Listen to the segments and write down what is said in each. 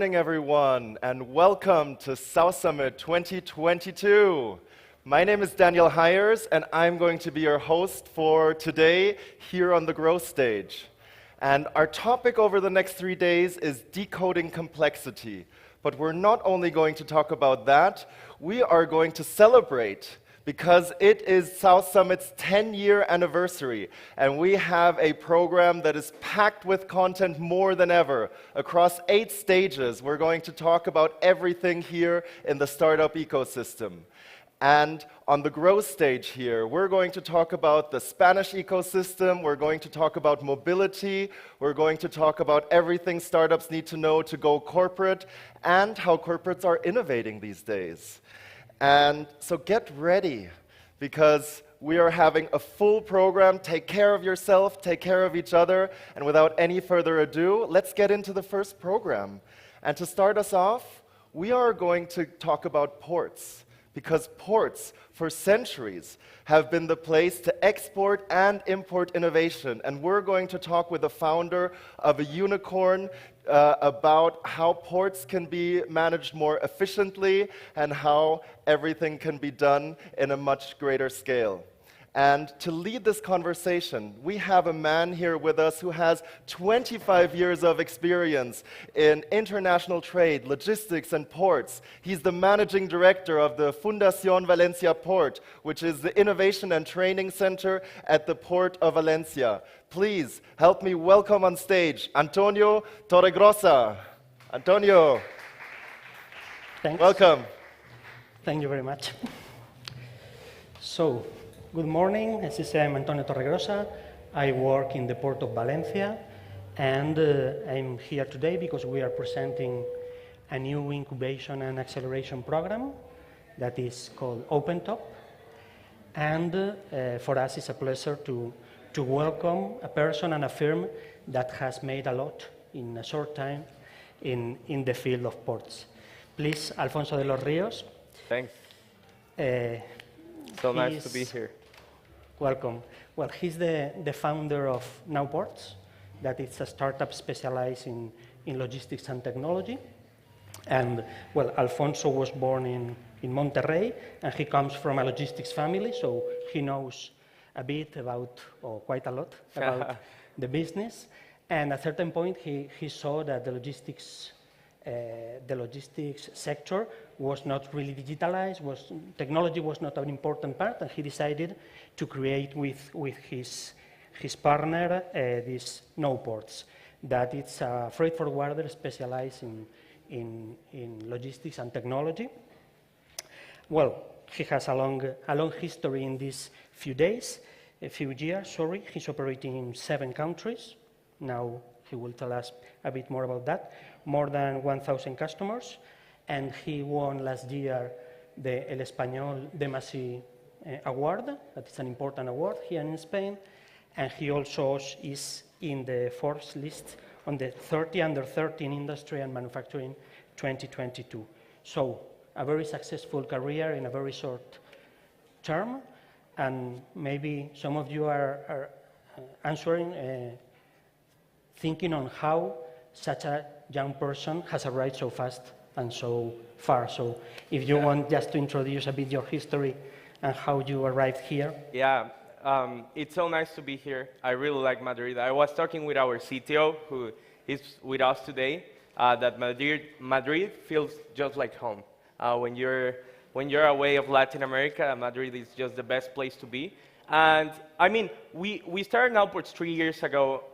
morning, everyone, and welcome to South Summit 2022. My name is Daniel Hires, and I'm going to be your host for today here on the Growth Stage. And our topic over the next 3 days is decoding complexity. But we're not only going to talk about that, we are going to celebrate because it is South Summit's 10-year anniversary, and we have a program that is packed with content more than ever. Across 8 stages, we're going to talk about everything here in the startup ecosystem. And on the growth stage here, we're going to talk about the Spanish ecosystem, we're going to talk about mobility, we're going to talk about everything startups need to know to go corporate, and how corporates are innovating these days. And so get ready, because we are having a full program. Take care of yourself, take care of each other, and without any further ado, let's get into the first program. And to start us off, we are going to talk about ports, because ports, for centuries, have been the place to export and import innovation. And we're going to talk with the founder of a unicorn about how ports can be managed more efficiently and how everything can be done in a much greater scale. And to lead this conversation, we have a man here with us who has 25 years of experience in international trade, logistics, and ports. He's the managing director of the Fundación Valencia Port, which is the innovation and training center at the Port of Valencia. Please help me welcome on stage Antonio Torregrosa. Antonio, thanks. Welcome. Thank you very much. So, good morning. As you say, I'm Antonio Torregrosa. I work in the Port of Valencia, and I'm here today because we are presenting a new incubation and acceleration program that is called OpenTop. And for us, it's a pleasure to welcome a person and a firm that has made a lot in a short time in the field of ports. Please, Alfonso de los Rios. Thanks. So nice to be here. Welcome. Well, he's the founder of NowPorts, that is a startup specialized in logistics and technology. And, well, Alfonso was born in Monterrey, and he comes from a logistics family, so he knows a bit about, or quite a lot, about the business. And at a certain point, he saw that the logistics sector was not really digitalized, technology was not an important part, and he decided to create with his partner this NowPorts, that it's a freight forwarder specialized in logistics and technology. Well, he has a long history in these few years. He's operating in 7 countries. Now he will tell us a bit more about that. More than 1,000 customers, and he won last year the El Español de Masi award. That is an important award here in Spain, and he also is in the Forbes list on the 30 under 30 in industry and manufacturing 2022. So a very successful career in a very short term, and maybe some of you are thinking on how such a young person has arrived so fast and so far. So if you want just to introduce a bit your history and how you arrived here. Yeah, it's so nice to be here. I really like Madrid. I was talking with our CTO, who is with us today, that Madrid feels just like home. When you're away of Latin America, Madrid is just the best place to be. And I mean, we started NowPorts 3 years ago.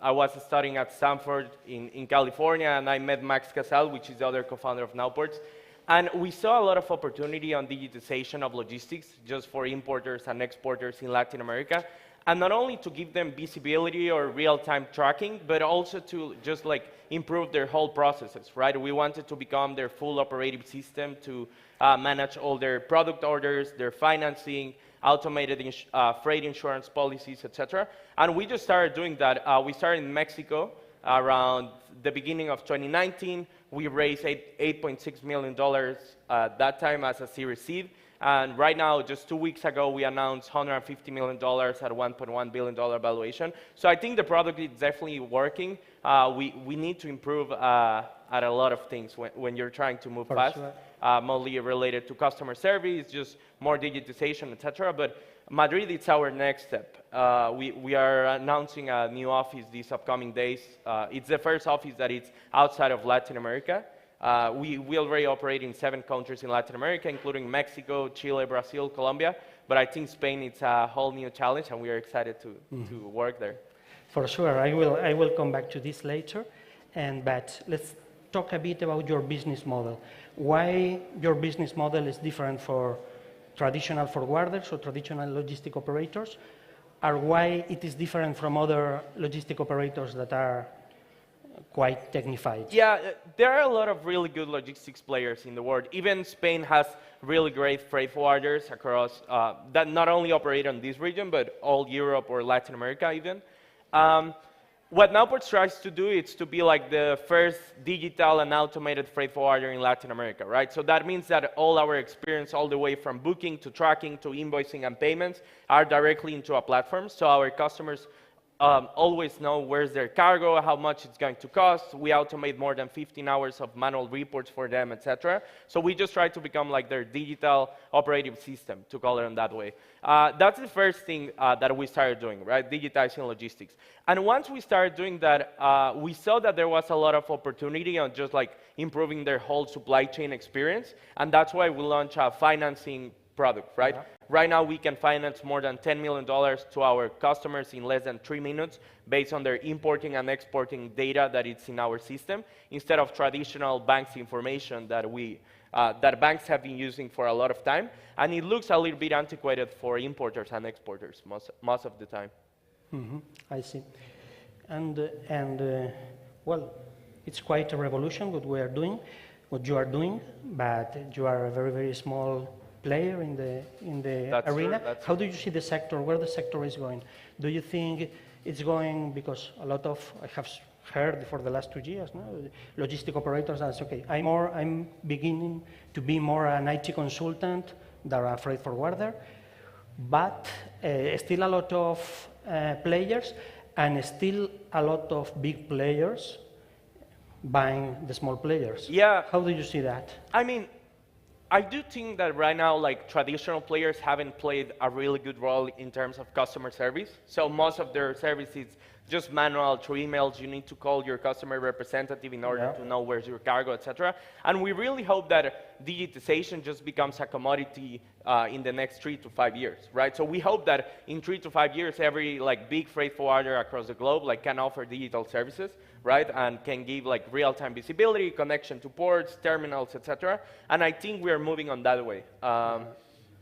I was studying at Stanford in California, and I met Max Casal, which is the other co-founder of NowPorts. And we saw a lot of opportunity on digitization of logistics, just for importers and exporters in Latin America. And not only to give them visibility or real-time tracking, but also to just like improve their whole processes, right? We wanted to become their full operating system to manage all their product orders, their financing, automated freight insurance policies, etc. And we just started doing that. We started in Mexico around the beginning of 2019. We raised $8.6 million that time as a Series Seed. And right now, just 2 weeks ago, we announced $150 million at $1.1 billion valuation. So I think the product is definitely working. We need to improve at a lot of things when you're trying to move For fast, sure. mostly related to customer service, just more digitization, etc. But Madrid, it's our next step. We are announcing a new office these upcoming days. It's the first office that is outside of Latin America. We already operate in 7 countries in Latin America, including Mexico, Chile, Brazil, Colombia. But I think Spain, it's a whole new challenge, and we are excited to work there. For sure, I will come back to this later. But let's talk a bit about your business model. Why your business model is different for traditional forwarders or traditional logistic operators, or why it is different from other logistic operators that are quite technified. Yeah, there are a lot of really good logistics players in the world. Even Spain has really great freight forwarders across that not only operate on this region, but all Europe or Latin America even. What Nowports tries to do is to be like the first digital and automated freight forwarder in Latin America, right? So that means that all our experience, all the way from booking to tracking to invoicing and payments, are directly into a platform. So our customers always know where's their cargo, how much it's going to cost. We automate more than 15 hours of manual reports for them, etc. So we just try to become like their digital operating system, to call it in that way. That's the first thing that we started doing, right? Digitizing logistics. And once we started doing that, we saw that there was a lot of opportunity on just like improving their whole supply chain experience. And that's why we launched a financing product, right? Right now, we can finance more than $10 million to our customers in less than 3 minutes based on their importing and exporting data that it's in our system, instead of traditional banks information that that banks have been using for a lot of time. And it looks a little bit antiquated for importers and exporters most of the time. I see. Well, it's quite a revolution what we are doing, what you are doing, but you are a very, very small player in the That's arena. true, that's How do you see the sector, where the sector is going? Do you think it's going, because a lot of, I have heard for the last 2 years, no, logistic operators are okay, I'm beginning to be more an IT consultant than a freight forwarder, but still a lot of players and still a lot of big players buying the small players. Yeah. How do you see that? I mean, I do think that right now, like, traditional players haven't played a really good role in terms of customer service. So most of their service is just manual through emails. You need to call your customer representative in order to know where's your cargo, etc. And we really hope that digitization just becomes a commodity in the next 3 to 5 years, right? So we hope that in 3 to 5 years, every like big freight forwarder across the globe like can offer digital services, right? And can give like real-time visibility, connection to ports, terminals, etc. And I think we are moving on that way.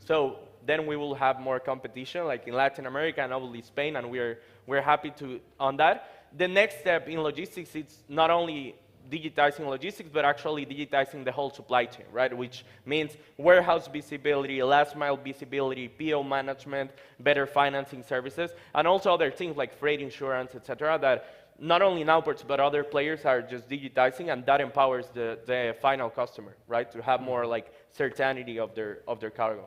So then we will have more competition, like in Latin America and obviously Spain, and we're happy on that. The next step in logistics is not only digitizing logistics, but actually digitizing the whole supply chain, right? Which means warehouse visibility, last mile visibility, PO management, better financing services, and also other things like freight insurance, etc. that not only Nowports, but other players are just digitizing, and that empowers the final customer, right? To have more like certainty of their cargo.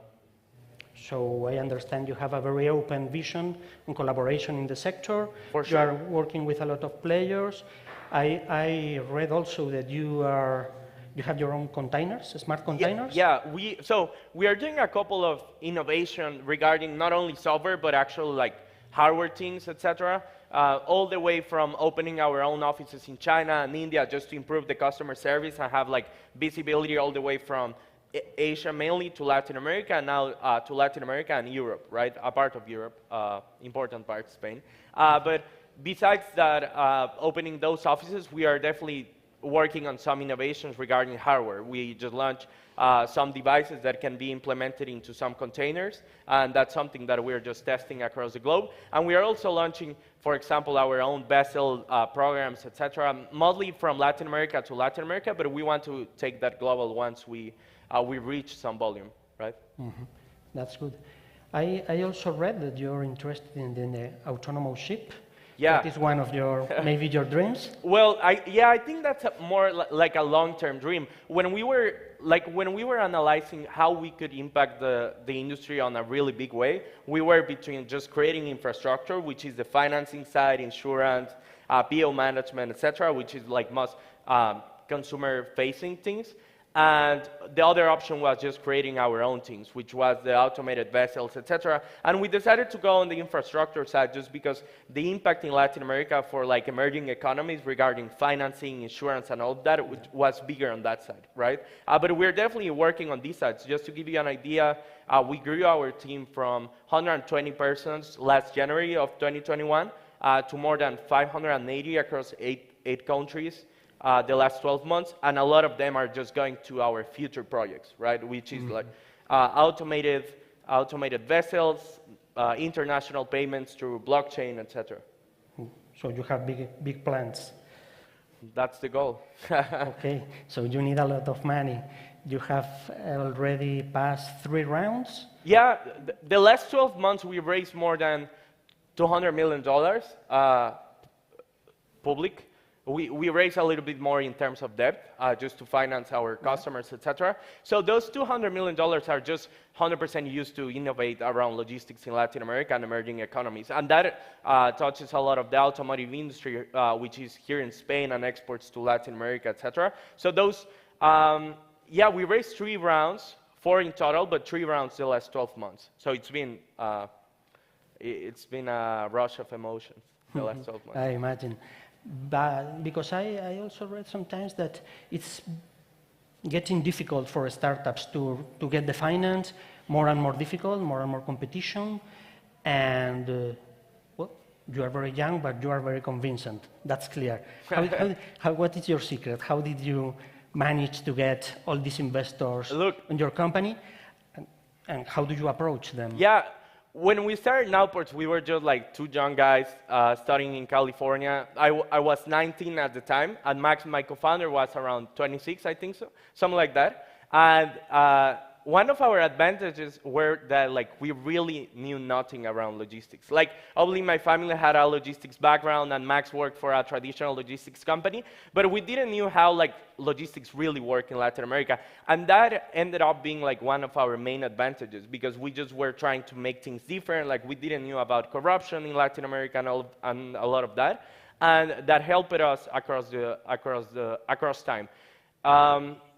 So I understand you have a very open vision and collaboration in the sector. For You sure. are working with a lot of players. I read also that you have your own containers, smart containers. Yeah, we are doing a couple of innovation regarding not only software, but actually like hardware things, etc. All the way from opening our own offices in China and India just to improve the customer service and have like visibility all the way from Asia mainly to Latin America, and now to Latin America and Europe, right? A part of Europe, important part, Spain. But besides that, opening those offices, we are definitely working on some innovations regarding hardware. We just launched some devices that can be implemented into some containers, and that's something that we're just testing across the globe. And we are also launching, for example, our own vessel programs, etc., mostly from Latin America to Latin America, but we want to take that global once we reach some volume, right? That's good. I also read that you're interested in the autonomous ship. Yeah. That is one of your, maybe your dreams. Well, I think that's more like a long-term dream. When we were analyzing how we could impact the industry on a really big way, we were between just creating infrastructure, which is the financing side, insurance, PO management, etc., which is like most consumer-facing things. And the other option was just creating our own teams, which was the automated vessels, etc. And we decided to go on the infrastructure side just because the impact in Latin America for like emerging economies regarding financing, insurance, and all of that was bigger on that side, right? But we're definitely working on these sides. Just to give you an idea, we grew our team from 120 persons last January of 2021 to more than 580 across eight countries. The last 12 months, and a lot of them are just going to our future projects, right? Which is like automated vessels, international payments through blockchain, etc. So you have big plans. That's the goal. Okay, so you need a lot of money. You have already passed 3 rounds? Yeah, the last 12 months we raised more than $200 million public. We raise a little bit more in terms of debt, just to finance our customers, etc. So those $200 million are just 100% used to innovate around logistics in Latin America and emerging economies. And that touches a lot of the automotive industry, which is here in Spain, and exports to Latin America, etc. So those, yeah, we raised 3 rounds, 4 in total, but 3 rounds the last 12 months. So it's been a rush of emotions the last 12 months. I imagine. But because I also read sometimes that it's getting difficult for startups to get the finance, more and more difficult, more and more competition, and well, you are very young, but you are very convincing. That's clear. What is your secret? How did you manage to get all these investors in your company, and how do you approach them? Yeah. When we started Nowports, we were just like 2 young guys studying in California. I was 19 at the time, and Max, my co-founder, was around 26, I think so, something like that. And one of our advantages were that like we really knew nothing around logistics. Like, obviously my family had a logistics background, and Max worked for a traditional logistics company, but we didn't know how like logistics really work in Latin America. And that ended up being like one of our main advantages, because we just were trying to make things different. Like, we didn't know about corruption in Latin America and a lot of that, and that helped us across time.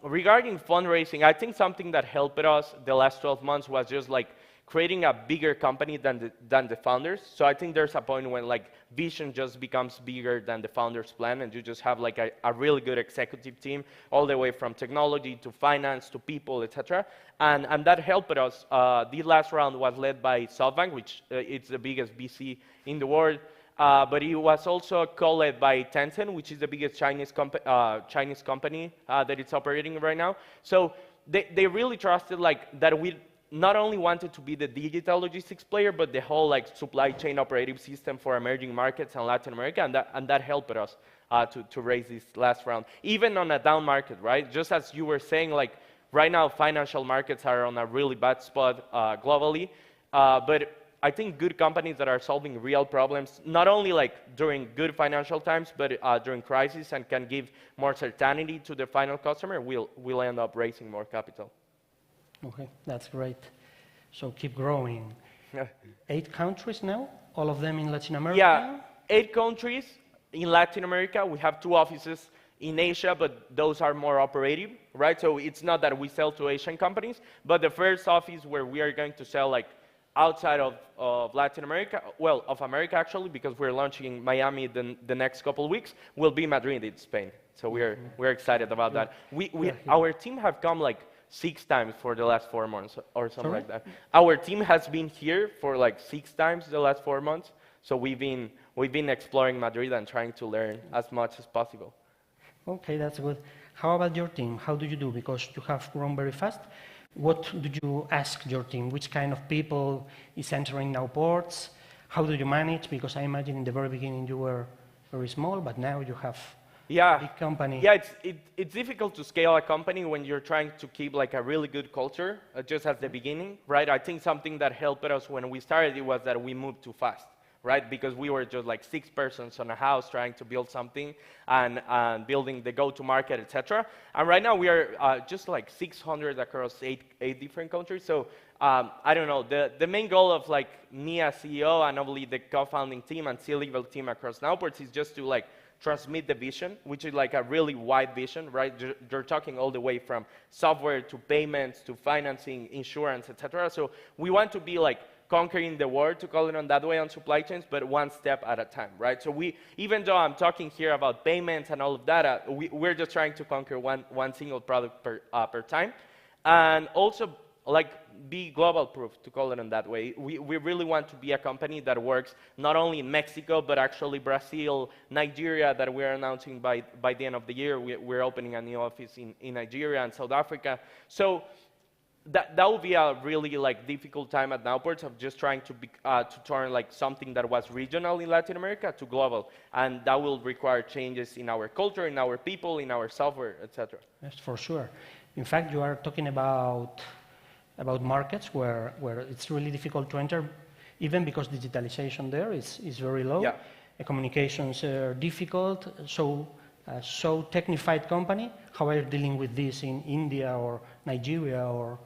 Regarding fundraising, I think something that helped us the last 12 months was just like creating a bigger company than the founders. So I think there's a point when like vision just becomes bigger than the founder's plan, and you just have like a really good executive team, all the way from technology to finance to people, etc. And that helped us. The last round was led by SoftBank, which it's the biggest VC in the world. But it was also co-led by Tencent, which is the biggest Chinese company that it's operating right now. So they really trusted like that we not only wanted to be the digital logistics player, but the whole like supply chain operating system for emerging markets and Latin America, and that helped us to raise this last round, even on a down market, right? Just as you were saying, like right now financial markets are on a really bad spot globally, but I think good companies that are solving real problems, not only like during good financial times, but during crisis, and can give more certainty to the final customer, will end up raising more capital. Okay, that's great. So keep growing. 8 countries now, all of them in Latin America? Yeah, 8 countries in Latin America. We have 2 offices in Asia, but those are more operative, right? So it's not that we sell to Asian companies, but the first office where we are going to sell like outside of Latin America, well, of America actually, because we're launching in Miami the next couple of weeks, will be Madrid in Spain. So we're excited about that. Our team have come like 6 times for the last 4 months or something like that. Our team has been here for like 6 times the last 4 months. So we've been exploring Madrid and trying to learn as much as possible. Okay, that's good. How about your team? How do you do? Because you have grown very fast. What do you ask your team? Which kind of people is entering Nowports? How do you manage? Because I imagine in the very beginning you were very small, but now you have a big company. Yeah, it's difficult to scale a company when you're trying to keep like a really good culture just at the beginning, right? I think something that helped us when we started was that we moved too fast, right? Because we were just like 6 persons on a house trying to build something and building the go-to-market, etc. And right now we are just like 600 across 8 different countries. So I don't know. The main goal of like me as CEO and obviously the co-founding team and C-level team across Nowports is just to like transmit the vision, which is like a really wide vision, right? You're talking all the way from software to payments to financing, insurance, etc. So we want to be like conquering the world, to call it on that way, on supply chains, but one step at a time, right? So even though I'm talking here about payments and all of that, we're just trying to conquer one single product per time. And also, like, be global proof, to call it in that way. We really want to be a company that works not only in Mexico, but actually Brazil, Nigeria, that we're announcing by the end of the year. We're opening a new office in Nigeria and South Africa. So that will be a really like difficult time at Nowports of just trying to turn like something that was regional in Latin America to global, and that will require changes in our culture, in our people, in our software, etc. Yes, for sure. In fact, you are talking about markets where it's really difficult to enter, even because digitalization there is very low. Yeah. Communications are difficult. So technified company, how are you dealing with this in India or Nigeria or?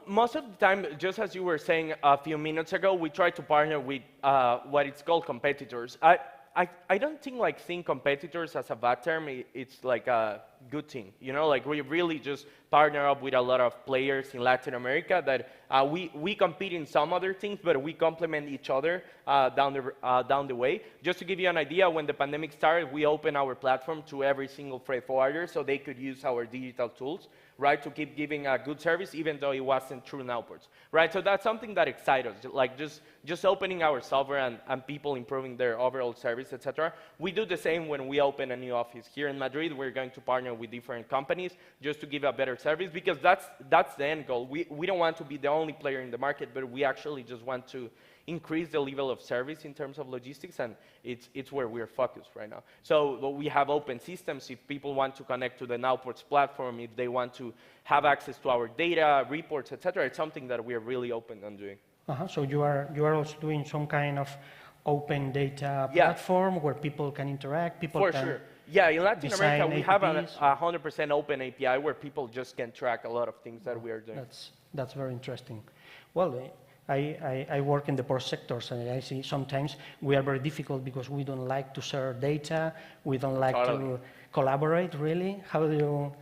Most of the time, just as you were saying a few minutes ago, we try to partner with what it's called competitors. I don't think like seeing competitors as a bad term, it's like a good thing. You know, like we really just partner up with a lot of players in Latin America that we compete in some other things, but we complement each other down the way. Just to give you an idea, when the pandemic started, we opened our platform to every single freight forwarder so they could use our digital tools, right, to keep giving a good service, even though it wasn't through Nowports, right? So that's something that excites us, like just opening our software and people improving their overall service, etc. We do the same when we open a new office. Here in Madrid, we're going to partner with different companies just to give a better service, because that's the end goal. We don't want to be the only player in the market, but we actually just want to increase the level of service in terms of logistics, and it's where we're focused right now. So we have open systems. If people want to connect to the Nowports platform, if they want to have access to our data, reports, etc., it's something that we are really open on doing. So you are also doing some kind of open data platform where people can interact, For sure. Yeah, in Latin America, we have a 100% open API where people just can track a lot of things that we are doing. That's very interesting. Well, I work in the port sectors, and I see sometimes we are very difficult because we don't like to share data, we don't like to collaborate, really. How do you,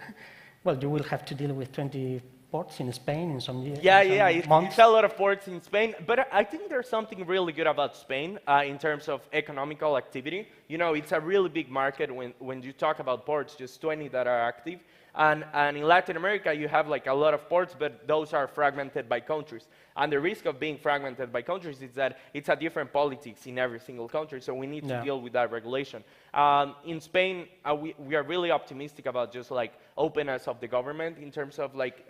well, you will have to deal with 20 ports in Spain in some years. It's a lot of ports in Spain, but I think there's something really good about Spain in terms of economical activity. You know, it's a really big market when you talk about ports, just 20 that are active. And in Latin America, you have like a lot of ports, but those are fragmented by countries. And the risk of being fragmented by countries is that it's a different politics in every single country, so we need to deal with that regulation. In Spain, we are really optimistic about just like openness of the government in terms of like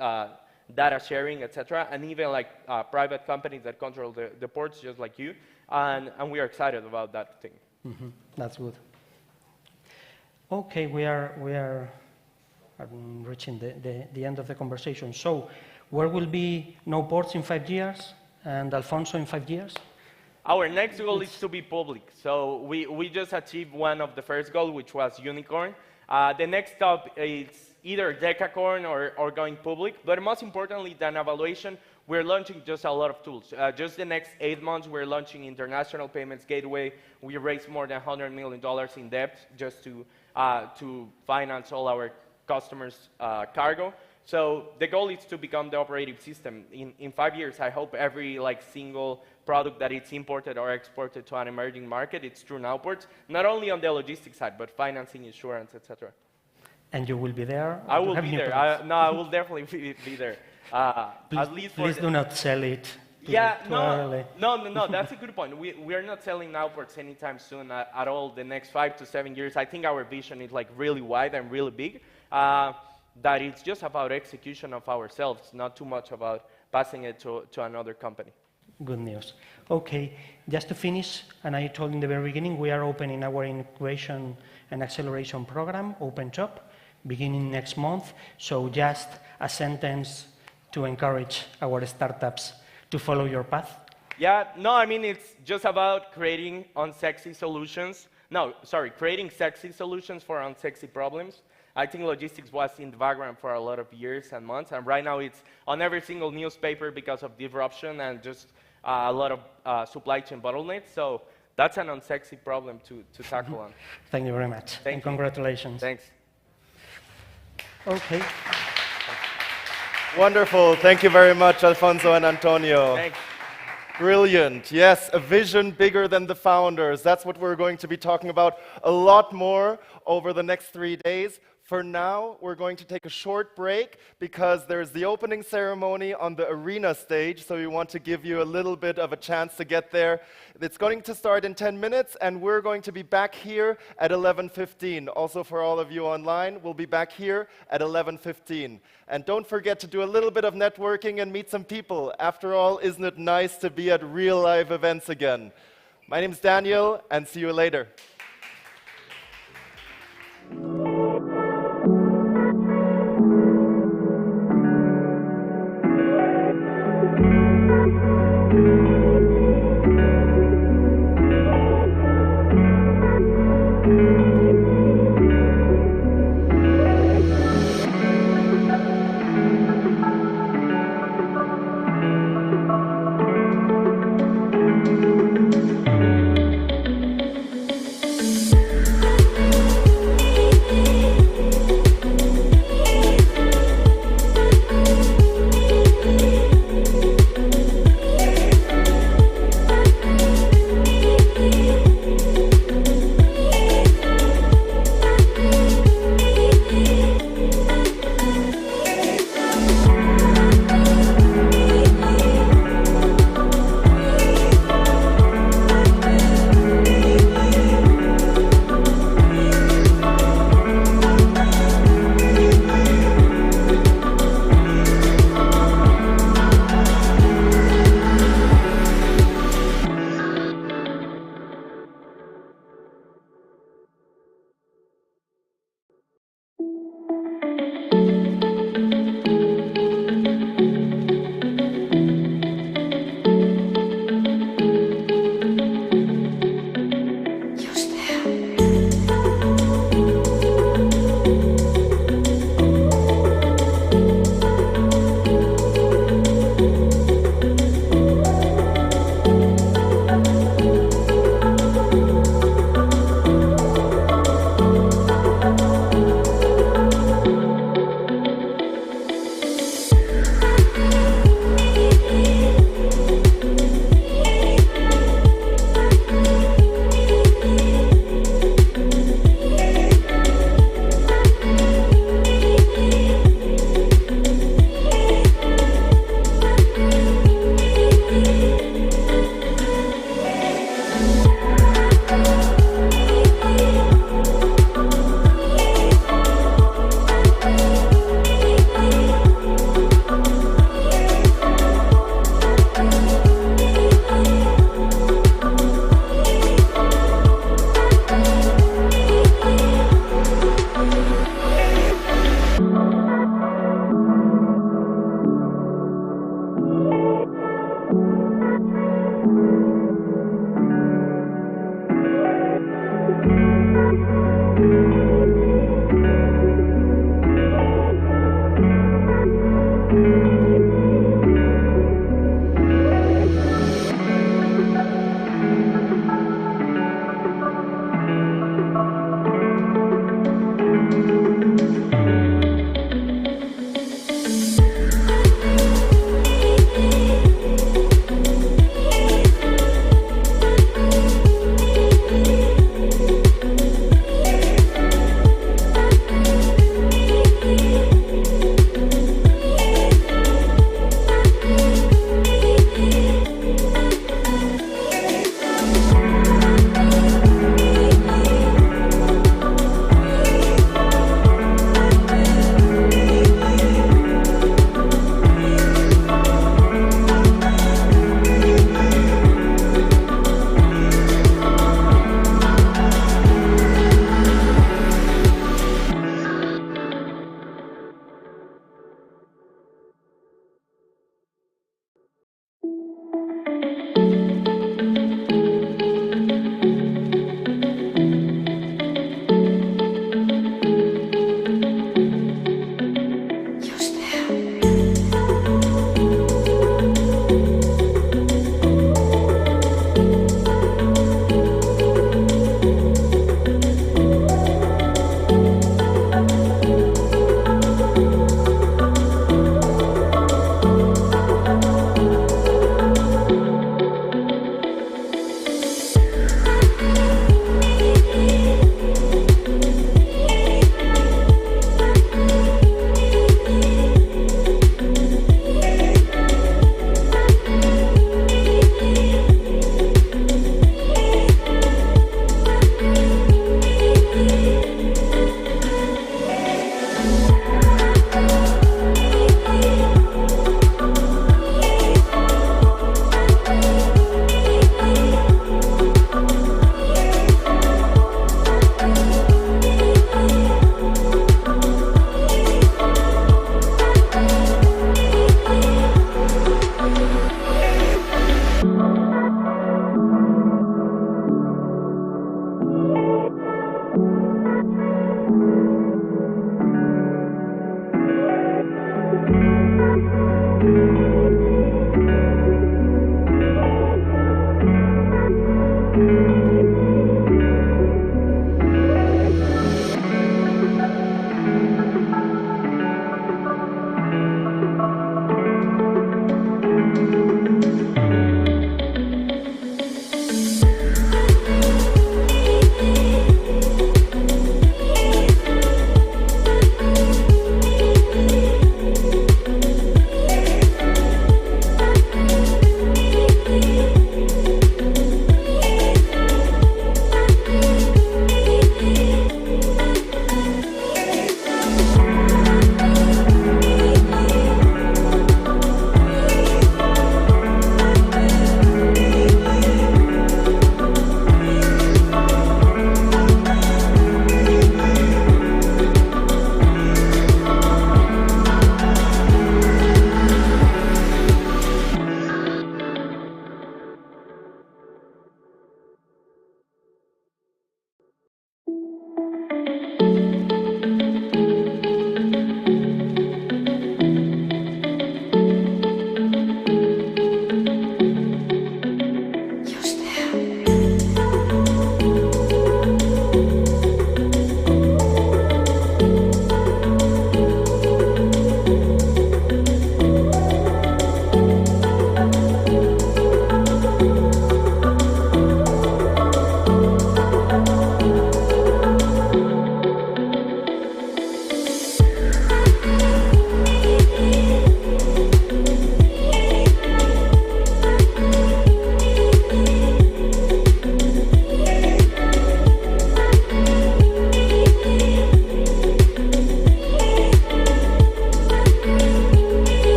data sharing, etc., and even like private companies that control the ports, just like you. And we are excited about that thing. Mm-hmm. That's good. Okay, we are reaching the end of the conversation. So, where will be Nowports in 5 years, and Alfonso in 5 years? Our next goal is to be public. So we just achieved one of the first goals, which was unicorn. The next step is either decacorn or going public. But most importantly than evaluation, we're launching just a lot of tools. Just the next 8 months, we're launching International Payments Gateway. We raised more than $100 million in debt just to finance all our customers' cargo. So the goal is to become the operating system. In 5 years, I hope every like single product that it's imported or exported to an emerging market, it's through Nowports, not only on the logistics side, but financing, insurance, etc. And you will be there? I will be there. I will definitely be there. At least please do not sell it. No, that's a good point. We are not selling Nowports anytime soon at all the next 5 to 7 years. I think our vision is like really wide and really big. That it's just about execution of ourselves, not too much about passing it to another company. Good news. Okay, just to finish, and I told in the very beginning, we are opening our incubation and acceleration program, OpenTop, beginning next month. So just a sentence to encourage our startups to follow your path. Yeah, no, I mean, it's just about creating sexy solutions for unsexy problems. I think logistics was in the background for a lot of years and months, and right now it's on every single newspaper because of disruption and just a lot of supply chain bottlenecks. So that's an unsexy problem to tackle on. Thank you very much. Thank and you. congratulations. Thanks. Okay. Wonderful. Thank you very much, Alfonso and Antonio. Thanks. Brilliant. Yes, a vision bigger than the founders. That's what we're going to be talking about a lot more over the next 3 days. For now, we're going to take a short break because there's the opening ceremony on the arena stage, so we want to give you a little bit of a chance to get there. It's going to start in 10 minutes, and we're going to be back here at 11:15. Also, for all of you online, we'll be back here at 11:15. And don't forget to do a little bit of networking and meet some people. After all, isn't it nice to be at real live events again? My name's Daniel, and see you later.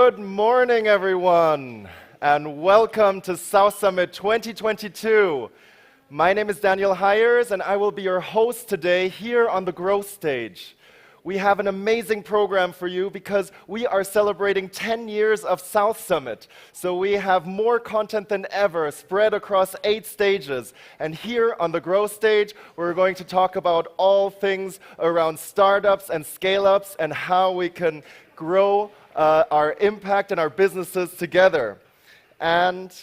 Good morning, everyone, and welcome to South Summit 2022. My name is Daniel Hires, and I will be your host today here on the Growth Stage. We have an amazing program for you because we are celebrating 10 years of South Summit. So we have more content than ever spread across 8 stages. And here on the Growth Stage, we're going to talk about all things around startups and scale-ups and how we can grow our impact and our businesses together. And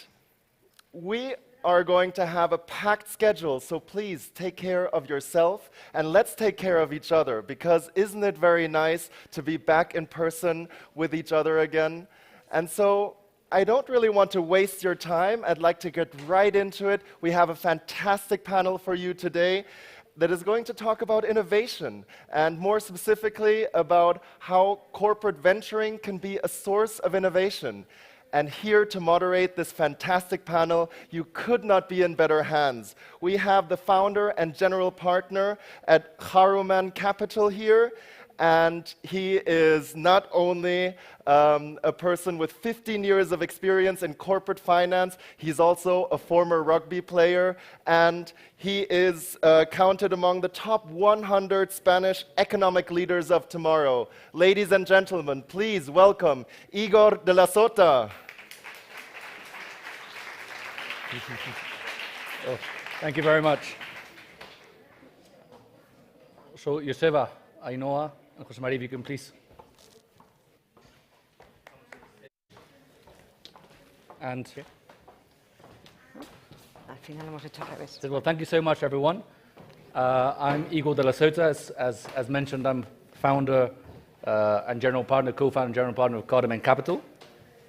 we are going to have a packed schedule, so please take care of yourself and let's take care of each other, because isn't it very nice to be back in person with each other again? And so I don't really want to waste your time. I'd like to get right into it. We have a fantastic panel for you today that is going to talk about innovation, and more specifically about how corporate venturing can be a source of innovation. And here to moderate this fantastic panel, you could not be in better hands. We have the founder and general partner at Haruman Capital here, and he is not only a person with 15 years of experience in corporate finance, he's also a former rugby player, and he is counted among the top 100 Spanish economic leaders of tomorrow. Ladies and gentlemen, please welcome Igor de la Sota. Oh, thank you very much. So, Joseba, Ainhoa, and José María, if you can please. And Al final hemos hecho al revés. well, thank you so much, everyone. I'm Igor de la Sota. As mentioned, I'm founder and general partner, co-founder and general partner of Cardamom Capital.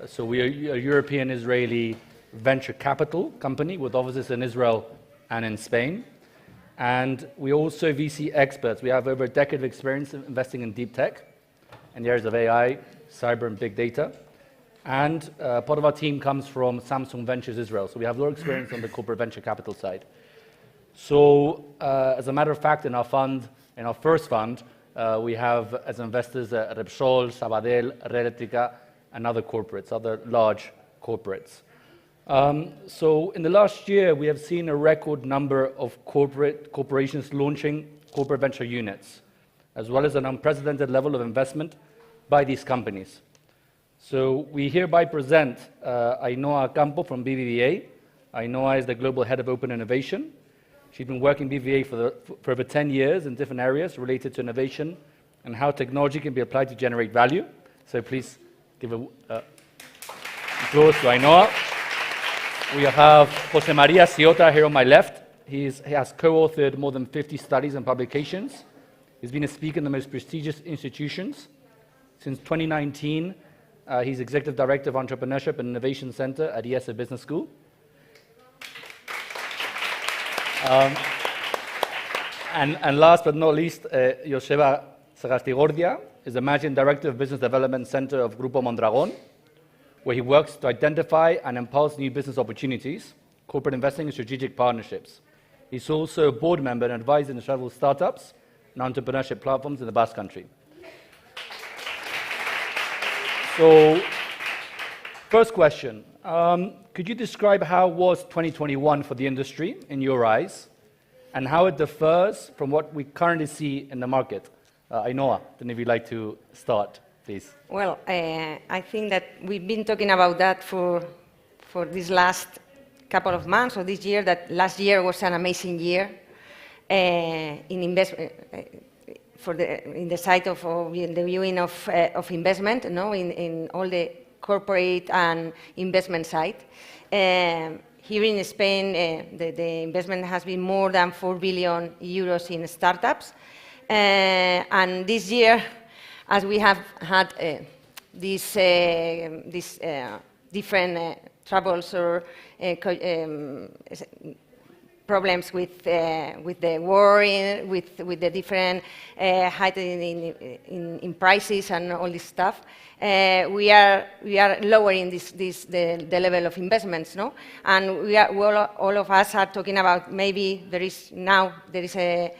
So we are a European-Israeli venture capital company with offices in Israel and in Spain. And we're also VC experts. We have over a decade of experience investing in deep tech in the areas of AI, cyber, and big data. And part of our team comes from Samsung Ventures Israel. So we have a lot of experience on the corporate venture capital side. So as a matter of fact, in our first fund, we have as investors Repsol, Sabadell, Red and other corporates, other large corporates. So in the last year, we have seen a record number of corporations launching corporate venture units, as well as an unprecedented level of investment by these companies. So we hereby present Ainhoa Campo from BBVA. Ainhoa is the global head of open innovation. She's been working in BBVA for over 10 years in different areas related to innovation and how technology can be applied to generate value. So please give a applause to Ainhoa. We have José María Ciota here on my left. He has co-authored more than 50 studies and publications. He's been a speaker in the most prestigious institutions. Since 2019, he's Executive Director of Entrepreneurship and Innovation Center at IESE Business School. And last but not least, Joseba Sagastigordia is the Managing Director of Business Development Center of Grupo Mondragón, where he works to identify and impulse new business opportunities, corporate investing, and strategic partnerships. He's also a board member and advisor in several startups and entrepreneurship platforms in the Basque Country. So, first question, could you describe how was 2021 for the industry in your eyes, and how it differs from what we currently see in the market? Ainhoa, then if you'd like to start, please. Well, I think that we've been talking about that for this last couple of months or this year, that last year was an amazing year in investment, in the side of the viewing of investment, in all the corporate and investment side. Here in Spain, the investment has been more than 4 billion euros in startups. And this year, as we have had these different troubles or problems with the war, with the different height in prices and all this stuff, we are lowering the level of investments, no? And all of us are talking about maybe there is a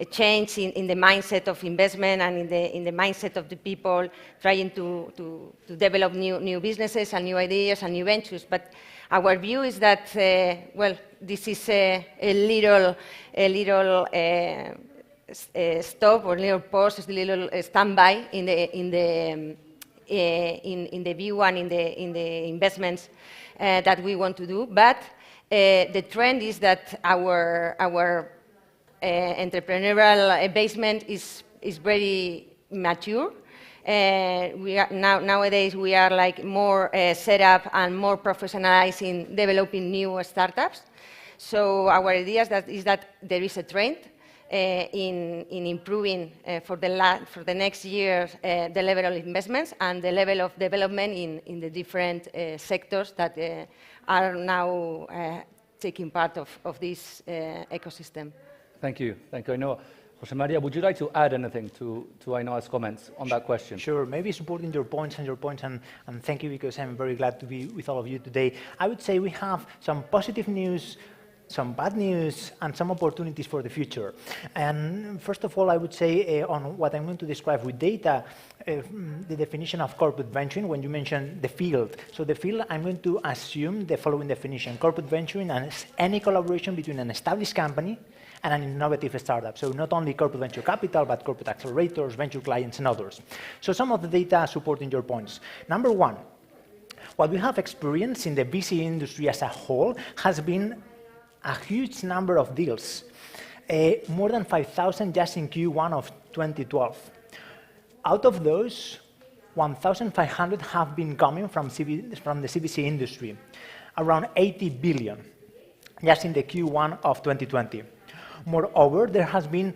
change in the mindset of investment and in the mindset of the people trying to develop new businesses and new ideas and new ventures. But our view is that, well, this is a little stop or little pause, a little standby in the view and in the investments that we want to do. But the trend is that our entrepreneurial basement is very mature. Nowadays we are like more set up and more professionalized in developing new startups. So our idea is that there is a trend in improving for the next year the level of investments and the level of development in the different sectors that are now taking part of this ecosystem. Thank you. Thank you, Ainhoa. Jose Maria, would you like to add anything to Ainhoa's comments on that question? Sure, maybe supporting your points, and thank you, because I'm very glad to be with all of you today. I would say we have some positive news, some bad news, and some opportunities for the future. And first of all, I would say on what I'm going to describe with data, the definition of corporate venturing, when you mention the field. So the field, I'm going to assume the following definition. Corporate venturing is any collaboration between an established company and an innovative startup. So not only corporate venture capital, but corporate accelerators, venture clients, and others. So some of the data supporting your points. Number one, what we have experienced in the VC industry as a whole has been a huge number of deals, more than 5,000 just in Q1 of 2012. Out of those, 1,500 have been coming from the CVC industry, around 80 billion, just in the Q1 of 2020. Moreover, there has been,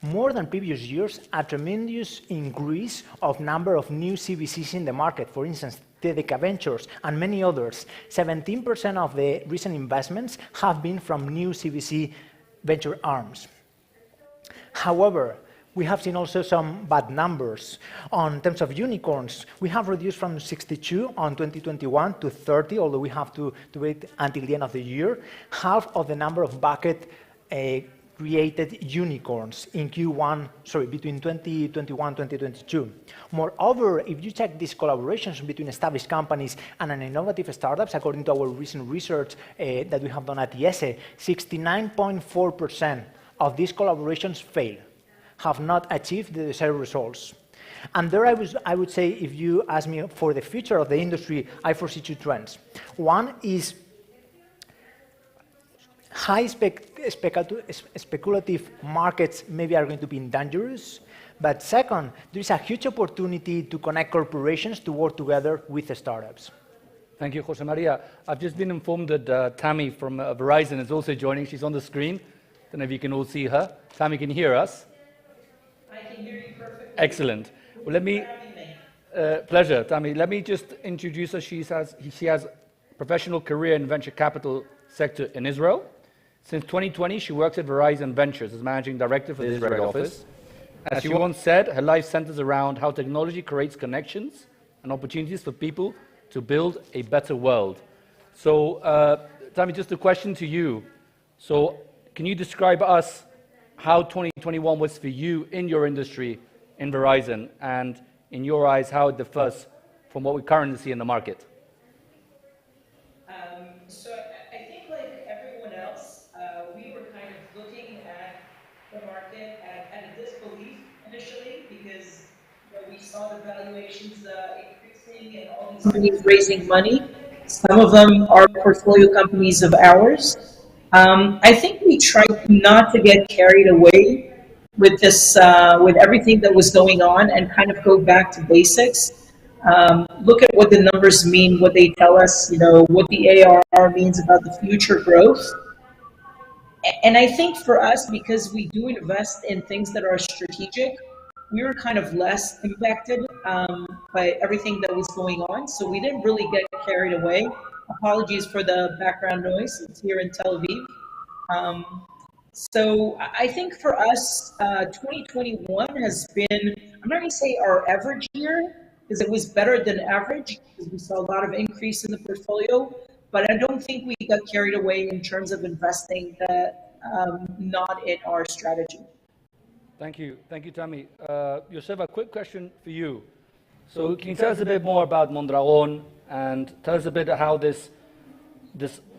more than previous years, a tremendous increase of number of new CVCs in the market. For instance, Tedica Ventures and many others. 17% of the recent investments have been from new CVC venture arms. However, we have seen also some bad numbers. On terms of unicorns, we have reduced from 62 on 2021 to 30, although we have to wait until the end of the year. Half of the number of bucket created unicorns in Q1, between 2021 and 2022. Moreover, if you check these collaborations between established companies and an innovative startups, according to our recent research that we have done at IESE, 69.4% of these collaborations fail, have not achieved the desired results. And there I would say, if you ask me for the future of the industry, I foresee two trends. One is high speculative markets maybe are going to be dangerous, but second, there is a huge opportunity to connect corporations to work together with the startups. Thank you, Jose Maria. I've just been informed that Tammy from Verizon is also joining. She's on the screen. Don't know if you can all see her. Tammy, can you hear us? I can hear you perfectly. Excellent. Well, let me... pleasure, Tammy. Let me just introduce her. She has a professional career in venture capital sector in Israel. Since 2020, she works at Verizon Ventures as managing director for the Israeli office. As she once said, her life centers around how technology creates connections and opportunities for people to build a better world. So, Tammy, just a question to you. So, can you describe us how 2021 was for you in your industry in Verizon, and in your eyes, how it differs from what we currently see in the market? So I think, like everyone else, we were kind of looking at the market at a disbelief initially, because we saw the valuations increasing and all these companies raising money. Some of them are portfolio companies of ours. I think we tried not to get carried away with this, with everything that was going on, and kind of go back to basics. Look at what the numbers mean, what they tell us, what the ARR means about the future growth. And I think for us, because we do invest in things that are strategic, we were kind of less impacted by everything that was going on. So we didn't really get carried away. Apologies for the background noise. It's here in Tel Aviv. So I think for us, 2021 has been, I'm not going to say our average year, because it was better than average, because we saw a lot of increase in the portfolio, but I don't think we got carried away in terms of investing that not in our strategy. Thank you, Tammy. Josef, a quick question for you. So can you tell us a bit more about Mondragon and tell us a bit how this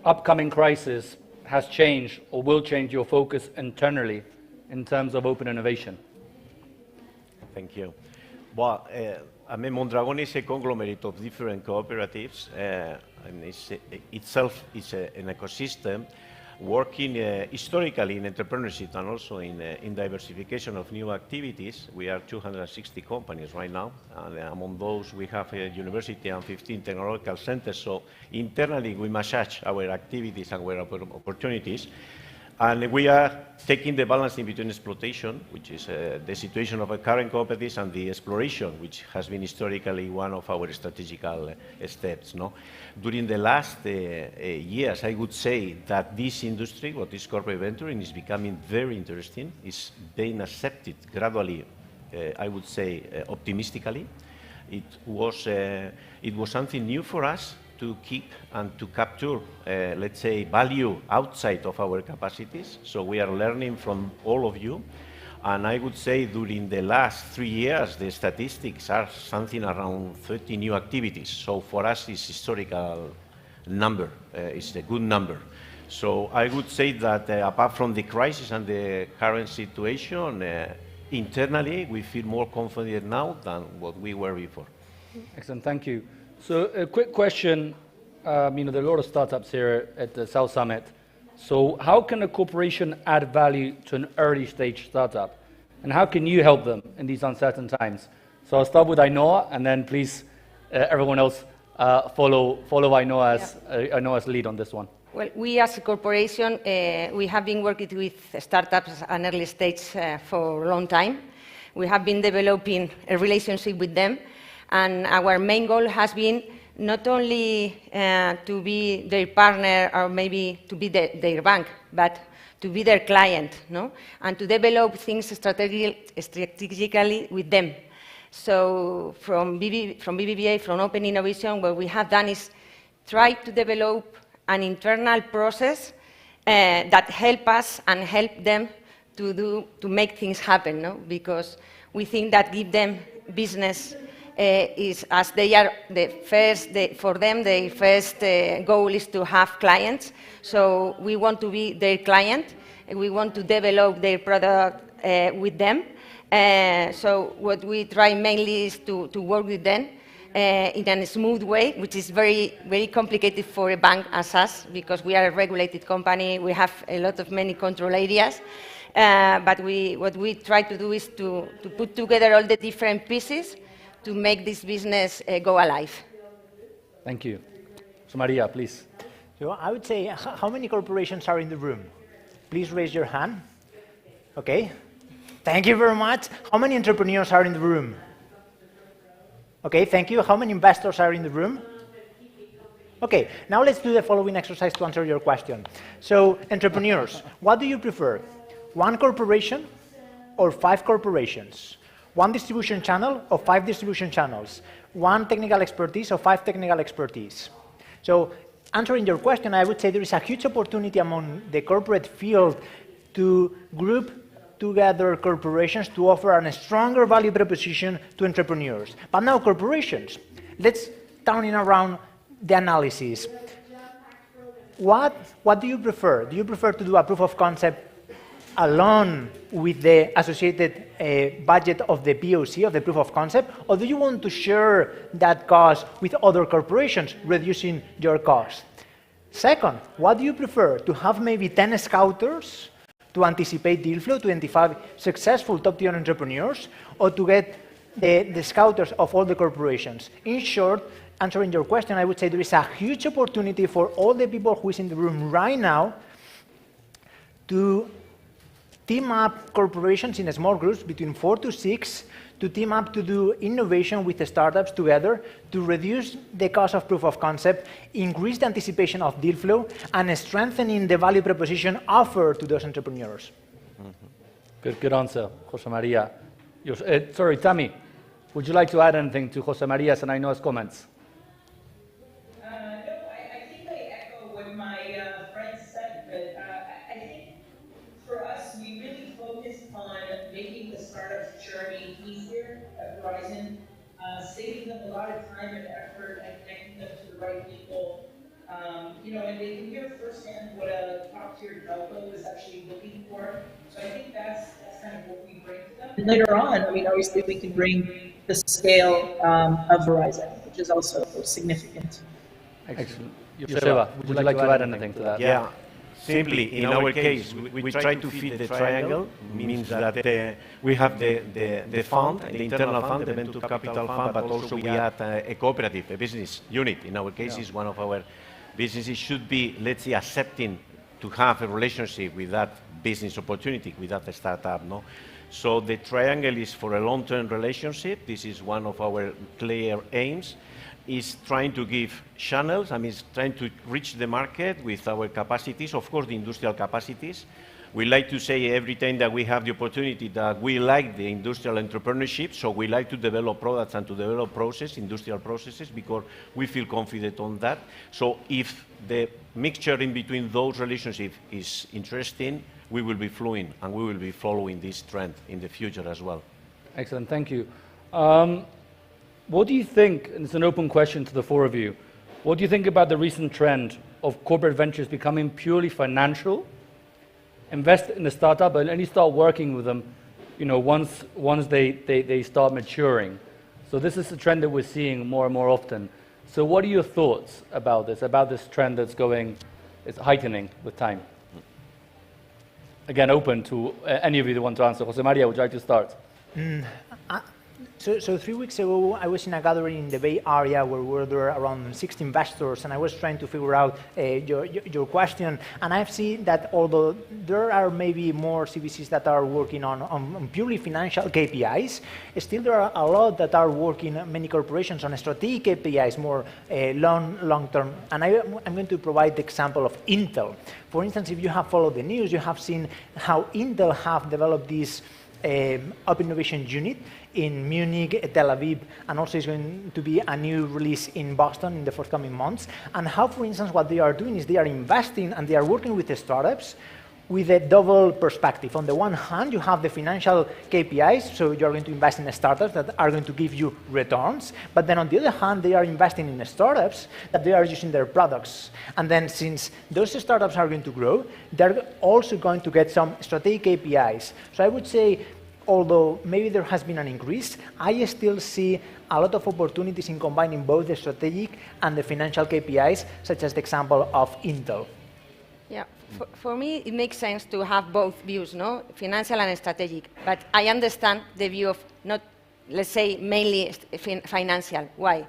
upcoming crisis has changed or will change your focus internally in terms of open innovation? Thank you. Well, I mean, Mondragon is a conglomerate of different cooperatives, and itself is an ecosystem working historically in entrepreneurship and also in diversification of new activities. We are 260 companies right now, and among those we have a university and 15 technological centers. So internally we massage our activities and our opportunities. And we are taking the balance in between exploitation, which is the situation of our current cooperatives, and the exploration, which has been historically one of our strategical steps. No? During the last years, I would say that this industry, what is corporate venturing, is becoming very interesting. It's being accepted gradually, I would say, optimistically. It was something new for us to keep and to capture, let's say, value outside of our capacities. So we are learning from all of you. And I would say during the last 3 years, the statistics are something around 30 new activities. So for us, it's historical number. It's a good number. So I would say that apart from the crisis and the current situation, internally, we feel more confident now than what we were before. Excellent, thank you. So a quick question, there are a lot of startups here at the South Summit. So how can a corporation add value to an early stage startup? And how can you help them in these uncertain times? So I'll start with Ainhoa, and then please, everyone else, follow Ainhoa's lead on this one. Well, we as a corporation, we have been working with startups and early stage for a long time. We have been developing a relationship with them. And our main goal has been not only to be their partner or maybe to be their bank, but to be their client, no? And to develop things strategically with them. So from BBVA, from Open Innovation, what we have done is try to develop an internal process that help us and help them to make things happen, no? Because we think that give them business is, as they are the first, for them, the first goal is to have clients. So we want to be their client. We want to develop their product with them. So what we try mainly is to work with them in a smooth way, which is very, very complicated for a bank as us, because we are a regulated company. We have a lot of many control areas. But what we try to do is to put together all the different pieces to make this business go alive. Thank you. So Maria, please. So I would say, how many corporations are in the room? Please raise your hand. Okay. Thank you very much. How many entrepreneurs are in the room? Okay, thank you. How many investors are in the room? Okay, now let's do the following exercise to answer your question. So, entrepreneurs, what do you prefer? 1 corporation or 5 corporations? 1 distribution channel or 5 distribution channels? 1 technical expertise or 5 technical expertise? So, answering your question, I would say there is a huge opportunity among the corporate field to group together corporations to offer a stronger value proposition to entrepreneurs. But now corporations, let's turn it around the analysis. What do you prefer? Do you prefer to do a proof of concept alone with the associated budget of the POC, of the proof of concept, or do you want to share that cost with other corporations, reducing your cost? Second, what do you prefer? To have maybe 10 scouters to anticipate deal flow, to identify successful top-tier entrepreneurs, or to get the scouters of all the corporations? In short, answering your question, I would say there is a huge opportunity for all the people who is in the room right now to team up corporations in small groups between 4 to 6 to team up to do innovation with the startups together to reduce the cost of proof of concept, increase the anticipation of deal flow, and strengthening the value proposition offered to those entrepreneurs. Good answer, Jose Maria. Sorry, Tammy, would you like to add anything to Jose Maria's and Ainhoa's comments? No, I think I echo what my friends said, but I think for us, we really focused on making the startup's journey easier at Verizon, saving them a lot of time and effort and connecting them to the right people. And they can hear firsthand what a top-tier telco is actually looking for. So I think that's kind of what we bring to them. And later on, obviously we can bring the scale of Verizon, which is also significant. Excellent. Joseba, would you like to add anything to that? Yeah. Simply, in our case, we try to fit the triangle, means that we have the fund, the internal fund, the venture capital fund, but also we add a cooperative, a business unit. In our case, is one of our businesses should be, let's say, accepting to have a relationship with that business opportunity, with that startup, no? So the triangle is for a long-term relationship. This is one of our clear aims, is trying to give channels, trying to reach the market with our capacities, of course, the industrial capacities. We like to say every time that we have the opportunity that we like the industrial entrepreneurship, so we like to develop products and to develop industrial processes, because we feel confident on that. So if the mixture in between those relationships is interesting, we will be fluent and we will be following this trend in the future as well. Excellent, thank you. What do you think, and it's an open question to the four of you, what do you think about the recent trend of corporate ventures becoming purely financial, invest in a startup and only start working with them, once they start maturing? So this is a trend that we're seeing more and more often. So what are your thoughts about this trend that's it's heightening with time? Again, open to any of you that want to answer. Jose Maria, would you like to start? So 3 weeks ago, I was in a gathering in the Bay Area where there were around 60 investors, and I was trying to figure out your question. And I've seen that although there are maybe more CVCs that are working on purely financial KPIs, still there are a lot that are working, many corporations, on strategic KPIs, more long-term. And I'm going to provide the example of Intel. For instance, if you have followed the news, you have seen how Intel have developed this Open Innovation Unit in Munich, Tel Aviv, and also is going to be a new release in Boston in the forthcoming months. And how, for instance, what they are doing is they are investing and they are working with the startups with a double perspective. On the one hand, you have the financial KPIs, so you're going to invest in startups that are going to give you returns, but then on the other hand, they are investing in startups that they are using their products. And then since those startups are going to grow, they're also going to get some strategic KPIs. So I would say, although maybe there has been an increase, I still see a lot of opportunities in combining both the strategic and the financial KPIs, such as the example of Intel. Yeah, for me, it makes sense to have both views, no? Financial and strategic. But I understand the view of not, let's say, mainly financial. Why?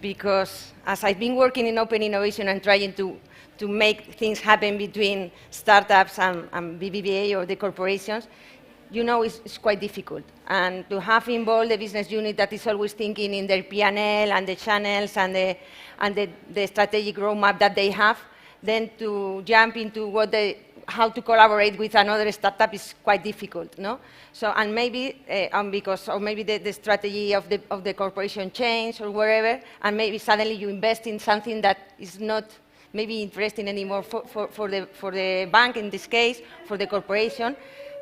Because as I've been working in open innovation and trying to make things happen between startups and BBVA or the corporations, it's quite difficult. And to have involved the business unit that is always thinking in their P&L and the channels and the strategic roadmap that they have, then to jump into how to collaborate with another startup is quite difficult, no? So, and maybe maybe the strategy of the corporation changed or wherever, and maybe suddenly you invest in something that is not maybe interesting anymore for the bank in this case, for the corporation.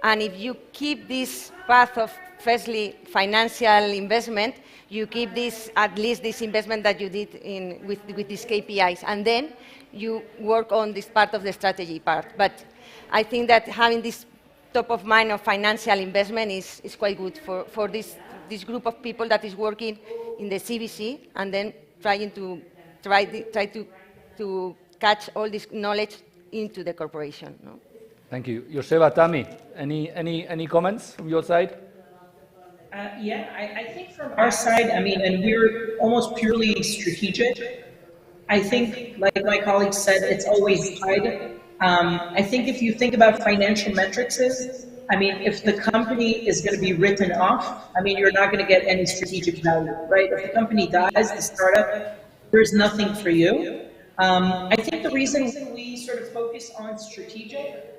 And if you keep this path of firstly financial investment, you keep at least this investment that you did with these KPIs, and then you work on this part of the strategy part. But I think that having this top of mind of financial investment is quite good for this group of people that is working in the CVC and then trying to try to catch all this knowledge into the corporation. No? Thank you. Joseba, Tammy, any comments from your side? I think from our side, and we're almost purely strategic. I think, like my colleague said, it's always tied. I think if you think about financial metrics, I mean, if the company is going to be written off, I mean, you're not going to get any strategic value, right? If the company dies, the startup, there's nothing for you. I think the reason we sort of focus on strategic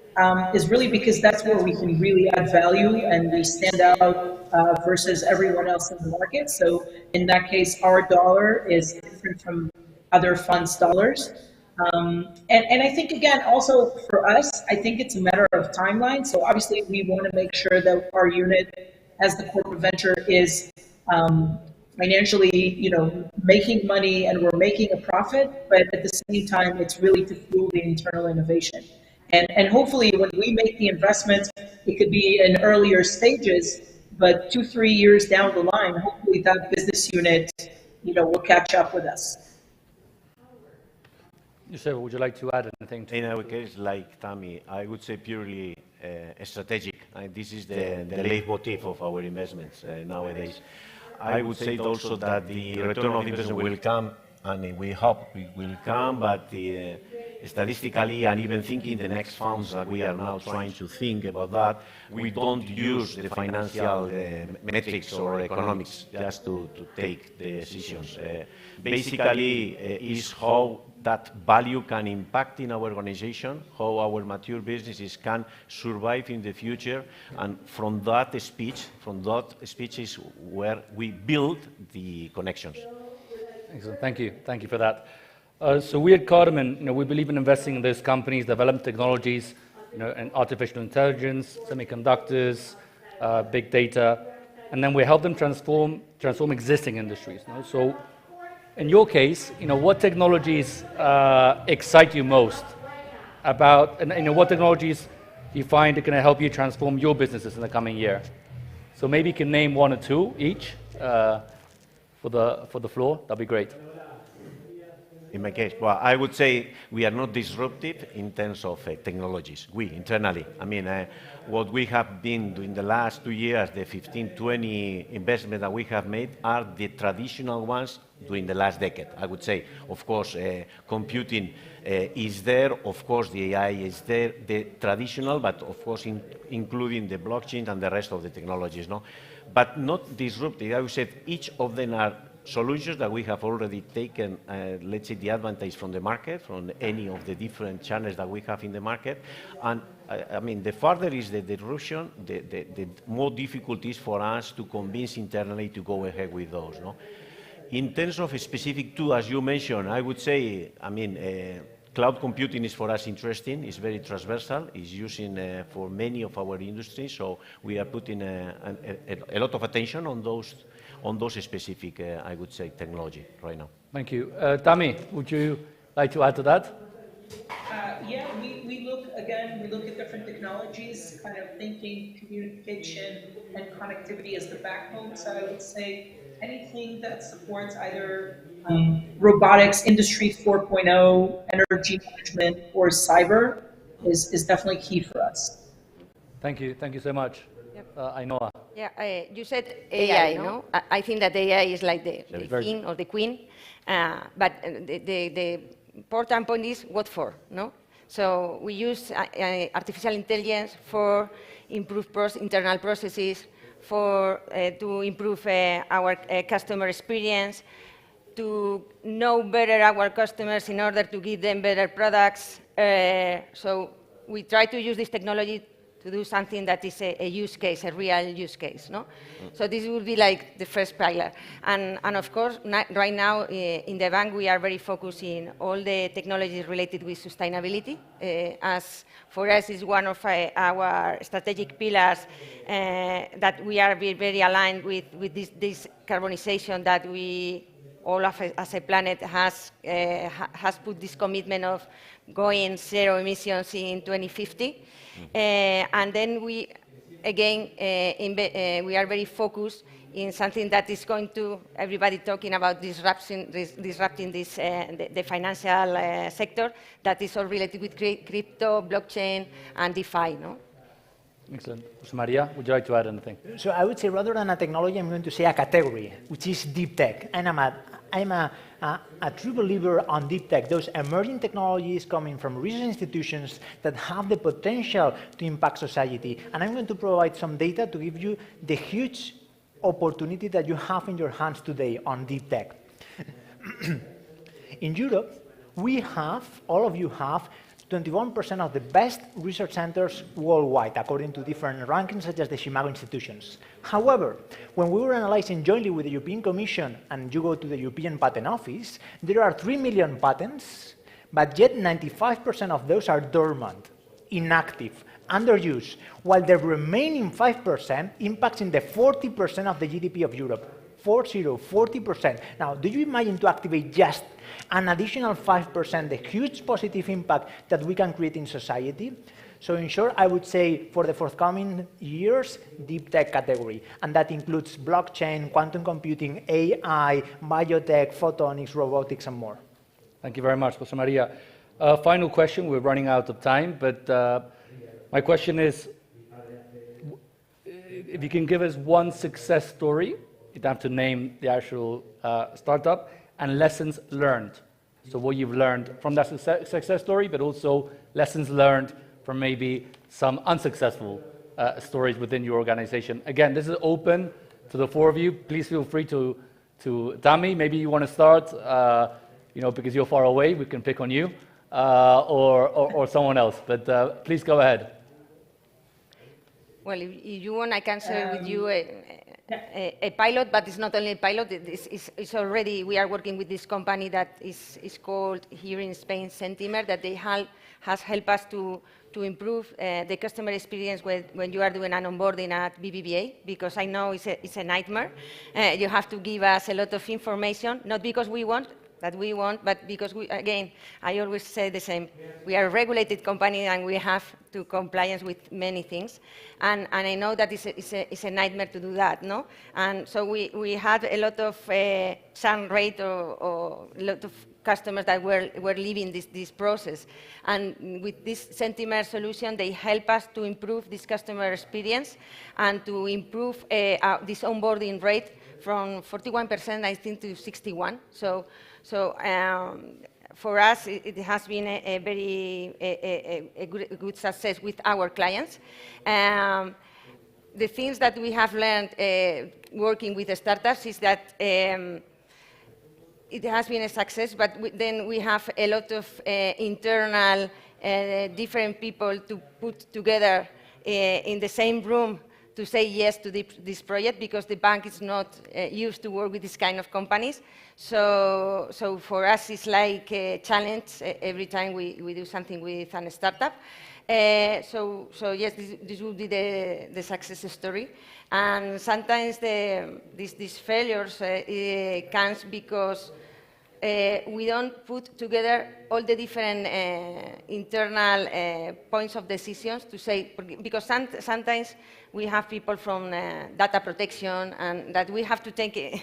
is really because that's where we can really add value and we stand out versus everyone else in the market. So in that case, our dollar is different from other funds' dollars. And I think, again, also for us, I think it's a matter of timeline. So obviously, we want to make sure that our unit, as the corporate venture, is financially, making money and we're making a profit. But at the same time, it's really to fuel the internal innovation. And hopefully, when we make the investments, it could be in earlier stages, but 2-3 years down the line, hopefully that business unit, will catch up with us. Yusef, would you like to add anything? In our case, like Tammy, I would say purely strategic. This is the leitmotif of our investments nowadays. I would say also that the return of investment will come, and we hope it will come, but statistically and even thinking the next funds that we are now trying to think about that, we don't use the financial metrics or economics just to take the decisions. Basically, is how that value can impact in our organization, how our mature businesses can survive in the future, and from that speech is where we build the connections. Excellent. Thank you for that. So we at Cardamon, we believe in investing in those companies, develop technologies, and artificial intelligence, semiconductors, big data, and then we help them transform existing industries. So, in your case, what technologies excite you most about, and what technologies do you find are going to help you transform your businesses in the coming year? So maybe you can name 1 or 2 each for the floor. That'd be great. In my case, well, I would say we are not disruptive in terms of technologies. We, internally. I mean, what we have been doing the last 2 years, the 15-20 investments that we have made are the traditional ones during the last decade, I would say. Of course, computing is there. Of course, the AI is there, the traditional, but of course, including the blockchain and the rest of the technologies, no? But not disruptive. I would say each of them are solutions that we have already taken, let's say, the advantage from the market, from any of the different channels that we have in the market. And I mean, the further is the disruption, the more difficult it is for us to convince internally to go ahead with those. No? In terms of a specific tool, as you mentioned, I would say, I mean, cloud computing is for us interesting. It's very transversal. It's using for many of our industries. So we are putting a lot of attention on those specific, I would say, technology right now. Thank you. Tammy, would you like to add to that? Yeah, we look at different technologies, kind of thinking communication and connectivity as the backbone. So I would say anything that supports either robotics, Industry 4.0, energy management, or cyber is definitely key for us. Thank you so much. Yep. Ainhoa. Yeah, you said AI, no? I think that AI is like the king or the queen, but the important point is what for, no? So we use artificial intelligence for improve internal processes, to improve our customer experience, to know better our customers in order to give them better products. So we try to use this technology to do something that is a use case, a real use case, no? So this would be like the first pillar. And of course, right now in the bank, we are very focused in all the technologies related with sustainability, as for us is one of our strategic pillars that we are very aligned with this carbonization that we all of as a planet has put this commitment of going zero emissions in 2050. And then we, again, we are very focused in something that is going to, everybody talking about disrupting this, the financial sector, that is all related with crypto, blockchain, and DeFi, no? Excellent. José María, would you like to add anything? So I would say rather than a technology, I'm going to say a category, which is deep tech. And I'm a true believer on deep tech, those emerging technologies coming from research institutions that have the potential to impact society. And I'm going to provide some data to give you the huge opportunity that you have in your hands today on deep tech. In Europe, we have, all of you have, 21% of the best research centers worldwide, according to different rankings such as the Chicago institutions. However, when we were analyzing jointly with the European Commission, and you go to the European Patent Office, there are 3 million patents, but yet 95% of those are dormant, inactive, underused, while the remaining 5% impacts in the 40% of the GDP of Europe. 40%. Now, do you imagine to activate just an additional 5%, the huge positive impact that we can create in society? So in short, I would say for the forthcoming years, deep tech category, and that includes blockchain, quantum computing, AI, biotech, photonics, robotics, and more. Thank you very much, Jose Maria. Final question, we're running out of time, but my question is, if you can give us one success story, you'd have to name the actual startup, and lessons learned. So what you've learned from that success story, but also lessons learned from maybe some unsuccessful stories within your organization. Again, this is open to the four of you. Please feel free to Tammy, maybe you want to start, because you're far away, we can pick on you, or someone else, but please go ahead. Well, if you want, I can share with you a pilot, but it's not only a pilot. It's already, we are working with this company that is called here in Spain, Centimer, that they has helped us to improve the customer experience when you are doing an onboarding at BBVA, because I know it's a nightmare. You have to give us a lot of information, not because we want, but because again, I always say the same. We are a regulated company and we have to compliance with many things. And I know that it's a nightmare to do that, no? And so we had a lot of churn rate or a lot of customers that were leaving this process. And with this Centimer solution, they help us to improve this customer experience and to improve this onboarding rate from 41%, I think, to 61%. So for us, it has been a very good success with our clients. The things that we have learned working with the startups is that it has been a success, but then we have a lot of internal different people to put together in the same room to say yes to this project, because the bank is not used to work with this kind of companies. So for us, it's like a challenge every time we do something with a startup. So yes, this will be the success story. And sometimes these failures comes because we don't put together all the different internal points of decisions to say, because sometimes we have people from data protection, and that we have to take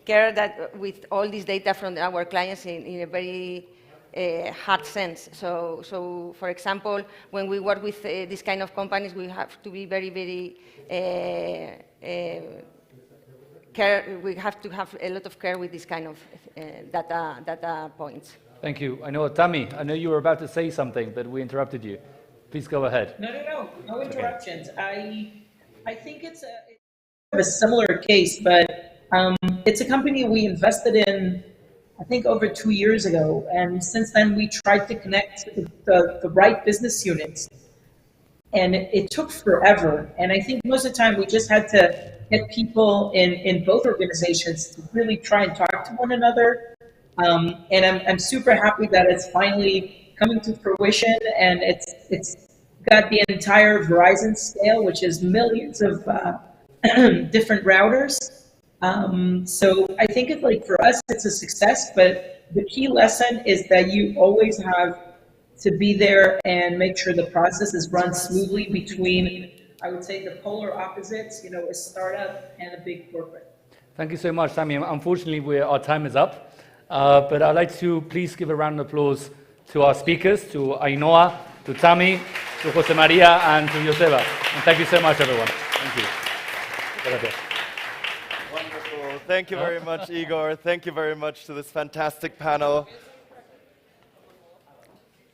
care that with all this data from our clients in a very hard sense. So for example, when we work with this kind of companies, we have to be very, very we have to have a lot of care with this kind of data points. Thank you. I know, Tammy, I know you were about to say something, but we interrupted you. Please go ahead. No interruptions. I think it's a similar case, but it's a company we invested in, I think, over 2 years ago. And since then, we tried to connect the right business units. And it took forever. And I think most of the time, we just had to get people in both organizations to really try and talk to one another. And I'm super happy that it's finally coming to fruition, and it's got the entire Verizon scale, which is millions of different routers. So I think it's like, for us, it's a success, but the key lesson is that you always have to be there and make sure the process is run smoothly between, I would say, the polar opposites, a startup and a big corporate. Thank you so much, Tammy. Unfortunately, our time is up, but I'd like to please give a round of applause to our speakers, to Ainhoa, to Tammy, to Jose Maria, and to Joseba. And thank you so much, everyone. Thank you. Gracias. Wonderful. Cool. Thank you very much, Igor. Thank you very much to this fantastic panel.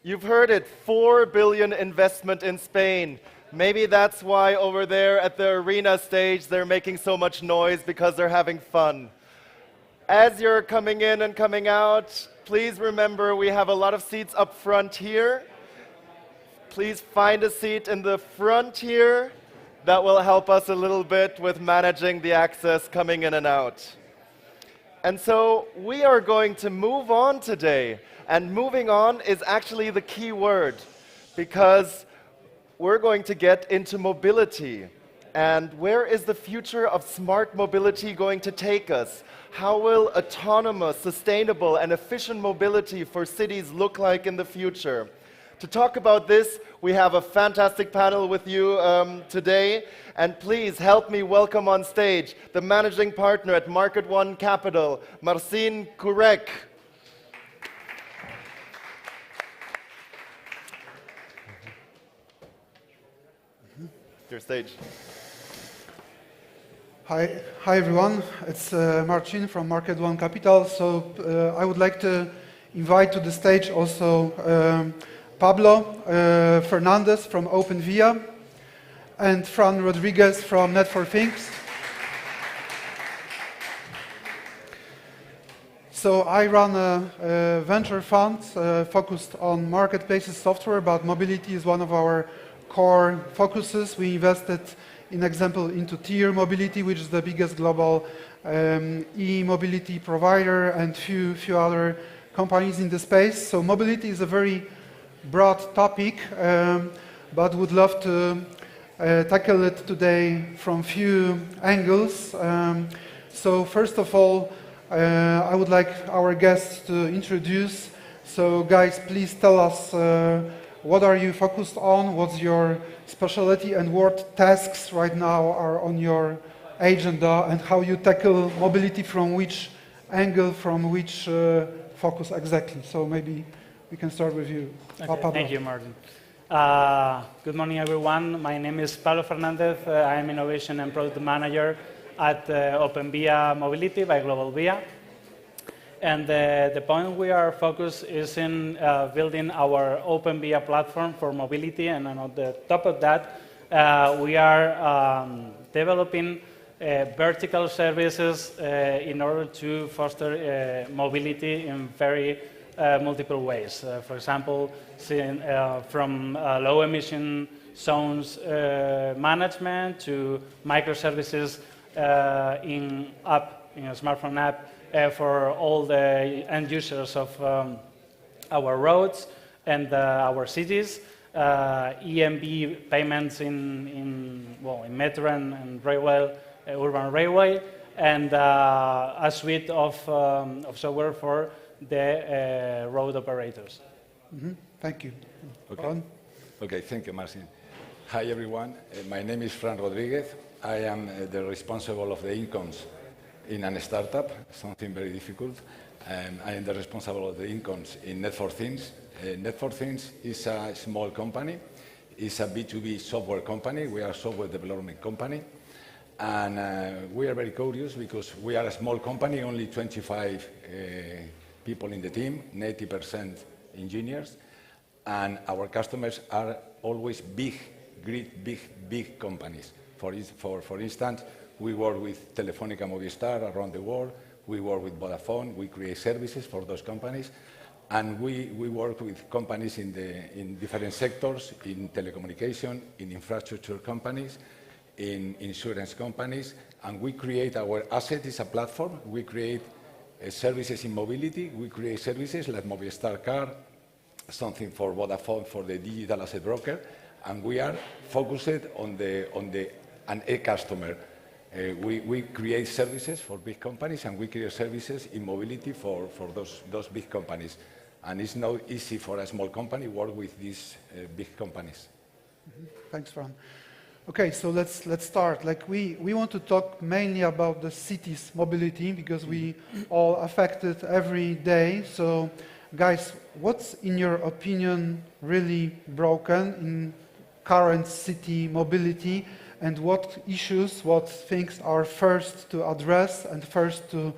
You've heard it, 4 billion investment in Spain. Maybe that's why over there at the arena stage they're making so much noise, because they're having fun. As you're coming in and coming out, please remember we have a lot of seats up front here. Please find a seat in the front here. That will help us a little bit with managing the access coming in and out. And so we are going to move on today. And moving on is actually the key word, because we're going to get into mobility. And where is the future of smart mobility going to take us? How will autonomous, sustainable, and efficient mobility for cities look like in the future? To talk about this, we have a fantastic panel with you today. And please help me welcome on stage the managing partner at Market One Capital, Marcin Kurek. Your stage. Hi everyone. It's Marcin from Market One Capital. So I would like to invite to the stage also Pablo Fernandez from OpenVia and Fran Rodriguez from Net4Things. So I run a venture fund focused on marketplaces software, but mobility is one of our core focuses. We invested, in example, into Tier Mobility, which is the biggest global e-mobility provider, and few other companies in the space. So mobility is a very broad topic, but would love to tackle it today from few angles. So first of all, I would like our guests to introduce. So guys, please tell us what are you focused on, what's your specialty, and what tasks right now are on your agenda, and how you tackle mobility from which angle, from which focus exactly. So maybe we can start with you. Okay, thank you, Martin. Good morning, everyone. My name is Pablo Fernandez. I'm Innovation and Product Manager at OpenVia Mobility by GlobalVia. And the point we are focused is in building our OpenVia platform for mobility. And on the top of that, we are developing vertical services in order to foster mobility in very multiple ways. For example, from low emission zones management to microservices in a smartphone app for all the end users of our roads and our cities, EMB payments in metro and railway, urban railway, and a suite of software for the road operators. Mm-hmm. Thank you. Okay. Okay, thank you, Marcin. Hi, everyone. My name is Fran Rodriguez. I am the responsible of the incomes in a startup, something very difficult. I am the responsible of the incomes in Net4Things. Net4Things is a small company. It's a B2B software company. We are a software development company. And we are very curious because we are a small company, only 25 people in the team, 90% engineers. And our customers are always big companies. For instance, we work with Telefónica Movistar around the world. We work with Vodafone. We create services for those companies. And we work with companies in different sectors, in telecommunication, in infrastructure companies, in insurance companies. And we create, our asset is a platform. We create services in mobility. We create services like Movistar Car, something for Vodafone, for the digital asset broker. And we are focused on an e-customer. We create services for big companies, and we create services in mobility for those big companies. And it's not easy for a small company to work with these big companies. Mm-hmm. Thanks, Fran. Okay, so let's start. Like we want to talk mainly about the city's mobility because we all affected every day. So, guys, what's in your opinion really broken in current city mobility? and what issues, what things are first to address and first to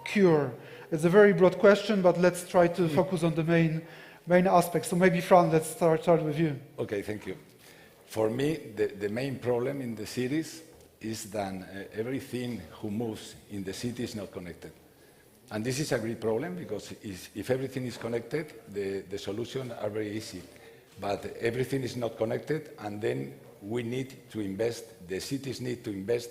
cure? It's a very broad question, but let's try to focus on the main aspects. So maybe, Fran, let's start with you. Okay, thank you. For me, the main problem in the cities is that everything who moves in the city is not connected. And this is a great problem because if everything is connected, the solutions are very easy. But everything is not connected, and then we need to invest, the cities need to invest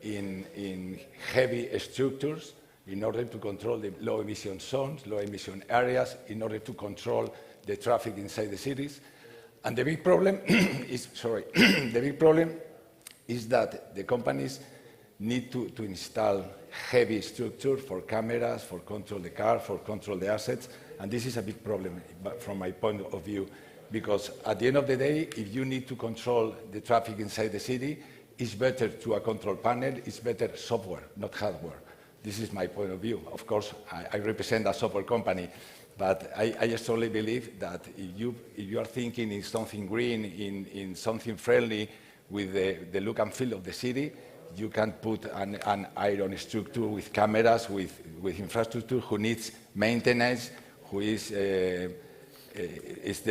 in heavy structures in order to control the low emission zones, low emission areas, in order to control the traffic inside the cities. And the big problem is, the big problem is that the companies need to install heavy structure for cameras, for control the car, for control the assets, and this is a big problem from my point of view, because at the end of the day, if you need to control the traffic inside the city, it's better to a control panel, it's better software, not hardware. This is my point of view. Of course, I represent a software company, but I strongly believe that if you are thinking in something green, in something friendly with the look and feel of the city, you can put an iron structure with cameras, with infrastructure who needs maintenance, who is the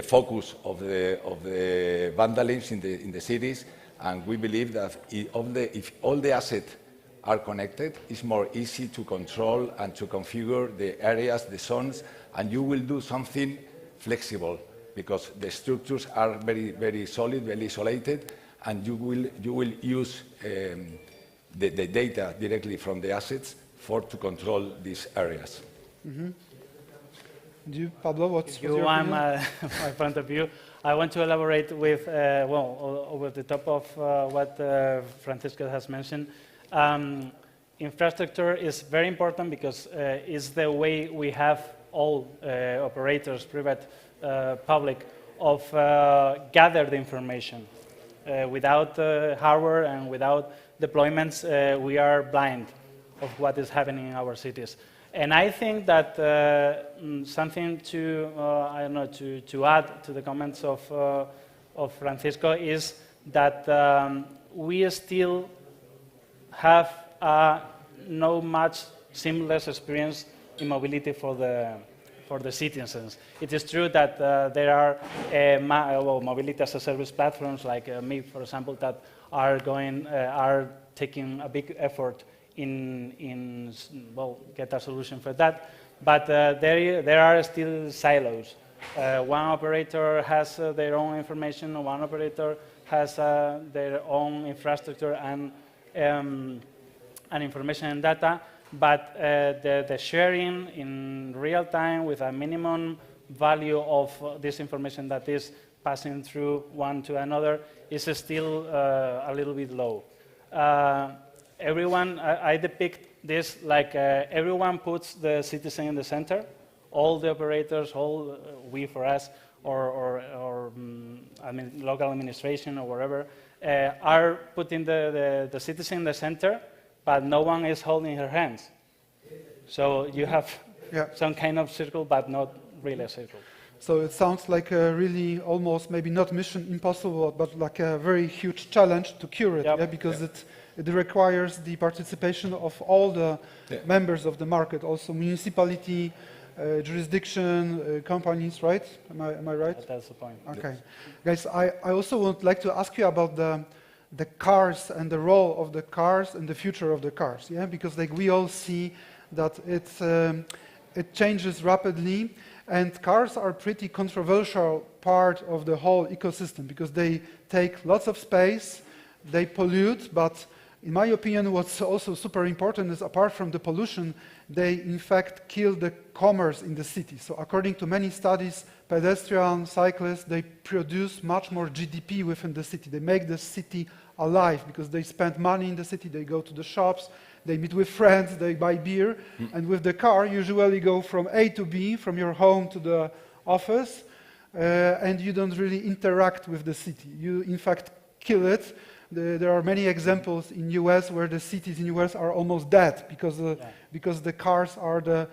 focus of the vandalism in the cities. And we believe that if all the assets are connected, it's more easy to control and to configure the areas, the zones, and you will do something flexible because the structures are very, very solid, very isolated, and you will use the data directly from the assets to control these areas. Mm-hmm. Do you, Pablo, what's your opinion? My point of view. I want to elaborate with, over the top of what Francisco has mentioned. Infrastructure is very important because it's the way we have all operators, private, public, of gather the information. Without hardware and without deployments, we are blind of what is happening in our cities. And I think that something to, I don't know, to add to the comments of Francisco is that we still have no much seamless experience in mobility for the citizens. It is true that there are mobility as a service platforms like me, for example, that are taking a big effort in get a solution for that. But there are still silos. One operator has their own information, one operator has their own infrastructure and information and data, but the sharing in real time with a minimum value of this information that is passing through one to another is still a little bit low. Everyone, I depict this like everyone puts the citizen in the center. All the operators, all we for us, or I mean, local administration or whatever, are putting the citizen in the center, but no one is holding her hands. So you have some kind of circle, but not really a circle. So it sounds like a really almost maybe not mission impossible, but like a very huge challenge to cure it, because it requires the participation of all the members of the market, also municipality, jurisdiction, companies, right? Am I right? That's the point. Okay. Guys, I also would like to ask you about the cars and the role of the cars and the future of the cars, because like we all see that it changes rapidly, and cars are pretty controversial part of the whole ecosystem because they take lots of space, they pollute, but in my opinion, what's also super important is apart from the pollution, they in fact kill the commerce in the city. So according to many studies, pedestrians, cyclists, they produce much more GDP within the city. They make the city alive because they spend money in the city, they go to the shops, they meet with friends, they buy beer, and with the car, usually go from A to B, from your home to the office, and you don't really interact with the city. You, in fact, kill it. There are many examples in US where the cities in US are almost dead because the cars are the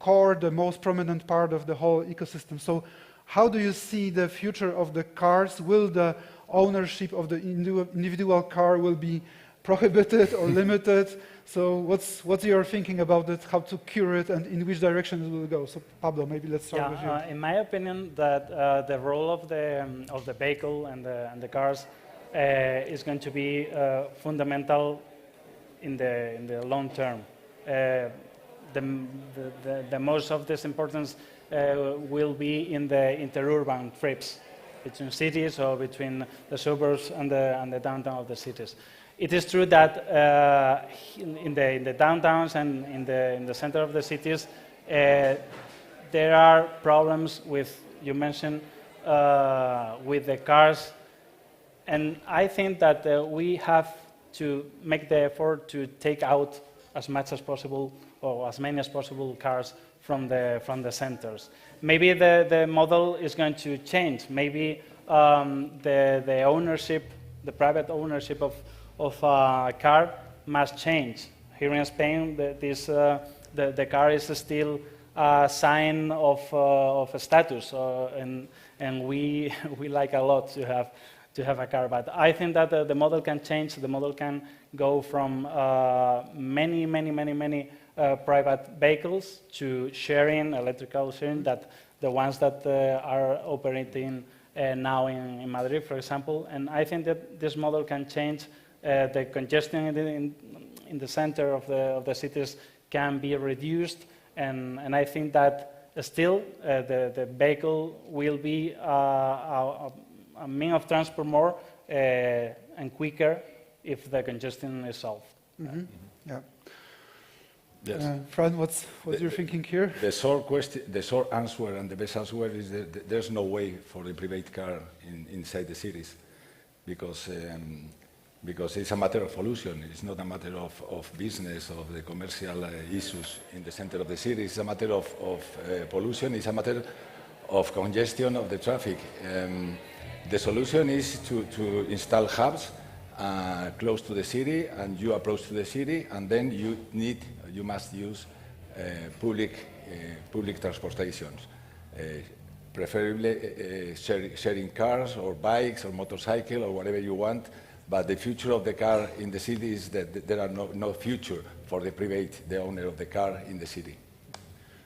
core, the most prominent part of the whole ecosystem. So how do you see the future of the cars? Will the ownership of the individual car will be prohibited or limited. So what's your thinking about it, how to cure it, and in which direction it will go? So Pablo, maybe let's start with you. In my opinion, that the role of the vehicle and the cars is going to be fundamental in the long term. The most of this importance will be in the interurban trips between cities or between the suburbs and the downtown of the cities. It is true that in the downtowns and in the center of the cities, there are problems with, you mentioned, with the cars. And I think that we have to make the effort to take out as much as possible or as many as possible cars from the centers. Maybe the model is going to change. Maybe the ownership, the private ownership of a car must change. Here in Spain, the car is still a sign of a status, and we like a lot to have a car. But I think that the model can change. The model can go from many private vehicles to sharing, electrical sharing, that the ones that are operating now in Madrid, for example. And I think that this model can change. The congestion in the center of the cities can be reduced, and I think that still the vehicle will be a means of transport more and quicker if the congestion is solved. Mm-hmm. Yeah. Yes. Fran, what's your thinking here? The short answer and the best answer is that there's no way for the private car inside the cities, because it's a matter of pollution. It's not a matter of business, of the commercial issues in the center of the city. It's a matter of pollution. It's a matter of congestion of the traffic. The solution is to install hubs close to the city, and you approach to the city, and then you must use public transportations, preferably sharing cars or bikes or motorcycle or whatever you want. But the future of the car in the city is that there are no future for the owner of the car in the city.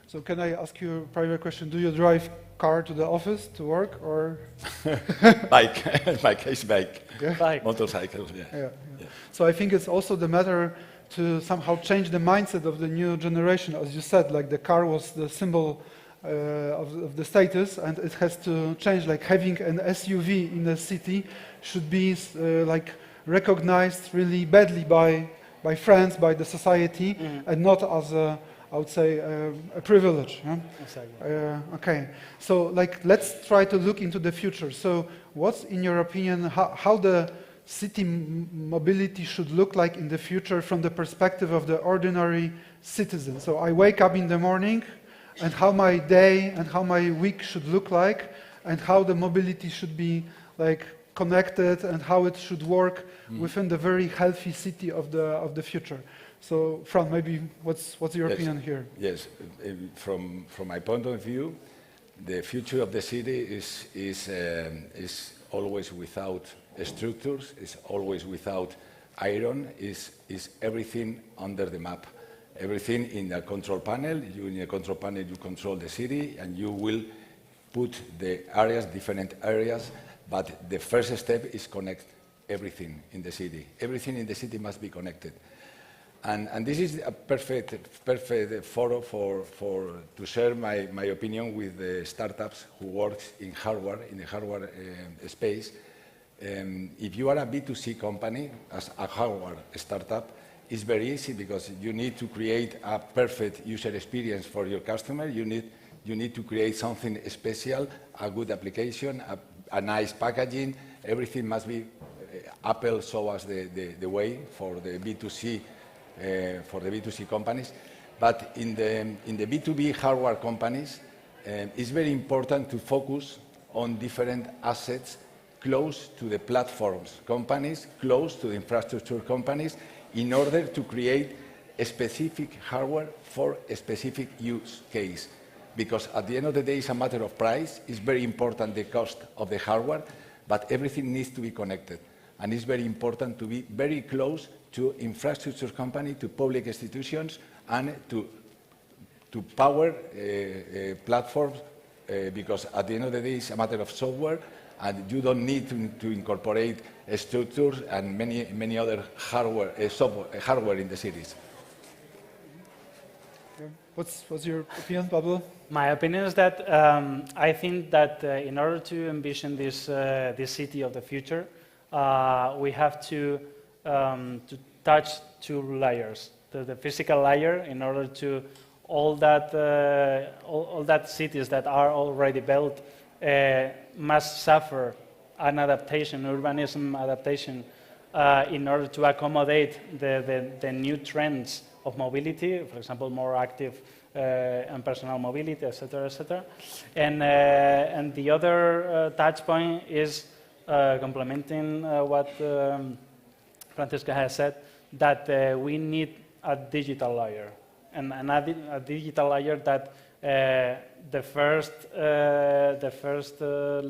So can I ask you a private question? Do you drive car to the office to work, or? Bike. My case, bike. Yeah? Bike. Motorcycles, yeah. Yeah. So I think it's also the matter to somehow change the mindset of the new generation. As you said, like the car was the symbol of the status, and it has to change. Like having an SUV in a city should be like recognized really badly by friends, by the society, and not as I would say a privilege. Yeah? Exactly. Okay, so like let's try to look into the future. So what's in your opinion how the city mobility should look like in the future from the perspective of the ordinary citizen? So I wake up in the morning, and how my day and how my week should look like, and how the mobility should be like connected, and how it should work within the very healthy city of the future. So, Fran, maybe what's your opinion here? Yes, from my point of view, the future of the city is always without structures, is always without iron, is everything under the map. Everything in a control panel. In a control panel, you control the city, and you will put the areas, different areas. But the first step is connect everything in the city. Everything in the city must be connected. And this is a perfect forum to share my opinion with the startups who work in hardware, in the hardware space. If you are a B2C company, as a hardware startup, it's very easy because you need to create a perfect user experience for your customer. You need to create something special, a good application, a nice packaging. Everything must be Apple show us the way for the B2C. For the B2C companies, but in the B2B hardware companies, it's very important to focus on different assets close to the platforms companies, close to the infrastructure companies, in order to create a specific hardware for a specific use case. Because at the end of the day, it's a matter of price. It's very important the cost of the hardware, but everything needs to be connected. And it's very important to be very close to infrastructure company, to public institutions, and to power platforms, because at the end of the day, it's a matter of software, and you don't need to incorporate structures and many other hardware, hardware in the cities. What's your opinion, Pablo? My opinion is that I think that in order to envision this city of the future, we have to touch two layers. The physical layer, in order to all that cities that are already built must suffer an adaptation, urbanism adaptation, in order to accommodate the new trends of mobility, for example, more active and personal mobility, etc., etc. And the other touch point is complementing what Francesca has said, that we need a digital layer, and a digital layer that the first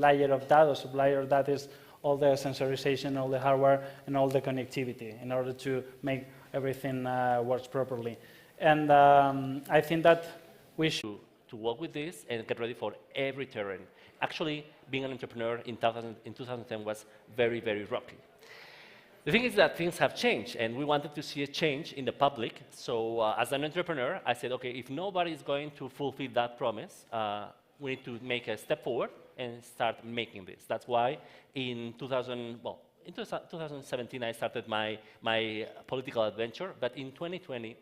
layer of that, or sub-layer of that, is all the sensorization, all the hardware, and all the connectivity in order to make everything works properly. And I think that we should to work with this and get ready for every terrain. Actually, being an entrepreneur in 2010 was very, very rocky. The thing is that things have changed, and we wanted to see a change in the public. So as an entrepreneur, I said, okay, if nobody is going to fulfill that promise, we need to make a step forward and start making this. That's why in 2017, I started my political adventure, but in 2020,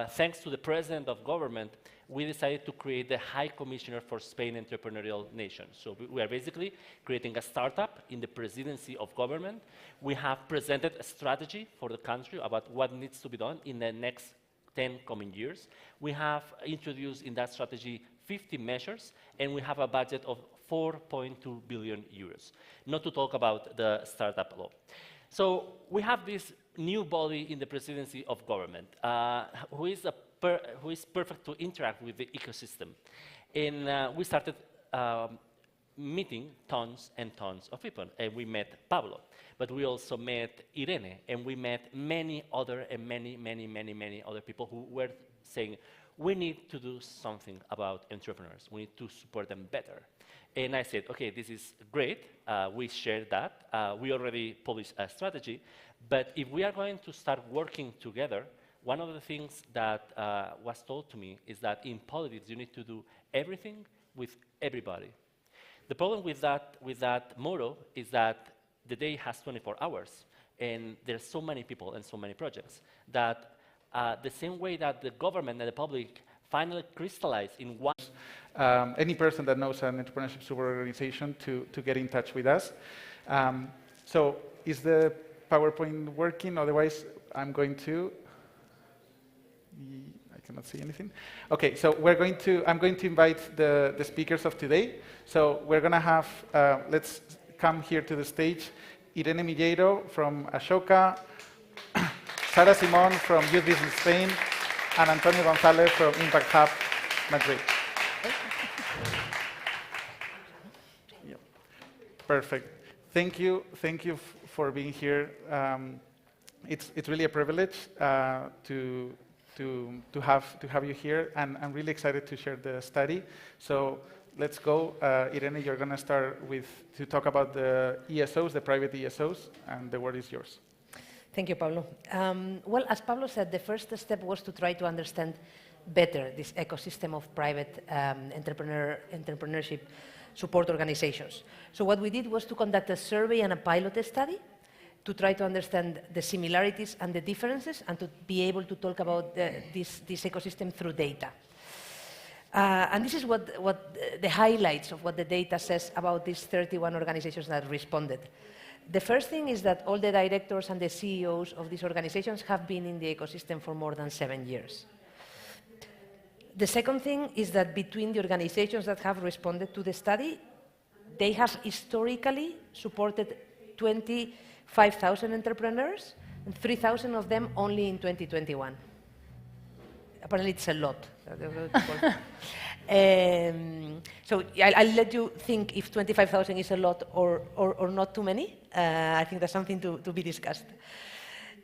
thanks to the president of government, we decided to create the High Commissioner for Spain Entrepreneurial Nation. So we are basically creating a startup in the presidency of government. We have presented a strategy for the country about what needs to be done in the next 10 coming years. We have introduced in that strategy 50 measures, and we have a budget of 4.2 billion euros, not to talk about the startup law. So we have this new body in the presidency of government who is perfect to interact with the ecosystem. And we started meeting tons and tons of people. And we met Pablo, but we also met Irene, and we met many other many other people who were saying, we need to do something about entrepreneurs. We need to support them better. And I said, okay, this is great. We shared that. We already published a strategy. But if we are going to start working together, one of the things that was told to me is that in politics, you need to do everything with everybody. The problem with that motto is that the day has 24 hours, and there's so many people and so many projects that the same way that the government and the public finally crystallize in one. Any person that knows an entrepreneurship super organization to get in touch with us. So is the PowerPoint working? Otherwise, I'm going to. I cannot see anything. Okay, so I'm going to invite the speakers of today. So we're going to have, let's come here to the stage, Irene Milleiro from Ashoka, Sara Simon from Youth Business Spain, and Antonio Gonzalez from Impact Hub Madrid. Yep. Perfect. Thank you for being here. It's really a privilege to have you here, and I'm really excited to share the study. So let's go. Irene, you're going to start to talk about the ESOs, the private ESOs, and the word is yours. Thank you, Pablo. Well, as Pablo said, the first step was to try to understand better this ecosystem of private entrepreneurship support organizations. So what we did was to conduct a survey and a pilot study to try to understand the similarities and the differences, and to be able to talk about this ecosystem through data. And this is what the highlights of what the data says about these 31 organizations that responded. The first thing is that all the directors and the CEOs of these organizations have been in the ecosystem for more than 7 years. The second thing is that between the organizations that have responded to the study, they have historically supported 25,000 entrepreneurs, and 3,000 of them only in 2021. Apparently it's a lot. So I'll let you think if 25,000 is a lot or not too many. I think that's something to be discussed.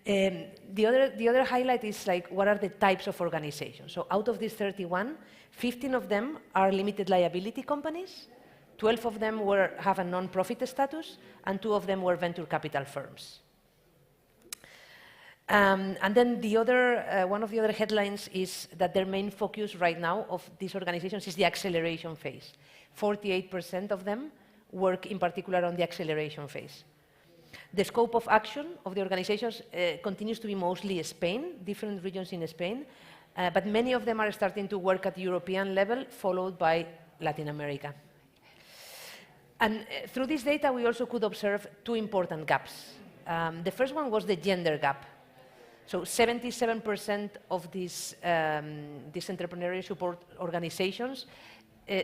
The other highlight is like, what are the types of organizations? So out of these 31, 15 of them are limited liability companies, 12 of them have a non-profit status, and 2 of them were venture capital firms. And then one of the other headlines is that their main focus right now of these organizations is the acceleration phase. 48% of them work in particular on the acceleration phase. The scope of action of the organizations continues to be mostly Spain, different regions in Spain, but many of them are starting to work at the European level, followed by Latin America. And through this data, we also could observe 2 important gaps. The first one was the gender gap. So 77% of these entrepreneurial support organizations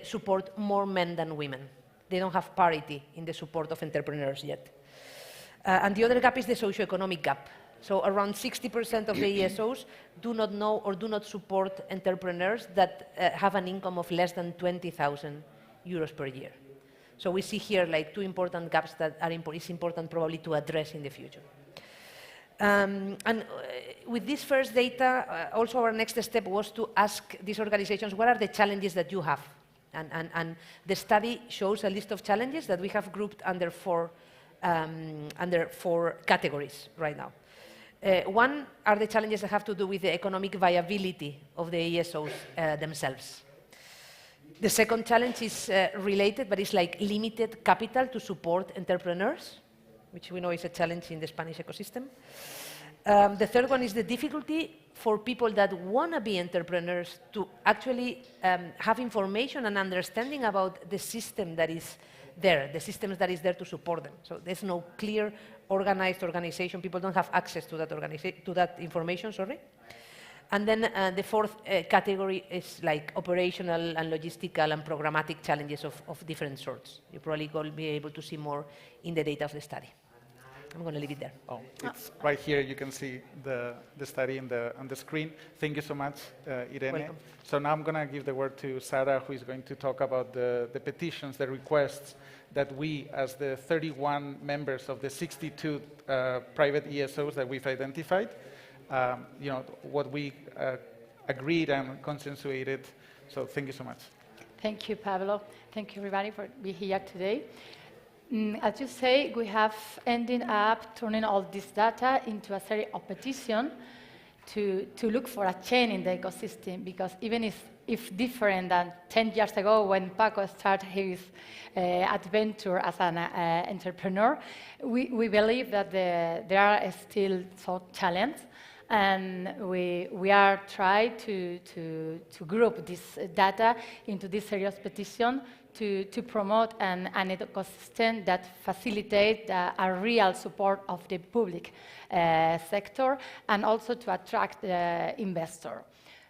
support more men than women. They don't have parity in the support of entrepreneurs yet. And the other gap is the socioeconomic gap. So around 60% of the ESOs do not know or do not support entrepreneurs that have an income of less than 20,000 euros per year. So we see here like 2 important gaps that is important probably to address in the future. And with this first data, also our next step was to ask these organizations, what are the challenges that you have? And the study shows a list of challenges that we have grouped under 4 categories right now. One are the challenges that have to do with the economic viability of the ESOs themselves. The second challenge is related, but it's like limited capital to support entrepreneurs, which we know is a challenge in the Spanish ecosystem. The third one is the difficulty for people that want to be entrepreneurs to actually have information and understanding about the system that is there, the systems that is there to support them. So there's no clear, organized organization. People don't have access to that information, sorry. And then the fourth category is like operational and logistical and programmatic challenges of different sorts. You probably will be able to see more in the data of the study. I'm going to leave it there. Oh, it's right here. You can see the study on the screen. Thank you so much, Irene. Welcome. So now I'm going to give the word to Sarah, who is going to talk about the petitions, the requests that we, as the 31 members of the 62 private ESOs that we've identified, what we agreed and consensuated. So thank you so much. Thank you, Pablo. Thank you, everybody, for being here today. As you say, we have ended up turning all this data into a series of petitions to look for a change in the ecosystem, because even if different than 10 years ago when Paco started his adventure as an entrepreneur, we believe that there are still some challenges. And we are trying to group this data into this serious petition to promote an ecosystem that facilitates a real support of the public sector and also to attract investors.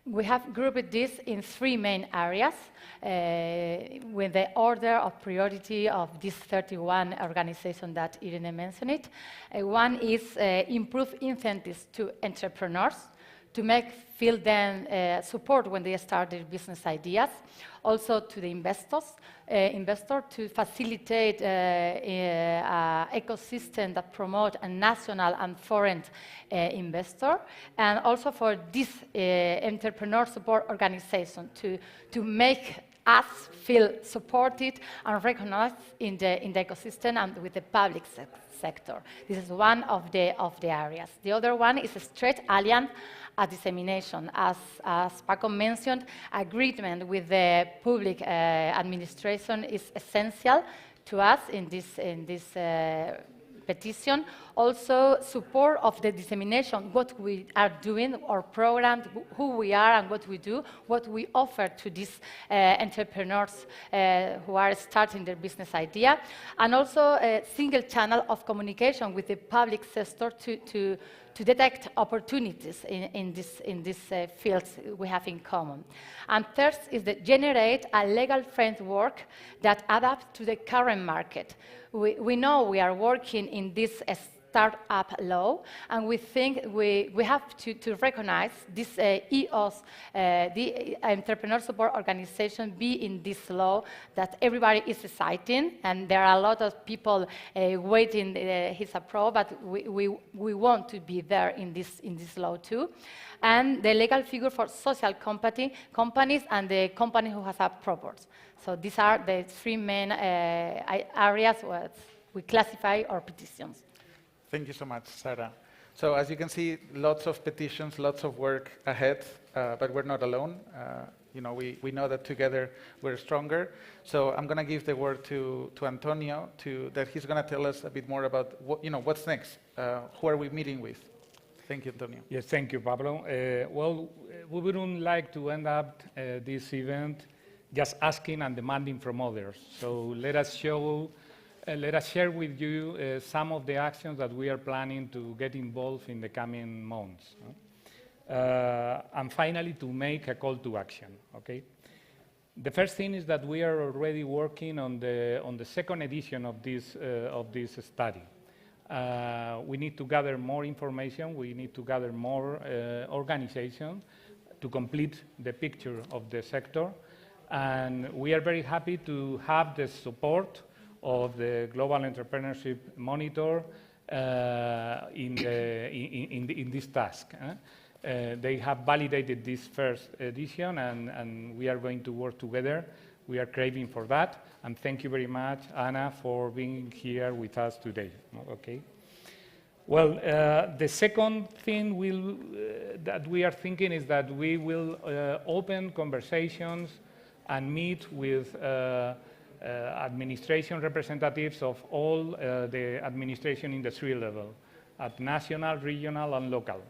We have grouped this in 3 main areas with the order of priority of these 31 organizations that Irene mentioned. One is improve incentives to entrepreneurs to feel them support when they start their business ideas. Also to the investors to facilitate an ecosystem that promote a national and foreign investor, and also for this entrepreneur support organization to make us feel supported and recognized in the ecosystem and with the public sector. This is one of the areas. The other one is a straight alliance dissemination. As Paco mentioned, agreement with the public administration is essential to us in this petition. Also, support of the dissemination, what we are doing, our program, who we are and what we do, what we offer to these entrepreneurs who are starting their business idea, and also a single channel of communication with the public sector to detect opportunities in these fields we have in common. And third is to generate a legal framework that adapts to the current market. We know we are working in this startup law, and we think we have to recognize this EOS, the Entrepreneur Support Organization, be in this law that everybody is citing, and there are a lot of people waiting his approval, but we want to be there in this law too. And the legal figure for social companies and the company who has a purpose. So these are the three main areas where we classify our petitions. Thank you so much, Sarah. So as you can see, lots of petitions, lots of work ahead, but we're not alone. We know that together we're stronger. So I'm going to give the word to Antonio, that he's going to tell us a bit more about what's next. Who are we meeting with? Thank you, Antonio. Yes, thank you, Pablo. We wouldn't like to end up this event just asking and demanding from others. So let us share with you some of the actions that we are planning to get involved in the coming months. And finally, to make a call to action. Okay. The first thing is that we are already working on the second edition of this study. We need to gather more information. We need to gather more organization to complete the picture of the sector. And we are very happy to have the support of the Global Entrepreneurship Monitor in this task. They have validated this first edition, and we are going to work together. We are craving for that, and thank you very much, Anna, for being here with us today. Okay. Well, the second thing that we are thinking is that we will open conversations and meet with administration representatives of all the administration in the three levels, at national, regional, and local.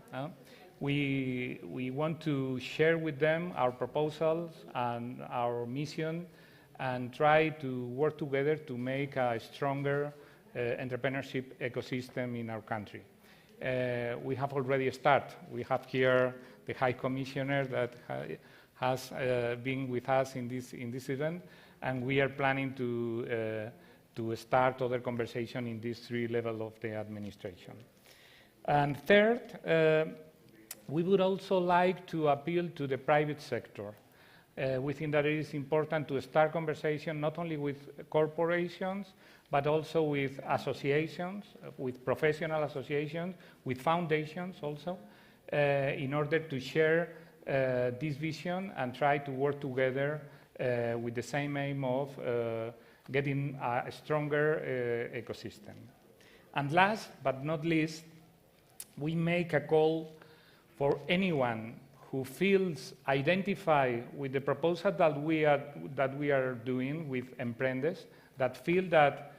We want to share with them our proposals and our mission and try to work together to make a stronger entrepreneurship ecosystem in our country. We have already started. We have here the High Commissioner that has been with us in this event, and we are planning to start other conversation in these three levels of the administration. And third, we would also like to appeal to the private sector. We think that it is important to start conversation not only with corporations, but also with associations, with professional associations, with foundations also, in order to share this vision and try to work together with the same aim of getting a stronger ecosystem. And last but not least, we make a call for anyone who feels identified with the proposal that we are doing with Emprendes, that feel that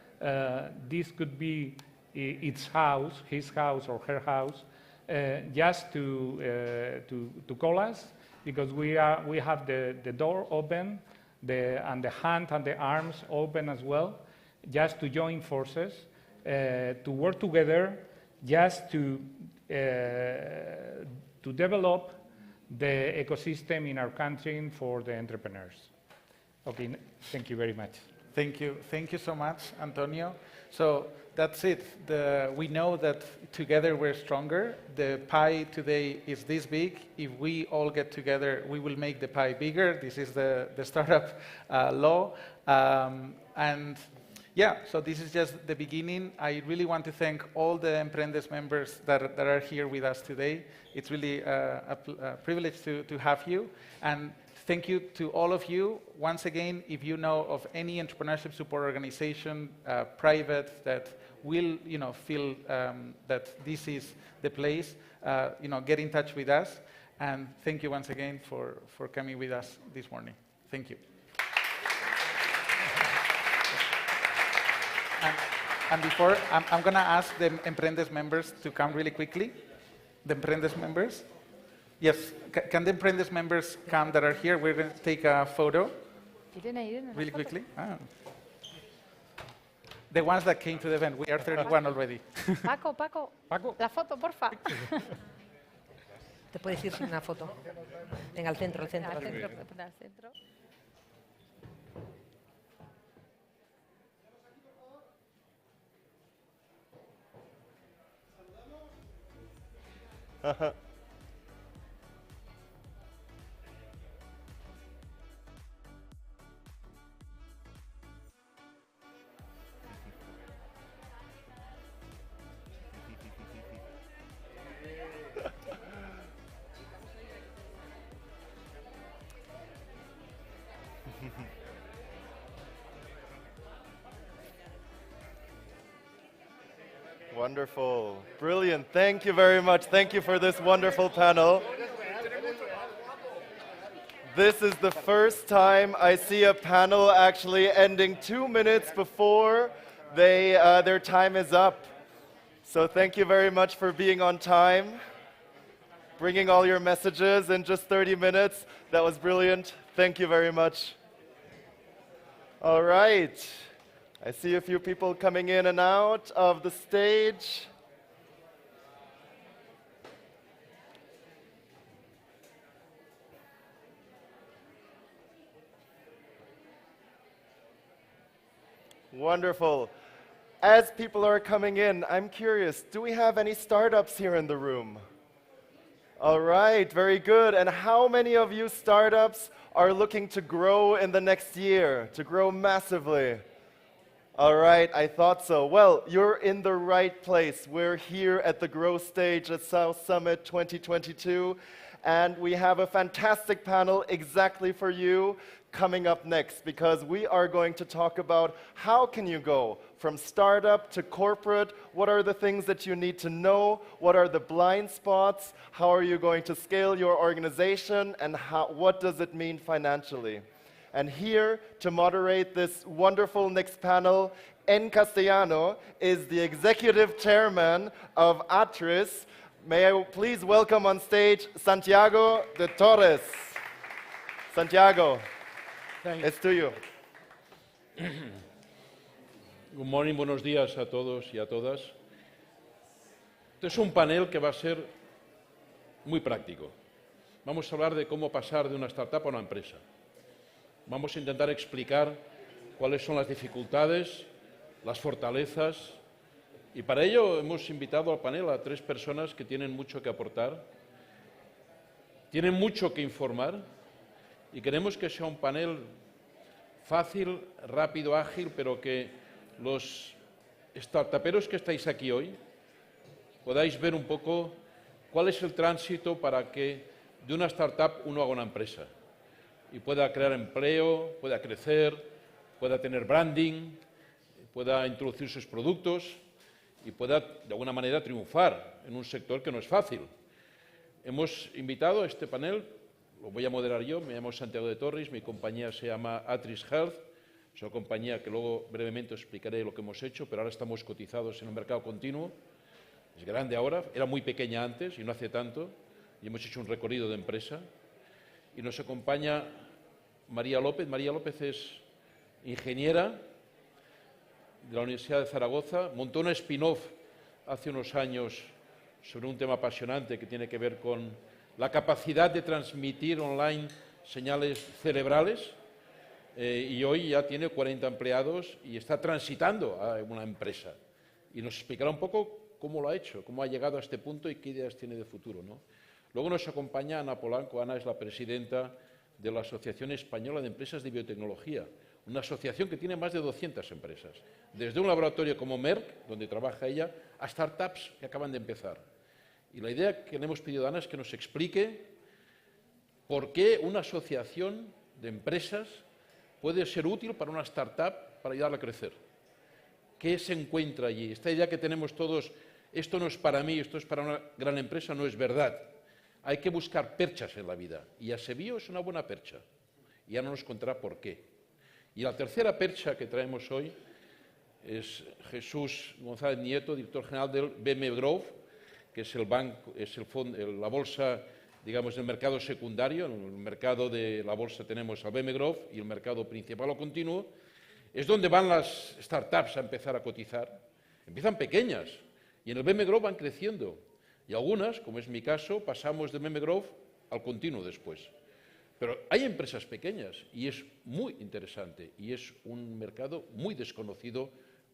this could be its house, his house or her house, just to call us, because we have the door open, and the hand and the arms open as well, just to join forces, to work together, just to develop the ecosystem in our country for the entrepreneurs. Okay, thank you very much. Thank you so much, Antonio. So that's it. We know that together we're stronger. The pie today is this big. If we all get together, we will make the pie bigger. This is the startup law. And yeah, so this is just the beginning. I really want to thank all the Emprendes members that are here with us today. It's really a privilege to have you. And thank you to all of you. Once again, if you know of any entrepreneurship support organization, private, that will feel that this is the place, get in touch with us. And thank you once again for coming with us this morning. Thank you. And before, I'm going to ask the Emprendes members to come really quickly. The Emprendes members. Yes, can the Emprendes members come that are here? We're going to take a photo really quickly. The ones that came to the event, we are 31 already. Paco, la foto, porfa. Te puedes ir sin una foto. Venga, al centro, al centro. Al centro. Wonderful. Brilliant. Thank you very much. Thank you for this wonderful panel. This is the first time I see a panel actually ending 2 minutes before their time is up. So thank you very much for being on time, bringing all your messages in just 30 minutes. That was brilliant. Thank you very much. All right. I see a few people coming in and out of the stage. Wonderful. As people are coming in, I'm curious, do we have any startups here in the room? All right, very good. And how many of you startups are looking to grow in the next year, to grow massively? All right, I thought so. Well, you're in the right place. We're here at the Growth Stage at South Summit 2022, and we have a fantastic panel exactly for you coming up next, because we are going to talk about how can you go from startup to corporate, what are the things that you need to know, what are the blind spots, how are you going to scale your organization, and what does it mean financially. And here to moderate this wonderful next panel, En Castellano is the executive chairman of Atris. May I please welcome on stage Santiago de Torres. Santiago, it's to you. Good morning, buenos días a todos y a todas. Este es un panel que va a ser muy práctico. Vamos a hablar de cómo pasar de una startup a una empresa. Vamos a intentar explicar cuáles son las dificultades, las fortalezas, y para ello hemos invitado al panel a 3 personas que tienen mucho que aportar, tienen mucho que informar, y queremos que sea un panel fácil, rápido, ágil, pero que los startuperos que estáis aquí hoy podáis ver un poco cuál es el tránsito para que de una startup uno haga una empresa y pueda crear empleo, pueda crecer, pueda tener branding, pueda introducir sus productos y pueda, de alguna manera, triunfar en un sector que no es fácil. Hemos invitado a este panel, lo voy a moderar yo, me llamo Santiago de Torres, mi compañía se llama Atris Health, es una compañía que luego brevemente os explicaré lo que hemos hecho, pero ahora estamos cotizados en el mercado continuo, es grande ahora, era muy pequeña antes y no hace tanto, y hemos hecho un recorrido de empresa. Y nos acompaña María López. María López es ingeniera de la Universidad de Zaragoza. Montó una spin-off hace unos años sobre un tema apasionante que tiene que ver con la capacidad de transmitir online señales cerebrales. Y hoy ya tiene 40 empleados y está transitando a una empresa. Y nos explicará un poco cómo lo ha hecho, cómo ha llegado a este punto y qué ideas tiene de futuro, ¿no? Luego nos acompaña Ana Polanco. Ana es la presidenta de la Asociación Española de Empresas de Biotecnología, una asociación que tiene más de 200 empresas, desde un laboratorio como Merck, donde trabaja ella, a startups que acaban de empezar. Y la idea que le hemos pedido a Ana es que nos explique por qué una asociación de empresas puede ser útil para una startup para ayudarla a crecer. ¿Qué se encuentra allí? Esta idea que tenemos todos, esto no es para mí, esto es para una gran empresa, no es verdad. Hay que buscar perchas en la vida, y Asebio es una buena percha, y ya no nos contará por qué. Y la tercera percha que traemos hoy es Jesús González Nieto, director general del BM Growth, que es el banco, es la bolsa, digamos, del mercado secundario. En el mercado de la bolsa tenemos al BM Growth y el mercado principal o continuo. Es donde van las startups a empezar a cotizar. Empiezan pequeñas y en el BM Growth van creciendo. Y algunas, como es mi caso, pasamos de BM Growth al continuo después. Pero hay empresas pequeñas y es muy interesante y es un mercado muy desconocido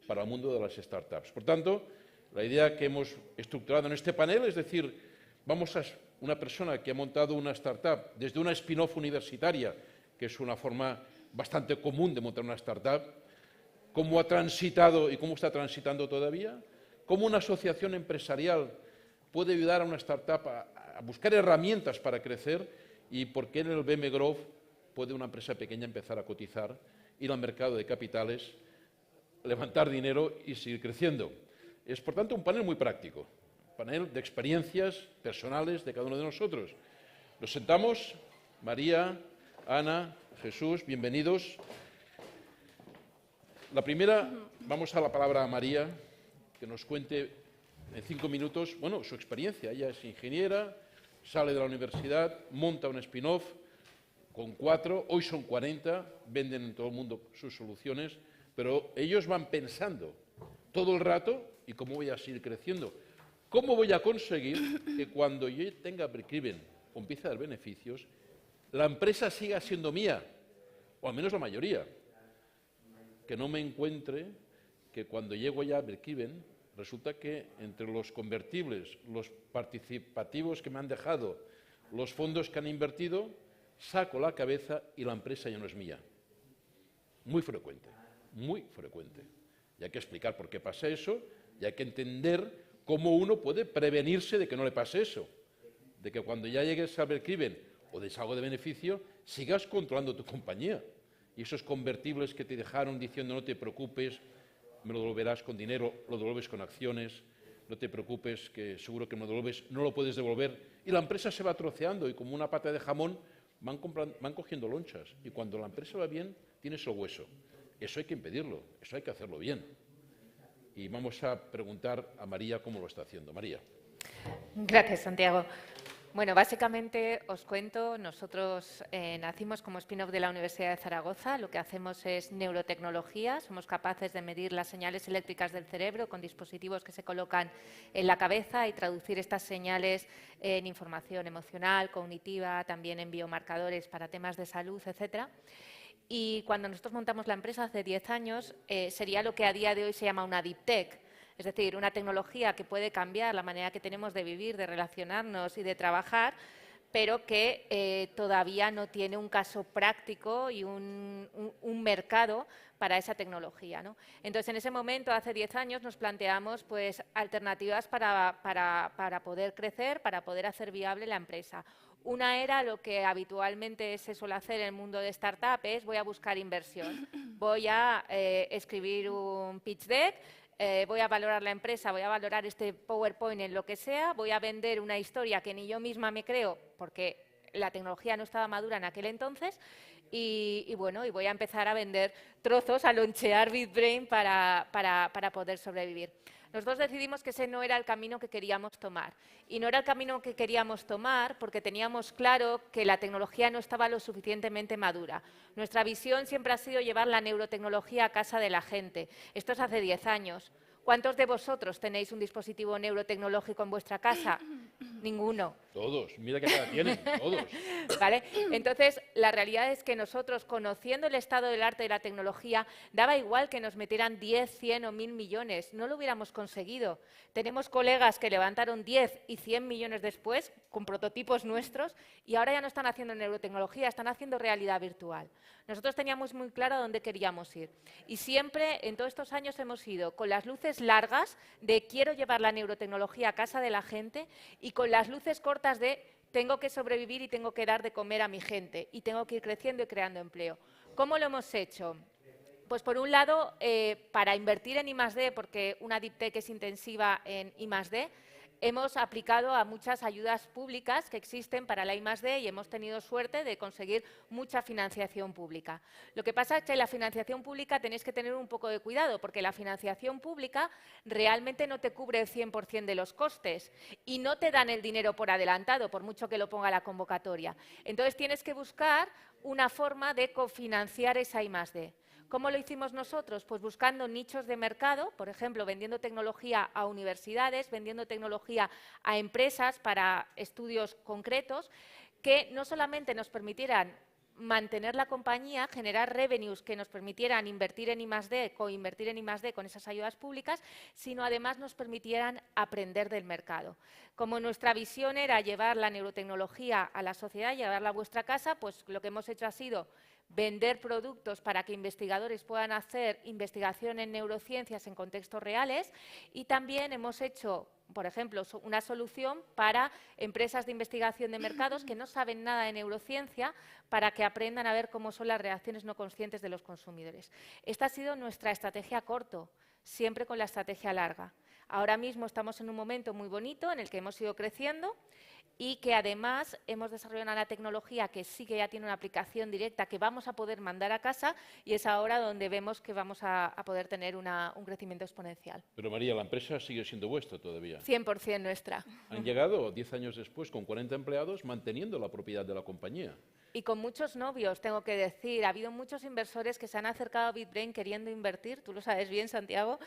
para el mundo de las startups. Por tanto, la idea que hemos estructurado en este panel es decir, Una persona que ha montado una startup desde una spin-off universitaria, que es una forma bastante común de montar una startup, cómo ha transitado y cómo está transitando todavía, cómo una asociación empresarial puede ayudar a una startup a buscar herramientas para crecer y por qué en el BM Growth puede una empresa pequeña empezar a cotizar, ir al mercado de capitales, levantar dinero y seguir creciendo. Es, por tanto, un panel muy práctico, un panel de experiencias personales de cada uno de nosotros. Nos sentamos, María, Ana, Jesús, bienvenidos. La primera, vamos a la palabra a María, que nos cuente en 5 minutos, bueno, su experiencia. Ella es ingeniera, sale de la universidad, monta un spin-off con 4, hoy son 40, venden en todo el mundo sus soluciones, pero ellos van pensando todo el rato, ¿y cómo voy a seguir creciendo? ¿Cómo voy a conseguir que cuando yo tenga break-even o empiece a dar beneficios, la empresa siga siendo mía, o al menos la mayoría? Que no me encuentre que cuando llego ya a break-even, resulta que entre los convertibles, los participativos que me han dejado, los fondos que han invertido, saco la cabeza y la empresa ya no es mía. Muy frecuente, muy frecuente. Y hay que explicar por qué pasa eso y hay que entender cómo uno puede prevenirse de que no le pase eso. De que cuando ya llegues a break-even o des algo de beneficio, sigas controlando tu compañía. Y esos convertibles que te dejaron diciendo no te preocupes, me lo devolverás con dinero, lo devuelves con acciones, no te preocupes que seguro que me lo devuelves, no lo puedes devolver. Y la empresa se va troceando y como una pata de jamón van cogiendo lonchas. Y cuando la empresa va bien, tienes el hueso. Eso hay que impedirlo, eso hay que hacerlo bien. Y vamos a preguntar a María cómo lo está haciendo. María. Gracias, Santiago. Bueno, básicamente os cuento, nosotros nacimos como spin-off de la Universidad de Zaragoza. Lo que hacemos es neurotecnología. Somos capaces de medir las señales eléctricas del cerebro con dispositivos que se colocan en la cabeza y traducir estas señales en información emocional, cognitiva, también en biomarcadores para temas de salud, etcétera. Y cuando nosotros montamos la empresa hace 10 años, sería lo que a día de hoy se llama una deep tech. Es decir, una tecnología que puede cambiar la manera que tenemos de vivir, de relacionarnos y de trabajar, pero que todavía no tiene un caso práctico y un mercado para esa tecnología, ¿no? Entonces, en ese momento, hace 10 años, nos planteamos pues, alternativas para poder crecer, para poder hacer viable la empresa. Una era lo que habitualmente se suele hacer en el mundo de startups, es voy a buscar inversión, voy a escribir un pitch deck, voy a valorar la empresa, voy a valorar este PowerPoint en lo que sea, voy a vender una historia que ni yo misma me creo porque la tecnología no estaba madura en aquel entonces y bueno, y voy a empezar a vender trozos, a lonchear BitBrain para poder sobrevivir. Nosotros decidimos que ese no era el camino que queríamos tomar. Y no era el camino que queríamos tomar porque teníamos claro que la tecnología no estaba lo suficientemente madura. Nuestra visión siempre ha sido llevar la neurotecnología a casa de la gente. Esto es hace 10 años. ¿Cuántos de vosotros tenéis un dispositivo neurotecnológico en vuestra casa? Ninguno. Todos, mira qué cara tienen, todos. ¿Vale? Entonces, la realidad es que nosotros, conociendo el estado del arte de la tecnología, daba igual que nos metieran 10, 100 o 1000 millones, no lo hubiéramos conseguido. Tenemos colegas que levantaron 10 y 100 millones después, con prototipos nuestros, y ahora ya no están haciendo neurotecnología, están haciendo realidad virtual. Nosotros teníamos muy claro a dónde queríamos ir. Y siempre, en todos estos años, hemos ido con las luces largas de quiero llevar la neurotecnología a casa de la gente y con las luces cortas de tengo que sobrevivir y tengo que dar de comer a mi gente y tengo que ir creciendo y creando empleo. ¿Cómo lo hemos hecho? Pues por un lado, para invertir en I+D, porque una Deep Tech es intensiva en I+D, hemos aplicado a muchas ayudas públicas que existen para la I+D y hemos tenido suerte de conseguir mucha financiación pública. Lo que pasa es que la financiación pública tenéis que tener un poco de cuidado porque la financiación pública realmente no te cubre el 100% de los costes y no te dan el dinero por adelantado, por mucho que lo ponga la convocatoria. Entonces tienes que buscar una forma de cofinanciar esa I+D. ¿Cómo lo hicimos nosotros? Pues buscando nichos de mercado, por ejemplo, vendiendo tecnología a universidades, vendiendo tecnología a empresas para estudios concretos, que no solamente nos permitieran mantener la compañía, generar revenues que nos permitieran invertir en I+D, coinvertir en I+D con esas ayudas públicas, sino además nos permitieran aprender del mercado. Como nuestra visión era llevar la neurotecnología a la sociedad, llevarla a vuestra casa, pues lo que hemos hecho ha sido vender productos para que investigadores puedan hacer investigación en neurociencias en contextos reales, y también hemos hecho, por ejemplo, una solución para empresas de investigación de mercados que no saben nada de neurociencia, para que aprendan a ver cómo son las reacciones no conscientes de los consumidores. Esta ha sido nuestra estrategia a corto, siempre con la estrategia larga. Ahora mismo estamos en un momento muy bonito en el que hemos ido creciendo y que además hemos desarrollado una tecnología que sí que ya tiene una aplicación directa que vamos a poder mandar a casa, y es ahora donde vemos que vamos a poder tener un crecimiento exponencial. Pero María, la empresa sigue siendo vuestra todavía. 100% nuestra. Han llegado 10 años después con 40 empleados manteniendo la propiedad de la compañía. Y con muchos novios, tengo que decir. Ha habido muchos inversores que se han acercado a BitBrain queriendo invertir, tú lo sabes bien, Santiago,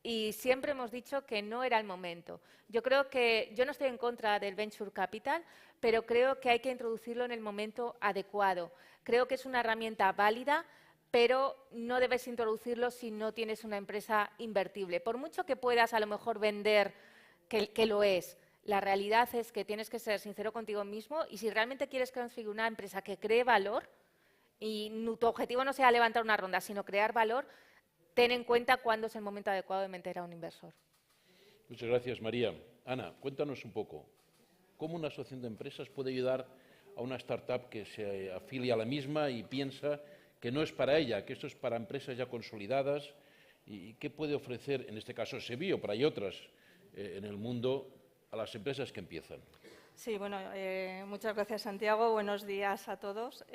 y siempre hemos dicho que no era el momento. Yo creo que, yo no estoy en contra del Venture Capital, pero creo que hay que introducirlo en el momento adecuado. Creo que es una herramienta válida, pero no debes introducirlo si no tienes una empresa invertible. Por mucho que puedas a lo mejor vender que lo es, la realidad es que tienes que ser sincero contigo mismo, y si realmente quieres conseguir una empresa que cree valor, y tu objetivo no sea levantar una ronda, sino crear valor, ten en cuenta cuándo es el momento adecuado de meter a un inversor. Muchas gracias, María. Ana, cuéntanos un poco, ¿cómo una asociación de empresas puede ayudar a una startup que se afilia a la misma y piensa que no es para ella, que esto es para empresas ya consolidadas? ¿Y qué puede ofrecer, en este caso Sevio, pero hay otras en el mundo, a las empresas que empiezan? Sí, bueno, muchas gracias, Santiago. Buenos días a todos.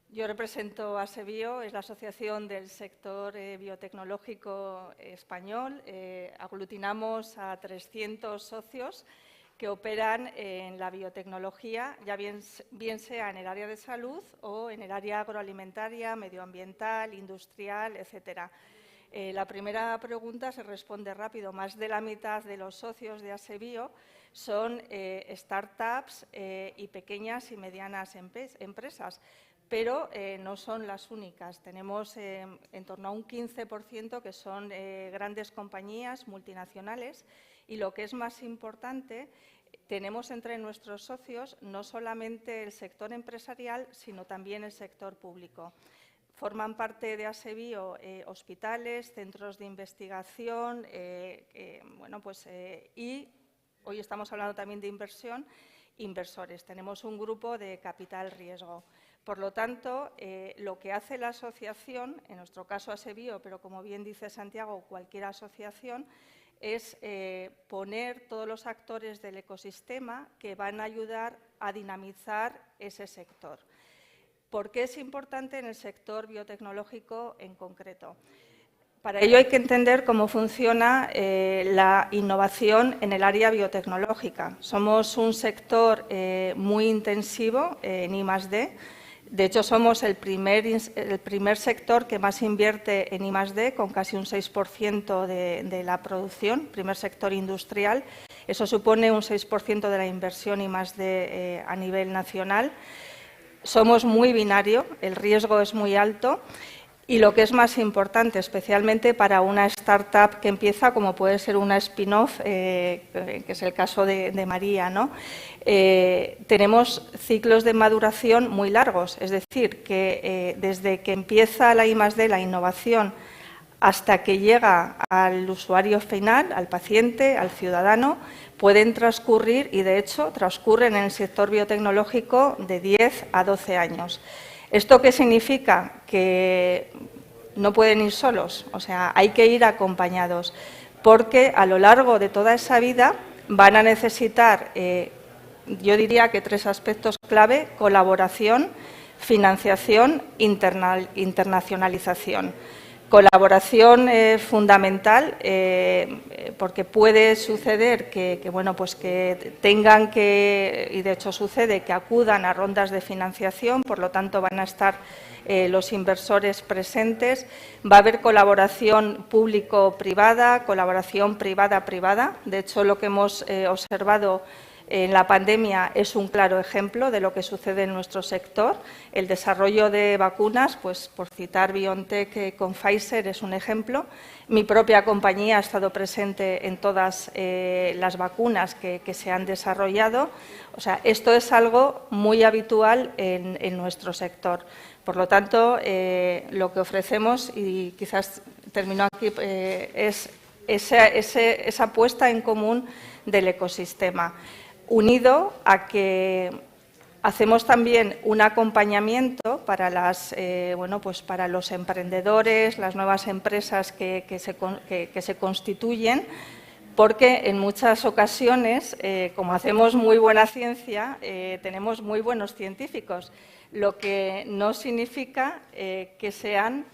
Yo represento a Sevio, es la asociación del sector biotecnológico español. Aglutinamos a 300 socios que operan en la biotecnología, ya bien sea en el área de salud o en el área agroalimentaria, medioambiental, industrial, etcétera. La primera pregunta se responde rápido. Más de la mitad de los socios de Asebio son startups y pequeñas y medianas empresas, pero no son las únicas. Tenemos en torno a un 15% que son grandes compañías multinacionales, y lo que es más importante, tenemos entre nuestros socios no solamente el sector empresarial, sino también el sector público. Forman parte de Asebio hospitales, centros de investigación, y hoy estamos hablando también de inversión, inversores. Tenemos un grupo de capital riesgo. Por lo tanto, lo que hace la asociación, en nuestro caso Asebio, pero como bien dice Santiago, cualquier asociación, es poner todos los actores del ecosistema que van a ayudar a dinamizar ese sector. ¿Por qué es importante en el sector biotecnológico en concreto? Para ello hay que entender cómo funciona la innovación en el área biotecnológica. Somos un sector muy intensivo en I+D. De hecho, somos el primer sector que más invierte en I+D, con casi un 6% de la producción, primer sector industrial. Eso supone un 6% de la inversión I+D a nivel nacional. Somos muy binario, el riesgo es muy alto, y lo que es más importante, especialmente para una startup que empieza, como puede ser una spin-off, que es el caso de María, ¿no? Tenemos ciclos de maduración muy largos, es decir, que desde que empieza la I+D, la innovación, hasta que llega al usuario final, al paciente, al ciudadano, pueden transcurrir, y de hecho transcurren en el sector biotecnológico de 10 a 12 años. ¿Esto qué significa? Que no pueden ir solos, o sea, hay que ir acompañados, porque a lo largo de toda esa vida van a necesitar, yo diría que 3 aspectos clave: colaboración, financiación, internacionalización. Colaboración fundamental, porque puede suceder que tengan que, y de hecho sucede, que acudan a rondas de financiación, por lo tanto van a estar los inversores presentes. Va a haber colaboración público-privada, colaboración privada-privada. De hecho, lo que hemos observado en la pandemia es un claro ejemplo de lo que sucede en nuestro sector. El desarrollo de vacunas, pues por citar BioNTech con Pfizer, es un ejemplo. Mi propia compañía ha estado presente en todas las vacunas que se han desarrollado. O sea, esto es algo muy habitual en nuestro sector. Por lo tanto, lo que ofrecemos, y quizás termino aquí, es esa puesta en común del ecosistema, unido a que hacemos también un acompañamiento para, para los emprendedores, las nuevas empresas que se constituyen, porque en muchas ocasiones, como hacemos muy buena ciencia, tenemos muy buenos científicos, lo que no significa que sean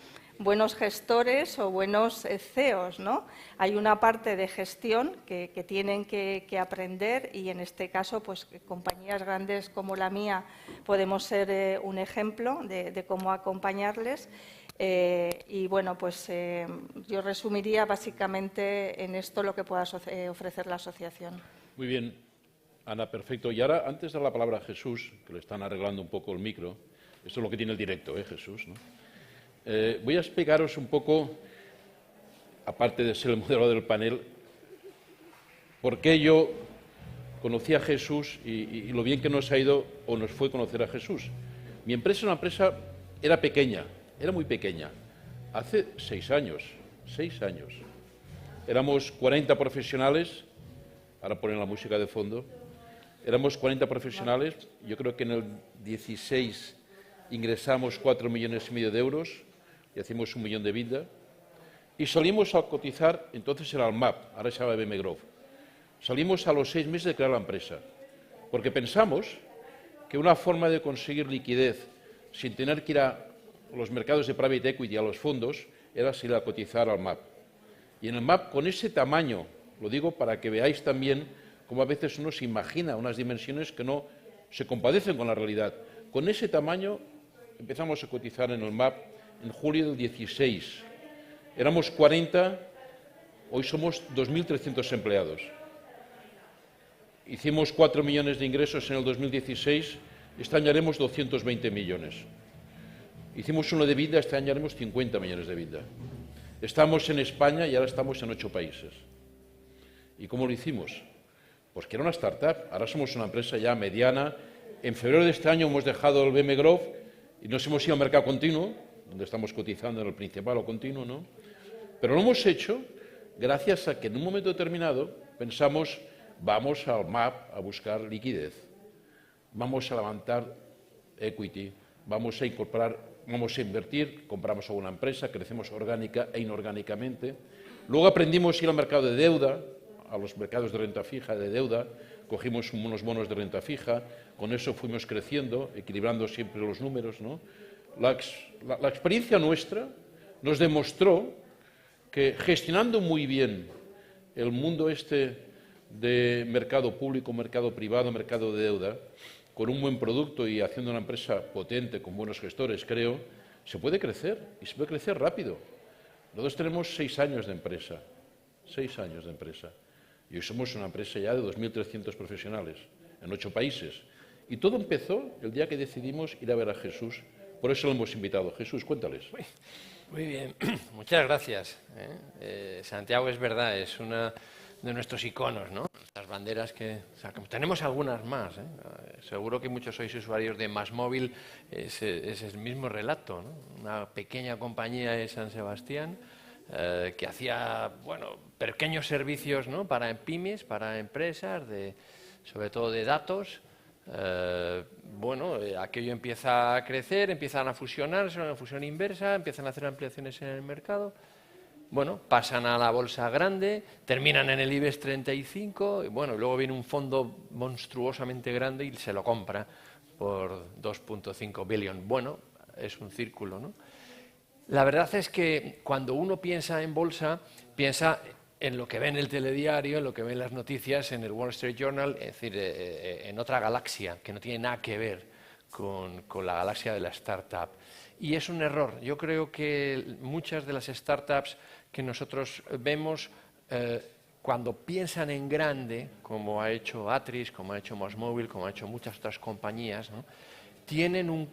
buenos gestores o buenos CEOs, ¿no? Hay una parte de gestión que tienen que aprender y en este caso, pues compañías grandes como la mía podemos ser un ejemplo de cómo acompañarles. Y bueno, pues yo resumiría básicamente en esto lo que pueda ofrecer la asociación. Muy bien, Ana, perfecto. Y ahora, antes de dar la palabra a Jesús, que le están arreglando un poco el micro, esto es lo que tiene el directo, Jesús, ¿no? Voy a explicaros un poco, aparte de ser el moderador del panel, por qué yo conocí a Jesús y lo bien que nos ha ido o nos fue conocer a Jesús. Mi empresa, una empresa, era pequeña, era muy pequeña. Hace 6 años. Éramos 40 profesionales, ahora ponen la música de fondo, éramos 40 profesionales, yo creo que en el 16 ingresamos 4,5 millones de euros y hacemos 1 millón de EBITDA. Y salimos a cotizar, entonces era el MAP, ahora se llama BM Growth. Salimos a los 6 meses de crear la empresa, porque pensamos que una forma de conseguir liquidez sin tener que ir a los mercados de private equity, a los fondos, era salir a cotizar al MAP. Y en el MAP, con ese tamaño, lo digo para que veáis también cómo a veces uno se imagina unas dimensiones que no se compadecen con la realidad. Con ese tamaño empezamos a cotizar en el MAP en julio del 16. Éramos 40, hoy somos 2.300 empleados. Hicimos 4 millones de ingresos en el 2016, este año haremos 220 millones. Hicimos 1 de EBITDA, este año haremos 50 millones de EBITDA. Estamos en España y ahora estamos en 8 países. ¿Y cómo lo hicimos? Pues que era una startup, ahora somos una empresa ya mediana. En febrero de este año hemos dejado el BM Growth y nos hemos ido al mercado continuo, donde estamos cotizando en el principal o continuo, ¿no? Pero lo hemos hecho gracias a que en un momento determinado pensamos, vamos al MAP a buscar liquidez, vamos a levantar equity, vamos a incorporar, vamos a invertir, compramos alguna empresa, crecemos orgánica e inorgánicamente. Luego aprendimos a ir al mercado de deuda, a los mercados de renta fija, de deuda, cogimos unos bonos de renta fija, con eso fuimos creciendo, equilibrando siempre los números, ¿no? La experiencia nuestra nos demostró que gestionando muy bien el mundo este de mercado público, mercado privado, mercado de deuda, con un buen producto y haciendo una empresa potente, con buenos gestores, creo, se puede crecer y se puede crecer rápido. Nosotros tenemos 6 años de empresa, 6 años de empresa. Y hoy somos una empresa ya de 2.300 profesionales en 8 países. Y todo empezó el día que decidimos ir a ver a Jesús. Por eso lo hemos invitado. Jesús, cuéntales. Muy bien, muchas gracias. Santiago, es verdad, es una de nuestros iconos, ¿no? Las banderas que sacamos. Tenemos algunas más, ¿eh? Seguro que muchos sois usuarios de MásMóvil, es el mismo relato, ¿no? Una pequeña compañía de San Sebastián que hacía, bueno, pequeños servicios, ¿no? Para pymes, para empresas, sobre todo de datos. Aquello empieza a crecer, empiezan a fusionarse, una fusión inversa, empiezan a hacer ampliaciones en el mercado. Bueno, pasan a la bolsa grande, terminan en el IBEX 35, y bueno, luego viene un fondo monstruosamente grande y se lo compra por 2.5 billion. Bueno, es un círculo, ¿no? La verdad es que cuando uno piensa en bolsa, piensa en lo que ve en el telediario, en lo que ve en las noticias, en el Wall Street Journal, es decir, en otra galaxia que no tiene nada que ver con la galaxia de la startup. Y es un error. Yo creo que muchas de las startups que nosotros vemos cuando piensan en grande, como ha hecho Atris, como ha hecho Mosmobile, como ha hecho muchas otras compañías, ¿no?, tienen un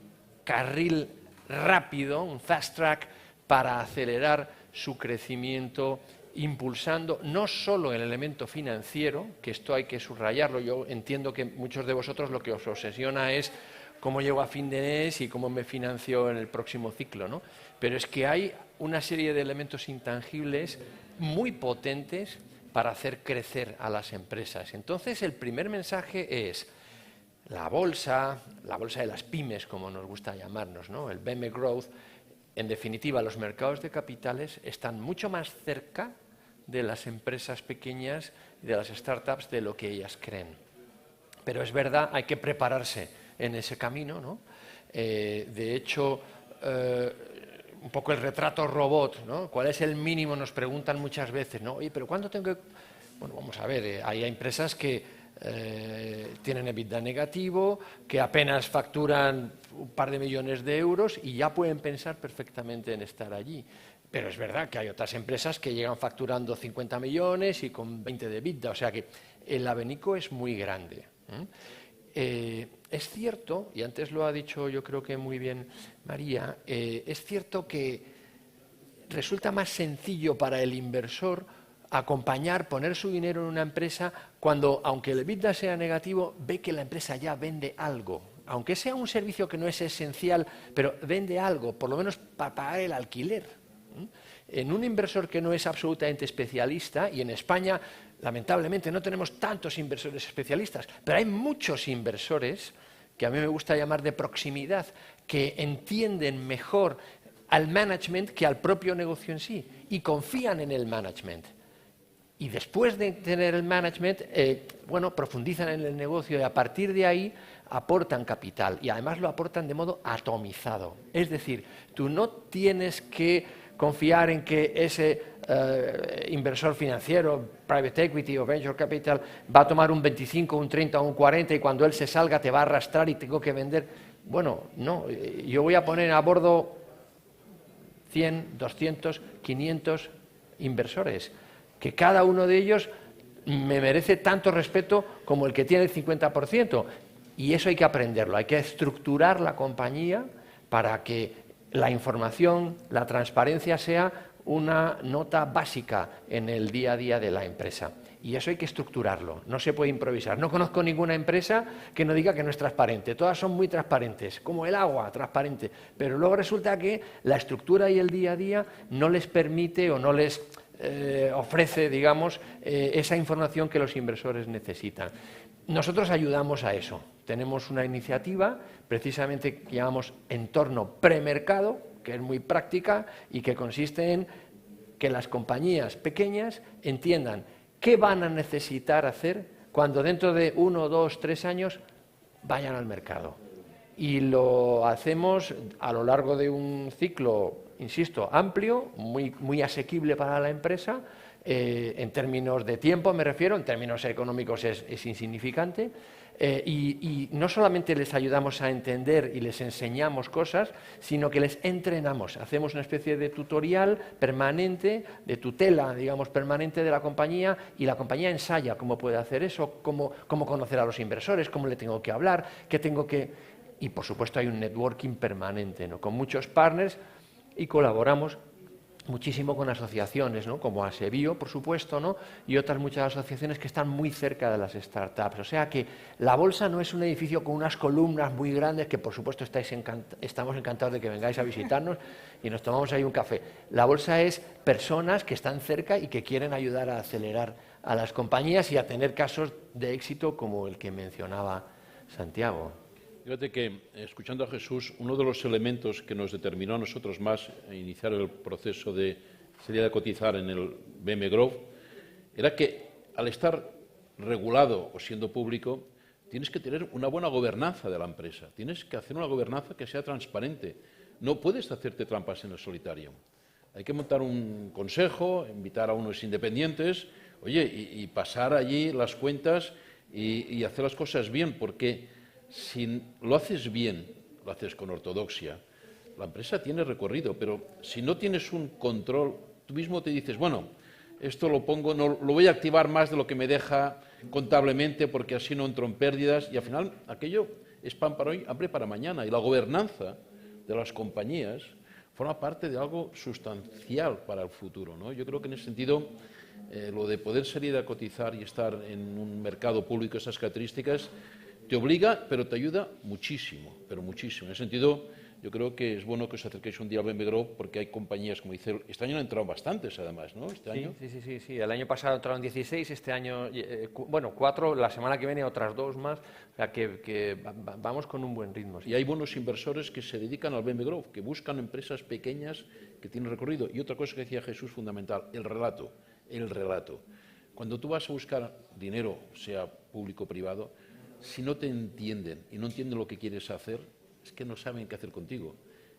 carril rápido, un fast track, para acelerar su crecimiento, impulsando no solo el elemento financiero, que esto hay que subrayarlo. Yo entiendo que muchos de vosotros lo que os obsesiona es cómo llego a fin de mes y cómo me financio en el próximo ciclo, ¿no? Pero es que hay una serie de elementos intangibles muy potentes para hacer crecer a las empresas. Entonces, el primer mensaje es la bolsa de las pymes, como nos gusta llamarnos, ¿no?, el BM Growth. En definitiva, los mercados de capitales están mucho más cerca de las empresas pequeñas y de las startups de lo que ellas creen. Pero es verdad, hay que prepararse en ese camino, ¿no? De hecho, un poco el retrato robot, ¿no? ¿Cuál es el mínimo? Nos preguntan muchas veces, ¿no? Oye, pero ¿cuánto tengo que...? Bueno, vamos a ver, hay empresas que tienen EBITDA negativo, que apenas facturan un par de millones de euros y ya pueden pensar perfectamente en estar allí. Pero es verdad que hay otras empresas que llegan facturando 50 millones y con 20 de EBITDA, o sea que el abanico es muy grande. Es cierto, y antes lo ha dicho yo creo que muy bien María, es cierto que resulta más sencillo para el inversor acompañar, poner su dinero en una empresa cuando, aunque el EBITDA sea negativo, ve que la empresa ya vende algo. Aunque sea un servicio que no es esencial, pero vende algo, por lo menos para pagar el alquiler. En un inversor que no es absolutamente especialista, y en España lamentablemente no tenemos tantos inversores especialistas, pero hay muchos inversores que a mí me gusta llamar de proximidad, que entienden mejor al management que al propio negocio en sí y confían en el management. Y después de tener el management, profundizan en el negocio y a partir de ahí aportan capital y además lo aportan de modo atomizado. Es decir, tú no tienes que confiar en que ese inversor financiero, private equity o venture capital, va a tomar un 25, un 30 o un 40 y cuando él se salga te va a arrastrar y tengo que vender. Bueno, no, yo voy a poner a bordo 100, 200, 500 inversores, que cada uno de ellos me merece tanto respeto como el que tiene el 50%. Y eso hay que aprenderlo, hay que estructurar la compañía para que la información, la transparencia sea una nota básica en el día a día de la empresa. Y eso hay que estructurarlo, no se puede improvisar. No conozco ninguna empresa que no diga que no es transparente, todas son muy transparentes, como el agua, transparente. Pero luego resulta que la estructura y el día a día no les permite o no les ofrece, digamos, esa información que los inversores necesitan. Nosotros ayudamos a eso. Tenemos una iniciativa, precisamente que llamamos entorno premercado, que es muy práctica y que consiste en que las compañías pequeñas entiendan qué van a necesitar hacer cuando dentro de 1, 2, 3 años vayan al mercado. Y lo hacemos a lo largo de un ciclo, insisto, amplio, muy asequible para la empresa. En términos de tiempo me refiero, en términos económicos es insignificante. Y no solamente les ayudamos a entender y les enseñamos cosas, sino que les entrenamos. Hacemos una especie de tutorial permanente, de tutela, digamos, permanente de la compañía, y la compañía ensaya cómo puede hacer eso, cómo conocer a los inversores, cómo le tengo que hablar, qué tengo que... Y, por supuesto, hay un networking permanente, ¿no?, con muchos partners, y colaboramos muchísimo con asociaciones, ¿no?, como Asebio, por supuesto, ¿no?, y otras muchas asociaciones que están muy cerca de las startups. O sea que la bolsa no es un edificio con unas columnas muy grandes, que por supuesto estamos encantados de que vengáis a visitarnos y nos tomamos ahí un café. La bolsa es personas que están cerca y que quieren ayudar a acelerar a las compañías y a tener casos de éxito como el que mencionaba Santiago. Fíjate que, escuchando a Jesús, uno de los elementos que nos determinó a nosotros más a iniciar el proceso de salir a cotizar en el BM Growth era que, al estar regulado o siendo público, tienes que tener una buena gobernanza de la empresa. Tienes que hacer una gobernanza que sea transparente. No puedes hacerte trampas en el solitario. Hay que montar un consejo, invitar a unos independientes, oye, y pasar allí las cuentas y hacer las cosas bien, porque si lo haces bien, lo haces con ortodoxia, la empresa tiene recorrido, pero si no tienes un control, tú mismo te dices, bueno, esto lo pongo, no, lo voy a activar más de lo que me deja contablemente porque así no entro en pérdidas y al final aquello es pan para hoy, hambre para mañana. Y la gobernanza de las compañías forma parte de algo sustancial para el futuro, ¿no? Yo creo que en ese sentido lo de poder salir a cotizar y estar en un mercado público de esas características te obliga, pero te ayuda muchísimo, pero muchísimo. En ese sentido, yo creo que es bueno que os acerquéis un día al BMG Group porque hay compañías, como dice, este año han entrado bastantes además, ¿no? Este año. Sí. El año pasado entraron 16, este año, bueno, 4, la semana que viene otras 2 más, o sea que vamos con un buen ritmo. Sí. Y hay buenos inversores que se dedican al BMG Group, que buscan empresas pequeñas que tienen recorrido. Y otra cosa que decía Jesús fundamental, el relato. El relato. Cuando tú vas a buscar dinero, sea público o privado, si no te entienden y no entienden lo que quieres hacer, es que no saben qué hacer contigo.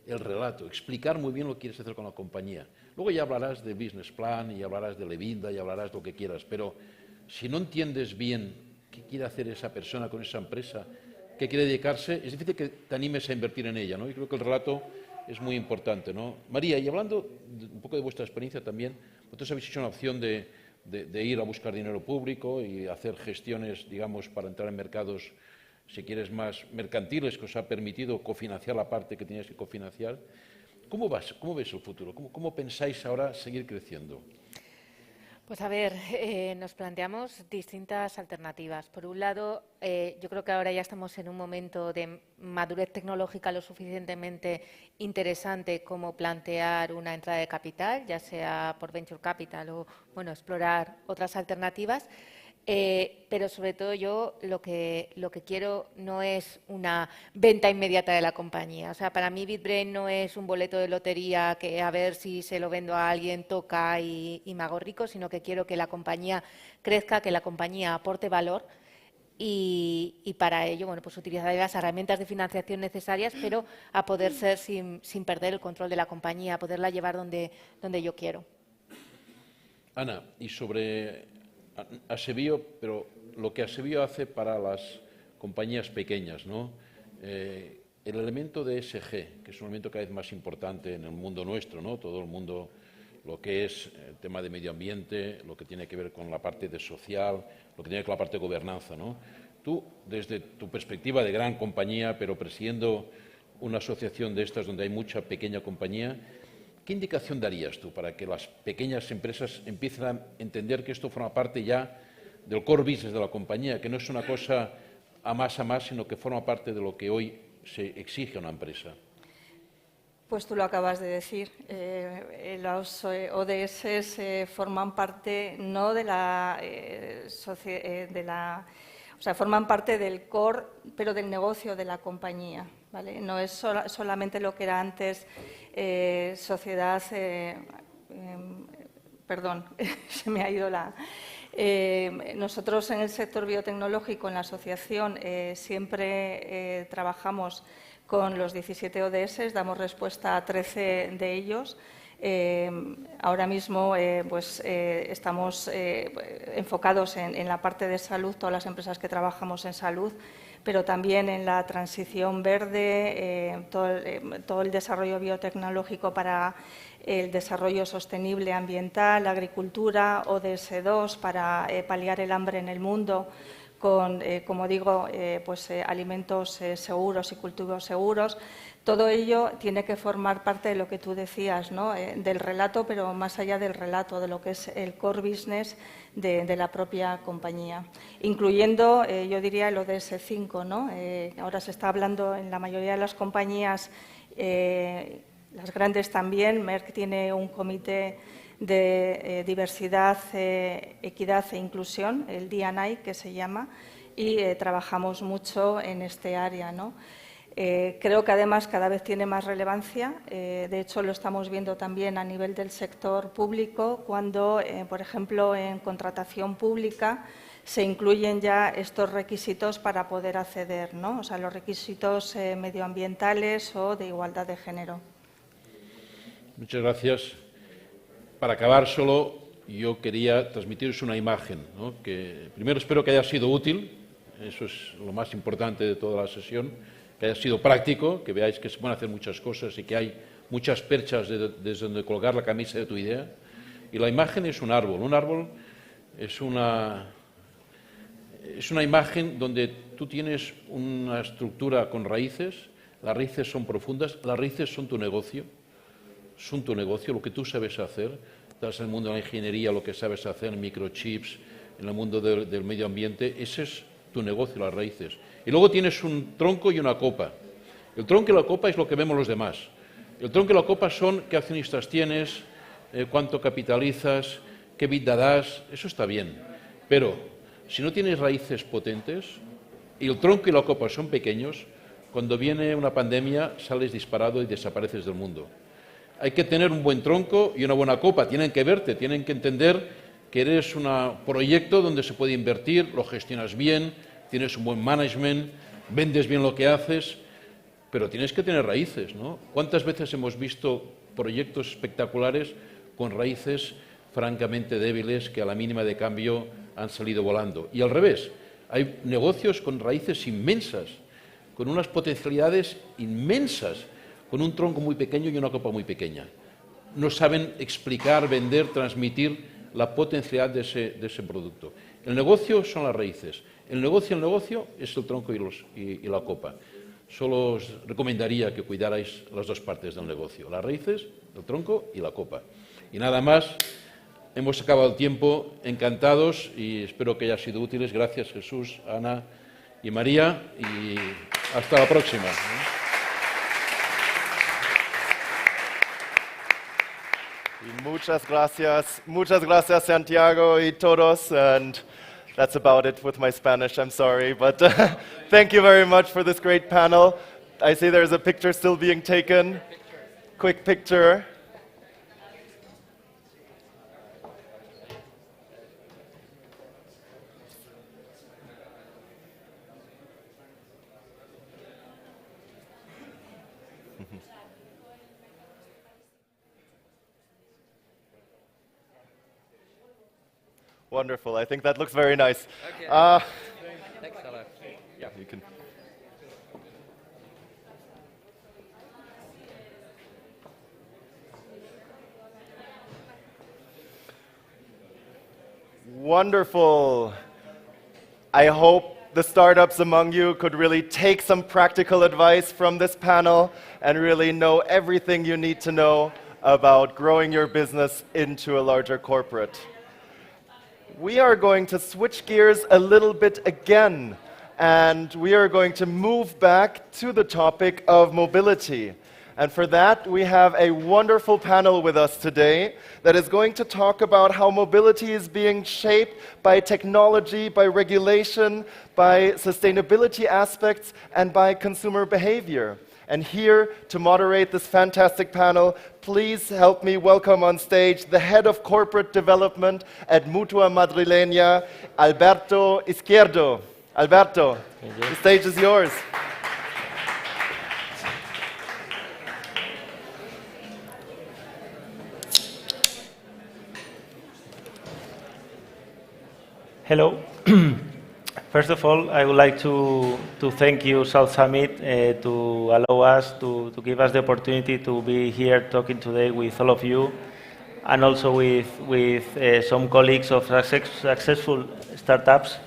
El relato, explicar muy bien lo que quieres hacer con la compañía. Luego ya hablarás de business plan, y hablarás de EBITDA, y hablarás lo que quieras, pero si no entiendes bien qué quiere hacer esa persona con esa empresa, qué quiere dedicarse, es difícil que te animes a invertir en ella, ¿no? Y creo que el relato es muy importante, ¿no? María, y hablando un poco de vuestra experiencia también, vosotros habéis hecho una opción de ir a buscar dinero público y hacer gestiones, digamos, para entrar en mercados, si quieres, más mercantiles, que os ha permitido cofinanciar la parte que teníais que cofinanciar. ¿Cómo ves el futuro? ¿Cómo pensáis ahora seguir creciendo? Pues a ver, nos planteamos distintas alternativas. Por un lado, yo creo que ahora ya estamos en un momento de madurez tecnológica lo suficientemente interesante como plantear una entrada de capital, ya sea por venture capital o bueno, explorar otras alternativas. Pero sobre todo yo lo que quiero no es una venta inmediata de la compañía. O sea, para mí BitBrain no es un boleto de lotería que a ver si se lo vendo a alguien, toca y me hago rico, sino que quiero que la compañía crezca, que la compañía aporte valor y para ello, bueno, pues utilizar las herramientas de financiación necesarias, pero a poder ser sin perder el control de la compañía, a poderla llevar donde yo quiero. Ana, y sobre Asebio, pero lo que Asebio hace para las compañías pequeñas, ¿no? El elemento de ESG, que es un elemento cada vez más importante en el mundo nuestro, ¿no? Todo el mundo, lo que es el tema de medio ambiente, lo que tiene que ver con la parte de social, lo que tiene que ver con la parte de gobernanza, ¿no? Tú, desde tu perspectiva de gran compañía, pero presidiendo una asociación de estas donde hay mucha pequeña compañía, ¿qué indicación darías tú para que las pequeñas empresas empiecen a entender que esto forma parte ya del core business de la compañía, que no es una cosa a más, sino que forma parte de lo que hoy se exige a una empresa? Pues tú lo acabas de decir. Los ODS forman parte no de o sea, forman parte del core, pero del negocio de la compañía, ¿vale? No es solamente lo que era antes sociedad, perdón, se me ha ido la... nosotros en el sector biotecnológico, en la asociación, siempre trabajamos con los 17 ODS, damos respuesta a 13 de ellos. Ahora mismo estamos enfocados en la parte de salud, todas las empresas que trabajamos en salud, pero también en la transición verde, todo el desarrollo biotecnológico para el desarrollo sostenible ambiental, la agricultura, ODS 2 para paliar el hambre en el mundo, con, como digo, alimentos seguros y cultivos seguros. Todo ello tiene que formar parte de lo que tú decías, ¿no? Del relato, pero más allá del relato, de lo que es el core business de la propia compañía, incluyendo, yo diría, el ODS 5, ¿no? Ahora se está hablando en la mayoría de las compañías, las grandes también. Merck tiene un comité de diversidad, equidad e inclusión, el D&I que se llama, y trabajamos mucho en este área, ¿no? Creo que además cada vez tiene más relevancia. De hecho, lo estamos viendo también a nivel del sector público, cuando, por ejemplo, en contratación pública se incluyen ya estos requisitos para poder acceder, ¿no? O sea, los requisitos medioambientales o de igualdad de género. Muchas gracias. Para acabar, solo yo quería transmitiros una imagen, ¿no? Que primero espero que haya sido útil, eso es lo más importante de toda la sesión, que haya sido práctico, que veáis que se pueden hacer muchas cosas y que hay muchas perchas desde donde colgar la camisa de tu idea. Y la imagen es un árbol. Un árbol es una imagen donde tú tienes una estructura con raíces, las raíces son profundas, las raíces son tu negocio, lo que tú sabes hacer. Estás en el mundo de la ingeniería, lo que sabes hacer, microchips, en el mundo del medio ambiente, ese es tu negocio, las raíces. Y luego tienes un tronco y una copa. El tronco y la copa es lo que vemos los demás. El tronco y la copa son qué accionistas tienes, cuánto capitalizas, qué EBITDA das, eso está bien. Pero si no tienes raíces potentes y el tronco y la copa son pequeños, cuando viene una pandemia sales disparado y desapareces del mundo. Hay que tener un buen tronco y una buena copa, tienen que verte, tienen que entender que eres un proyecto donde se puede invertir, lo gestionas bien, tienes un buen management, vendes bien lo que haces, pero tienes que tener raíces, ¿no? ¿Cuántas veces hemos visto proyectos espectaculares con raíces francamente débiles que a la mínima de cambio han salido volando? Y al revés, hay negocios con raíces inmensas, con unas potencialidades inmensas, con un tronco muy pequeño y una copa muy pequeña. No saben explicar, vender, transmitir la potencialidad de ese producto. El negocio son las raíces. El negocio es el tronco y la copa. Solo os recomendaría que cuidarais las dos partes del negocio, las raíces, el tronco y la copa. Y nada más, hemos acabado el tiempo, encantados y espero que haya sido útiles. Gracias Jesús, Ana y María y hasta la próxima. Muchas gracias Santiago y todos, and that's about it with my Spanish, I'm sorry, but thank you very much for this great panel. I see there's a picture still being taken. Quick picture. Wonderful. I think that looks very nice. Okay. Thanks a lot. Yeah, you can. Wonderful. I hope the startups among you could really take some practical advice from this panel and really know everything you need to know about growing your business into a larger corporate. We are going to switch gears a little bit again, and we are going to move back to the topic of mobility. And for that, we have a wonderful panel with us today that is going to talk about how mobility is being shaped by technology, by regulation, by sustainability aspects, and by consumer behavior. And here, to moderate this fantastic panel, please help me welcome on stage the Head of Corporate Development at Mutua Madrileña, Alberto Izquierdo. Alberto, the stage is yours. Hello. First of all, I would like to thank you, South Summit, to allow us to give us the opportunity to be here talking today with all of you, and also with some colleagues of successful startups.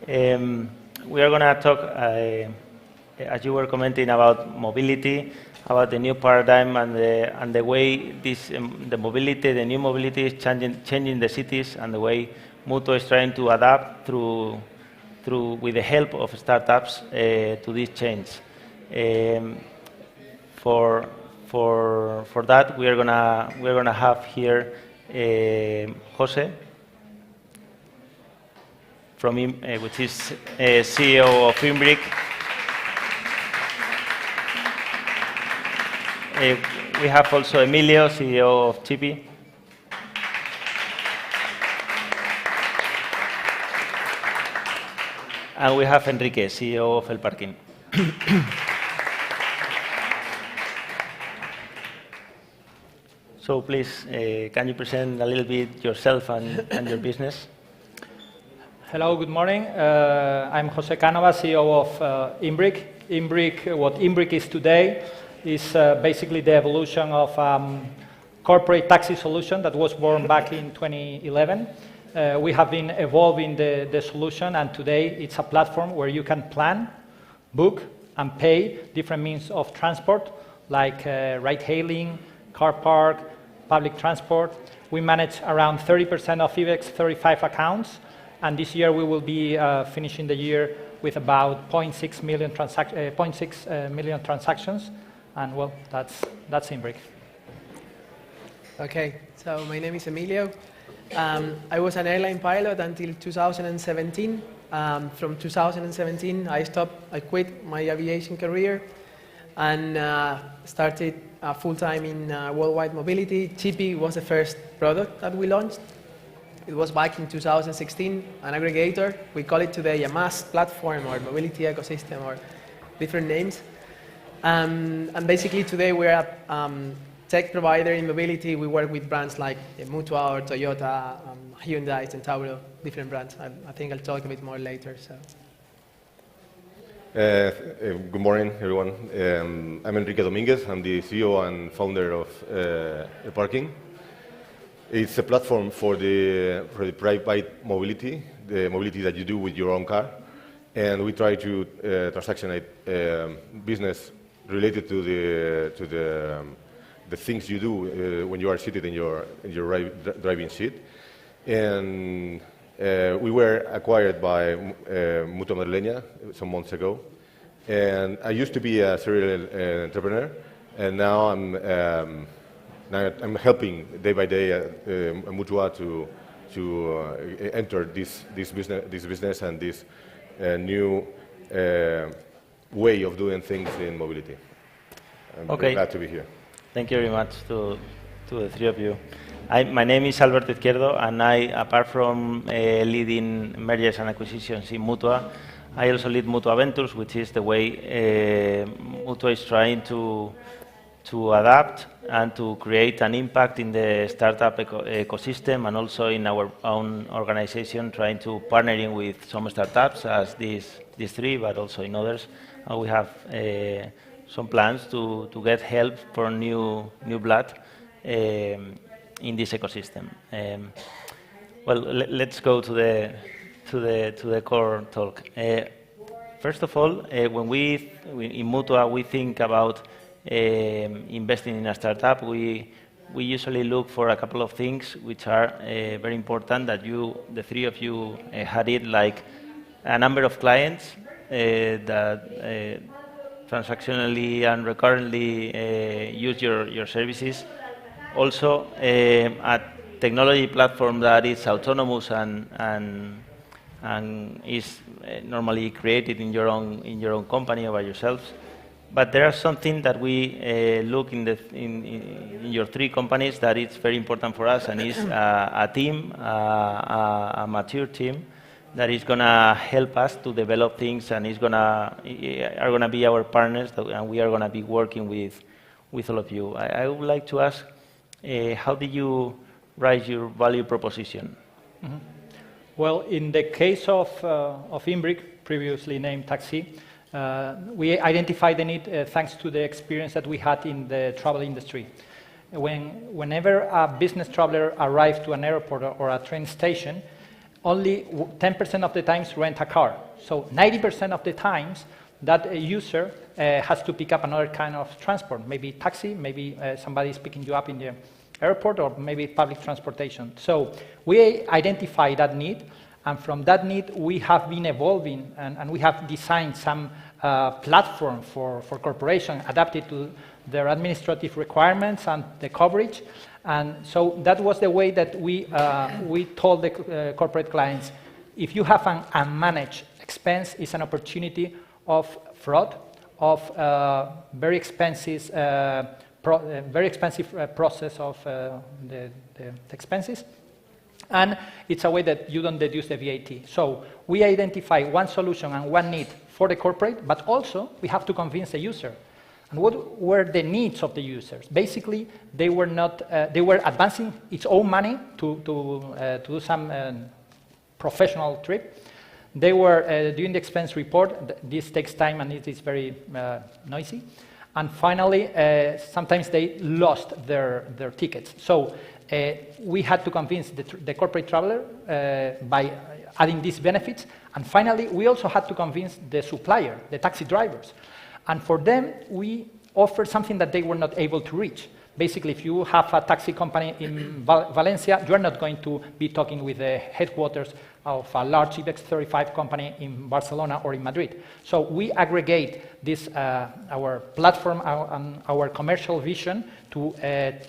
We are going to talk, as you were commenting, about mobility, about the new paradigm and the way the mobility, the new mobility is changing the cities, and the way Mutua is trying to adapt with the help of startups to this change. For that, we're gonna have here Jose from which is CEO of Imbric. We have also Emilio, CEO of Chippy. And we have Enrique, CEO of El Parking. So please, can you present a little bit yourself and your business? Hello, good morning. I'm Jose Canova, CEO of Imbric. Imbric, what Imbric is today is basically the evolution of corporate taxi solution that was born back in 2011. We have been evolving the solution, and today it's a platform where you can plan, book, and pay different means of transport, like ride-hailing, car park, public transport. We manage around 30% of IBEX 35 accounts, and this year we will be finishing the year with about 0.6 million transactions, and well, that's in brief. Okay, so my name is Emilio. I was an airline pilot until 2017. From 2017, I quit my aviation career and started full-time in worldwide mobility. Chippy was the first product that we launched. It was back in 2016, an aggregator. We call it today a MaaS platform or mobility ecosystem or different names. And basically today we're a tech provider in mobility. We work with brands like Mutua or Toyota, Hyundai, Centauro, different brands. I think I'll talk a bit more later. So. Good morning, everyone. I'm Enrique Dominguez. I'm the CEO and founder of Parking. It's a platform for the private mobility, the mobility that you do with your own car, and we try to transactionate business related to the things you do when you are seated in your driving seat. And we were acquired by Mutua Madrileña some months ago. And I used to be a serial entrepreneur, and now I'm helping day by day Mutua to enter this business and this new way of doing things in mobility. I'm very glad to be here. Thank you very much to the three of you. My name is Alberto Izquierdo, and apart from leading mergers and acquisitions in Mutua, I also lead Mutua Ventures, which is the way Mutua is trying to adapt and to create an impact in the startup ecosystem, and also in our own organization, trying to partnering with some startups as these three, but also in others. And we have some plans to get help for new blood in this ecosystem. Well, let's go to the core talk. First of all, when we in Mutua we think about investing in a startup, we usually look for a couple of things which are very important that the three of you had it, like a number of clients that transactionally and recurrently use your services. Also, a technology platform that is autonomous and is normally created in your own company or by yourselves. But there are something that we look in your three companies that is very important for us, and is a team, a mature team that is going to help us to develop things, and are going to be our partners, and we are going to be working with all of you. I would like to ask, how did you write your value proposition? Mm-hmm. Well, in the case of Imbric, previously named Taxi, we identified the need thanks to the experience that we had in the travel industry. Whenever a business traveler arrives to an airport or a train station, only 10% of the times rent a car. So 90% of the times that user has to pick up another kind of transport, maybe taxi, maybe somebody is picking you up in the airport, or maybe public transportation. So we identify that need, and from that need we have been evolving, and we have designed some platform for corporation adapted to their administrative requirements and the coverage. And so that was the way that we told the corporate clients, if you have an unmanaged expense, it's an opportunity of fraud, of very expensive process of the expenses, and it's a way that you don't deduce the VAT. So we identify one solution and one need for the corporate, but also we have to convince the user. And what were the needs of the users? Basically, they were not. They were advancing its own money to do some professional trip. They were doing the expense report. This takes time and it is very noisy. And finally, sometimes they lost their tickets. So we had to convince the corporate traveler by adding these benefits. And finally, we also had to convince the supplier, the taxi drivers. And for them, we offered something that they were not able to reach. Basically, if you have a taxi company in Valencia, you are not going to be talking with the headquarters of a large IBEX 35 company in Barcelona or in Madrid. So we aggregate this, our platform and our commercial vision to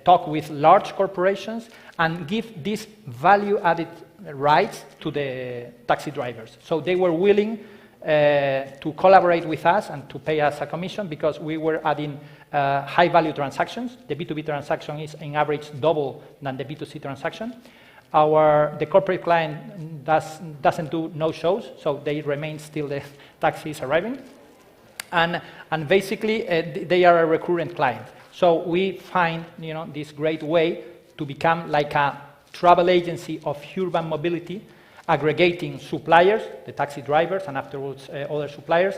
talk with large corporations and give these value-added rights to the taxi drivers. So they were willing to collaborate with us and to pay us a commission because we were adding high-value transactions. The B2B transaction is, in average, double than the B2C transaction. The corporate client doesn't do no-shows, so they remain still the taxi is arriving. And basically, they are a recurrent client. So we find this great way to become like a travel agency of urban mobility, aggregating suppliers, the taxi drivers, and afterwards other suppliers,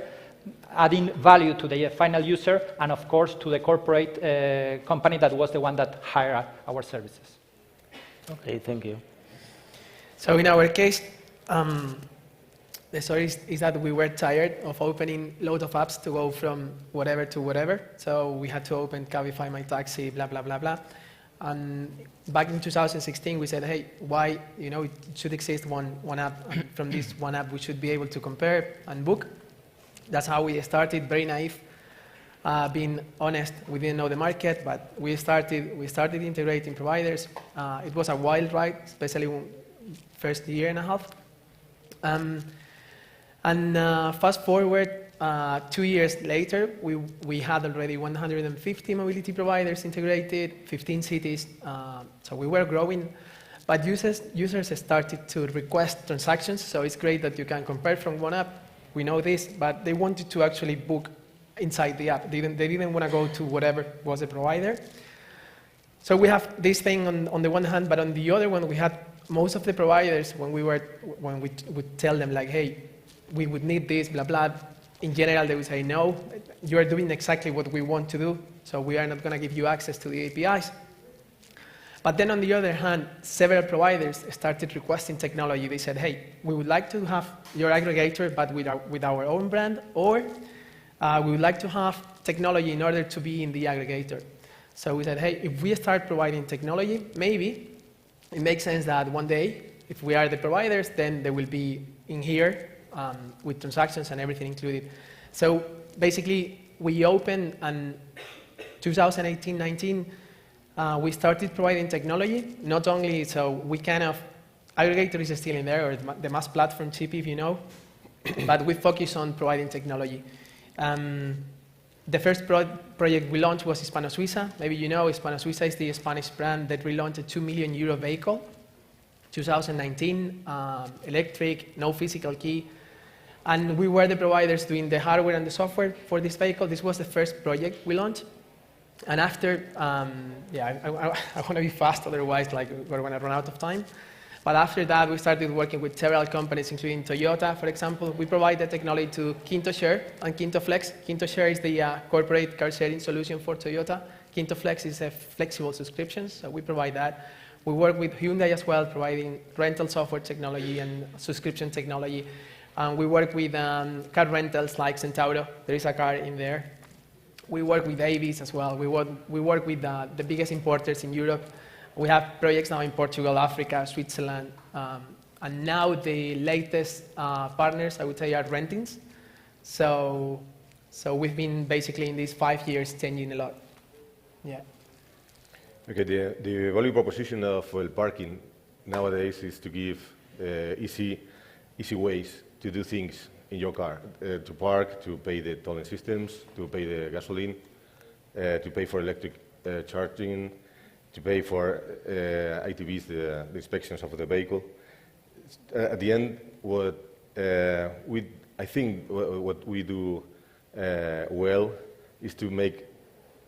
adding value to the final user, and of course to the corporate company that was the one that hired our services. Okay, thank you. So in our case, the story is that we were tired of opening loads of apps to go from whatever to whatever. So we had to open Cabify, My Taxi, blah, blah, blah, blah. And back in 2016, we said, hey, why, it should exist one app. And from this one app, we should be able to compare and book. That's how we started, very naive. Being honest, we didn't know the market, but we started integrating providers. It was a wild ride, especially first year and a half. Fast forward 2 years later, we had already 150 mobility providers integrated, 15 cities. So we were growing, but users started to request transactions. So it's great that you can compare from one app. We know this, but they wanted to actually book inside the app. They didn't want to go to whatever was the provider. So we have this thing on the one hand, but on the other one, we had most of the providers when we would tell them like, hey, we would need this, blah, blah. In general, they would say, no, you are doing exactly what we want to do, so we are not going to give you access to the APIs. But then on the other hand, several providers started requesting technology. They said, hey, we would like to have your aggregator, but with our own brand, or we would like to have technology in order to be in the aggregator. So we said, hey, if we start providing technology, maybe it makes sense that one day, if we are the providers, then they will be in here with transactions and everything included. So basically, we opened, and 2018-19, we started providing technology, not only so we aggregator is still in there, or the mass platform chip, if you know, but we focus on providing technology. The first project we launched was Hispano Suiza. Maybe you know, Hispano Suiza is the Spanish brand that relaunched a €2 million vehicle, 2019, electric, no physical key. And we were the providers doing the hardware and the software for this vehicle. This was the first project we launched. And after, I want to be fast, otherwise we're going to run out of time. But after that, we started working with several companies, including Toyota, for example. We provide the technology to Quinto Share and Quinto Flex. Quinto Share is the corporate car sharing solution for Toyota. Quinto Flex is a flexible subscription, so we provide that. We work with Hyundai as well, providing rental software technology and subscription technology. We work with car rentals like Centauro. There is a car in there. We work with Avis as well. We work with the biggest importers in Europe. We have projects now in Portugal, Africa, Switzerland. And now the latest partners, I would say, are Rentings. So we've been basically in these 5 years changing a lot. Yeah. Okay, the value proposition of El Parking nowadays is to give easy ways to do things in your car, to park, to pay the tolling systems, to pay the gasoline, to pay for electric charging, to pay for ITVs, the inspections of the vehicle. At the end, I think what we do well is to make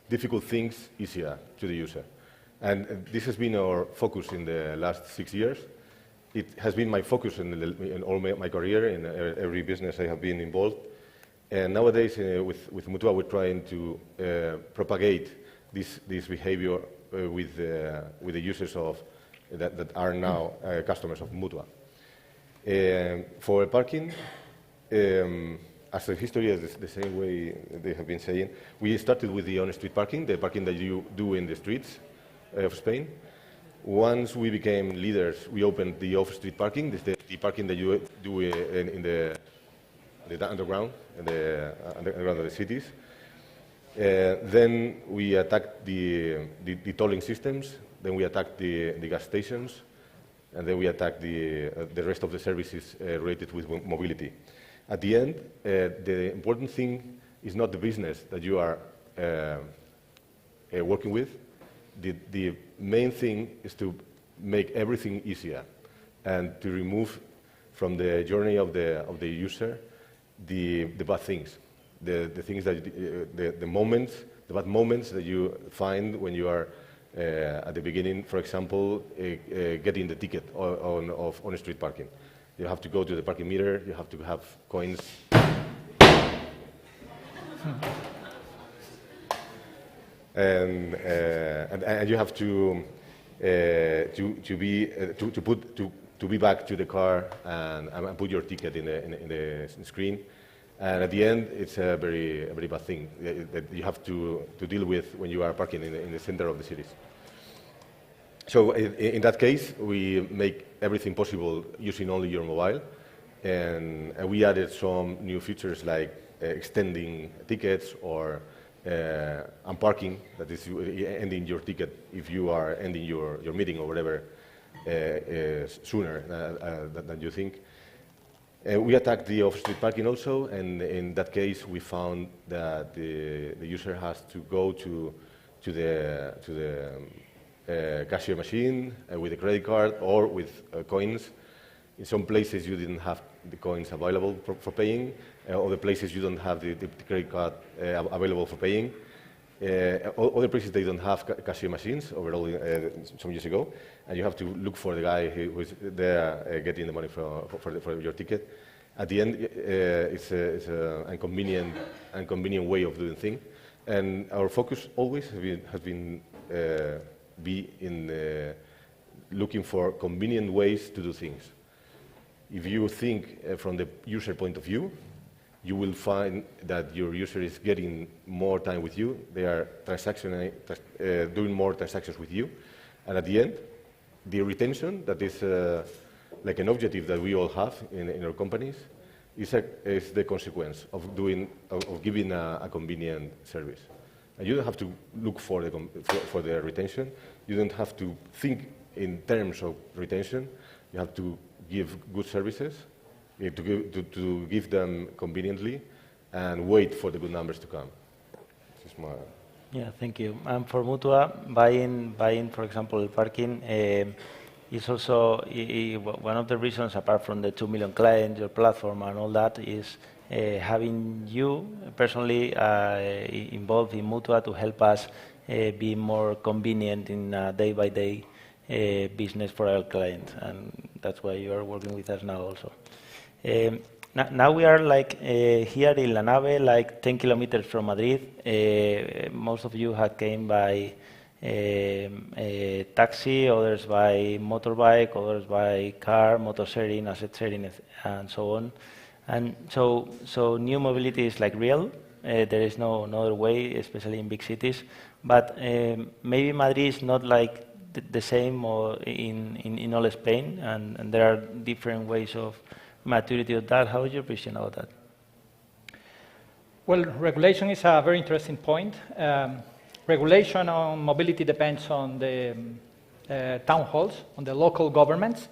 difficult things easier to the user. And this has been our focus in the last 6 years. It has been my focus in all my career, in every business I have been involved. And nowadays, with Mutua, we're trying to propagate this behavior with the users that are now customers of Mutua. For parking, as the history is the same way they have been saying, we started with the on-street parking, the parking that you do in the streets of Spain. Once we became leaders, we opened the off-street parking, the parking that you do in the underground, underground of the cities. Then we attacked the tolling systems, then we attacked the gas stations, and then we attacked the rest of the services related with mobility. At the end, the important thing is not the business that you are working with. The main thing is to make everything easier and to remove from the journey of the user the bad things, the things that the bad moments that you find when you are at the beginning, for example, getting the ticket on street parking. You have to go to the parking meter, you have to have coins. And you have to be back to the car and put your ticket in the screen. And at the end, it's a very bad thing that you have to deal with when you are parking in the center of the cities. So in that case, we make everything possible using only your mobile, and we added some new features like extending tickets or unparking, that is ending your ticket if you are ending your meeting or whatever sooner than you think. We attacked the off-street parking also, and in that case we found that the user has to go to the cashier machine with a credit card or with coins. In some places you didn't have the coins available for paying, other places you don't have the credit card available for paying. Other places they don't have cashier machines overall some years ago, and you have to look for the guy who is there getting the money for your ticket. At the end, it's an inconvenient way of doing things, and our focus always has been looking for convenient ways to do things. If you think from the user point of view, you will find that your user is getting more time with you. They are doing more transactions with you. And at the end, the retention, that is like an objective that we all have in our companies, is the consequence of giving a convenient service. And you don't have to look for the retention. You don't have to think in terms of retention. You have to give good services, to give them conveniently, and wait for the good numbers to come. This is my... Yeah, thank you. And for Mutua, buying, for example, parking is also one of the reasons, apart from the 2 million clients, your platform and all that, is having you personally involved in Mutua to help us be more convenient in day-by-day business for our clients, and that's why you are working with us now also. Now we are here in La Nave, like 10 kilometers from Madrid. Most of you have came by taxi, others by motorbike, others by car, motor sharing, asset sharing, and so on. And so new mobility is like real. There is no other way, especially in big cities. But maybe Madrid is not like the same or in all Spain, and there are different ways of maturity of that. How is your vision about that? Well, regulation is a very interesting point. Regulation on mobility depends on the town halls, on the local governments.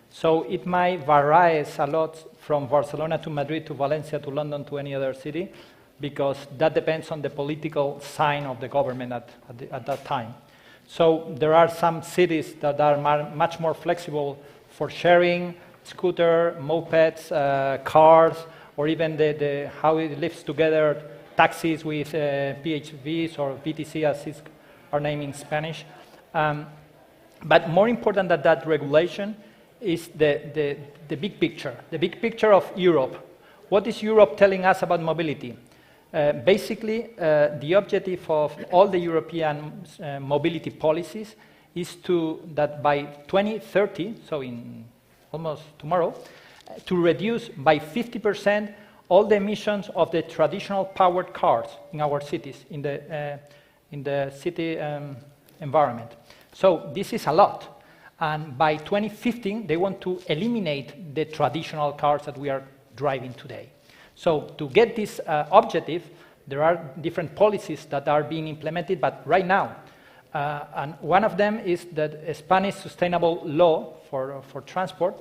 So it might vary a lot from Barcelona to Madrid to Valencia to London to any other city, because that depends on the political sign of the government at that time. So there are some cities that are much more flexible for sharing, scooter, mopeds, cars, or even how it lives together, taxis with PHVs or VTC, as is our name in Spanish. But more important than that regulation is the big picture of Europe. what is Europe telling us about mobility? Basically, the objective of all the European mobility policies is that by 2030, so in almost tomorrow, to reduce by 50% all the emissions of the traditional powered cars in our cities, in the city environment. So this is a lot. And by 2015, they want to eliminate the traditional cars that we are driving today. So to get this objective, there are different policies that are being implemented, but right now, and one of them is the Spanish Sustainable Law for transport,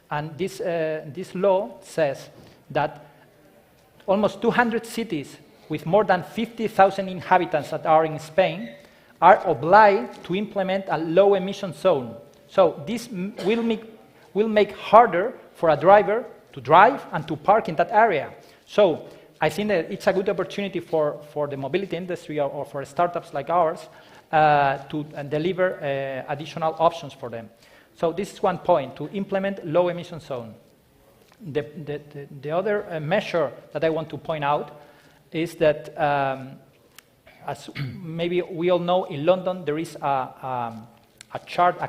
and this law says that almost 200 cities with more than 50,000 inhabitants that are in Spain are obliged to implement a low emission zone. So this will make harder for a driver to drive and to park in that area. So I think that it's a good opportunity for the mobility industry or for startups like ours to deliver additional options for them. So this is one point, to implement low emission zone. The other measure that I want to point out is that, as maybe we all know, in London there is a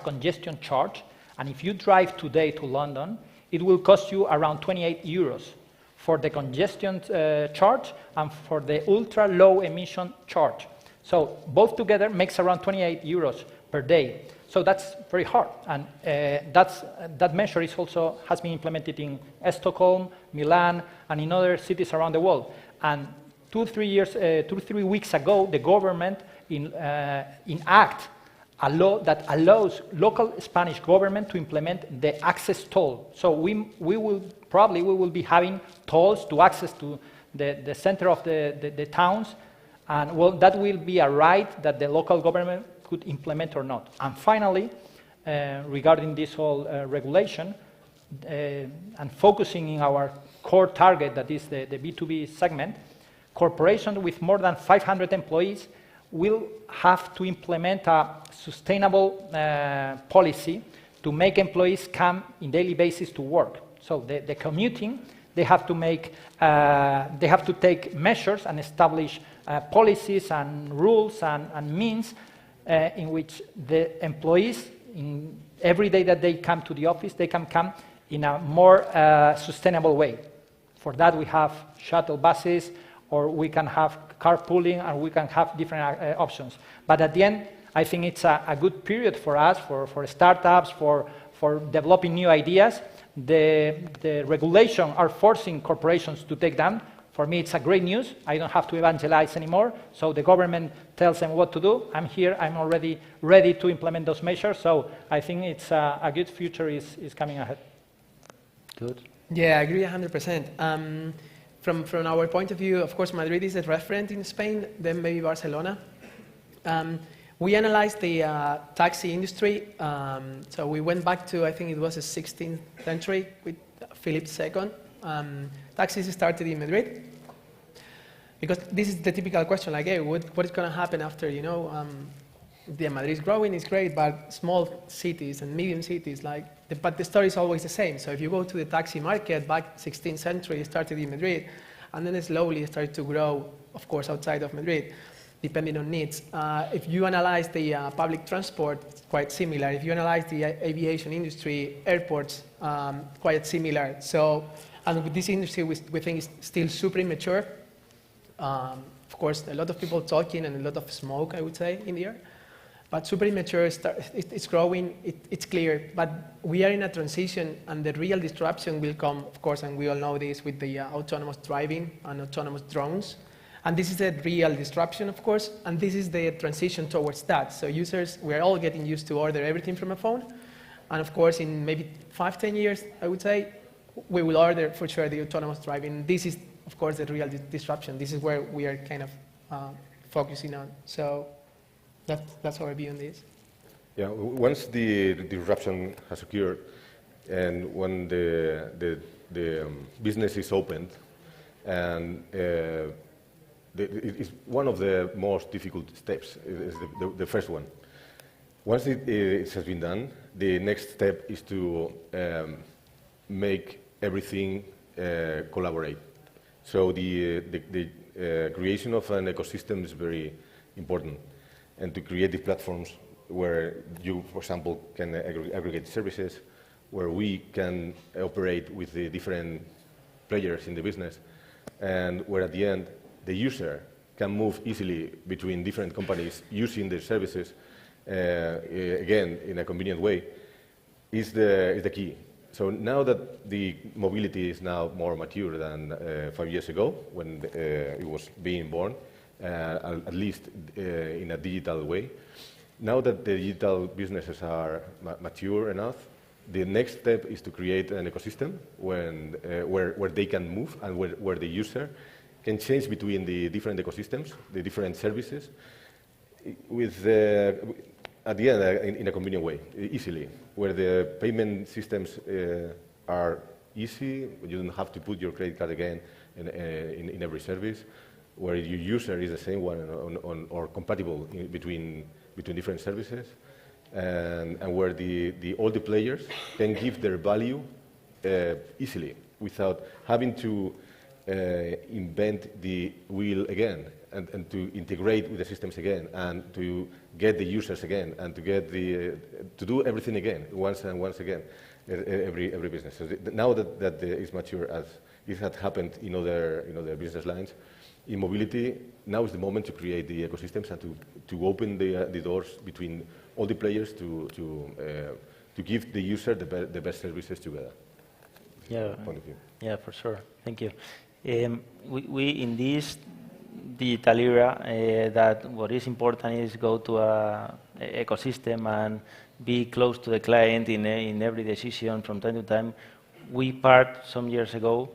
congestion charge, and if you drive today to London, it will cost you around 28 euros for the congestion charge and for the ultra low emission charge. So both together makes around 28 euros per day. So that's very hard, and that measure has been implemented in Stockholm, Milan, and in other cities around the world. And 2-3 weeks ago, the government enacted a law that allows local Spanish government to implement the access toll. So we will be having tolls to access to the center of the towns, and well, that will be a right that the local government could implement or not. And finally, regarding this whole regulation, and focusing in our core target, that is the B2B segment, corporations with more than 500 employees will have to implement a sustainable policy to make employees come in daily basis to work. So the commuting, they have to take measures and establish policies and rules and means in which the employees, in every day that they come to the office, they can come in a more sustainable way. For that, we have shuttle buses, or we can have carpooling, and we can have different options. But at the end, I think it's a good period for us, for startups, for developing new ideas. The regulation are forcing corporations to take them. For me, it's a great news. I don't have to evangelize anymore. So the government tells them what to do. I'm here. I'm already ready to implement those measures. So I think it's a good future is coming ahead. Good. Yeah, I agree 100%. From our point of view, of course, Madrid is a referent in Spain, then maybe Barcelona. We analyzed the taxi industry. So we went back to, I think it was the 16th century with Philip II. Taxis started in Madrid. Because this is the typical question, like, hey, what is going to happen after, Madrid is growing, it's great, but small cities and medium cities, but the story is always the same. So if you go to the taxi market, back 16th century, it started in Madrid, and then it slowly started to grow, of course, outside of Madrid, depending on needs. If you analyze the public transport, it's quite similar. If you analyze the aviation industry, airports, quite similar. So, and with this industry, we think it's still super immature. Of course, a lot of people talking and a lot of smoke, I would say, in the air. But super immature, it's growing, it's clear. But we are in a transition, and the real disruption will come, of course, and we all know this, with the autonomous driving and autonomous drones. And this is the real disruption, of course, and this is the transition towards that. So users, we're all getting used to order everything from a phone. And of course, in maybe 5-10 years, I would say, we will order for sure the autonomous driving. This is, of course, the real disruption. This is where we are kind of focusing on. So that's our view on this. Yeah, once the disruption has occurred, and when the business is opened, and it's one of the most difficult steps, is the first one. Once it has been done, the next step is to make everything collaborate. So the creation of an ecosystem is very important, and to create the platforms where you, for example, can aggregate services, where we can operate with the different players in the business, and where at the end the user can move easily between different companies using their services, again, in a convenient way, is the key. So now that the mobility is now more mature than 5 years ago, when it was being born, at least in a digital way, now that the digital businesses are mature enough, the next step is to create an ecosystem where they can move and where the user can change between the different ecosystems, the different services, with at the end in a convenient way, easily, where the payment systems are easy. You don't have to put your credit card again in every service, where your user is the same one or compatible between different services, and where all the players can give their value easily without having to invent the wheel again and to integrate with the systems again and to get the users again and to do everything again once and once again every business. So now that it's mature as it had happened in other business lines, in mobility, now is the moment to create the ecosystems and to open the doors between all the players to give the user the best services together. Yeah, Point of view. Yeah, for sure. Thank you. We in this digital era, that what is important is go to a ecosystem and be close to the client in every decision from time to time. We part some years ago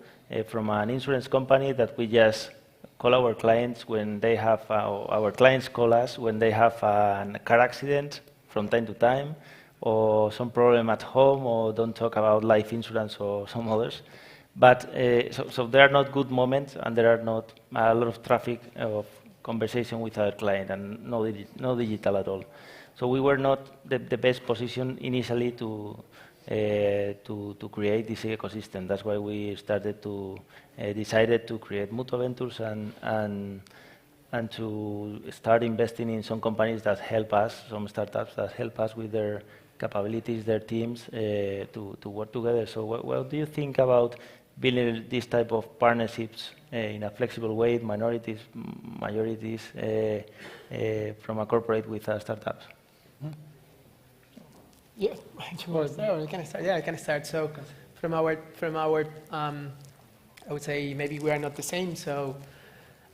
from an insurance company that we just call our clients when they have, our clients call us when they have a car accident from time to time, or some problem at home, or don't talk about life insurance or some others. But so there are not good moments, and there are not a lot of traffic of conversation with our client, and no digital at all. So we were not the best position initially to create this ecosystem. That's why we started to decided to create Mutua Ventures and to start investing in some companies that help us, some startups that help us with their capabilities, their teams, to work together. So what do you think about building this type of partnerships in a flexible way, minorities, majorities, from a corporate with startups? Yeah, can I start? Yeah, I can start. So from our I would say maybe we are not the same. So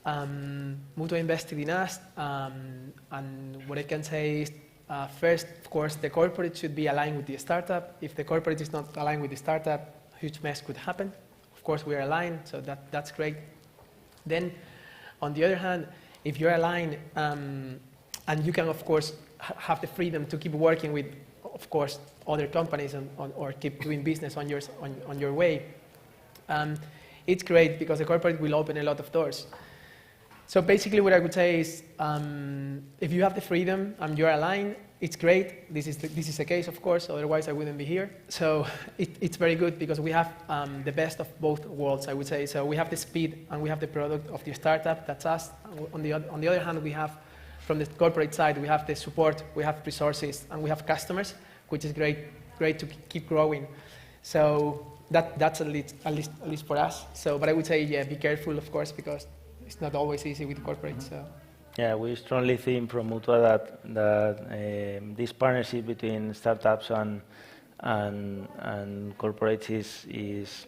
Mutua invested in us, and what I can say is, first, of course, the corporate should be aligned with the startup. If the corporate is not aligned with the startup, a huge mess could happen. Of course, we are aligned, so that's great. Then, on the other hand, if you're aligned, and you can, of course, have the freedom to keep working with, of course, other companies or keep doing business on your way, it's great because the corporate will open a lot of doors. So basically what I would say is, if you have the freedom and you're aligned, it's great. This is the case, of course, otherwise I wouldn't be here. So it's very good because we have the best of both worlds, I would say. So we have the speed and we have the product of the startup, that's us. On the other hand, we have, from the corporate side, we have the support, we have resources, and we have customers, which is great to keep growing. So that's at least for us. So, but I would say, yeah, be careful, of course, because it's not always easy with corporates. So. Yeah, we strongly think from Mutua that this partnership between startups and corporates is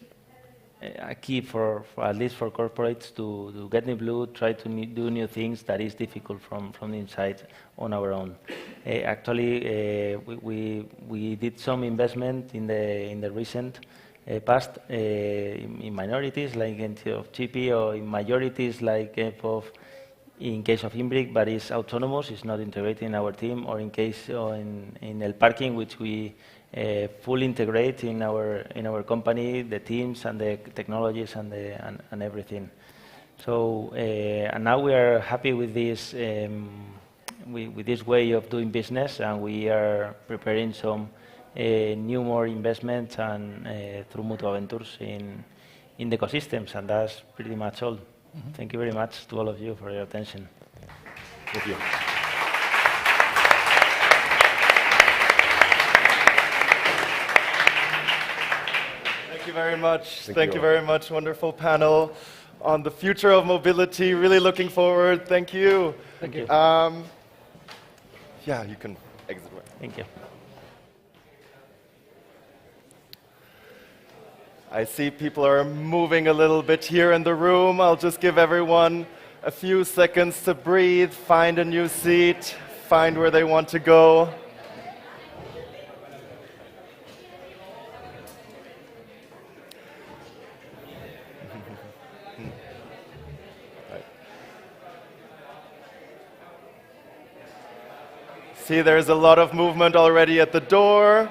a key for at least for corporates to get in blue, try to do new things that is difficult from the inside on our own. Actually, we did some investment in the recent past in minorities like in of GP, or in majorities like in case of Imbric, but it's autonomous, it's not integrated in our team, or in case in El Parking, which we fully integrate in our company, the teams and the technologies and everything. So and now we are happy with this with this way of doing business, and we are preparing some new more investments and through Mutua Ventures in in the ecosystems, and that's pretty much all. Thank you very much to all of you for your attention. Thank you. Thank you very much. Thank Thank you you very much. Wonderful panel on the future of mobility. Really looking forward. Thank you. Thank you. Yeah, you can exit. Thank you. I see people are moving a little bit here in the room. I'll just give everyone a few seconds to breathe, find a new seat, find where they want to go. See, there's a lot of movement already at the door.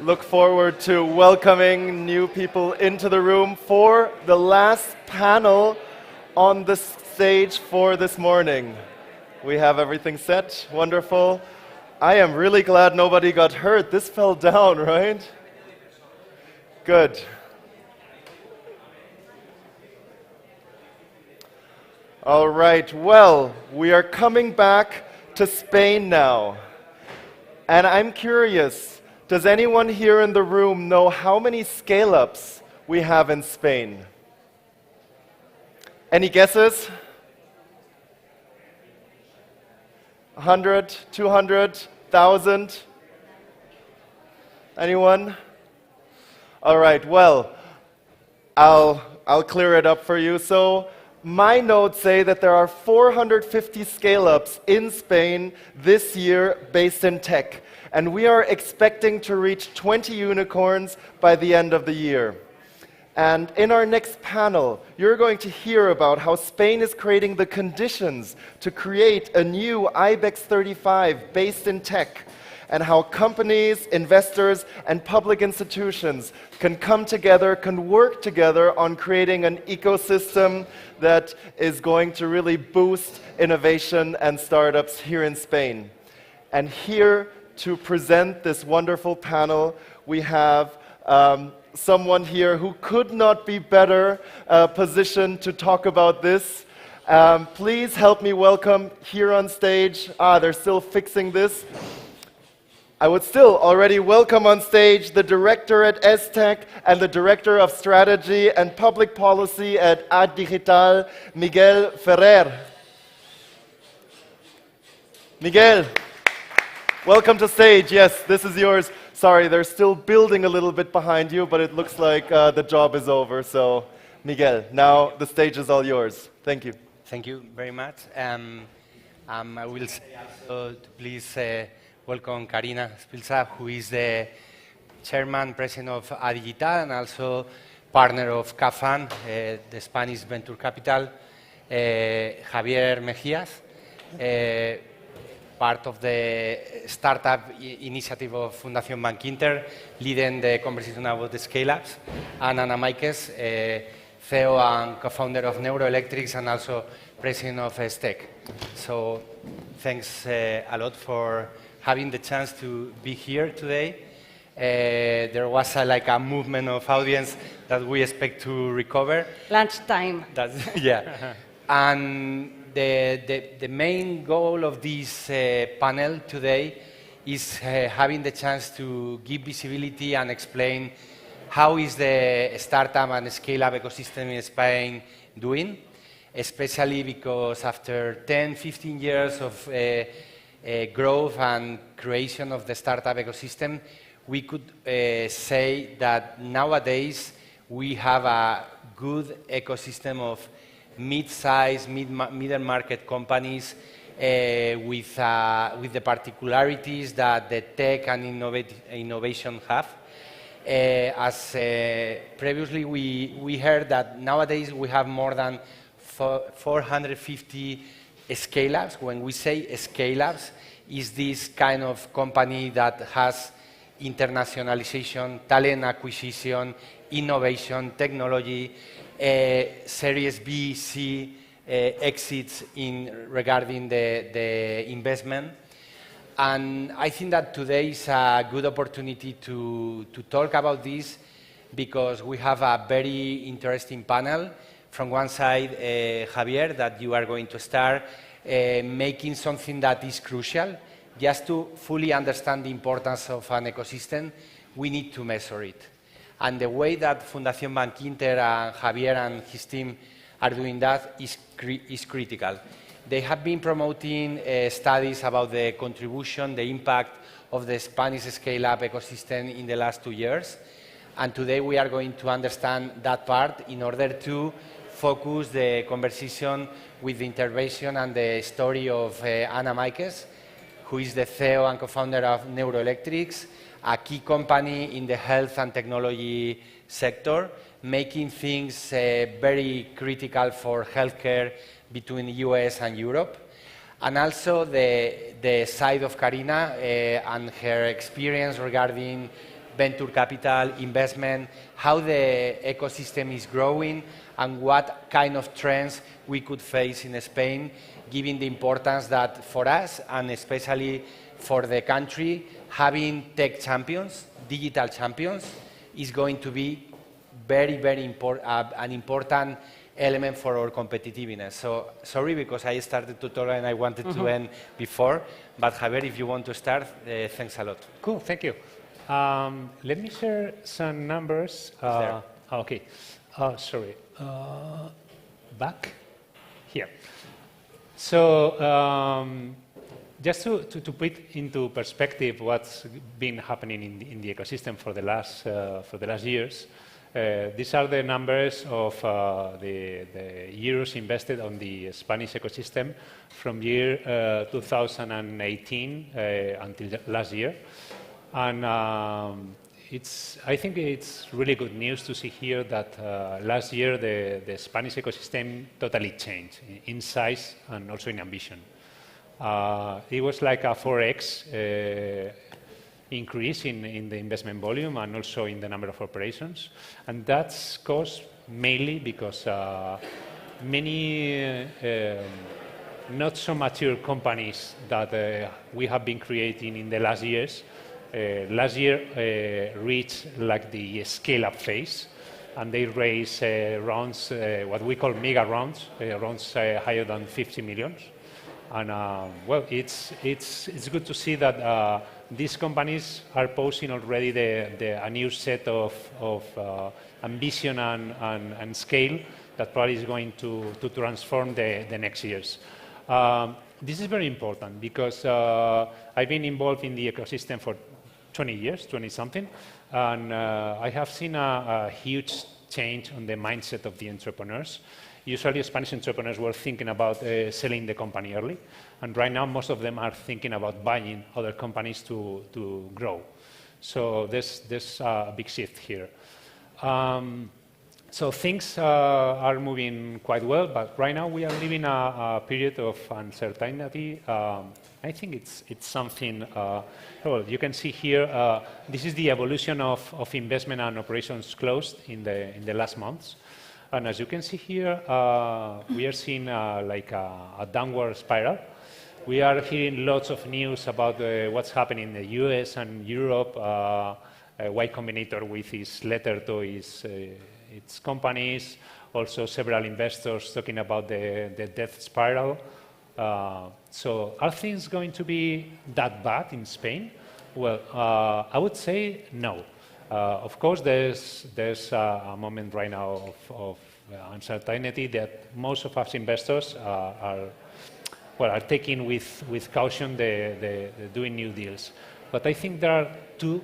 Look forward to welcoming new people into the room for the last panel on the stage for this morning. We have everything set. Wonderful. I am really glad nobody got hurt. This fell down, right? Good. All right, well, we are coming back to Spain now. And I'm curious, does anyone here in the room know how many scale-ups we have in Spain? Any guesses? 100, 200, 1,000? Anyone? All right, well, I'll clear it up for you. So my notes say that there are 450 scale-ups in Spain this year based in tech. And we are expecting to reach 20 unicorns by the end of the year. And in our next panel, you're going to hear about how Spain is creating the conditions to create a new IBEX 35 based in tech, and how companies, investors, and public institutions can come together, can work together on creating an ecosystem that is going to really boost innovation and startups here in Spain. And here to present this wonderful panel, we have someone here who could not be better positioned to talk about this. Please help me welcome here on stage. They're still fixing this. I would still already welcome on stage the director at ESTEC and the director of strategy and public policy at Ad Digital, Miguel Ferrer. Miguel, welcome to stage. Yes, this is yours. Sorry, they're still building a little bit behind you, but it looks like the job is over. So, Miguel, now the stage is all yours. Thank you. Thank you very much. I will say also to please welcome Karina Spilza, who is the chairman, president of Ad Digital, and also partner of CAFAN, the Spanish venture capital. Javier Mejías, part of the startup initiative of Fundación Bankinter, leading the conversation about the scale-ups, and Ana Maikes, CEO and co-founder of Neuroelectrics and also president of ESTEC. So thanks a lot for having the chance to be here today. There was like a movement of audience that we expect to recover. Lunchtime. Yeah. And the main goal of this panel today is having the chance to give visibility and explain how is the startup and scale-up ecosystem in Spain doing, especially because after 10, 15 years of growth and creation of the startup ecosystem, we could say that nowadays we have a good ecosystem of mid-size, middle market companies with the particularities that the tech and innovation have. As previously we heard that nowadays we have more than 450 scale-ups. When we say scale-ups, is this kind of company that has internationalization, talent acquisition, innovation, technology, Series B, C exits regarding the investment. And I think that today is a good opportunity to talk about this because we have a very interesting panel. From one side, Javier, that you are going to start making something that is crucial. Just to fully understand the importance of an ecosystem, we need to measure it. And the way that Fundación Bankinter and Javier and his team are doing that is critical. They have been promoting studies about the contribution, the impact of the Spanish scale-up ecosystem in the last 2 years. And today we are going to understand that part in order to focus the conversation with the intervention and the story of Anna Maikes, who is the CEO and co-founder of Neuroelectrics, a key company in the health and technology sector, making things very critical for healthcare between the US and Europe. And also the side of Karina and her experience regarding venture capital, investment, how the ecosystem is growing, and what kind of trends we could face in Spain, given the importance that for us, and especially for the country, having tech champions, digital champions, is going to be very an important element for our competitiveness. So, sorry, because I started to talk and I wanted to end before, but Javier, if you want to start, thanks a lot. Cool, thank you. Let me share some numbers. Okay, sorry. Back here. So just to put into perspective what's been happening in the ecosystem for the last years, these are the numbers of the euros invested on the Spanish ecosystem from year 2018 until last year. And I think it's really good news to see here that last year the Spanish ecosystem totally changed in size and also in ambition. It was like a 4x increase in the investment volume and also in the number of operations. And that's caused mainly because many not so mature companies that we have been creating in the last years last year reached like the scale-up phase, and they raised rounds, what we call mega rounds, rounds higher than 50 million. And well, it's good to see that these companies are posing already a new set of ambition and scale that probably is going to transform the next years. This is very important because I've been involved in the ecosystem for 20 years, 20-something, and I have seen a huge change on the mindset of the entrepreneurs. Usually Spanish entrepreneurs were thinking about selling the company early, and right now most of them are thinking about buying other companies to grow. So there's a big shift here. So things are moving quite well, but right now we are living a period of uncertainty. I think it's something, well, you can see here, this is the evolution of investment and operations closed in the last months. And as you can see here, we are seeing like a downward spiral. We are hearing lots of news about what's happening in the US and Europe. Y Combinator with his letter to its companies, also several investors talking about the death spiral. So are things going to be that bad in Spain? Well, I would say no. Of course, there's a moment right now of uncertainty that most of us investors are taking with caution the doing new deals. But I think there are two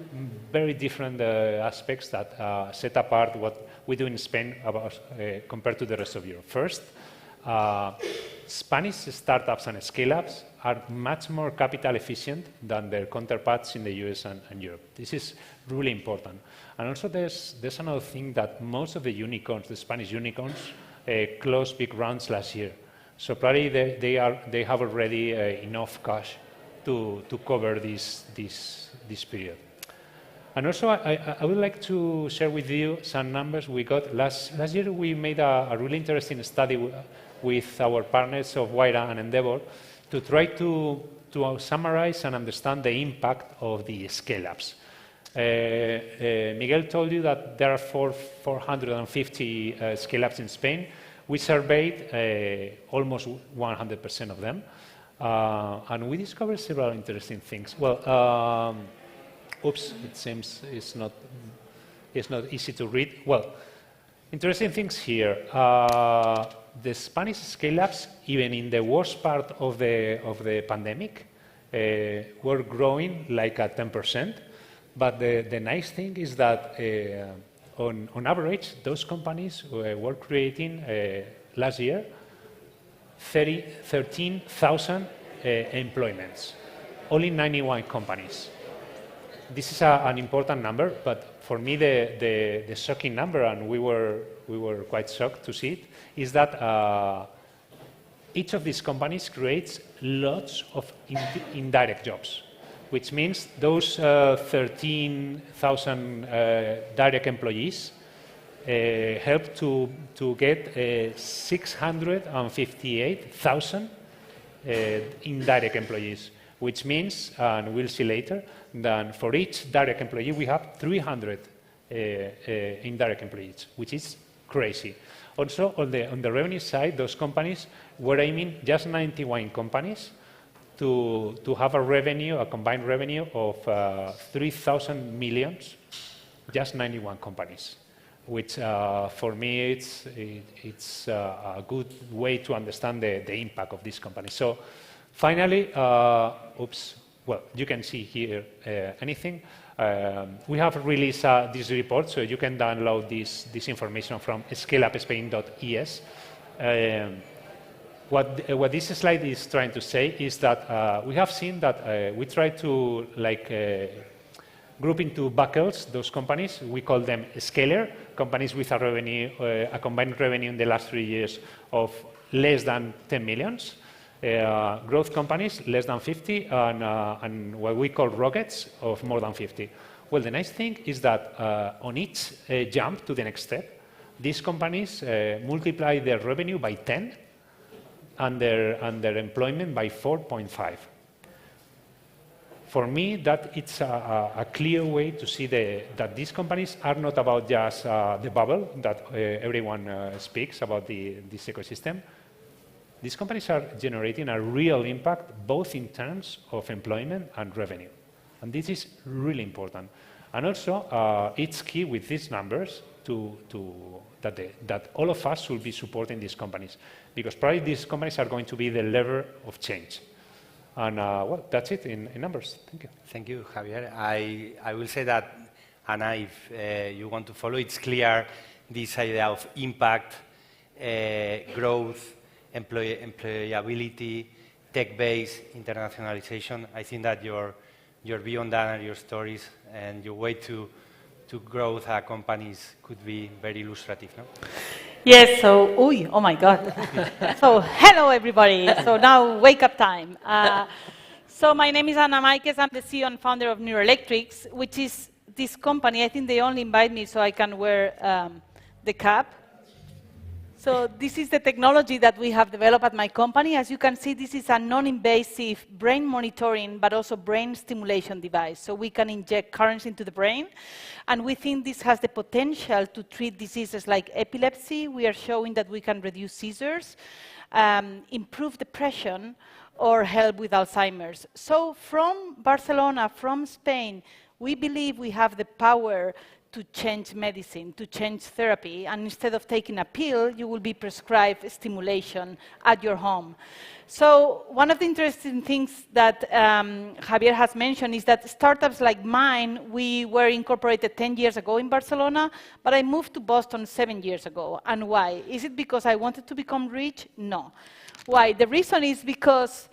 very different aspects that set apart what we do in Spain compared to the rest of Europe. First, Spanish startups and scale-ups are much more capital efficient than their counterparts in the US and Europe. This is really important. And also there's another thing that most of the unicorns, the Spanish unicorns, closed big rounds last year. So probably they have already enough cash to cover this period. And also, I would like to share with you some numbers we got. Last year, we made a really interesting study with our partners of Wayra and Endeavor to try to summarize and understand the impact of the scale-ups. Miguel told you that there are 450 scale-ups in Spain. We surveyed almost 100% of them, and we discovered several interesting things. Well, oops, it seems it's not easy to read. Well, interesting things here. The Spanish scale-ups, even in the worst part of the pandemic, were growing like at 10%. But the nice thing is that on average, those companies were creating last year 13,000 employments, only 91 companies. This is an important number, but for me the shocking number, and we were quite shocked to see it, is that each of these companies creates lots of indirect jobs, which means those 13,000 direct employees help to get 658,000 indirect employees, which means, and we'll see later, that for each direct employee we have 300 indirect employees, which is crazy. Also, on the revenue side, those companies were aiming, just 91 companies, to have a combined revenue of 3,000 millions, just 91 companies, which for me it's a good way to understand the impact of this company. So finally, oops, well, you can see here anything. We have released this report, so you can download this information from scaleupspain.es. What this slide is trying to say is that we have seen that we try to group into buckets those companies. We call them scaler, companies with a combined revenue in the last 3 years of less than 10 millions. Growth companies, less than 50, and what we call rockets of more than 50. Well, the nice thing is that on each jump to the next step, these companies multiply their revenue by 10 and their employment by 4.5. For me, that it's a clear way to see that these companies are not about just the bubble that everyone speaks about this ecosystem. These companies are generating a real impact, both in terms of employment and revenue. And this is really important. And also, it's key with these numbers that all of us should be supporting these companies, because probably these companies are going to be the lever of change. And well, that's it in numbers. Thank you. Thank you, Javier. I will say that, Anna, if you want to follow, it's clear this idea of impact, growth, employability, tech-based internationalization. I think that your view on that and your stories and your way to growth companies could be very illustrative, no? Yes, so, oh my God. So, hello everybody. So now, wake up time. So my name is Anna Maikes. I'm the CEO and founder of Neuroelectrics, which is this company. I think they only invite me so I can wear the cap. So this is the technology that we have developed at my company. As you can see, this is a non-invasive brain monitoring, but also brain stimulation device. So we can inject currents into the brain. And we think this has the potential to treat diseases like epilepsy. We are showing that we can reduce seizures, improve depression, or help with Alzheimer's. So from Barcelona, from Spain, we believe we have the power to change medicine, to change therapy, and instead of taking a pill, you will be prescribed stimulation at your home. So one of the interesting things that Javier has mentioned is that startups like mine, we were incorporated 10 years ago in Barcelona, but I moved to Boston 7 years ago. And why? Is it because I wanted to become rich? No. Why? The reason is because,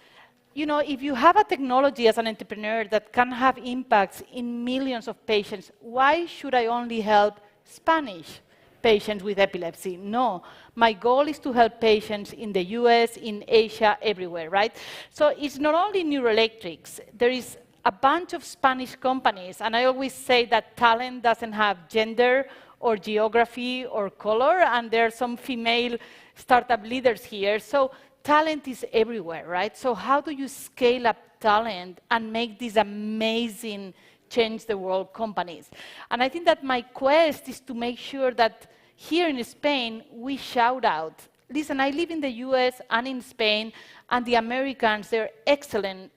you know, if you have a technology as an entrepreneur that can have impacts in millions of patients, why should I only help Spanish patients with epilepsy? No, my goal is to help patients in the US, in Asia, everywhere, right? So it's not only Neuroelectrics. There is a bunch of Spanish companies, and I always say that talent doesn't have gender or geography or color, and there are some female startup leaders here. So talent is everywhere, right? So how do you scale up talent and make this amazing change the world companies. And I think that my quest is to make sure that here in Spain, we shout out. Listen, I live in the US and in Spain, and the Americans, they're excellent,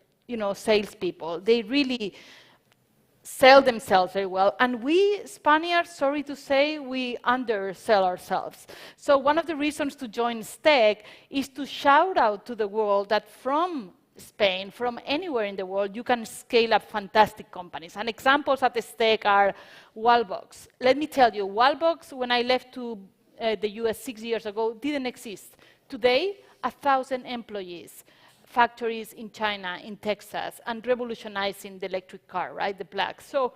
salespeople. They really sell themselves very well. And we Spaniards, sorry to say, we undersell ourselves. So one of the reasons to join STEC is to shout out to the world that from Spain, from anywhere in the world, you can scale up fantastic companies. And examples at the STEC are Wallbox. Let me tell you, Wallbox, when I left to the US 6 years ago, didn't exist. Today, 1,000 employees, factories in China, in Texas, and revolutionizing the electric car, right, the plug. So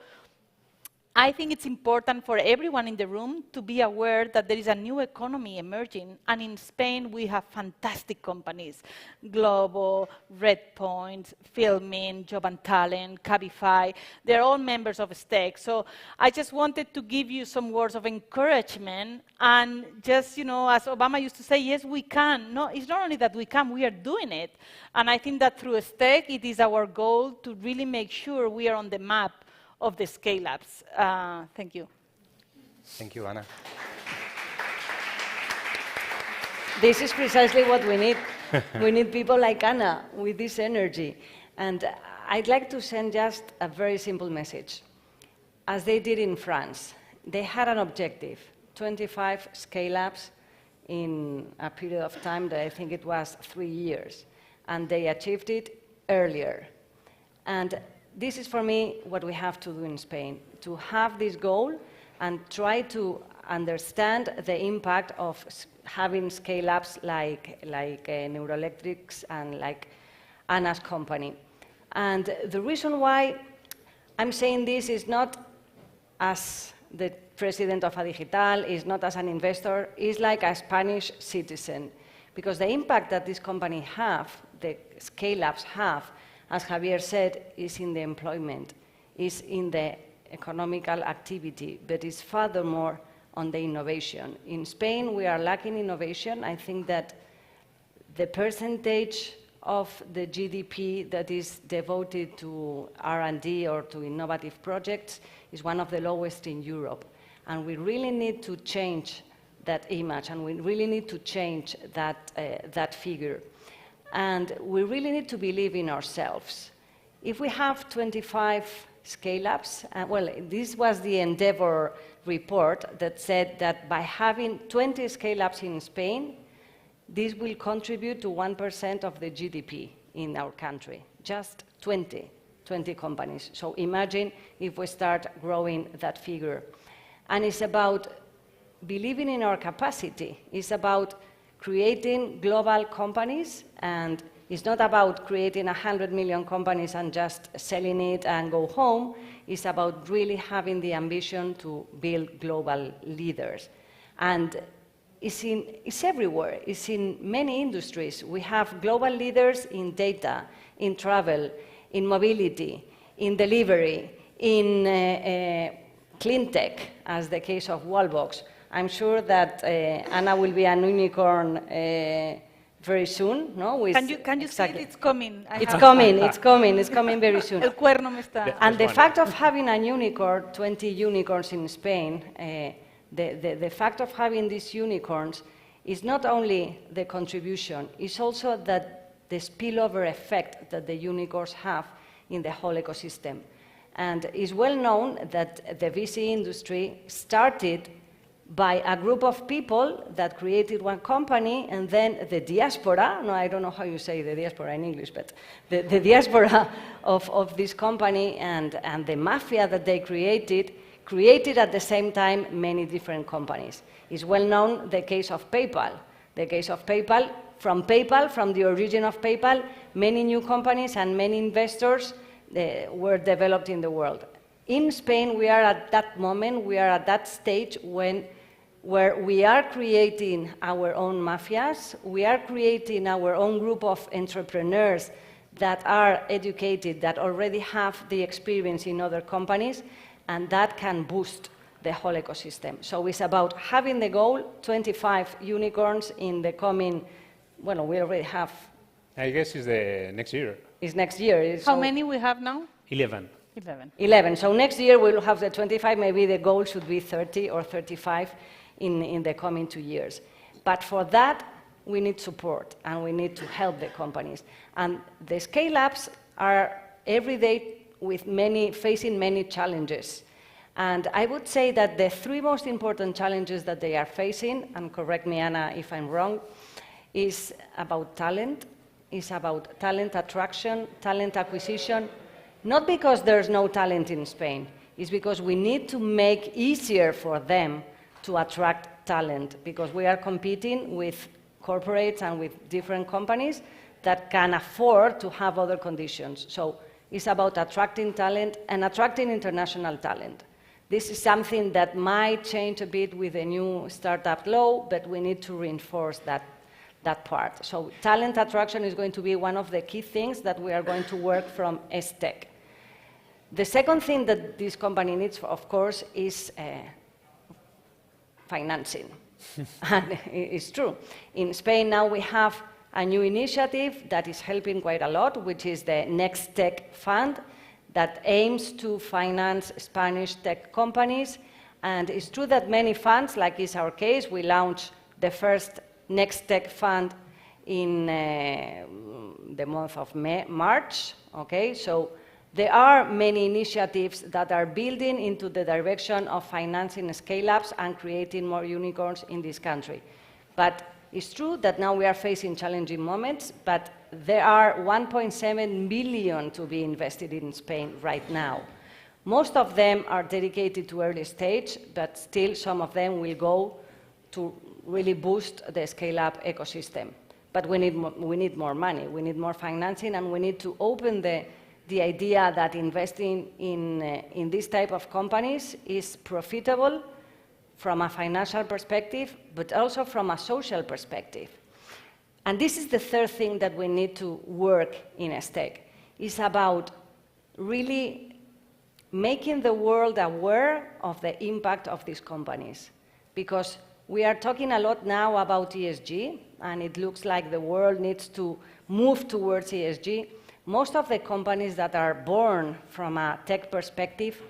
I think it's important for everyone in the room to be aware that there is a new economy emerging. And in Spain, we have fantastic companies. Globo, Redpoint, Filmin, Job and Talent, Cabify. They're all members of STEC. So I just wanted to give you some words of encouragement. And just, as Obama used to say, yes, we can. No, it's not only that we can, we are doing it. And I think that through STEC, it is our goal to really make sure we are on the map of the scale-ups. Thank you. Thank you, Anna. This is precisely what we need. We need people like Anna with this energy. And I'd like to send just a very simple message. As they did in France, they had an objective, 25 scale-ups in a period of time that I think it was 3 years. And they achieved it earlier. And this is, for me, what we have to do in Spain, to have this goal and try to understand the impact of having scale-ups like Neuroelectrics and like Anna's company. And the reason why I'm saying this is not as the president of Adigital, is not as an investor, is like a Spanish citizen. Because the impact that this company have, the scale-ups have, as Javier said, is in the employment, is in the economical activity, but is furthermore on the innovation. In Spain, we are lacking innovation. I think that the percentage of the GDP that is devoted to R&D or to innovative projects is one of the lowest in Europe. And we really need to change that image, and we really need to change that figure. And we really need to believe in ourselves. If we have 25 scale-ups, well, this was the Endeavor report that said that by having 20 scale-ups in Spain, this will contribute to 1% of the GDP in our country. Just 20 companies. So imagine if we start growing that figure. And it's about believing in our capacity. It's about creating global companies, and it's not about creating 100 million companies and just selling it and go home. It's about really having the ambition to build global leaders. And it's everywhere. It's in many industries. We have global leaders in data, in travel, in mobility, in delivery, in clean tech, as the case of Wallbox. I'm sure that Anna will be an unicorn very soon, no? Can you say it's coming? It's coming very soon. El cuerno me está. And the fact of having a unicorn, 20 unicorns in Spain, the fact of having these unicorns is not only the contribution, it's also that the spillover effect that the unicorns have in the whole ecosystem. And it's well known that the VC industry started by a group of people that created one company, and then the diaspora, no, I don't know how you say the diaspora in English, but the diaspora of this company and the mafia that they created at the same time many different companies. It's well known the case of PayPal. The case of PayPal, from the origin of PayPal, many new companies and many investors were developed in the world. In Spain, we are at that moment, we are at that stage where we are creating our own mafias, we are creating our own group of entrepreneurs that are educated, that already have the experience in other companies, and that can boost the whole ecosystem. So it's about having the goal, 25 unicorns in the coming, well, we already have. I guess it's the next year. It's next year. How many we have now? 11. 11. 11. So next year we'll have the 25, maybe the goal should be 30 or 35 in the coming 2 years. But for that, we need support and we need to help the companies. And the scale-ups are every day facing many challenges. And I would say that the 3 most important challenges that they are facing, and correct me, Anna, if I'm wrong, is about talent, is about talent attraction, talent acquisition, not because there's no talent in Spain, it's because we need to make easier for them to attract talent, because we are competing with corporates and with different companies that can afford to have other conditions. So it's about attracting talent and attracting international talent. This is something that might change a bit with the new startup law, but we need to reinforce that part. So talent attraction is going to be one of the key things that we are going to work from ESTEC. The second thing that this company needs, of course, is financing. And it's true. In Spain now we have a new initiative that is helping quite a lot, which is the Next Tech Fund that aims to finance Spanish tech companies. And it's true that many funds, like is our case, we launched the first Next Tech Fund in the month of March. Okay, so there are many initiatives that are building into the direction of financing scale-ups and creating more unicorns in this country. But it's true that now we are facing challenging moments, but there are 1.7 billion to be invested in Spain right now. Most of them are dedicated to early stage, but still some of them will go to really boost the scale-up ecosystem. But we need more money, we need more financing, and we need to open the idea that investing in this type of companies is profitable from a financial perspective, but also from a social perspective. And this is the third thing that we need to work in ESTEC. It's about really making the world aware of the impact of these companies. Because we are talking a lot now about ESG, and it looks like the world needs to move towards ESG. Most of the companies that are born from a tech perspective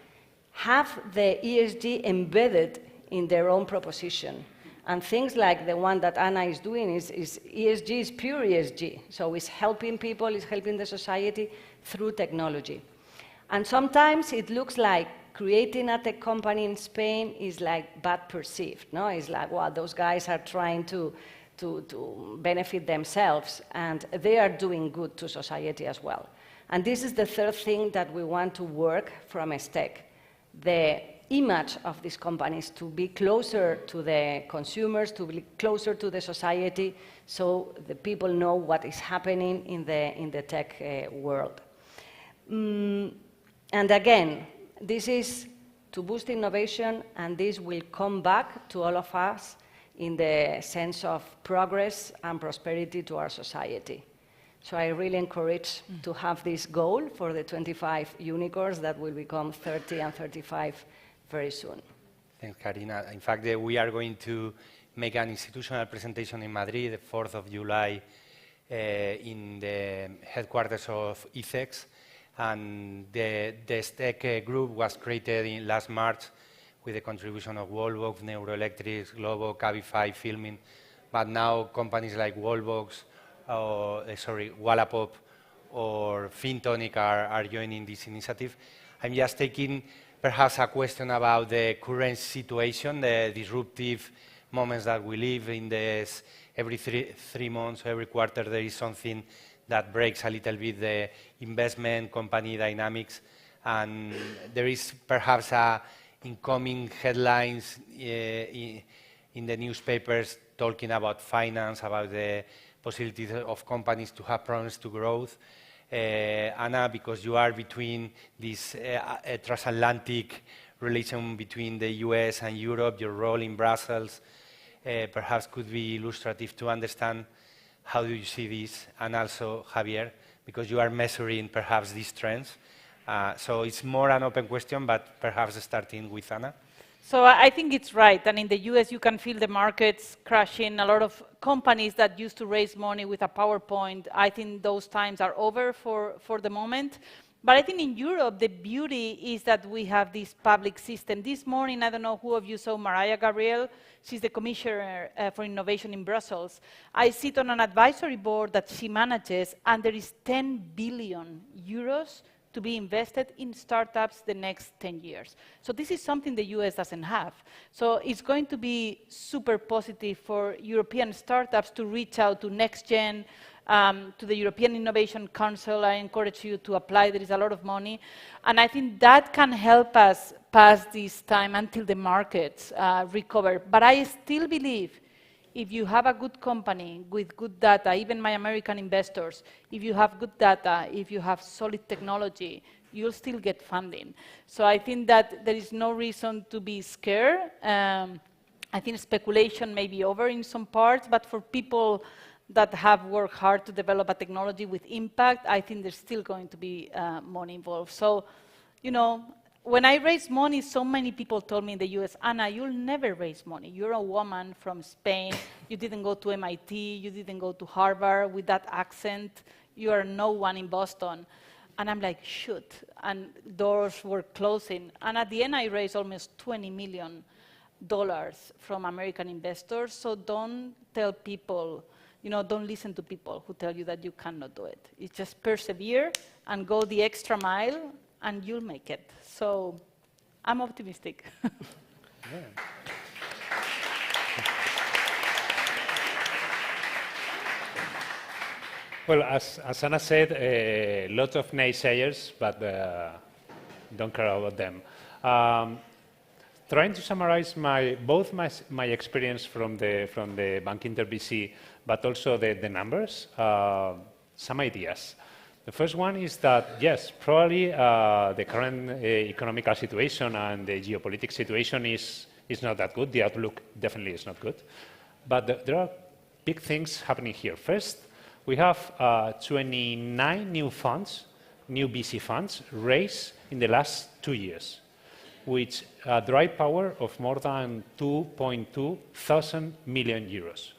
have the ESG embedded in their own proposition. And things like the one that Anna is doing is ESG is pure ESG. So it's helping people, it's helping the society through technology. And sometimes it looks like creating a tech company in Spain is like bad perceived. No? It's like, well, those guys are trying to benefit themselves, and they are doing good to society as well. And this is the third thing that we want to work from ESTEC. The image of these companies to be closer to the consumers, to be closer to the society, so the people know what is happening in the tech world. And again, this is to boost innovation, and this will come back to all of us in the sense of progress and prosperity to our society. So I really encourage to have this goal for the 25 unicorns that will become 30 and 35 very soon. Thanks, Karina. In fact, we are going to make an institutional presentation in Madrid, the 4th of July, in the headquarters of ICEX. And the ESTEC group was created in last March with the contribution of Wallbox, Neuroelectrics, Globo, Cabify, Filmin. But now companies like Wallbox, Wallapop, or FinTonic are joining this initiative. I'm just taking perhaps a question about the current situation, the disruptive moments that we live in. This every three months, every quarter, there is something that breaks a little bit the investment company dynamics, and there is perhaps incoming headlines in the newspapers talking about finance, about the possibilities of companies to have problems to growth. Anna, because you are between this transatlantic relation between the US and Europe, your role in Brussels perhaps could be illustrative to understand how do you see this, and also Javier, because you are measuring perhaps these trends. So it's more an open question, but perhaps starting with Anna. So I think it's right, and in the US you can feel the markets crashing. A lot of companies that used to raise money with a PowerPoint, I think those times are over for the moment. But I think in Europe, the beauty is that we have this public system. This morning, I don't know who of you saw Mariah Gabriel. She's the Commissioner for Innovation in Brussels. I sit on an advisory board that she manages, and there is 10 billion euros to be invested in startups the next 10 years. So this is something the US doesn't have. So it's going to be super positive for European startups to reach out to NextGen, to the European Innovation Council. I encourage you to apply. There is a lot of money. And I think that can help us pass this time until the markets recover. But I still believe if you have a good company with good data, even my American investors, if you have good data, if you have solid technology, you'll still get funding. So I think that there is no reason to be scared. I think speculation may be over in some parts, but for people that have worked hard to develop a technology with impact, I think there's still going to be money involved. So, you know, when I raised money, so many people told me in the US, Anna, you'll never raise money. You're a woman from Spain. You didn't go to MIT. You didn't go to Harvard with that accent. You are no one in Boston. And I'm like, shoot. And doors were closing. And at the end, I raised almost $20 million from American investors. So don't tell people, you know, don't listen to people who tell you that you cannot do it. It's just persevere and go the extra mile, and you'll make it. So I'm optimistic. Well, as Anna said, lots of naysayers, but don't care about them. Trying to summarize both my experience from the Bank Inter BC, but also the numbers, some ideas. The first one is that, yes, probably the current economical situation and the geopolitical situation is not that good. The outlook definitely is not good. But there are big things happening here. First, we have 29 new funds, new BC funds, raised in the last 2 years, with a dry power of more than 2.2 thousand million euros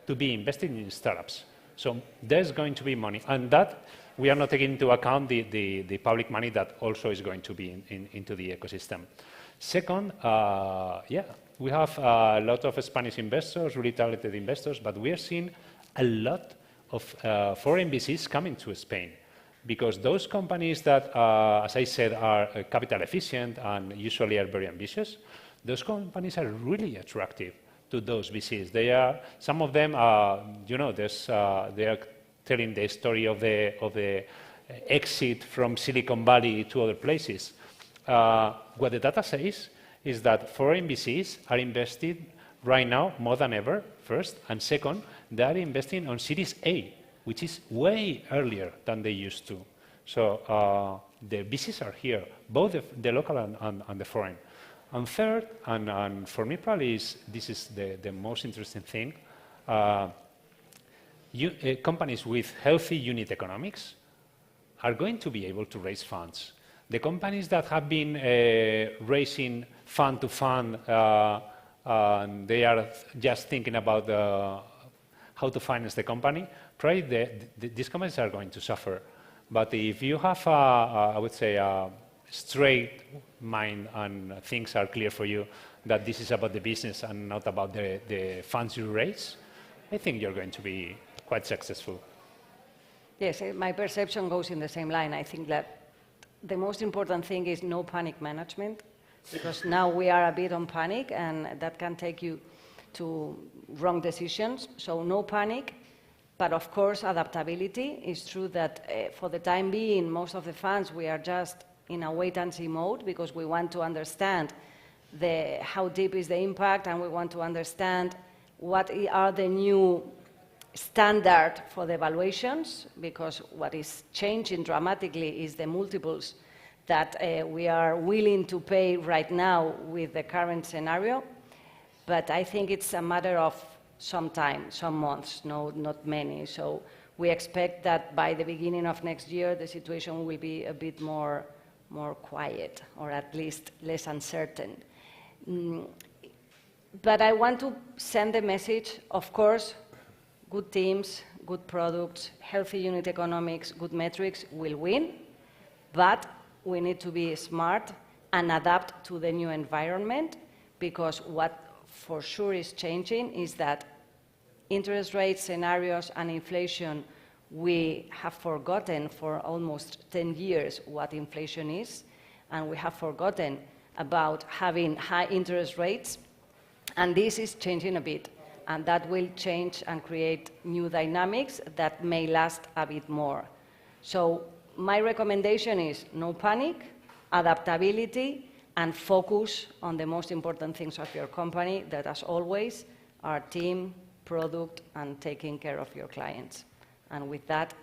to be invested in startups. So there's going to be money. And that, we are not taking into account the public money that also is going to be into the ecosystem. Second, we have a lot of Spanish investors, really talented investors, but we are seeing a lot of foreign VCs coming to Spain, because those companies that, as I said, are capital efficient and usually are very ambitious, those companies are really attractive to those VCs. They are, some of them, you know, they are telling the story of the exit from Silicon Valley to other places. What the data says is that foreign VCs are invested right now more than ever, first, and second, they are investing on Series A, which is way earlier than they used to. So the VCs are here, both the local and the foreign. And third, and for me probably this is the most interesting thing, companies with healthy unit economics are going to be able to raise funds. The companies that have been raising fund to fund, and they are just thinking about how to finance the company, probably these companies are going to suffer. But if you have, I would say, a straight mind and things are clear for you that this is about the business and not about the funds you raise, I think you're going to be quite successful. Yes, my perception goes in the same line. I think that the most important thing is no panic management, because now we are a bit on panic, and that can take you to wrong decisions. So no panic, but of course adaptability. It's true that for the time being, most of the funds, we are just in a wait-and-see mode, because we want to understand how deep is the impact, and we want to understand what are the new standard for the evaluations, because what is changing dramatically is the multiples that we are willing to pay right now with the current scenario. But I think it's a matter of some time, some months, not many. So we expect that by the beginning of next year, the situation will be a bit more quiet, or at least less uncertain. But I want to send the message, of course, good teams, good products, healthy unit economics, good metrics will win. But we need to be smart and adapt to the new environment, because what for sure is changing is that interest rate scenarios and inflation, we have forgotten for almost 10 years what inflation is, and we have forgotten about having high interest rates, and this is changing a bit, and that will change and create new dynamics that may last a bit more. So my recommendation is no panic, adaptability, and focus on the most important things of your company that, as always, are team, product, and taking care of your clients. And with that,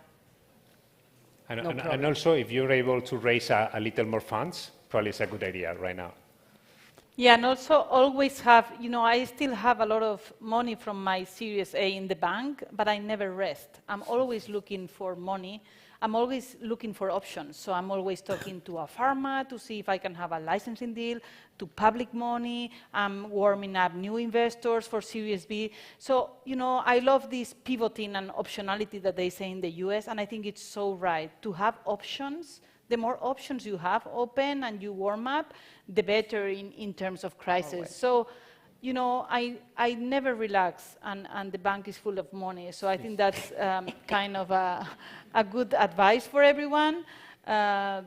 and also, if you're able to raise a little more funds, probably it's a good idea right now. Yeah, and also always have, I still have a lot of money from my Series A in the bank, but I never rest. I'm always looking for money. I'm always looking for options. So I'm always talking to a pharma to see if I can have a licensing deal, to public money. I'm warming up new investors for Series B. So, I love this pivoting and optionality that they say in the US, and I think it's so right to have options. The more options you have open and you warm up, the better in terms of crisis. So, I never relax, and the bank is full of money. So I think that's kind of a good advice for everyone,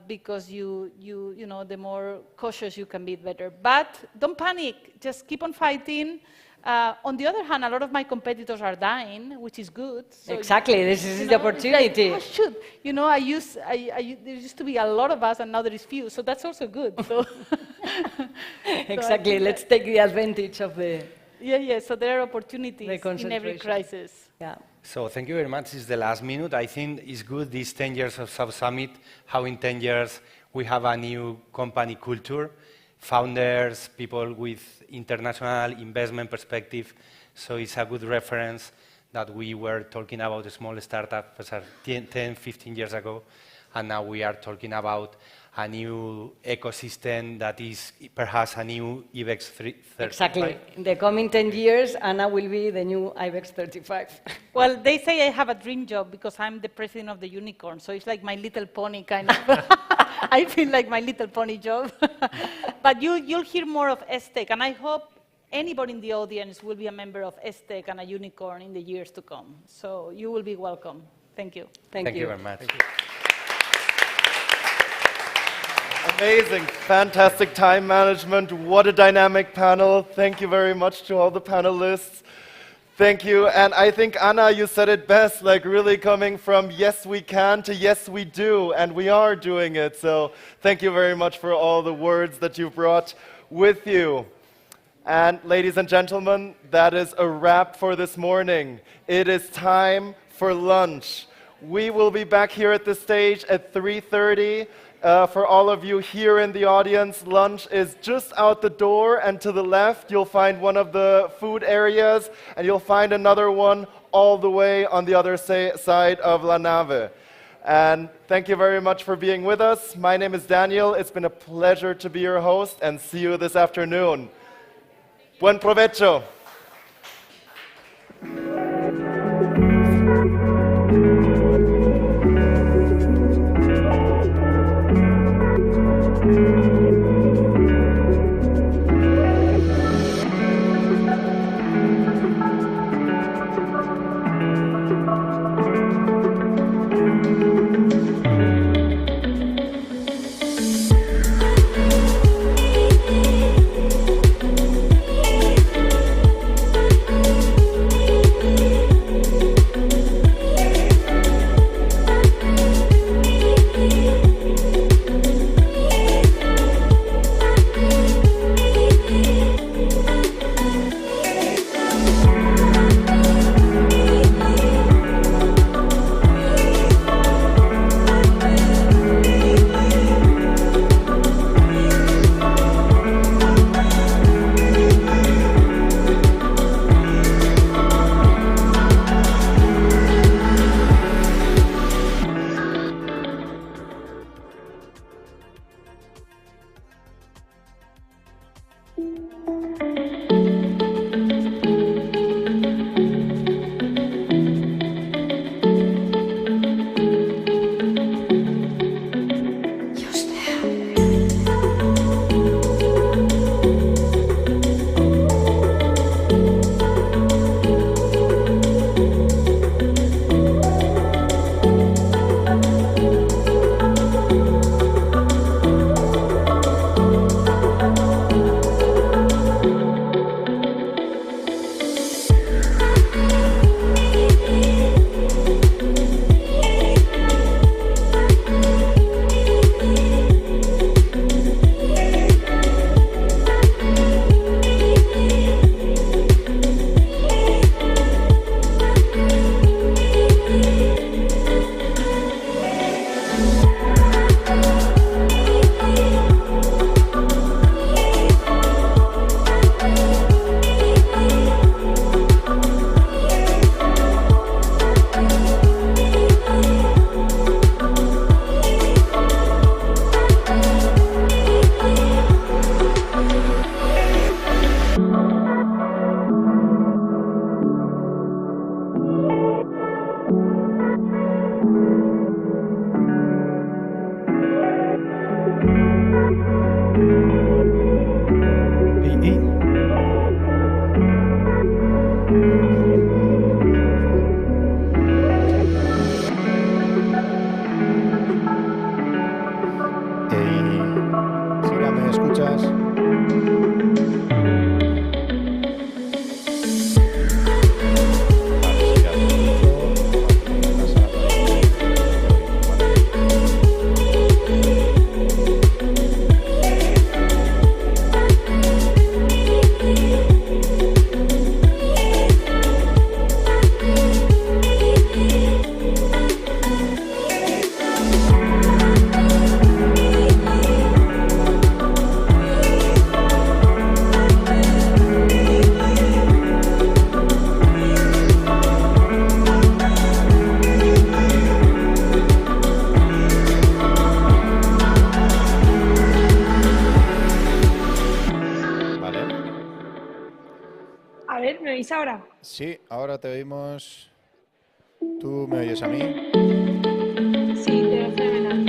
because the more cautious you can be, the better. But don't panic. Just keep on fighting. On the other hand, a lot of my competitors are dying, which is good. So exactly, this is the opportunity. Like, oh, shoot. There used to be a lot of us, and now there is few, so that's also good. So exactly, let's take the advantage of the... Yeah, so there are opportunities in every crisis. Yeah. So thank you very much. It's the last minute. I think it's good, these 10 years of South Summit, how in 10 years we have a new company culture, founders, people with international investment perspective. So it's a good reference that we were talking about a small startup 10, 15 years ago, and now we are talking about a new ecosystem that is perhaps a new IBEX 35. Exactly. In the coming 10 years, Anna will be the new IBEX 35. Well, they say I have a dream job because I'm the president of the unicorn, so it's like my little pony kind of. I feel like my little pony job. But you'll hear more of ESTEC, and I hope anybody in the audience will be a member of ESTEC and a unicorn in the years to come. So you will be welcome. Thank you. Thank you very much. Amazing, fantastic time management. What a dynamic panel. Thank you very much to all the panelists. Thank you. And I think, Anna, you said it best, like really coming from yes, we can to yes, we do. And we are doing it. So thank you very much for all the words that you brought with you. And ladies and gentlemen, that is a wrap for this morning. It is time for lunch. We will be back here at the stage at 3:30. For all of you here in the audience, lunch is just out the door, and to the left you'll find one of the food areas, and you'll find another one all the way on the other side of La Nave. And thank you very much for being with us. My name is Daniel. It's been a pleasure to be your host, and see you this afternoon. Buen provecho. escuchas? A ver, ¿me oís ahora? Sí, ahora te oímos. ¿Tú me oyes a mí? Sí, te oigo fenomenal.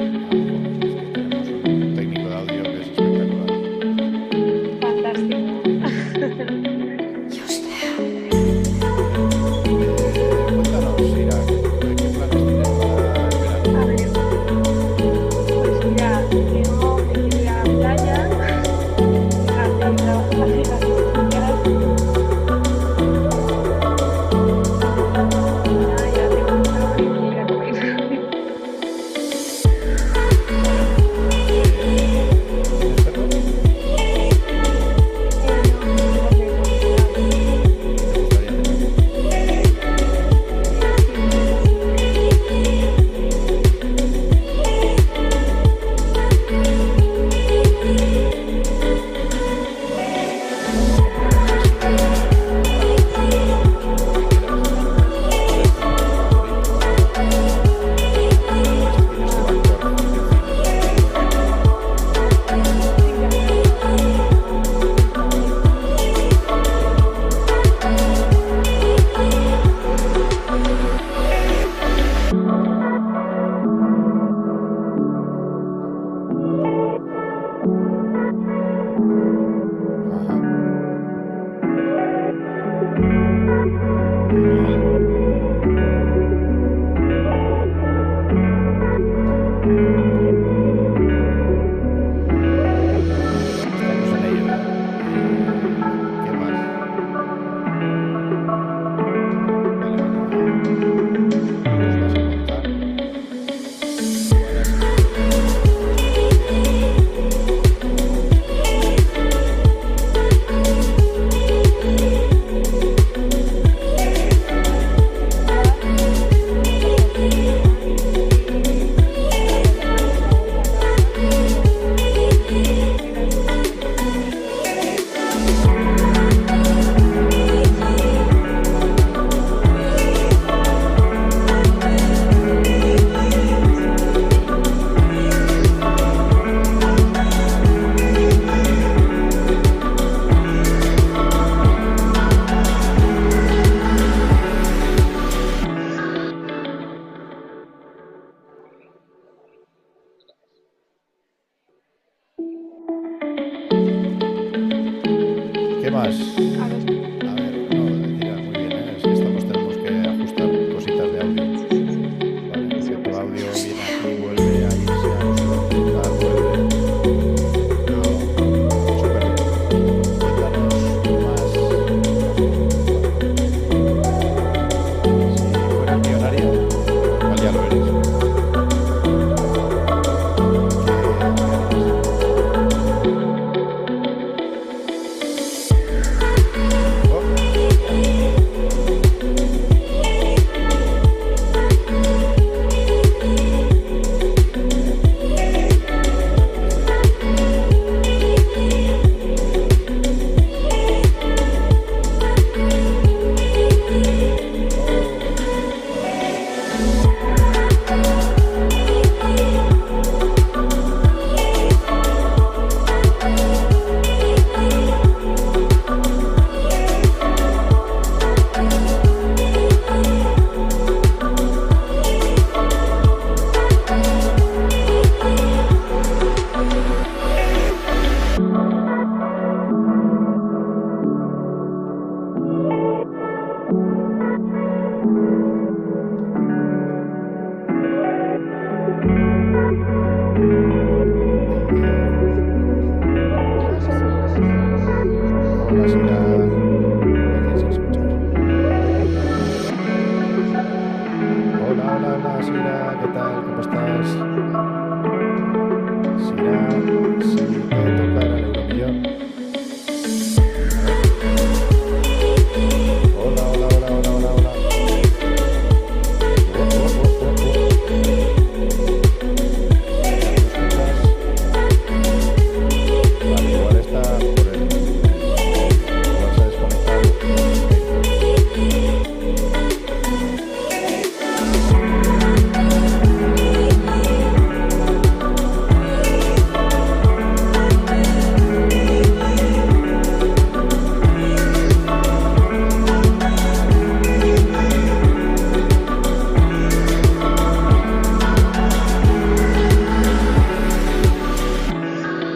Un técnico de audio que es espectacular. Fantástico. Cuéntanos, Ira, ¿qué planes tienes para el verano? A ver, pues mira, tengo que ir a la playa, hacer un trabajo fácil, así que ya tengo un trabajo y ir a comer. ¿Qué más? A ver, no, mira, muy bien, ¿eh? Es que tenemos que ajustar cositas de audio. Vale, es que tu audio viene aquí, vuelve a irse a tal, vuelve. Pero súper bien. Cuéntanos más. Si fueras millonaria, igual ya lo eres. ¿Qué harías? hola, Sira, ¿qué tal? ¿Cómo estás? Sira, si te tocara el euromillón. Hola, hola, hola, hola, hola, hola. Vale, igual está por el... igual se ha desconectado.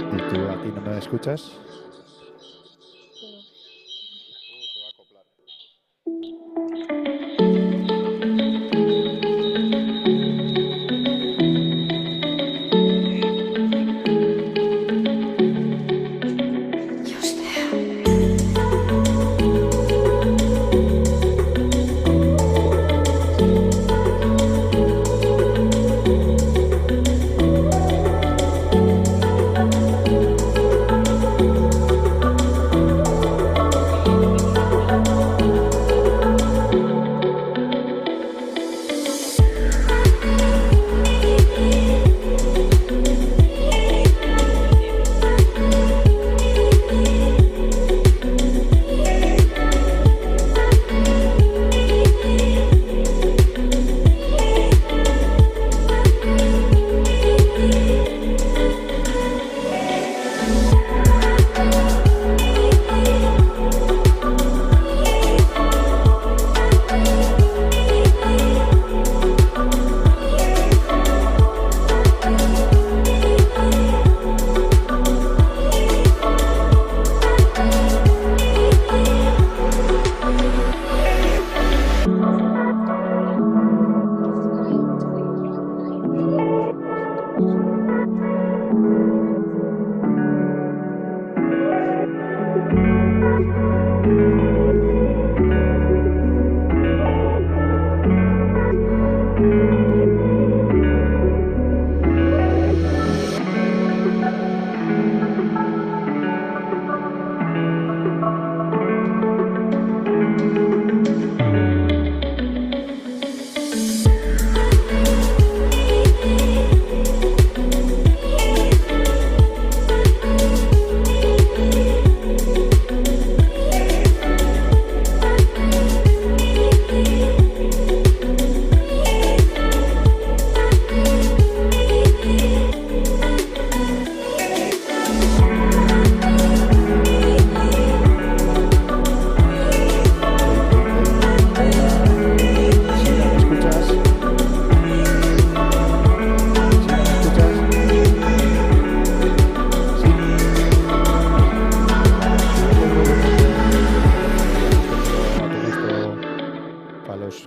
¿Y tú a ti no me escuchas?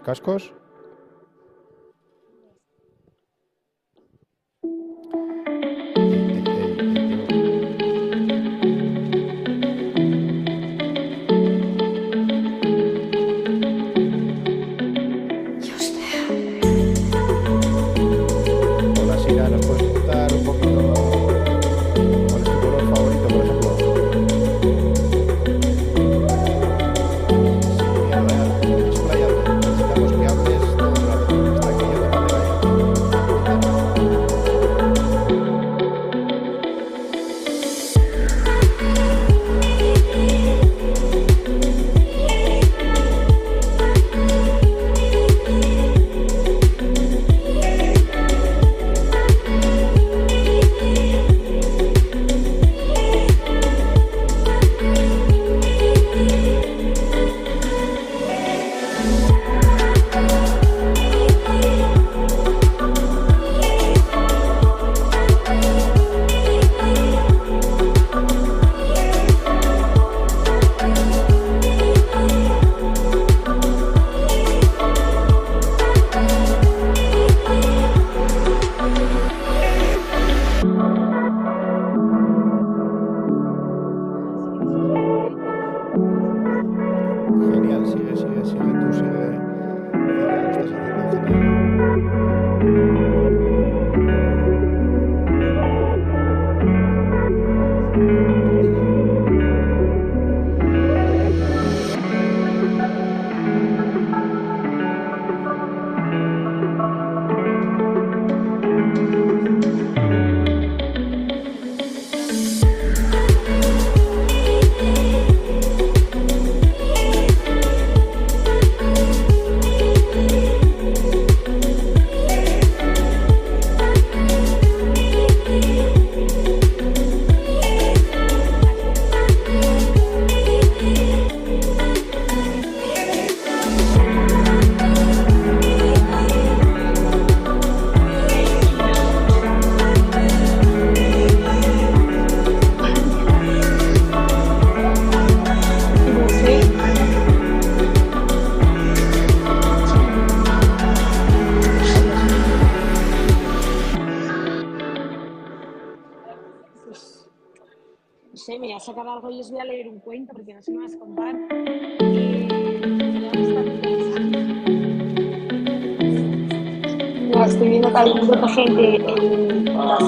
Cascos. Hola Sira, ¿nos puedes contar un poquito cuál es tu color favorito, por ejemplo? Sin miedo, expláyate. Necesitamos que hables pues, no sé, me voy a sacar algo y os voy a leer un cuento, porque no sé qué me vas a contar. No, estoy viendo que hay mucha gente en la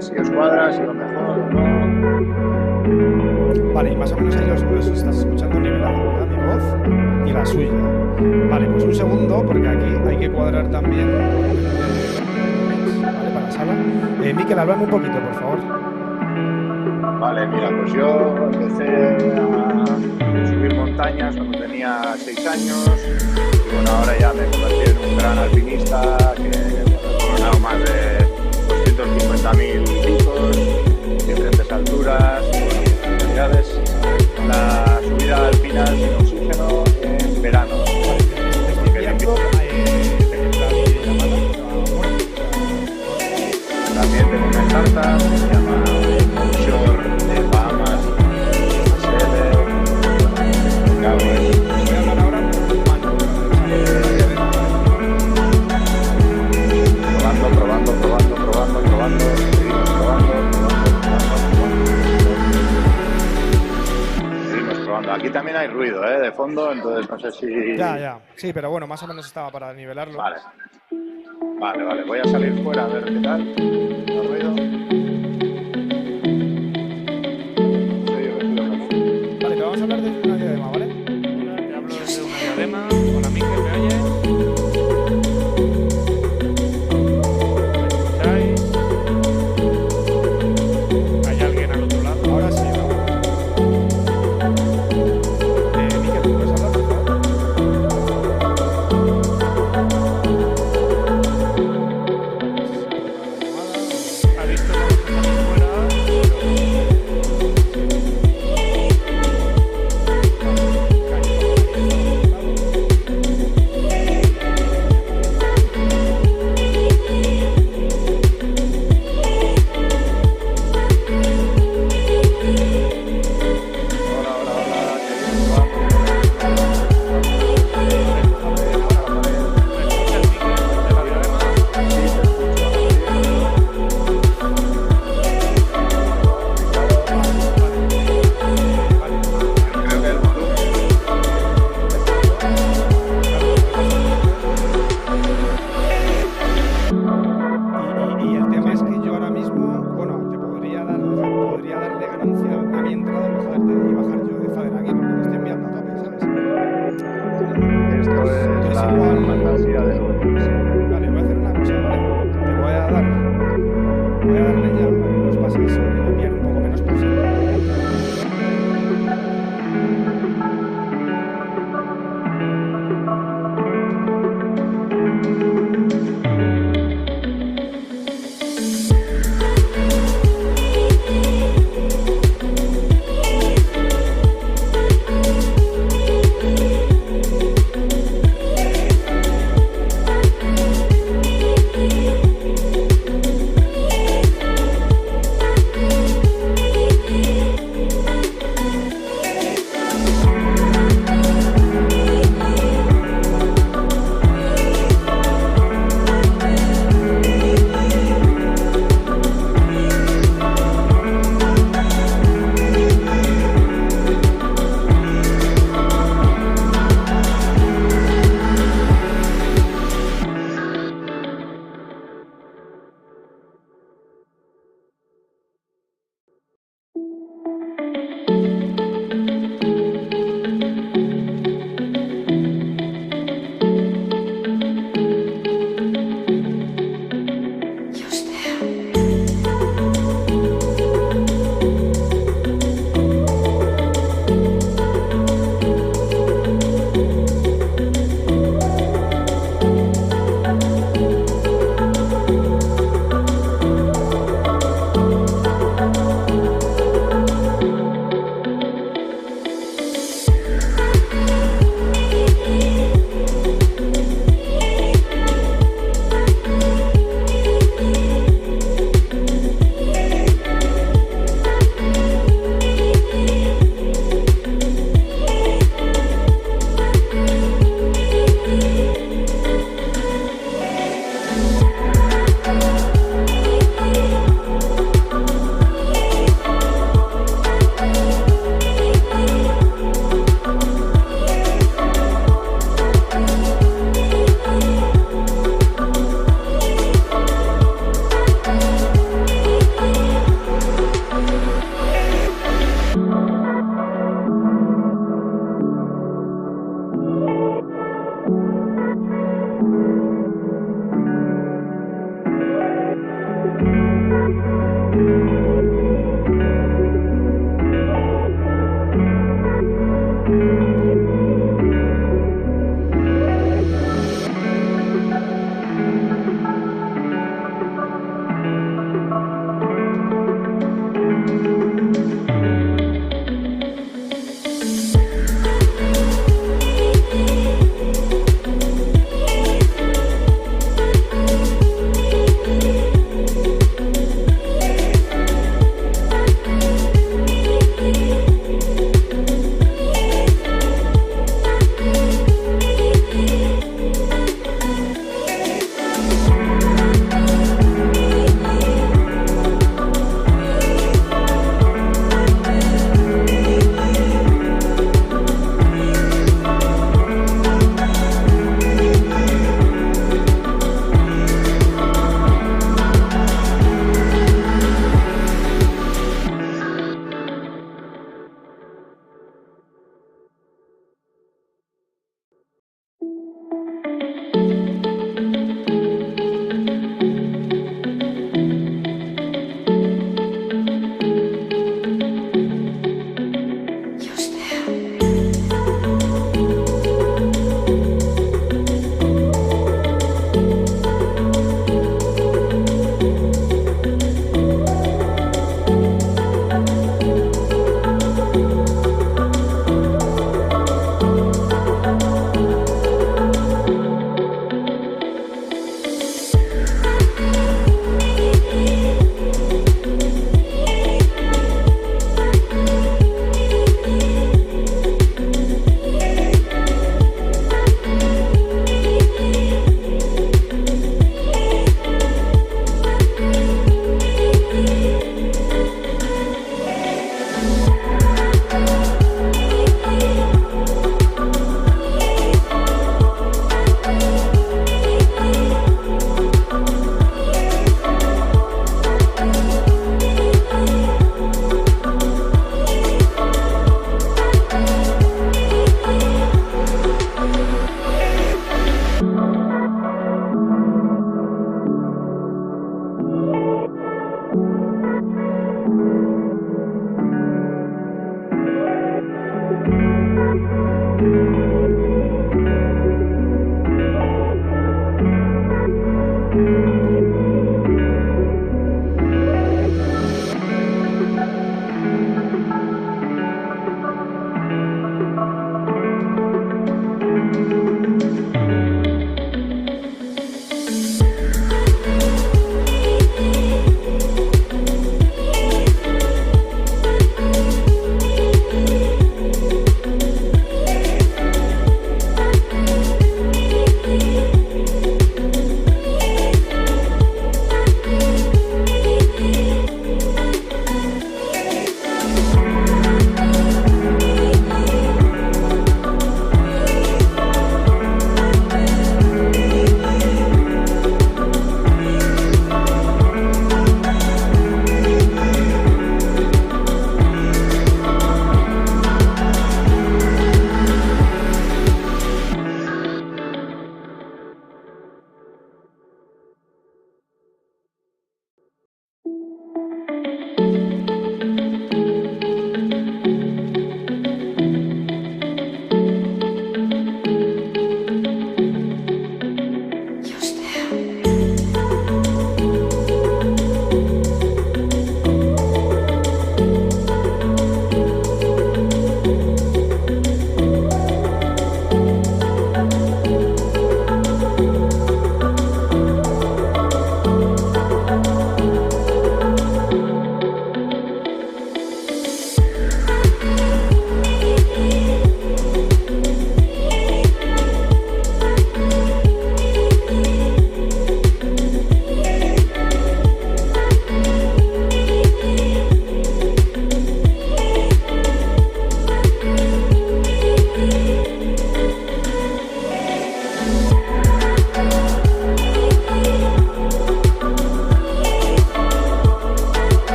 si os cuadra, si lo mejor o no. Vale, y más o menos ahí los estás escuchando nivelado, ¿verdad? Mi voz y la suya. Vale, pues un segundo, porque aquí hay que cuadrar también. Vale, para la sala. Miquel, háblame un poquito, por favor. Vale, mira, pues yo empecé a subir montañas cuando tenía 6 años. Y bueno, ahora ya me convertí en un gran alpinista que he coronado más de 250.000 picos, diferentes alturas, actividades. La subida alpina sin oxígeno en verano. También tengo una startup que se llama Offshore de Bahamas, probando, seguimos probando. Aquí también hay ruido, de fondo, entonces no sé si... Ya. Sí, pero bueno, más o menos estaba para nivelarlo. Vale. Voy a salir fuera a ver qué tal. ¿No ruido? Vale, te vamos a hablar de una diadema, ¿vale? Te hablo desde una diadema. Hola, Miquel, ¿me oyes? ¿Hay alguien al otro lado? Ahora sí, ¿no? Miquel, ¿tú puedes hablar, por favor? ¿Ha visto cómo se sale fuera?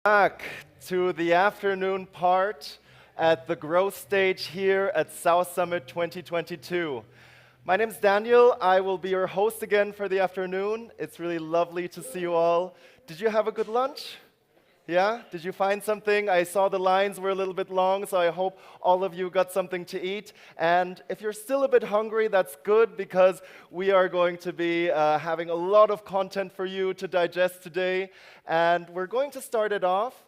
Back to the afternoon part at the growth stage here at South Summit 2022. My name's Daniel. I will be your host again for the afternoon. It's really lovely to see you all. Did you have a good lunch? Yeah? Did you find something? I saw the lines were a little bit long, so I hope all of you got something to eat. And if you're still a bit hungry, that's good, because we are going to be having a lot of content for you to digest today. And we're going to start it off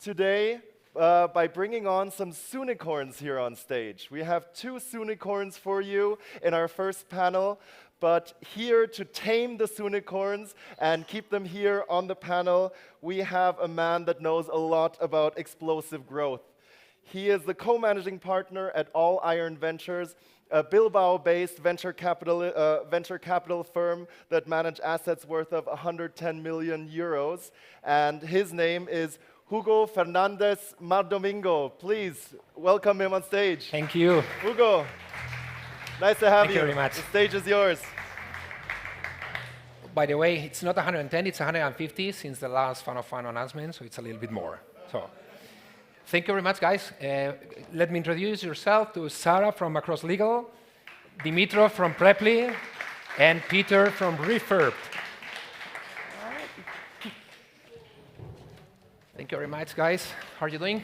today by bringing on some Soonicorns here on stage. We have 2 Soonicorns for you in our first panel. But here to tame the Soonicorns and keep them here on the panel, we have a man that knows a lot about explosive growth. He is the co-managing partner at All Iron Ventures, a Bilbao-based venture capital firm that manages assets worth of 110 million euros. And his name is Hugo Fernandez Mardomingo. Please welcome him on stage. Thank you. Hugo. Nice to have you. Thank you very much. The stage is yours. By the way, it's not 110, it's 150 since the last Fun of Fun announcement, so it's a little bit more. So, thank you very much, guys. Let me introduce yourself to Sarah from Across Legal, Dimitro from Preply, and Peter from Refurb. Thank you very much, guys. How are you doing?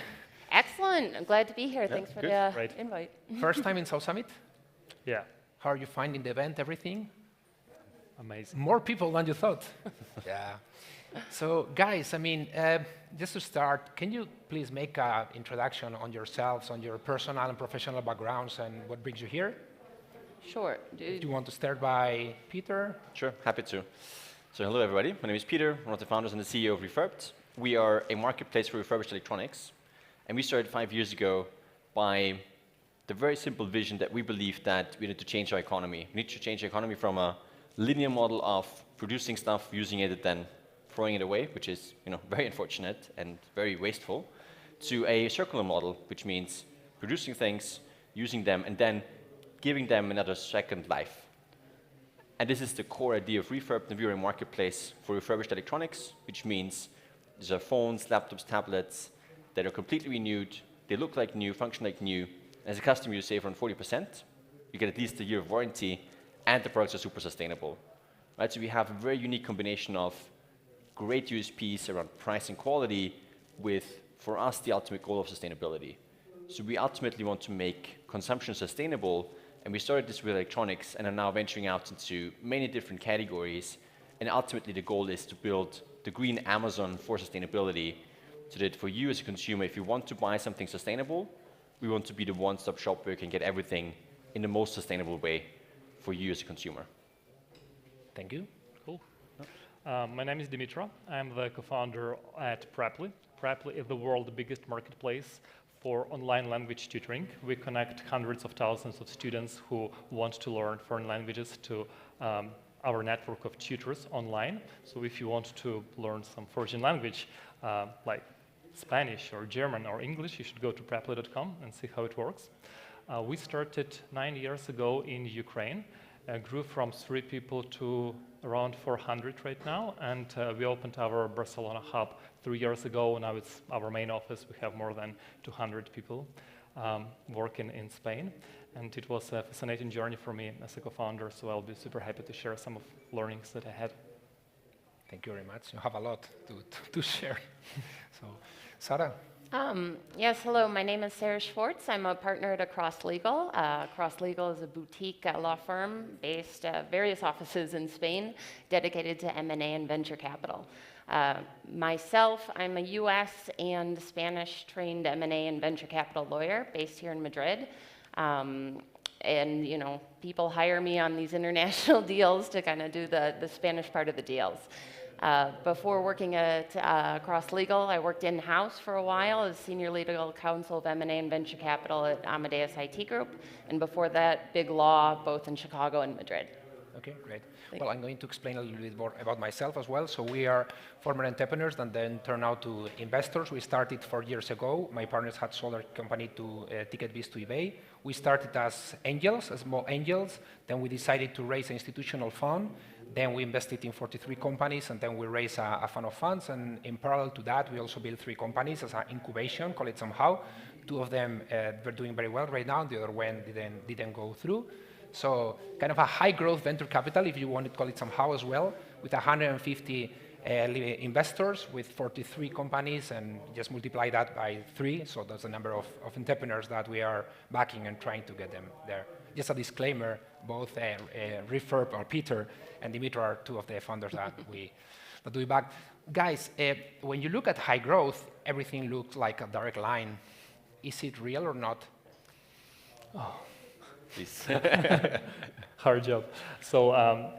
Excellent. I'm glad to be here. Thanks for the invite. First time in South Summit? Yeah. How are you finding the event, everything? Amazing. More people than you thought. Yeah. So, guys, I mean, just to start, can you please make an introduction on yourselves, on your personal and professional backgrounds, and what brings you here? Sure. Do you want to start by Peter? Sure, happy to. So hello, everybody. My name is Peter, one of the founders and the CEO of Refurbed. We are a marketplace for refurbished electronics, and we started 5 years ago by the very simple vision that we believe that we need to change our economy. We need to change the economy from a linear model of producing stuff, using it, and then throwing it away, which is very unfortunate and very wasteful, to a circular model, which means producing things, using them, and then giving them another second life. And this is the core idea of Refurb, and we are a marketplace for refurbished electronics, which means these are phones, laptops, tablets that are completely renewed, they look like new, function like new. As a customer, you save around 40%, you get at least a year of warranty, and the products are super sustainable. Right? So we have a very unique combination of great USPs around price and quality with, for us, the ultimate goal of sustainability. So we ultimately want to make consumption sustainable, and we started this with electronics and are now venturing out into many different categories. And ultimately, the goal is to build the green Amazon for sustainability, so that for you as a consumer, if you want to buy something sustainable, we want to be the one-stop shop where you can get everything in the most sustainable way for you as a consumer. Thank you. Cool. My name is Dimitro. I'm the co-founder at Preply. Preply is the world's biggest marketplace for online language tutoring. We connect hundreds of thousands of students who want to learn foreign languages to our network of tutors online. So if you want to learn some foreign language, like Spanish or German or English, you should go to preply.com and see how it works. We started 9 years ago in Ukraine, grew from 3 people to around 400 right now, and we opened our Barcelona hub 3 years ago. Now it's our main office. We have more than 200 people working in Spain, and it was a fascinating journey for me as a co-founder, so I'll be super happy to share some of learnings that I had. Thank you very much. You have a lot to share. So, Sarah? Yes, hello. My name is Sarah Schwartz. I'm a partner at Across Legal. Across Legal is a boutique law firm based at various offices in Spain dedicated to M&A and venture capital. Myself, I'm a US and Spanish trained M&A and venture capital lawyer based here in Madrid. And, people hire me on these international deals to kind of do the Spanish part of the deals. Before working at Across Legal, I worked in-house for a while as Senior Legal Counsel of M&A and Venture Capital at Amadeus IT Group, and before that, big law, both in Chicago and Madrid. Okay, great. Well, I'm going to explain a little bit more about myself as well. So we are former entrepreneurs and then turned out to investors. We started 4 years ago. My partners had sold our company to TicketBiz to eBay. We started as angels, as small angels. Then we decided to raise an institutional fund. Then we invested in 43 companies, and then we raised a fund of funds. And in parallel to that, we also built 3 companies as an incubation, call it somehow. 2 of them were doing very well right now. The other one didn't go through. So kind of a high-growth venture capital, if you want to call it somehow as well, with 150 investors, with 43 companies, and just multiply that by 3. So that's the number of entrepreneurs that we are backing and trying to get them there. Just a disclaimer, both Refurb, or Peter, and Dimitri are 2 of the founders that we back. Guys, when you look at high growth, everything looks like a direct line. Is it real or not? Oh. Hard job. So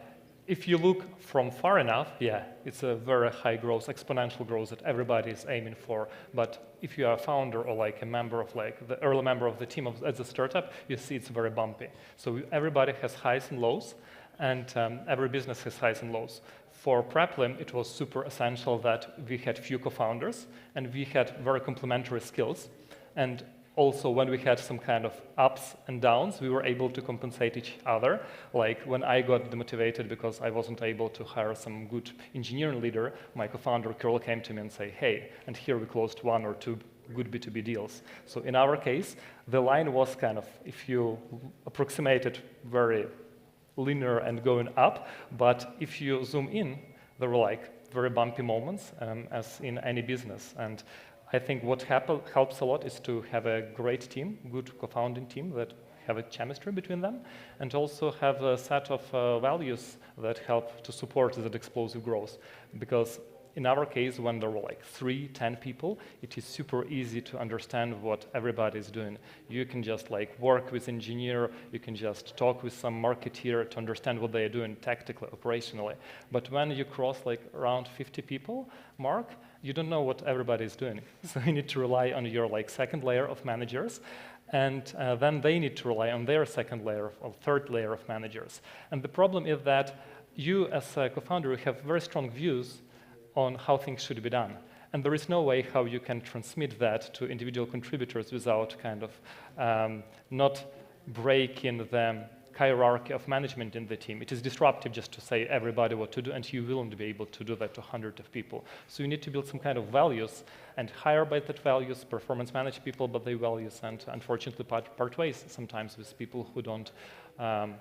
if you look from far enough, yeah, it's a very high growth, exponential growth that everybody is aiming for. But if you are a founder or like a member of like the early member of the team as a startup, you see it's very bumpy. So everybody has highs and lows, and every business has highs and lows. For Preplim, it was super essential that we had few co-founders and we had very complementary skills. And also, when we had some kind of ups and downs, we were able to compensate each other. Like when I got demotivated because I wasn't able to hire some good engineering leader, my co-founder Carl came to me and said, hey, and here we closed 1 or 2 good B2B deals. So in our case, the line was kind of, if you approximate it, very linear and going up. But if you zoom in, there were like very bumpy moments, as in any business. And I think what helps a lot is to have a great team, good co-founding team that have a chemistry between them, and also have a set of values that help to support that explosive growth. Because in our case, when there were like 3, 10 people, it is super easy to understand what everybody is doing. You can just like work with engineer, you can just talk with some marketeer to understand what they are doing tactically, operationally. But when you cross like around 50 people mark, you don't know what everybody is doing. So you need to rely on your like second layer of managers, and then they need to rely on their second layer or third layer of managers. And the problem is that you as a co-founder have very strong views on how things should be done. And there is no way how you can transmit that to individual contributors without kind of not breaking the hierarchy of management in the team. It is disruptive just to say everybody what to do, and you won't be able to do that to hundreds of people. So you need to build some kind of values and hire by that values, performance manage people by their values, and unfortunately part ways sometimes with people who don't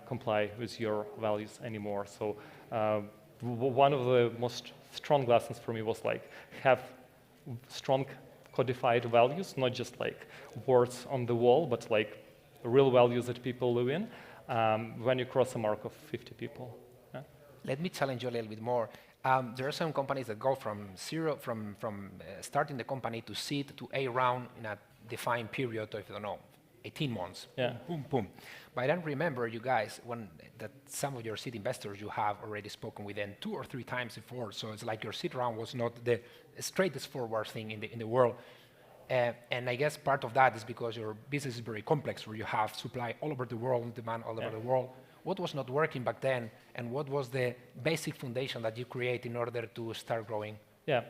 comply with your values anymore. So one of the most strong lessons for me was like have strong codified values, not just like words on the wall, but like real values that people live in. When you cross a mark of 50 people. Yeah? Let me challenge you a little bit more. There are some companies that go from starting the company to seed to A round in a defined period of, I don't know, 18 months. Yeah. Boom, boom. But I remember you guys, that some of your seed investors you have already spoken with them 2 or 3 times before. So it's like your seed round was not the straightest forward thing in the world. And I guess part of that is because your business is very complex, where you have supply all over the world, demand all over the world. What was not working back then, and what was the basic foundation that you create in order to start growing? Yeah,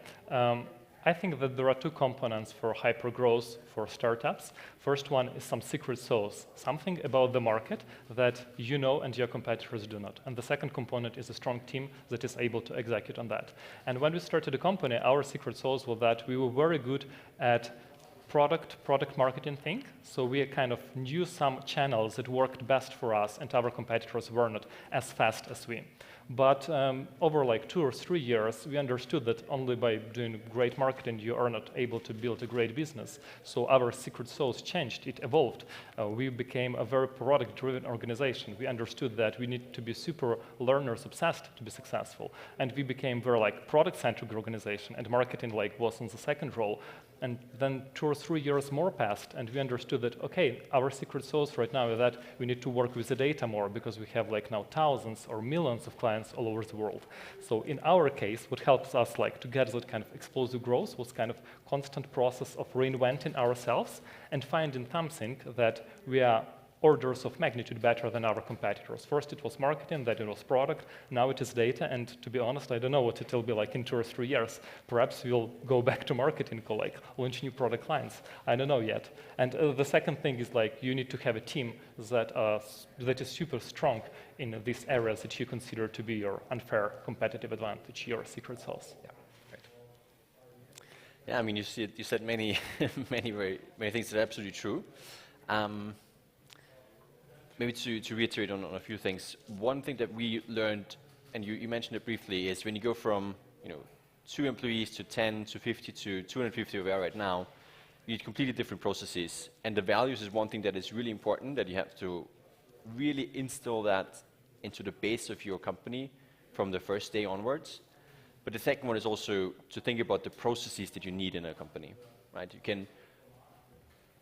I think that there are 2 components for hypergrowth for startups. First one is some secret sauce, something about the market that you know and your competitors do not. And the second component is a strong team that is able to execute on that. And when we started the company, our secret sauce was that we were very good at product marketing thing. So we kind of knew some channels that worked best for us, and our competitors were not as fast as we. But over like 2 or 3 years, we understood that only by doing great marketing, you are not able to build a great business. So our secret sauce changed, it evolved. We became a very product-driven organization. We understood that we need to be super learners-obsessed to be successful. And we became very like product-centric organization, and marketing like was on the second role. And then 2 or 3 years more passed, and we understood that, okay, our secret sauce right now is that we need to work with the data more, because we have like now thousands or millions of clients all over the world. So in our case, what helps us like to get that kind of explosive growth was kind of constant process of reinventing ourselves and finding something that we are orders of magnitude better than our competitors. First it was marketing, then it was product, now it is data, and to be honest, I don't know what it will be like in 2 or 3 years. Perhaps we'll go back to marketing, or like launch new product lines. I don't know yet. And the second thing is like you need to have a team that is super strong in these areas that you consider to be your unfair competitive advantage, your secret sauce. Yeah. Yeah, I mean, you said many, many things that are absolutely true. Maybe to reiterate on a few things. One thing that we learned, and you mentioned it briefly, is when you go from 2 employees to 10 to 50 to 250 where we are right now, you need completely different processes. And the values is one thing that is really important, that you have to really instill that into the base of your company from the first day onwards. But the second one is also to think about the processes that you need in a company, right?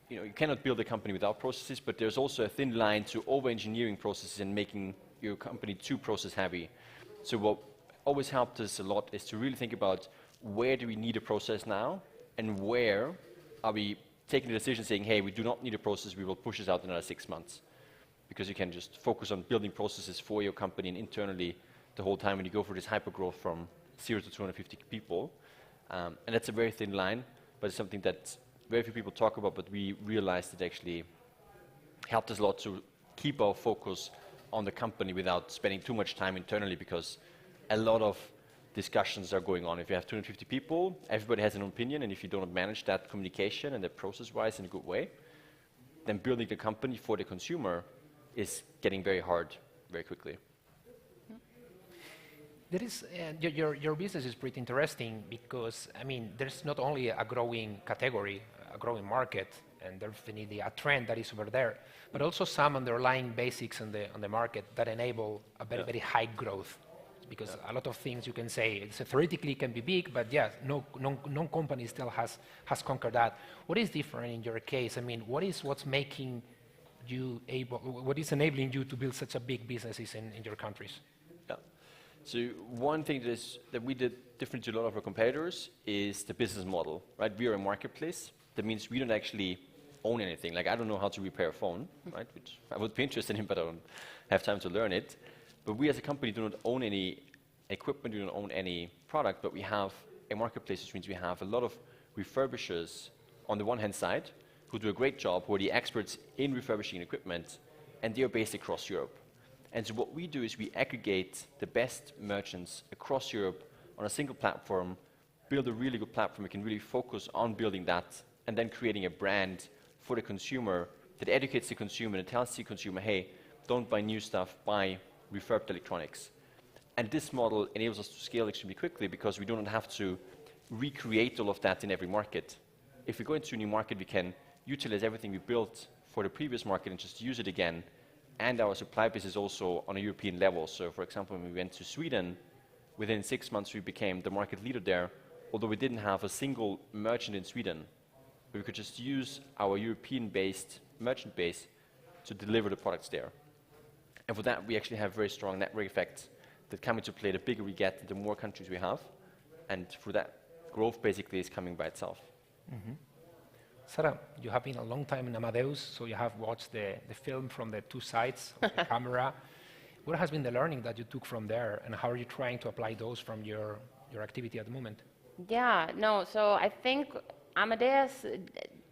You cannot build a company without processes, but there's also a thin line to over-engineering processes and making your company too process-heavy. So what always helped us a lot is to really think about where do we need a process now, and where are we taking the decision saying, hey, we do not need a process, we will push this out another 6 months. Because you can just focus on building processes for your company and internally the whole time when you go for this hyper-growth from 0 to 250 people. And that's a very thin line, but it's something that very few people talk about, but we realized it actually helped us a lot to keep our focus on the company without spending too much time internally, because a lot of discussions are going on. If you have 250 people, everybody has an opinion, and if you don't manage that communication and that process-wise in a good way, then building the company for the consumer is getting very hard very quickly. There is, your business is pretty interesting because, I mean, there's not only a growing category, a growing market, and definitely a trend that is over there, but also some underlying basics on the market that enable a very high growth. Because a lot of things you can say, theoretically can be big, but yeah, no company still has conquered that. What is different in your case? I mean, what's making you able, what is enabling you to build such a big businesses in your countries? So one thing that we did different to a lot of our competitors is the business model, right? We are a marketplace. That means we don't actually own anything. Like, I don't know how to repair a phone, right? Which I would be interested in, but I don't have time to learn it. But we as a company do not own any equipment, we don't own any product, but we have a marketplace, which means we have a lot of refurbishers on the one hand side who do a great job, who are the experts in refurbishing equipment, and they are based across Europe. And so what we do is we aggregate the best merchants across Europe on a single platform, build a really good platform. We can really focus on building that and then creating a brand for the consumer that educates the consumer and tells the consumer, hey, don't buy new stuff, buy refurbed electronics. And this model enables us to scale extremely quickly because we don't have to recreate all of that in every market. If we go into a new market, we can utilize everything we built for the previous market and just use it again. And our supply base is also on a European level. So, for example, when we went to Sweden, within 6 months we became the market leader there, although we didn't have a single merchant in Sweden. We could just use our European-based merchant base to deliver the products there. And for that, we actually have very strong network effects that come into play the bigger we get, the more countries we have. And for that, growth basically is coming by itself. Mm-hmm. Sarah, you have been a long time in Amadeus, so you have watched the film from the two sides of the camera. What has been the learning that you took from there, and how are you trying to apply those from your activity at the moment? Yeah, no, so I think Amadeus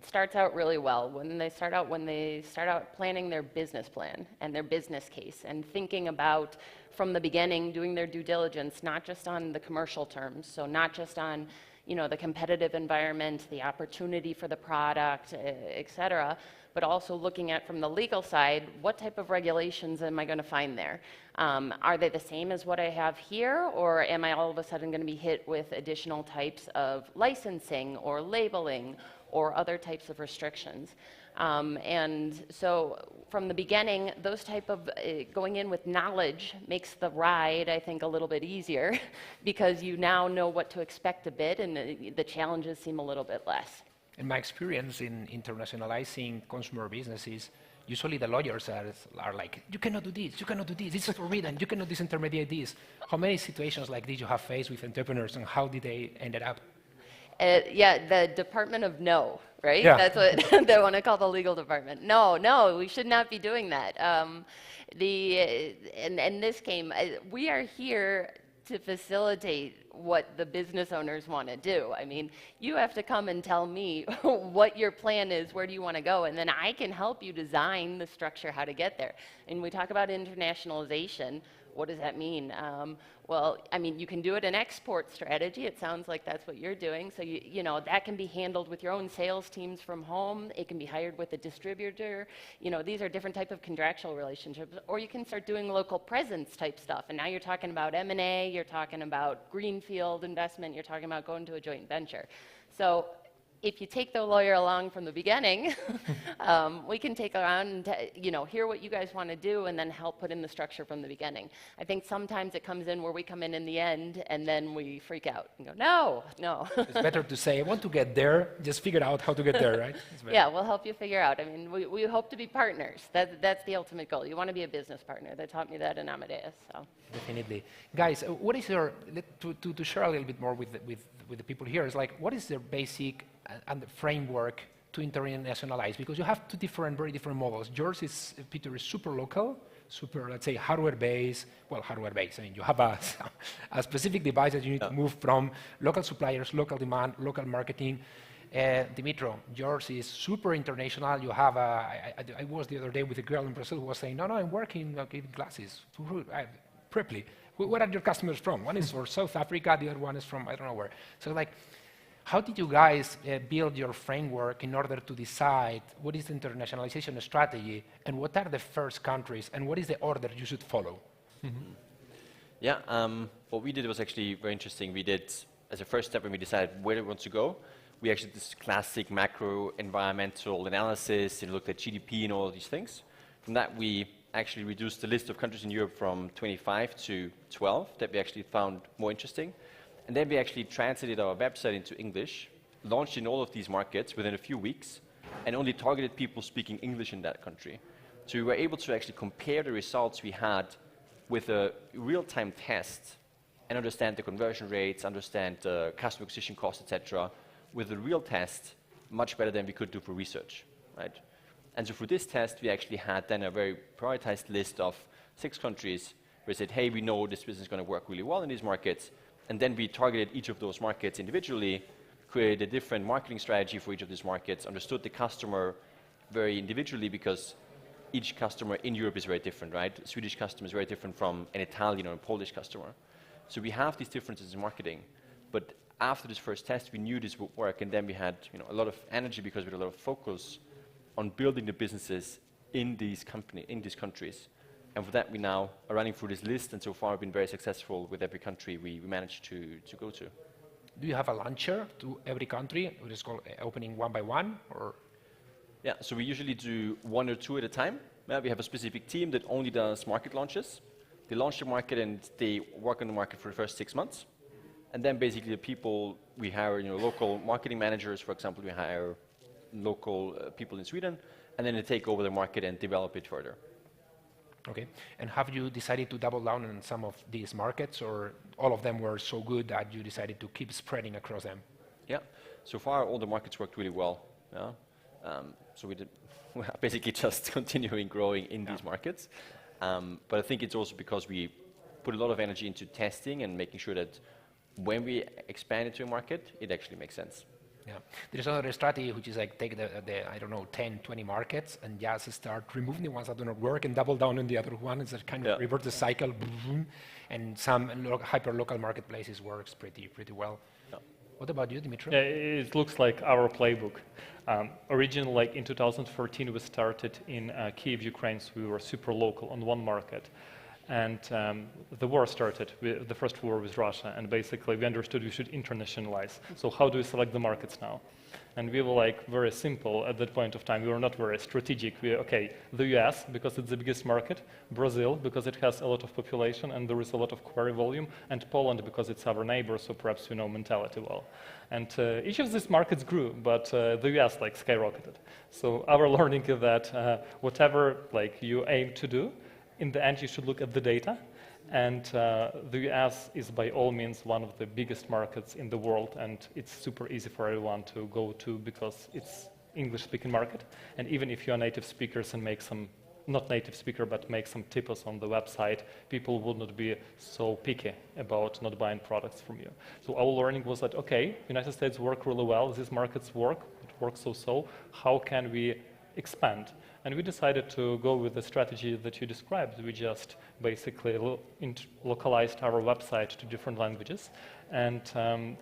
starts out really well when they start out planning their business plan and their business case and thinking about from the beginning doing their due diligence, not just on the commercial terms, so not just on the competitive environment, the opportunity for the product, et cetera, but also looking at from the legal side, what type of regulations am I going to find there? Are they the same as what I have here, or am I all of a sudden going to be hit with additional types of licensing or labeling or other types of restrictions? And so from the beginning, those type of going in with knowledge makes the ride, I think, a little bit easier because you now know what to expect a bit and the challenges seem a little bit less. In my experience in internationalizing consumer businesses, usually the lawyers are like, you cannot do this, this is forbidden, you cannot disintermediate this. How many situations like this you have faced with entrepreneurs and how did they end up? Yeah, the Department of No, right? Yeah. That's what they want to call the legal department. No, no, we should not be doing that. And this came, we are here to facilitate what the business owners want to do. I mean, you have to come and tell me what your plan is, where do you want to go, and then I can help you design the structure, how to get there. And we talk about internationalization. What does that mean? Well, I mean, you can do it in export strategy. It sounds like that's what you're doing. So, you know, that can be handled with your own sales teams from home. It can be hired with a distributor. You know, these are different type of contractual relationships. Or you can start doing local presence type stuff. And now you're talking about M&A, you're talking about greenfield investment, you're talking about going to a joint venture. So if you take the lawyer along from the beginning, we can take around and you know, hear what you guys want to do and then help put in the structure from the beginning. I think sometimes it comes in where we come in the end and then we freak out and go, no, no. It's better to say, I want to get there, just figure out how to get there, right? Yeah, we'll help you figure out. I mean, we hope to be partners. That's the ultimate goal. You want to be a business partner. They taught me that in Amadeus. So. Definitely. Guys, what is your, to share a little bit more with the people here, is like, what is their basic and the framework to internationalize? Because you have very different models. Yours is, Peter, is super local, super, let's say, hardware-based. Well, hardware-based. I mean, you have a specific device that you need to move from local suppliers, local demand, local marketing. Dimitro, yours is super international. You have I was the other day with a girl in Brazil who was saying, no, I'm working in glasses. Preply. Where are your customers from? One is from South Africa, the other one is from I don't know where. So like, how did you guys build your framework in order to decide what is the internationalization strategy and what are the first countries and what is the order you should follow? Mm-hmm. Yeah, what we did was actually very interesting. We did, as a first step when we decided where we want to go, we actually did this classic macro environmental analysis and looked at GDP and all of these things. From that, we actually reduced the list of countries in Europe from 25 to 12 that we actually found more interesting. And then we actually translated our website into English, launched in all of these markets within a few weeks, and only targeted people speaking English in that country. So we were able to actually compare the results we had with a real-time test and understand the conversion rates, understand the customer acquisition costs, etc., with a real test much better than we could do for research, right? And so for this test, we actually had then a very prioritized list of 6 countries where we said, hey, we know this business is going to work really well in these markets. And then we targeted each of those markets individually, created a different marketing strategy for each of these markets, understood the customer very individually because each customer in Europe is very different, right? A Swedish customer is very different from an Italian or a Polish customer. So we have these differences in marketing. But after this first test, we knew this would work. And then we had a lot of energy because we had a lot of focus on building the businesses in these countries. And for that, we now are running through this list, and so far we've been very successful with every country we managed to go to. Do you have a launcher to every country? Or just called opening one by one? Or? Yeah, so we usually do 1 or 2 at a time. We have a specific team that only does market launches. They launch the market and they work on the market for the first 6 months. And then basically the people we hire, local marketing managers, for example, we hire local people in Sweden, and then they take over the market and develop it further. Okay, and have you decided to double down on some of these markets, or all of them were so good that you decided to keep spreading across them? Yeah, so far all the markets worked really well. Yeah? So we're basically just continuing growing in these markets. But I think it's also because we put a lot of energy into testing and making sure that when we expand into a market, it actually makes sense. Yeah, there's another strategy which is like take the I don't know 10, 20 markets and just start removing the ones that do not work and double down on the other one. It's kind of reverse the cycle, and some hyper-local marketplaces works pretty well. Yeah. What about you, Dimitri? It looks like our playbook. Originally, like in 2014, we started in Kyiv, Ukraine. So we were super local on one market. And the war started, the first war with Russia, and basically we understood we should internationalize. So how do we select the markets now? And we were like very simple at that point of time. We were not very strategic. The US, because it's the biggest market, Brazil, because it has a lot of population and there is a lot of query volume, and Poland, because it's our neighbor, so perhaps we know mentality well. And each of these markets grew, but the US like skyrocketed. So our learning is that whatever like you aim to do, in the end, you should look at the data And the US is by all means one of the biggest markets in the world, and it's super easy for everyone to go to because it's English-speaking market. And even if you're native speakers and make some, not native speaker, but make some typos on the website, people would not be so picky about not buying products from you. So our learning was that, okay, United States work really well, these markets work, it works so, how can we expand? And we decided to go with the strategy that you described. We just basically localized our website to different languages and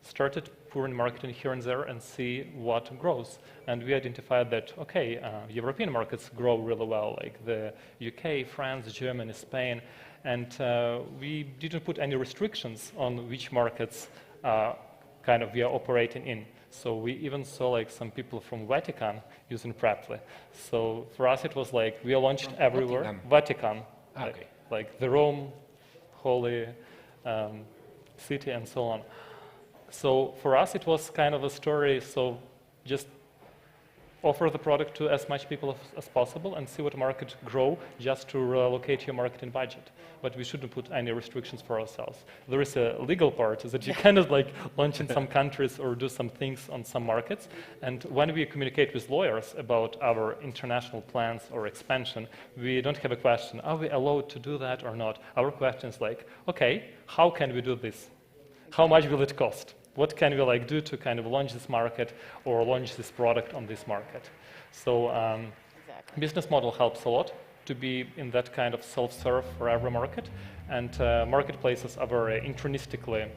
started pouring marketing here and there and see what grows. And we identified that, okay, European markets grow really well, like the UK, France, Germany, Spain, and we didn't put any restrictions on which markets kind of we are operating in. So we even saw like some people from Vatican using Preply. So for us it was like we are launched everywhere. Vatican, Okay. like the Rome, holy city and so on. So for us it was kind of a story, so just offer the product to as much people as possible and see what market grow just to relocate your marketing budget. But we shouldn't put any restrictions for ourselves. There is a legal part that you cannot like launch in some countries or do some things on some markets. And when we communicate with lawyers about our international plans or expansion, we don't have a question, are we allowed to do that or not? Our question is like, okay, how can we do this? How much will it cost? What can we like do to kind of launch this market or launch this product on this market? So business model helps a lot to be in that kind of self-serve for every market. And marketplaces are very intrinsically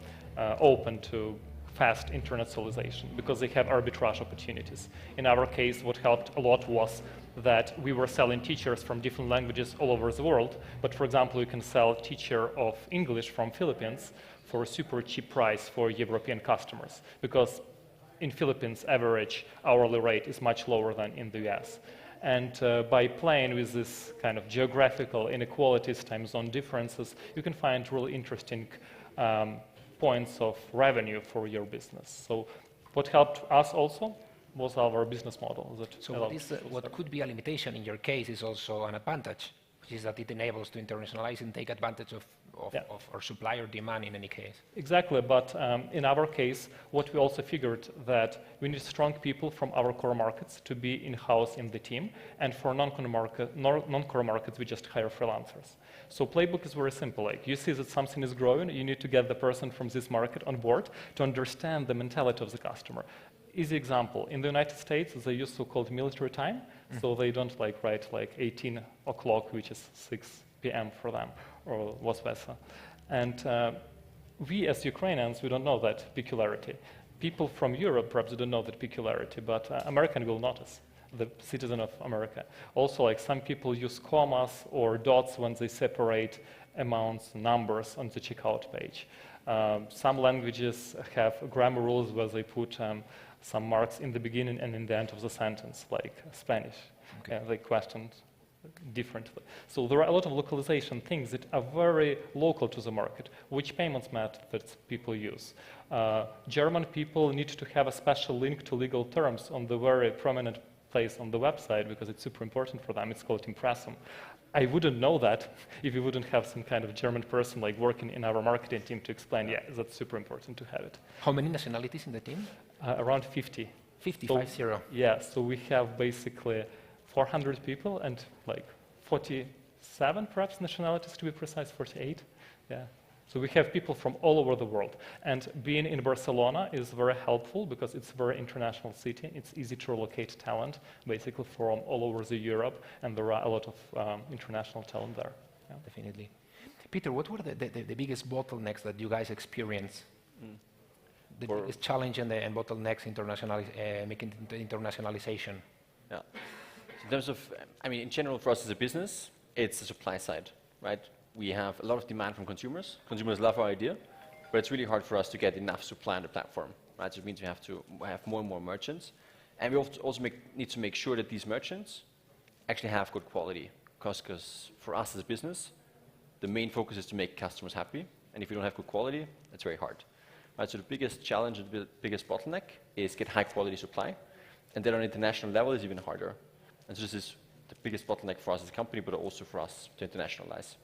open to fast internationalization because they have arbitrage opportunities. In our case, what helped a lot was that we were selling teachers from different languages all over the world. But for example, you can sell a teacher of English from Philippines for a super cheap price for European customers, because in Philippines, average hourly rate is much lower than in the US. And by playing with this kind of geographical inequalities, time zone differences, you can find really interesting points of revenue for your business. So what helped us also was our business model. So what could be a limitation in your case is also an advantage, which is that it enables to internationalize and take advantage of our supplier demand in any case. Exactly, but in our case, what we also figured that we need strong people from our core markets to be in-house in the team, and for non-core markets, we just hire freelancers. So playbook is very simple. Like you see that something is growing, you need to get the person from this market on board to understand the mentality of the customer. Easy example, in the United States, they use so-called military time, so they don't like write like 18 o'clock, which is 6 p.m. for them, or vice versa. And we as Ukrainians, we don't know that peculiarity. People from Europe perhaps don't know that peculiarity, but American will notice, the citizen of America. Also, like some people use commas or dots when they separate amounts, numbers on the checkout page. Some languages have grammar rules where they put some marks in the beginning and in the end of the sentence, like Spanish. Okay. They questioned differently. So there are a lot of localization things that are very local to the market, which payments methods people use. German people need to have a special link to legal terms on the very prominent place on the website because it's super important for them. It's called Impressum. I wouldn't know that if we wouldn't have some kind of German person like working in our marketing team to explain, yeah, that's super important to have it. How many nationalities in the team? Around 50. 50, so, 50? Yeah, so we have basically 400 people and like 47 perhaps nationalities to be precise, 48. Yeah. So we have people from all over the world. And being in Barcelona is very helpful because it's a very international city. It's easy to relocate talent, basically from all over Europe, and there are a lot of international talent there. Yeah. Definitely. Peter, what were the biggest bottlenecks that you guys experienced? The biggest challenge and bottlenecks making internationalization? Yeah. In terms of, I mean, in general, for us as a business, it's the supply side, right? We have a lot of demand from consumers. Consumers love our idea, but it's really hard for us to get enough supply on the platform, right? So it means we have to have more and more merchants. And we also need to make sure that these merchants actually have good quality. Because for us as a business, the main focus is to make customers happy. And if you don't have good quality, it's very hard. Right? So the biggest challenge and the biggest bottleneck is get high quality supply. And then on an international level, it's even harder. And so this is the biggest bottleneck for us as a company, but also for us to internationalize.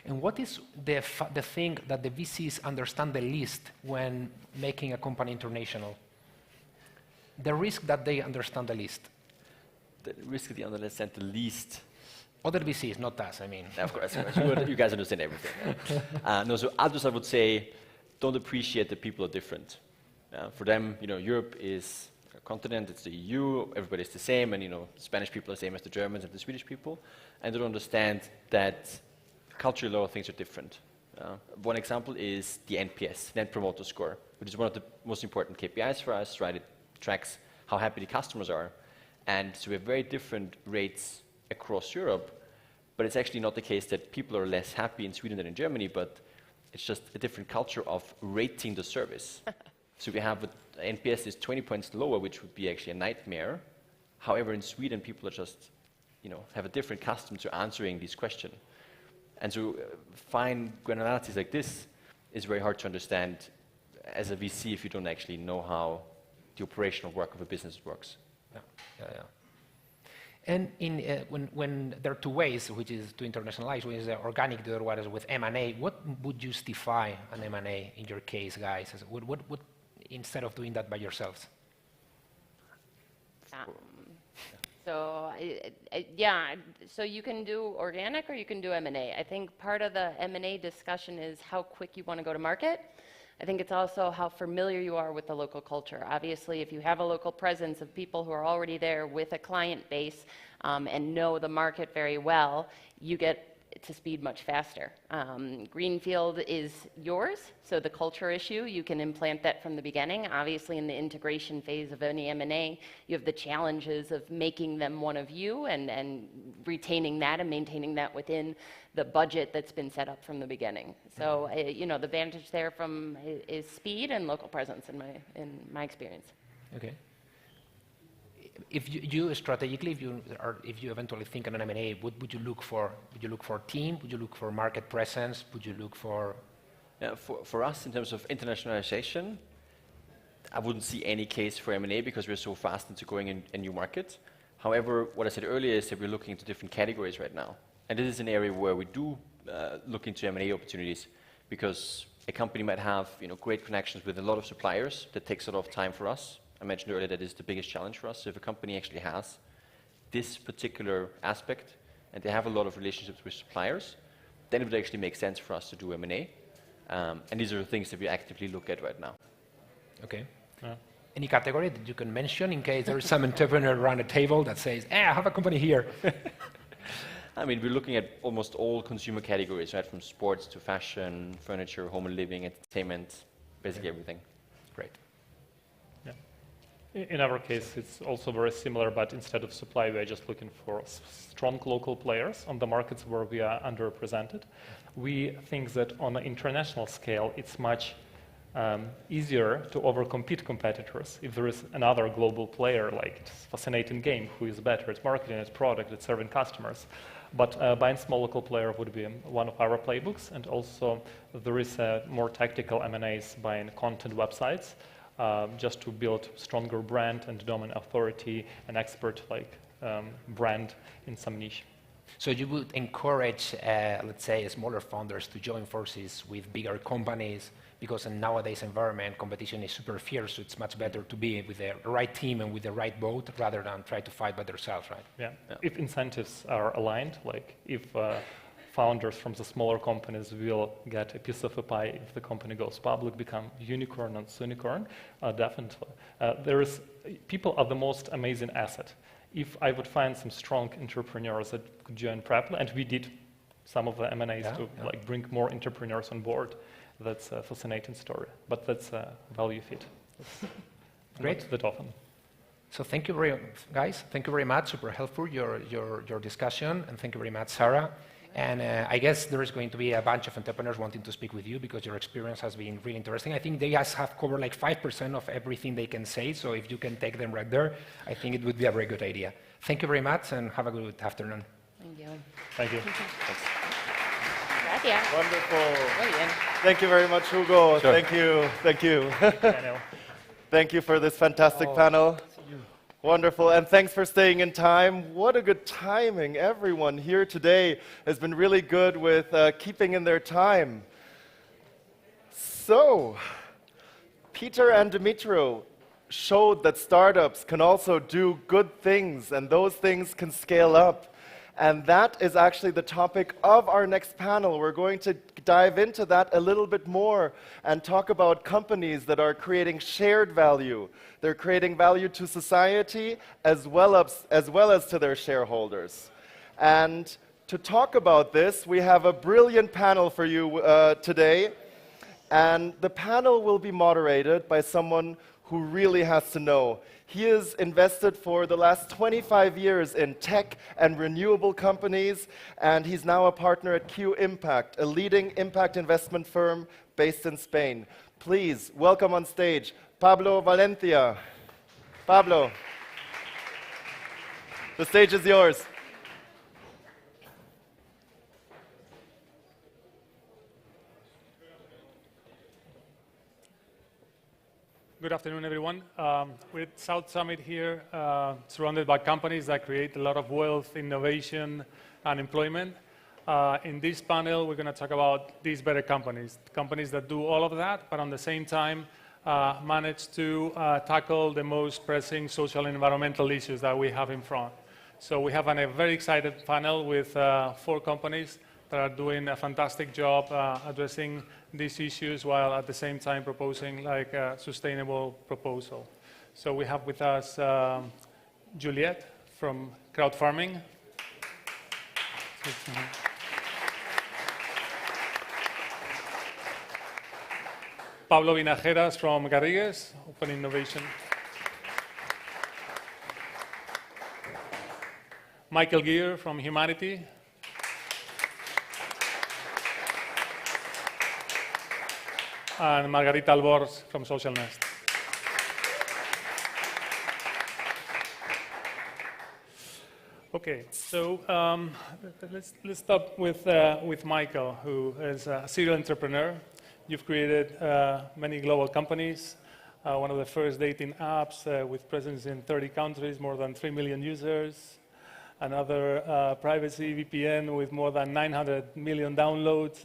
And what is the thing that the VCs understand the least when making a company international? The risk that they understand the least. The risk that they understand the least. Other VCs, not us, I mean. Of course. You guys understand everything. Right? No, so others, I would say, don't appreciate that people are different. For them, Europe is a continent, it's the EU, everybody's the same, and Spanish people are the same as the Germans and the Swedish people, and they don't understand that culturally a lot of things are different. One example is the NPS, Net Promoter Score, which is one of the most important KPIs for us, right? It tracks how happy the customers are. And so we have very different rates across Europe, but it's actually not the case that people are less happy in Sweden than in Germany, but it's just a different culture of rating the service. So we have NPS is 20 points lower, which would be actually a nightmare. However, in Sweden, people are just, have a different custom to answering these questions. And so fine granularities like this is very hard to understand as a VC if you don't actually know how the operational work of a business works. Yeah. And when there are two ways, which is to internationalize, one is organic, the other one is with M&A. What would justify an M&A in your case, guys? What instead of doing that by yourselves? So you can do organic or you can do M&A. I think part of the M&A discussion is how quick you want to go to market. I think it's also how familiar you are with the local culture. Obviously, if you have a local presence of people who are already there with a client base and know the market very well, you get to speed much faster. Greenfield is yours, so the culture issue, you can implant that from the beginning. Obviously, in the integration phase of any M&A, you have the challenges of making them one of you and retaining that and maintaining that within the budget that's been set up from the beginning. So, the advantage there is speed and local presence in my experience. Okay. If you strategically, if you eventually think on an M&A, what would you look for? Would you look for team? Would you look for market presence? Would you look for? For us, in terms of internationalization, I wouldn't see any case for M&A because we're so fast into going in a new market. However, what I said earlier is that we're looking into different categories right now. And this is an area where we do look into M&A opportunities because a company might have great connections with a lot of suppliers. That takes a lot of time for us. I mentioned earlier that is the biggest challenge for us. So if a company actually has this particular aspect and they have a lot of relationships with suppliers, then it would actually make sense for us to do M&A. And these are the things that we actively look at right now. Okay. Any category that you can mention in case there is some entrepreneur around the table that says, I have a company here? I mean, we're looking at almost all consumer categories, right? From sports to fashion, furniture, home and living, entertainment, basically everything. Great. In our case, it's also very similar, but instead of supply, we're just looking for strong local players on the markets where we are underrepresented. We think that on an international scale, it's much easier to overcompete competitors if there is another global player, like it's a fascinating game, who is better at marketing, at product, at serving customers. But buying small local player would be one of our playbooks, and also there is more tactical M&As buying content websites, just to build stronger brand and domain authority and expert brand in some niche. So you would encourage, let's say, smaller founders to join forces with bigger companies because in nowadays environment, competition is super fierce, so it's much better to be with the right team and with the right boat rather than try to fight by themselves, right? Yeah. If incentives are aligned, like if founders from the smaller companies will get a piece of a pie if the company goes public, become unicorn and unicorn, definitely. People are the most amazing asset. If I would find some strong entrepreneurs that could join Preply, and we did some of the M&As to bring more entrepreneurs on board, that's a fascinating story. But that's a value fit. Great. Not that often. So thank you guys. Thank you very much. Super helpful your discussion, and thank you very much, Sarah. And I guess there is going to be a bunch of entrepreneurs wanting to speak with you because your experience has been really interesting. I think they guys have covered like 5% of everything they can say, so if you can take them right there, I think it would be a very good idea. Thank you very much, and have a good afternoon. Thank you. Thank you. Gracias. Wonderful. Muy bien. Thank you very much, Hugo. Sure. Thank you. Thank you. Thank you for this fantastic panel. Wonderful, and thanks for staying in time. What a good timing. Everyone here today has been really good with keeping in their time. So, Peter and Dimitro showed that startups can also do good things, and those things can scale up. And that is actually the topic of our next panel. We're going to dive into that a little bit more and talk about companies that are creating shared value. They're creating value to society as well as to their shareholders. And to talk about this, we have a brilliant panel for you today. And the panel will be moderated by someone who really has to know. He has invested for the last 25 years in tech and renewable companies, and he's now a partner at Q Impact, a leading impact investment firm based in Spain. Please welcome on stage Pablo Valencia. Pablo, the stage is yours. Good afternoon, everyone. We're at South Summit here, surrounded by companies that create a lot of wealth, innovation, and employment. In this panel, we're going to talk about these better companies, companies that do all of that, but at the same time, manage to tackle the most pressing social and environmental issues that we have in front. So we have a very excited panel with 4 companies that are doing a fantastic job addressing these issues while at the same time proposing like a sustainable proposal. So we have with us Juliet from Crowd Farming. Pablo Vinajeras from Garrigues, Open Innovation. Michael Gear from Humanity. And Margarita Albors from Social Nest. Okay, so let's start with Michael, who is a serial entrepreneur. You've created many global companies, one of the first dating apps with presence in 30 countries, more than 3 million users, another privacy VPN with more than 900 million downloads,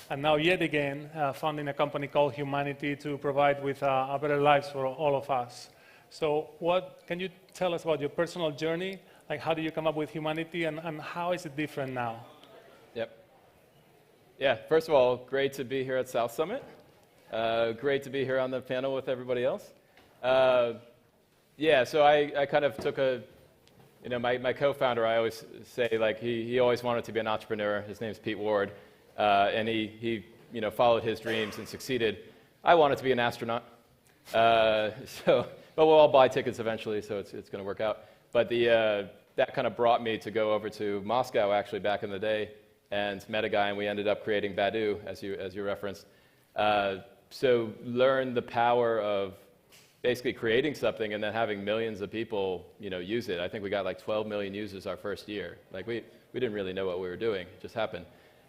and now yet again founding a company called Humanity to provide with a better lives for all of us. So can you tell us about your personal journey? Like, how do you come up with Humanity, and how is it different now? Yep. Yeah, first of all, great to be here at South Summit. Great to be here on the panel with everybody else. Yeah, so I kind of took my co-founder, I always say, like, he always wanted to be an entrepreneur. His name's Pete Ward. And he followed his dreams and succeeded. I wanted to be an astronaut. But we'll all buy tickets eventually, so it's going to work out. But that kind of brought me to go over to Moscow, actually, back in the day, and met a guy, and we ended up creating Badu, as you referenced. So learn the power of basically creating something and then having millions of people, use it. I think we got like 12 million users our first year. Like we didn't really know what we were doing. It just happened.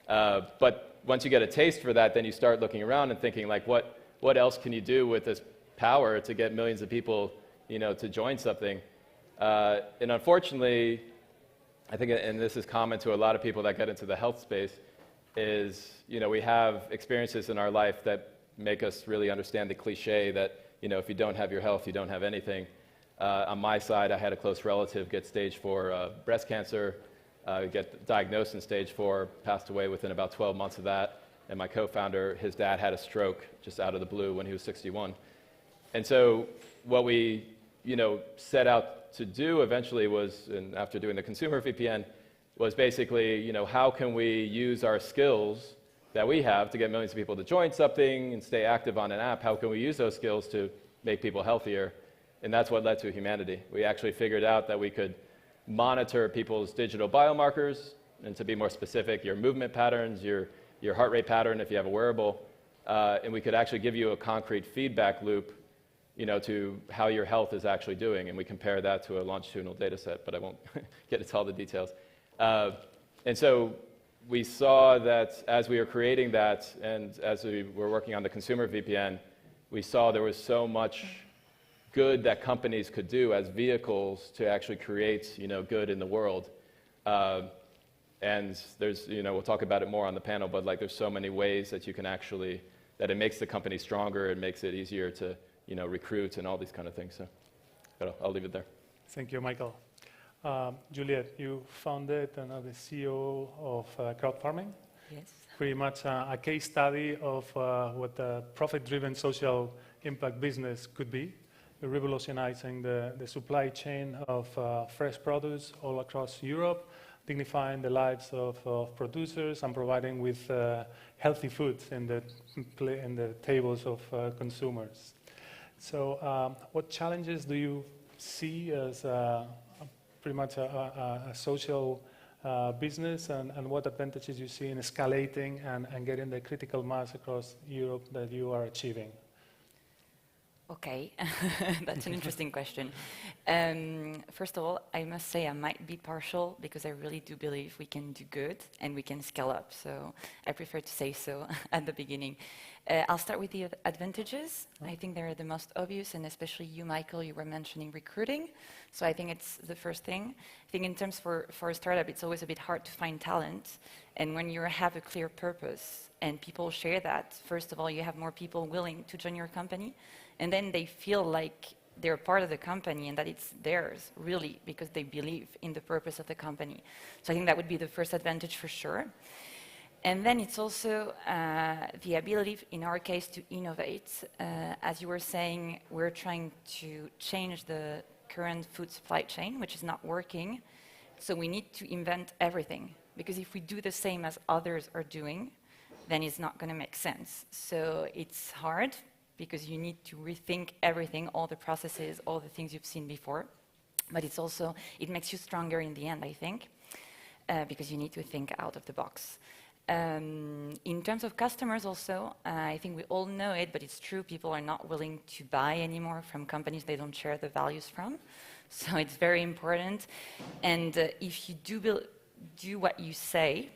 But once you get a taste for that, then you start looking around and thinking, like, what else can you do with this power to get millions of people, to join something? And unfortunately, I think, and this is common to a lot of people that get into the health space, is, we have experiences in our life that make us really understand the cliche that, if you don't have your health, you don't have anything. On my side, I had a close relative get stage 4 breast cancer, get diagnosed in stage 4, passed away within about 12 months of that. And my co-founder, his dad had a stroke just out of the blue when he was 61. And so what we, set out to do eventually was, and after doing the consumer VPN, was basically, how can we use our skills that we have to get millions of people to join something and stay active on an app? How can we use those skills to make people healthier? And that's what led to Humanity. We actually figured out that we could monitor people's digital biomarkers, and to be more specific, your movement patterns, your heart rate pattern if you have a wearable, and we could actually give you a concrete feedback loop, to how your health is actually doing, and we compare that to a longitudinal data set, but I won't get into all the details. And so we saw that as we were creating that, and as we were working on the consumer VPN, we saw there was so much good that companies could do as vehicles to actually create, good in the world. And there's, we'll talk about it more on the panel, but like there's so many ways that you can actually, that it makes the company stronger, it makes it easier to, recruit and all these kind of things. So, but I'll leave it there. Thank you, Michael. Juliet, you founded and are the CEO of Crowd Farming. Yes. Pretty much a case study of what a profit-driven social impact business could be, revolutionizing the supply chain of fresh produce all across Europe, dignifying the lives of producers and providing with healthy foods in the tables of consumers. So what challenges do you see as pretty much a social business, and what advantages you see in escalating and getting the critical mass across Europe that you are achieving? Okay, that's an interesting question. First of all, I must say I might be partial because I really do believe we can do good and we can scale up. So I prefer to say so at the beginning. I'll start with the advantages. I think they're the most obvious, and especially you, Michael, you were mentioning recruiting. So I think it's the first thing. I think in terms for a startup, it's always a bit hard to find talent. And when you have a clear purpose and people share that, first of all, you have more people willing to join your company. And then they feel like they're part of the company and that it's theirs, really, because they believe in the purpose of the company. So I think that would be the first advantage for sure. And then it's also the ability, in our case, to innovate. As you were saying, we're trying to change the current food supply chain, which is not working. So we need to invent everything, because if we do the same as others are doing, then it's not going to make sense. So it's hard, because you need to rethink everything, all the processes, all the things you've seen before. But it's also, it makes you stronger in the end, I think, because you need to think out of the box. In terms of customers also, I think we all know it, but it's true, people are not willing to buy anymore from companies they don't share the values from. So it's very important. And if you do what you say,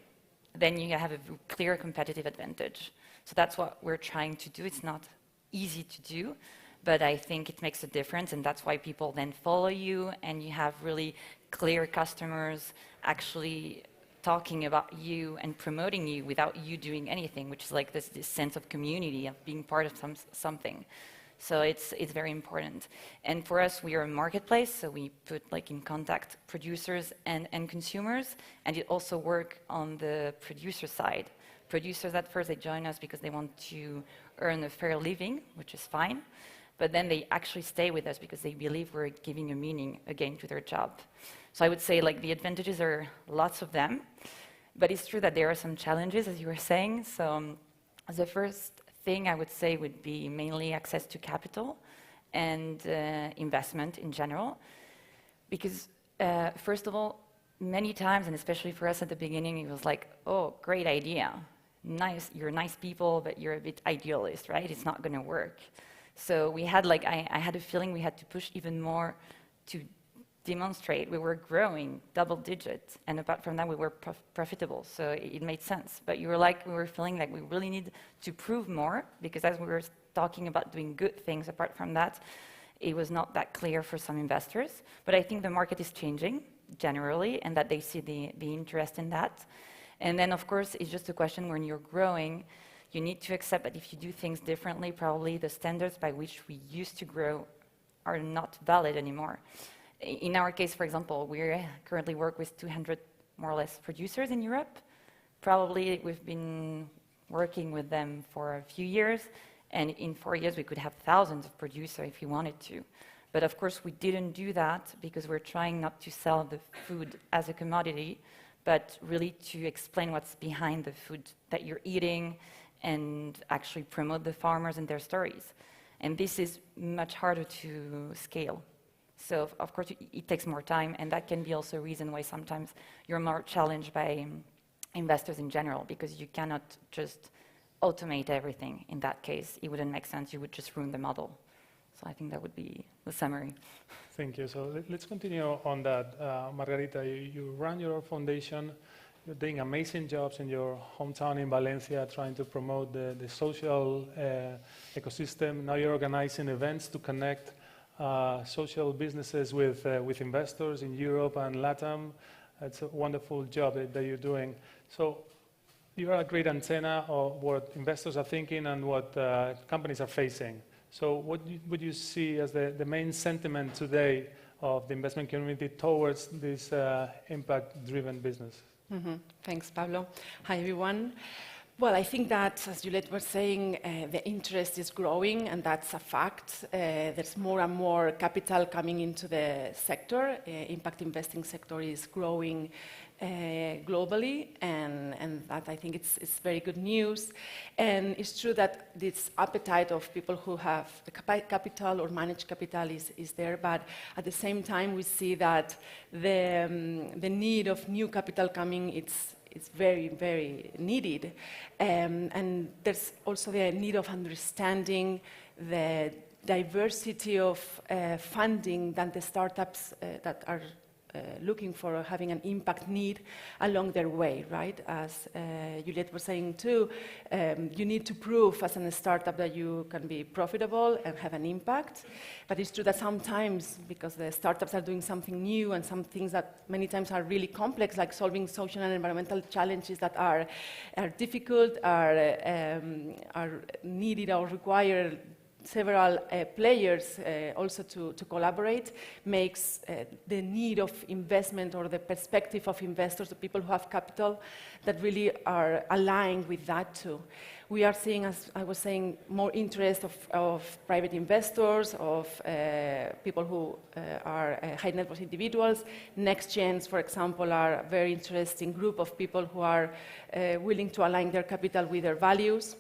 then you have a clear competitive advantage. So that's what we're trying to do. It's not easy to do, but I think it makes a difference, and that's why people then follow you, and you have really clear customers actually talking about you and promoting you without you doing anything, which is like this sense of community, of being part of something. So it's very important. And for us, we are a marketplace, so we put in contact producers and consumers, and it also work on the producer side. Producers at first, they join us because they want to earn a fair living, which is fine, but then they actually stay with us because they believe we're giving a meaning again to their job. So I would say the advantages are lots of them, but it's true that there are some challenges, as you were saying. So the first thing I would say would be mainly access to capital and investment in general, because first of all, many times, and especially for us at the beginning, it was like, oh, great idea. Nice, you're nice people, but you're a bit idealist, right? It's not going to work. So we had I had a feeling we had to push even more to demonstrate we were growing double digits, and apart from that, we were profitable. So it made sense. But we were feeling like we really need to prove more, because as we were talking about doing good things, apart from that, it was not that clear for some investors. But I think the market is changing generally, and that they see the interest in that. And then, of course, it's just a question when you're growing, you need to accept that if you do things differently, probably the standards by which we used to grow are not valid anymore. In our case, for example, we currently work with 200 more or less producers in Europe. Probably we've been working with them for a few years, and in 4 years we could have thousands of producers if we wanted to. But of course, we didn't do that because we're trying not to sell the food as a commodity, but really to explain what's behind the food that you're eating and actually promote the farmers and their stories. And this is much harder to scale. So, of course, it takes more time, and that can be also a reason why sometimes you're more challenged by investors in general, because you cannot just automate everything. In that case, it wouldn't make sense. You would just ruin the model. So I think that would be the summary. Thank you. So let's continue on that. Margarita, you run your foundation. You're doing amazing jobs in your hometown in Valencia, trying to promote the social ecosystem. Now you're organizing events to connect social businesses with investors in Europe and LATAM. It's a wonderful job that you're doing. So you are a great antenna of what investors are thinking and what companies are facing. So what would you see as the main sentiment today of the investment community towards this impact-driven business? Thanks, Pablo. Hi, everyone. Well, I think that, as Juliette was saying, the interest is growing, and that's a fact. There's more and more capital coming into the sector. Impact investing sector is growing globally, and that I think it's very good news. And it's true that this appetite of people who have capital or managed capital is there, but at the same time we see that the need of new capital coming, it's very, very needed. And there's also the need of understanding the diversity of funding that the startups that are looking for or having an impact need along their way, right? As Juliette was saying too, you need to prove as a startup that you can be profitable and have an impact. But it's true that sometimes, because the startups are doing something new and some things that many times are really complex, like solving social and environmental challenges that are difficult, are needed or require several players also to collaborate, makes the need of investment or the perspective of investors, the people who have capital, that really are aligned with that too. We are seeing, as I was saying, more interest of private investors, of people who are high net worth individuals. Next Gens, for example, are a very interesting group of people who are willing to align their capital with their values.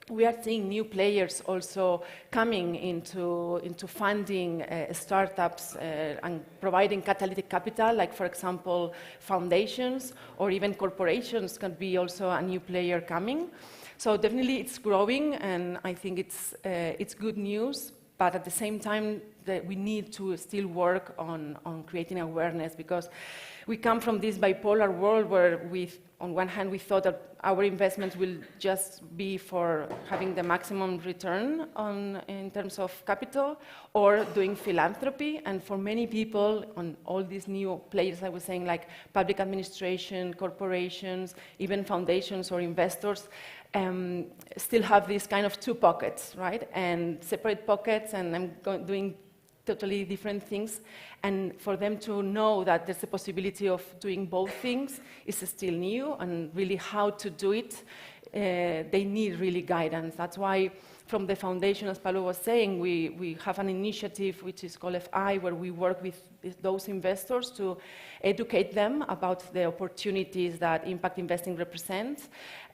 We are seeing new players also coming into funding startups and providing catalytic capital, like, for example, foundations or even corporations can be also a new player coming. So definitely it's growing, and I think it's good news, but at the same time that we need to still work on creating awareness, because we come from this bipolar world where on one hand we thought that our investments will just be for having the maximum return in terms of capital or doing philanthropy, and for many people on all these new players I was saying, like public administration, corporations, even foundations or investors, still have these kind of two pockets, right? And separate pockets, and I'm doing totally different things. And for them to know that there's a possibility of doing both things is still new, and really how to do it, they need really guidance. That's why from the foundation, as Pablo was saying, we have an initiative which is called FI, where we work with those investors to educate them about the opportunities that impact investing represents,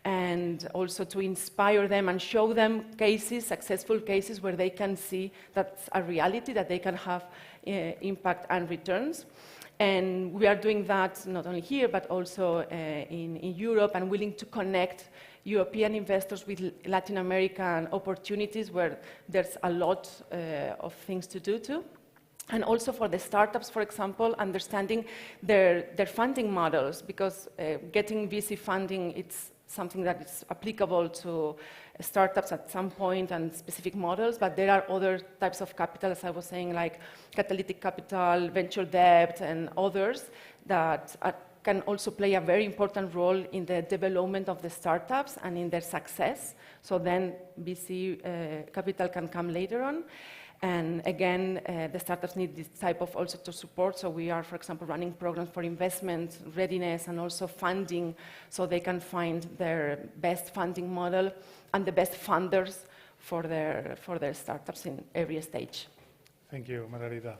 and also to inspire them and show them cases, successful cases, where they can see that's a reality, that they can have impact and returns. And we are doing that not only here, but also in Europe, and willing to connect European investors with Latin American opportunities where there's a lot of things to do too. And also for the startups, for example, understanding their funding models, because getting VC funding, it's something that is applicable to startups at some point and specific models, but there are other types of capital, as I was saying, like catalytic capital, venture debt, and others that can also play a very important role in the development of the startups and in their success. So then VC capital can come later on. And again, the startups need this type of also to support. So we are, for example, running programs for investment readiness and also funding, so they can find their best funding model and the best funders for their startups in every stage. Thank you, Margarita.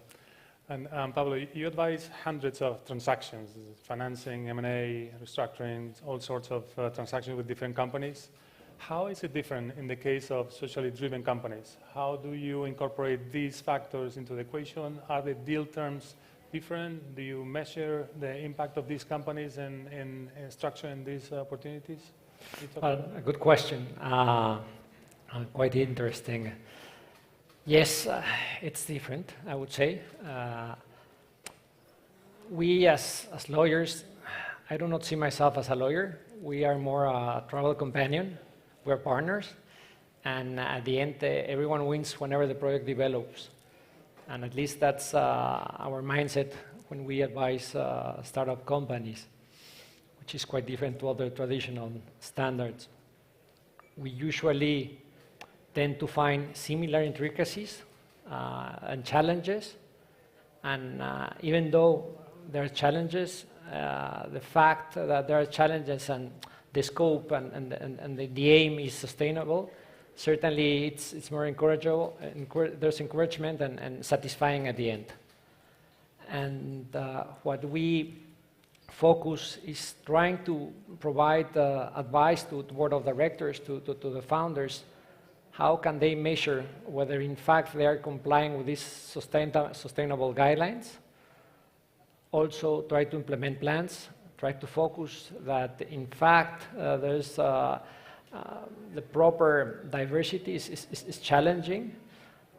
And Pablo, you advise hundreds of transactions, financing, M&A, restructuring, all sorts of transactions with different companies. How is it different in the case of socially driven companies? How do you incorporate these factors into the equation? Are the deal terms different? Do you measure the impact of these companies in structuring these opportunities? Well, a good question. Quite interesting. Yes, it's different, I would say. We as lawyers, I do not see myself as a lawyer. We are more a travel companion. We're partners, and at the end, everyone wins whenever the project develops. And at least that's our mindset when we advise startup companies, which is quite different to other traditional standards. We usually tend to find similar intricacies and challenges. And even though there are challenges, the fact that there are challenges and the scope and the aim is sustainable, certainly it's more encourageable. There's encouragement and satisfying at the end. And what we focus is trying to provide advice to the board of directors, to the founders. How can they measure whether in fact they are complying with these sustainable guidelines? Also try to implement plans, try to focus that in fact there's the proper diversity is challenging,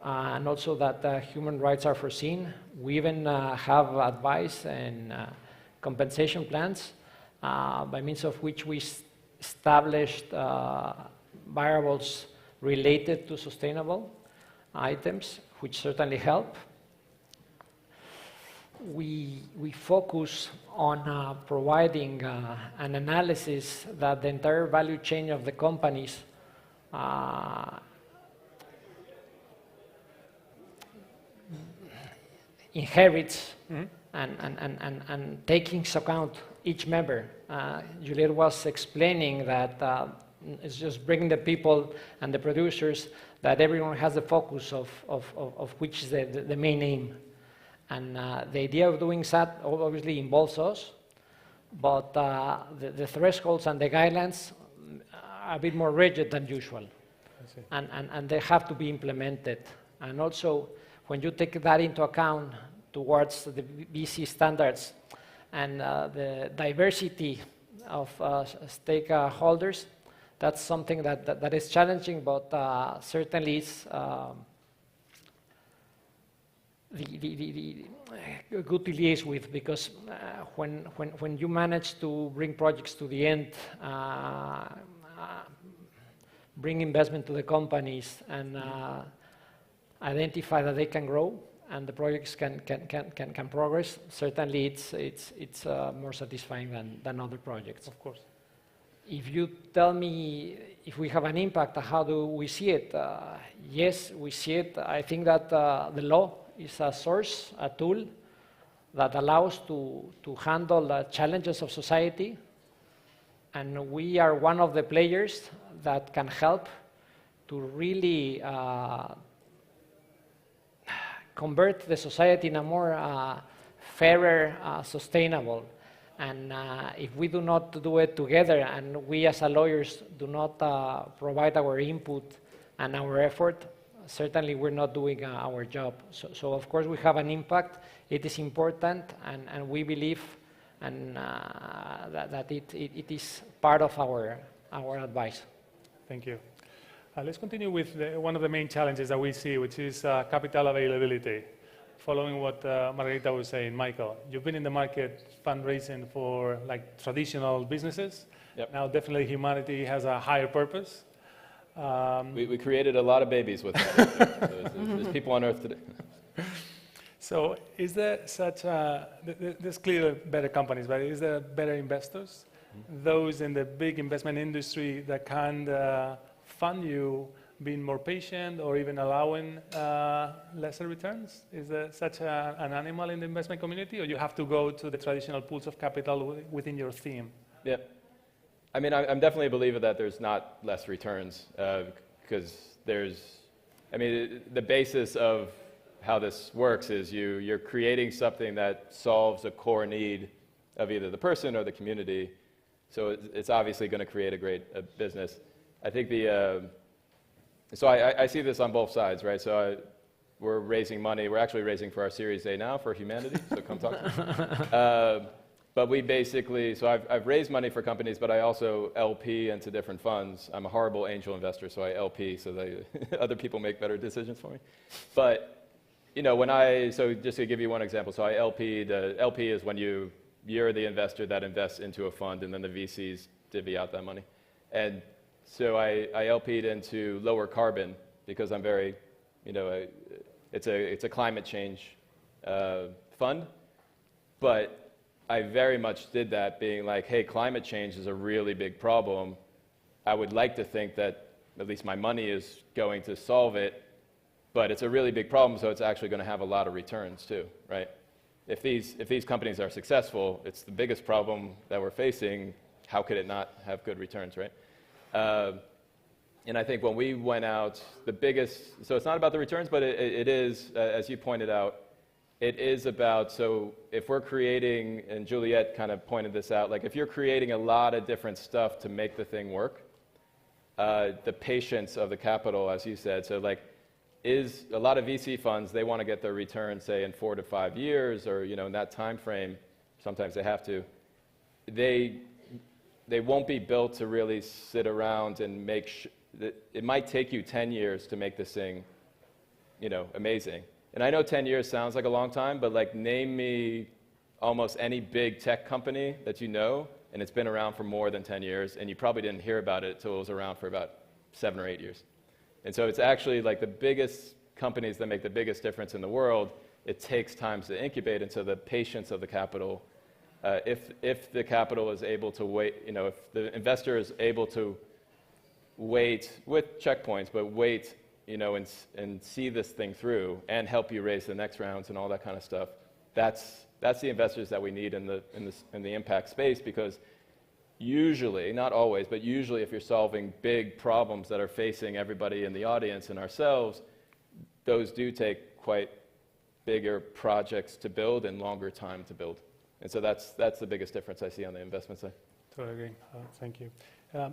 and also that human rights are foreseen. We even have advice and compensation plans by means of which we established variables related to sustainable items, which certainly help. We focus on providing an analysis that the entire value chain of the companies inherits, and taking into account each member. Juliet was explaining that it's just bringing the people and the producers, that everyone has the focus of which is the main aim. And the idea of doing that obviously involves us, but the thresholds and the guidelines are a bit more rigid than usual. And they have to be implemented. And also, when you take that into account towards the VC standards and the diversity of stakeholders, that's something that is challenging, but certainly is good to liaise with, because when you manage to bring projects to the end, bring investment to the companies, and identify that they can grow and the projects can progress, certainly it's more satisfying than other projects. Of course. If you tell me if we have an impact, how do we see it? Yes, we see it. I think that the law is a source, a tool that allows to handle the challenges of society, and we are one of the players that can help to really convert the society in a more fairer, sustainable. And if we do not do it together, and we as lawyers do not provide our input and our effort, certainly we're not doing our job. So of course we have an impact. It is important, and we believe that it is part of our advice. Thank you. Let's continue with one of the main challenges that we see, which is capital availability. Following what Margarita was saying, Michael, you've been in the market fundraising for like traditional businesses. Yep. Now definitely humanity has a higher purpose. We created a lot of babies with that. So there's people on Earth today. So is there such there's clearly better companies, but is there better investors? Mm-hmm. Those in the big investment industry that can fund you being more patient or even allowing lesser returns? Is there such an animal in the investment community, or you have to go to the traditional pools of capital within your theme? Yeah. I mean, I'm definitely a believer that there's not less returns because the basis of how this works is you're creating something that solves a core need of either the person or the community. So it's obviously going to create a great business. I think so I see this on both sides, right? So we're raising money. We're actually raising for our Series A now for humanity, so come talk to me. But we basically, so I've raised money for companies, but I also LP into different funds. I'm a horrible angel investor, so I LP so that other people make better decisions for me. But, so just to give you one example, so I LP, the LP is when you're the investor that invests into a fund, and then the VCs divvy out that money. And so I LP'd into lower carbon because I'm very, it's a climate change fund, but I very much did that being like, hey, climate change is a really big problem. I would like to think that at least my money is going to solve it, but it's a really big problem, so it's actually going to have a lot of returns too, right? If these companies are successful, it's the biggest problem that we're facing. How could it not have good returns, right? And I think when we went out, the biggest, so it's not about the returns, but it is, as you pointed out, it is about, so if we're creating, and Juliette kind of pointed this out, like if you're creating a lot of different stuff to make the thing work, the patience of the capital, as you said, so like, is a lot of VC funds, they want to get their return, say, in 4 to 5 years, or in that time frame, sometimes they have to. They won't be built to really sit around and make it might take you 10 years to make this thing, amazing. And I know 10 years sounds like a long time, but like name me almost any big tech company that you know, and it's been around for more than 10 years, and you probably didn't hear about it until it was around for about 7 or 8 years. And so it's actually like the biggest companies that make the biggest difference in the world, it takes time to incubate, and so the patience of the capital, if the capital is able to wait, if the investor is able to wait with checkpoints, but wait, and see this thing through and help you raise the next rounds and all that kind of stuff, that's the investors that we need in the impact space, because usually, not always, but usually if you're solving big problems that are facing everybody in the audience and ourselves, those do take quite bigger projects to build and longer time to build. And so that's the biggest difference I see on the investment side. Totally agree. Thank you.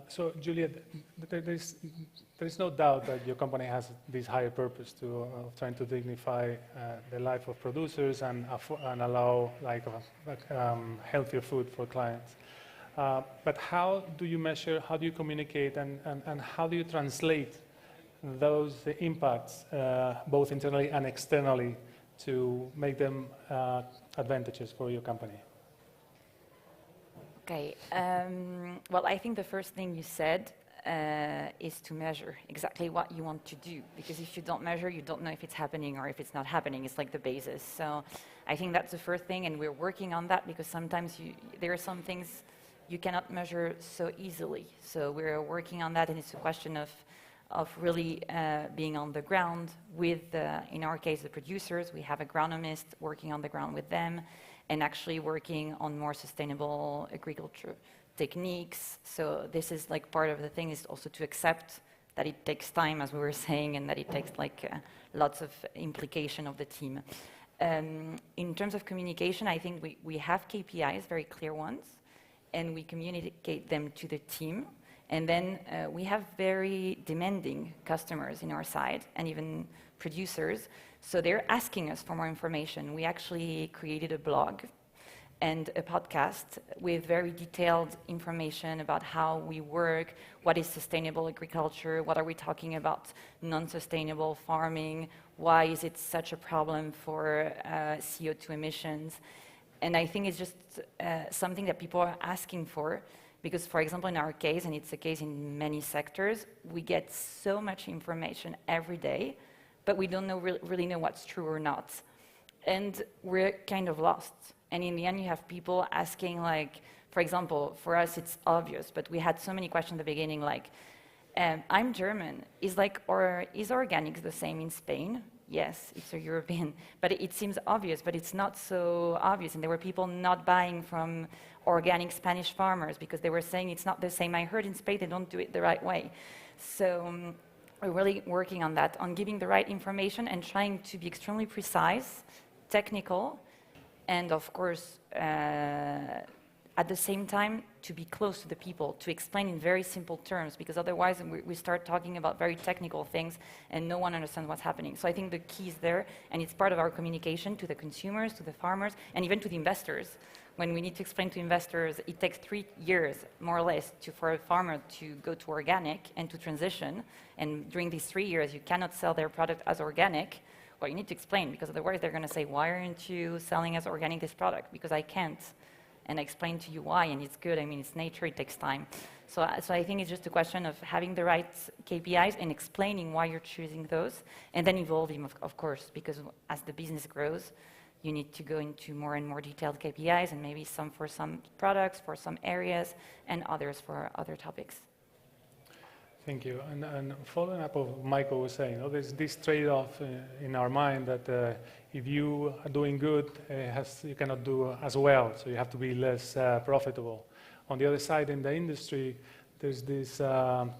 So, Juliette, there is no doubt that your company has this higher purpose of trying to dignify the life of producers and allow healthier food for clients. But how do you measure, how do you communicate, and how do you translate those impacts, both internally and externally, to make them advantages for your company? Okay. Well, I think the first thing you said is to measure exactly what you want to do. Because if you don't measure, you don't know if it's happening or if it's not happening. It's like the basis. So I think that's the first thing, and we're working on that, because sometimes there are some things you cannot measure so easily. So we're working on that, and it's a question of really being on the ground with, in our case, the producers. We have agronomists working on the ground with them, and actually working on more sustainable agriculture techniques. So this is like part of the thing, is also to accept that it takes time, as we were saying, and that it takes lots of implication of the team. In terms of communication, I think we have KPIs, very clear ones, and we communicate them to the team. And then we have very demanding customers in our side, and even producers. So they're asking us for more information. We actually created a blog and a podcast with very detailed information about how we work, what is sustainable agriculture, what are we talking about non-sustainable farming, why is it such a problem for CO2 emissions. And I think it's just something that people are asking for. Because, for example, in our case, and it's the case in many sectors, we get so much information every day, but we don't really know what's true or not. And we're kind of lost. And in the end, you have people asking, for example, for us it's obvious, but we had so many questions at the beginning, I'm German. Is organics the same in Spain? Yes, it's a European, but it seems obvious, but it's not so obvious. And there were people not buying from organic Spanish farmers because they were saying it's not the same. I heard in Spain they don't do it the right way. So we're really working on that, on giving the right information and trying to be extremely precise, technical, and of course, at the same time, to be close to the people, to explain in very simple terms, because otherwise we start talking about very technical things and no one understands what's happening. So I think the key is there, and it's part of our communication to the consumers, to the farmers, and even to the investors. When we need to explain to investors, it takes 3 years, more or less, for a farmer to go to organic and to transition, and during these 3 years you cannot sell their product as organic. Well, you need to explain, because otherwise they're going to say, why aren't you selling as organic this product? Because I can't. and I explain to you why, and it's good. I mean, it's nature, it takes time. So I think it's just a question of having the right KPIs and explaining why you're choosing those, and then evolving, of course, because as the business grows, you need to go into more and more detailed KPIs, and maybe some for some products, for some areas, and others for other topics. Thank you. And following up of what Michael was saying, there's this trade-off in our mind that if you are doing good, you cannot do as well, so you have to be less profitable. On the other side, in the industry, there's this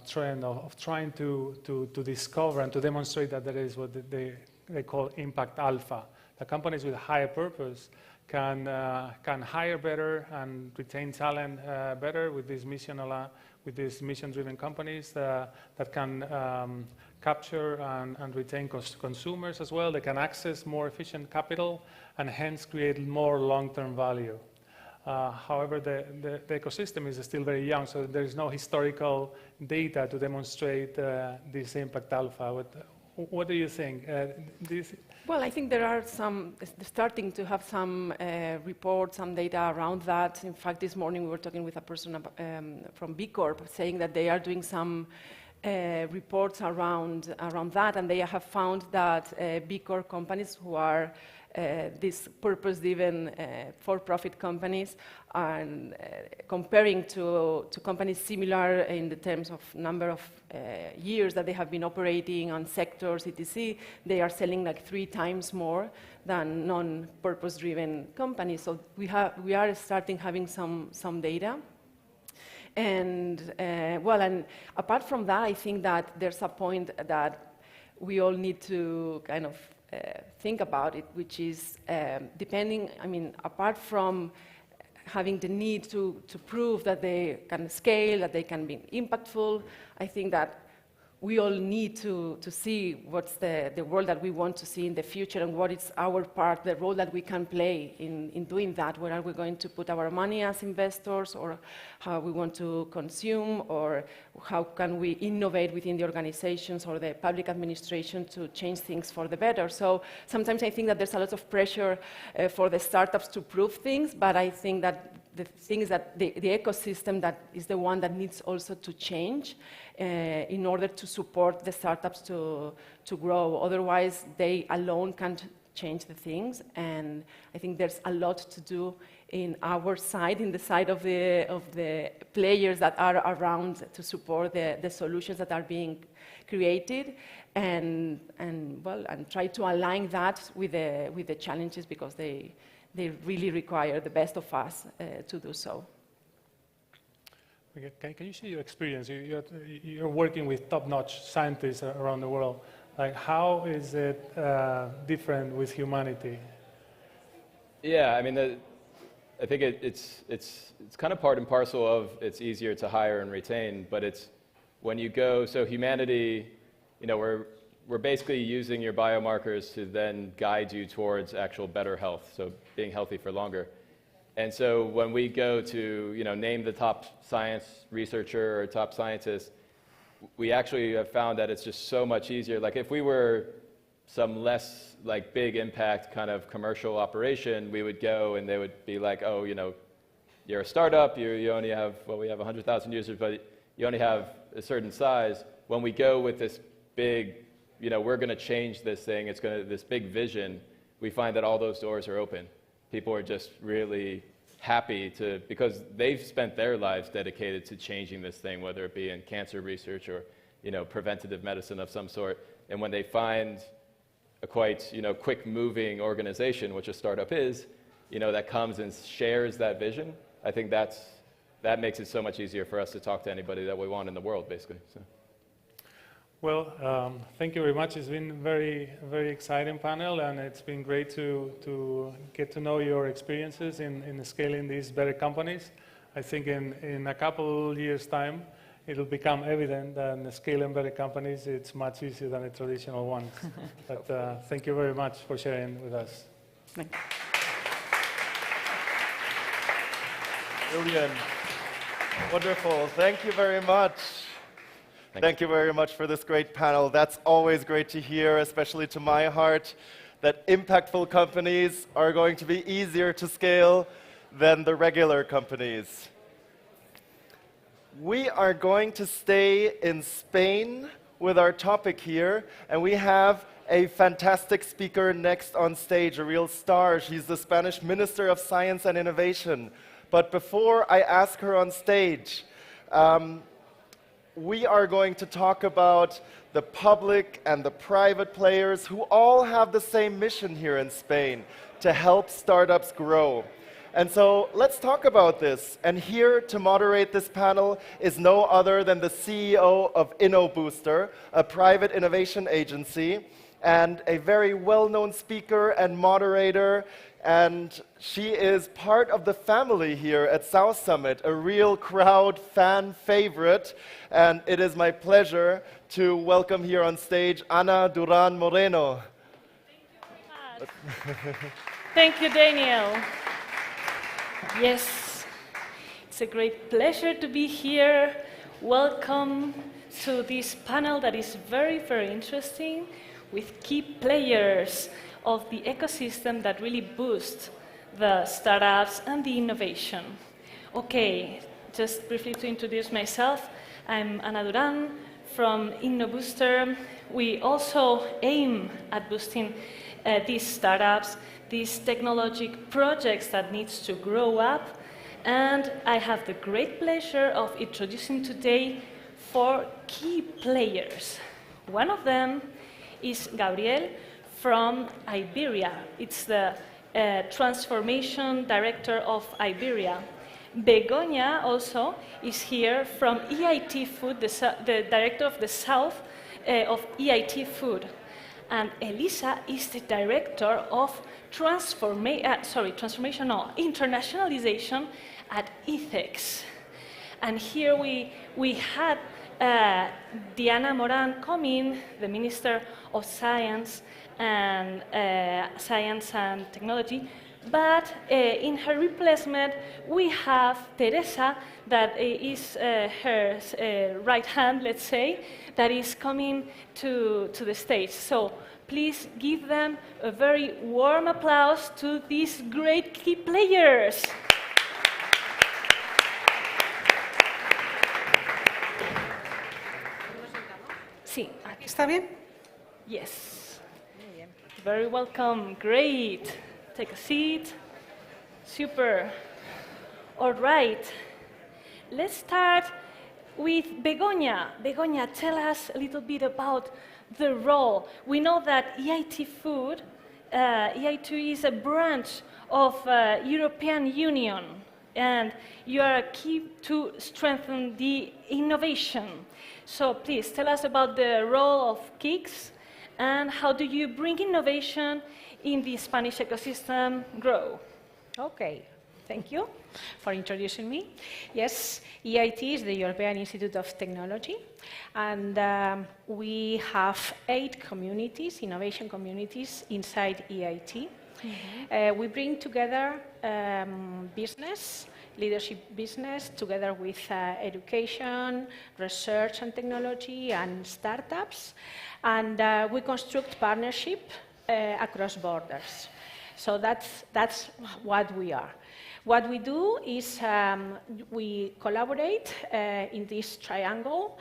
trend of trying to discover and to demonstrate that there is what they call impact alpha. The companies with a higher purpose can hire better and retain talent better with these mission-driven companies that can capture and retain consumers as well. They can access more efficient capital and hence create more long-term value. However, the ecosystem is still very young, so there is no historical data to demonstrate this impact alpha. What do you think? Well, I think there are starting to have some reports, some data around that. In fact, this morning we were talking with a person from B Corp saying that they are doing some reports around that, and they have found that B Corp companies who are these purpose-driven for-profit companies, and comparing to companies similar in the terms of number of years that they have been operating on sectors, etc., they are selling like 3 times more than non-purpose-driven companies. So we are starting having some data. And and apart from that, I think that there's a point that we all need to kind of think about it, which is apart from having the need to prove that they can scale, that they can be impactful, I think that we all need to see what's the world that we want to see in the future and what is our part, the role that we can play in doing that. Where are we going to put our money as investors, or how we want to consume, or how can we innovate within the organizations or the public administration to change things for the better. So sometimes I think that there's a lot of pressure for the startups to prove things, but I think that the thing is that the ecosystem that is the one that needs also to change in order to support the startups to grow. Otherwise, they alone can't change the things. And I think there's a lot to do in our side, in the side of the players that are around to support the solutions that are being created, and try to align that with the challenges, because they really require the best of us to do so. Can you share your experience? You're working with top-notch scientists around the world. Like, how is it different with humanity? Yeah, I mean, I think it's kind of part and parcel of it's easier to hire and retain, but it's when you go, so humanity, we're basically using your biomarkers to then guide you towards actual better health, so being healthy for longer. And so when we go to, name the top science researcher or top scientist, we actually have found that it's just so much easier. Like, if we were some less big impact kind of commercial operation, we would go and they would be like, oh, you're a startup, you only have, we have 100,000 users, but you only have a certain size. When we go with this big, we're going to change this thing, this big vision, we find that all those doors are open. People are just really happy because they've spent their lives dedicated to changing this thing, whether it be in cancer research or, preventative medicine of some sort. And when they find a quite, quick-moving organization, which a startup is, that comes and shares that vision, I think that makes it so much easier for us to talk to anybody that we want in the world, basically. So. Well, thank you very much. It's been a very, very exciting panel, and it's been great to get to know your experiences in scaling these better companies. I think in a couple years' time, it'll become evident that in scaling better companies, it's much easier than the traditional ones. But thank you very much for sharing with us. Thank you. Brilliant. Wonderful. Thank you very much. Thank you very much for this great panel. That's always great to hear, especially to my heart, that impactful companies are going to be easier to scale than the regular companies. We are going to stay in Spain with our topic here, and we have a fantastic speaker next on stage, a real star. She's the Spanish Minister of Science and Innovation. But before I ask her on stage, we are going to talk about the public and the private players who all have the same mission here in Spain, to help startups grow. And so let's talk about this. And here to moderate this panel is no other than the CEO of InnoBooster, a private innovation agency, and a very well-known speaker and moderator. And she is part of the family here at South Summit, a real crowd fan favorite. And it is my pleasure to welcome here on stage Ana Duran Moreno. Thank you very much. Thank you, Daniel. Yes, it's a great pleasure to be here. Welcome to this panel that is very, very interesting, with key players of the ecosystem that really boost the startups and the innovation. Okay, just briefly to introduce myself, I'm Ana Duran from InnoBooster. We also aim at boosting these startups, these technology projects that needs to grow up, and I have the great pleasure of introducing today 4 key players. One of them is Gabriel from Iberia. It's the Transformation Director of Iberia. Begoña also is here from EIT Food, the Director of the South of EIT Food. And Elisa is the Director of internationalization at ETHEX. And here we had Diana Moran coming, the Minister of Science and Technology, but in her replacement we have Teresa, that is her right hand, let's say, that is coming to the stage. So please give them a very warm applause to these great key players. Sí, aquí está bien? Yes. Very welcome. Great. Take a seat. Super. All right. Let's start with Begoña. Begoña, tell us a little bit about the role. We know that EIT Food, EIT is a branch of European Union, and you are key to strengthen the innovation. So please tell us about the role of KICS and how do you bring innovation in the Spanish ecosystem grow? Okay, thank you for introducing me. Yes, EIT is the European Institute of Technology, and we have 8 communities, innovation communities inside EIT. We bring together business, leadership business, together with education, research and technology, and startups. And we construct partnership across borders. So that's what we are. What we do is we collaborate in this triangle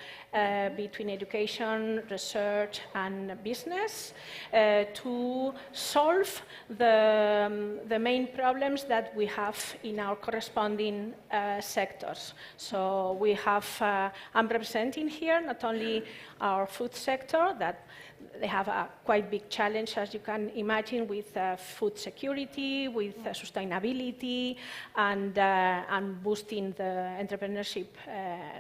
between education, research, and business to solve the main problems that we have in our corresponding sectors. So we have, I'm representing here not only our food sector, that they have a quite big challenge, as you can imagine, with food security, with sustainability, and boosting the entrepreneurship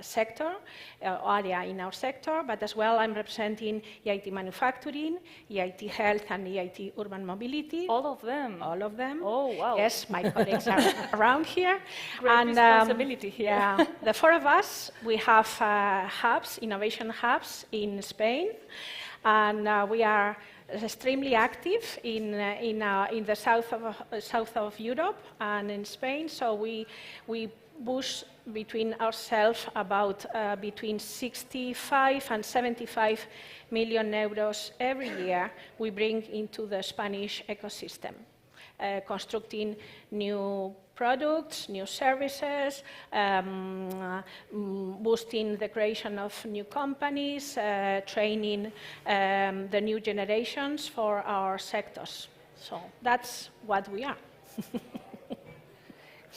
sector, area in our sector. But as well, I'm representing EIT Manufacturing, EIT Health, and EIT Urban Mobility. All of them? All of them. Oh, wow. Yes, my colleagues are around here. Great responsibility here. Yeah, the 4 of us, we have hubs, innovation hubs in Spain. And we are extremely active in the south of Europe and in Spain. So we push between ourselves about between 65 and 75 million euros every year we bring into the Spanish ecosystem. constructing new products, new services, boosting the creation of new companies, training the new generations for our sectors. So that's what we are.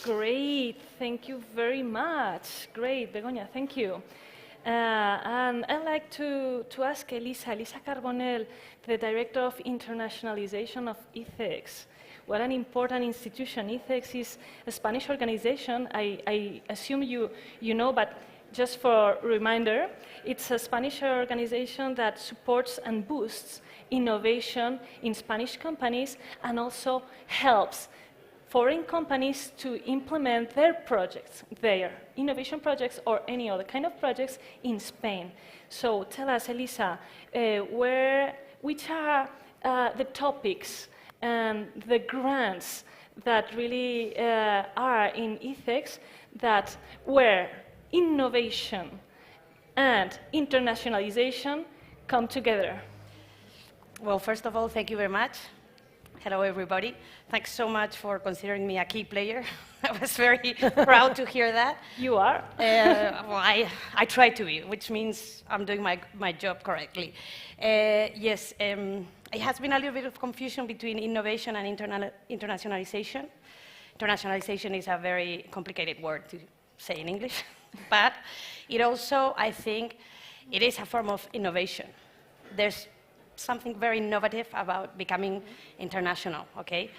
Great, thank you very much. Great, Begoña, thank you. And I'd like to ask Elisa Carbonell, the Director of Internationalization of ICEX. What an important institution. ICEX is a Spanish organization. I assume you know, but just for reminder, it's a Spanish organization that supports and boosts innovation in Spanish companies and also helps foreign companies to implement their projects, their innovation projects or any other kind of projects in Spain. So tell us, Elisa, which are the topics and the grants that really are in ICEX that where innovation and internationalization come together? Well, first of all, thank you very much. Hello, everybody. Thanks so much for considering me a key player. I was very proud to hear that. You are? Well, I try to be, which means I'm doing my job correctly. Yes, it has been a little bit of confusion between innovation and internationalization. Internationalization is a very complicated word to say in English, but it also, I think, it is a form of innovation. There's something very innovative about becoming international, okay?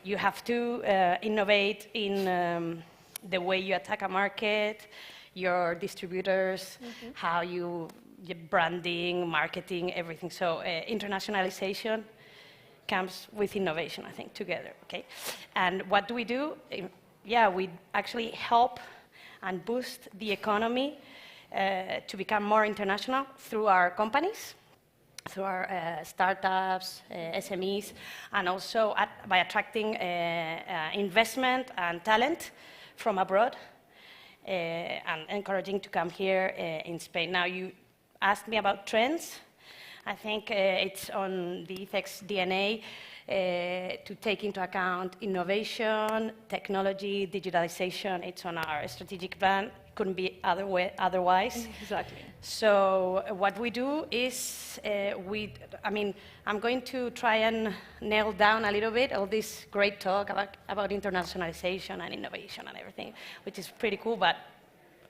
You have to innovate in the way you attack a market, your distributors, how your branding, marketing, everything. So internationalization comes with innovation, I think, together, okay? And what do? Yeah, we actually help and boost the economy to become more international through our companies, through our startups, SMEs, and also by attracting investment and talent from abroad and encouraging to come here in Spain. Now, you asked me about trends. I think it's on the ICEX DNA to take into account innovation, technology, digitalization. It's on our strategic plan. Couldn't be otherwise. Exactly. So what we do is, I'm going to try and nail down a little bit all this great talk about internationalization and innovation and everything, which is pretty cool, but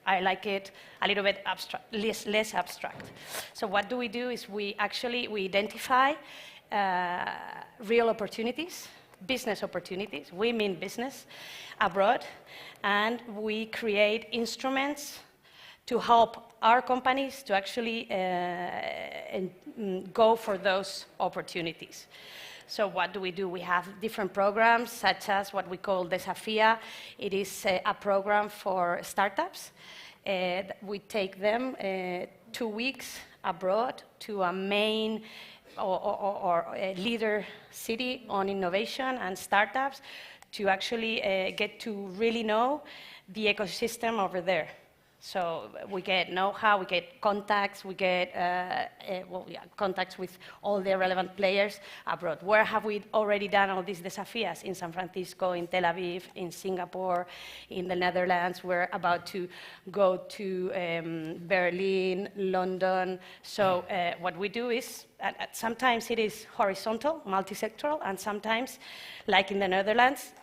I like it a little bit abstract, less abstract. So what do is we identify real opportunities, business opportunities, we mean business, abroad, and we create instruments to help our companies to actually go for those opportunities. So what do? We have different programs, such as what we call Desafía. It is a program for startups. We take them 2 weeks abroad to a main or a leader city on innovation and startups to actually get to really know the ecosystem over there. So we get know-how, we get contacts, we get contacts with all the relevant players abroad. Where have we already done all these Desafías? In San Francisco, in Tel Aviv, in Singapore, in the Netherlands. We're about to go to Berlin, London. So what we do is, sometimes it is horizontal, multi-sectoral, and sometimes, like in the Netherlands,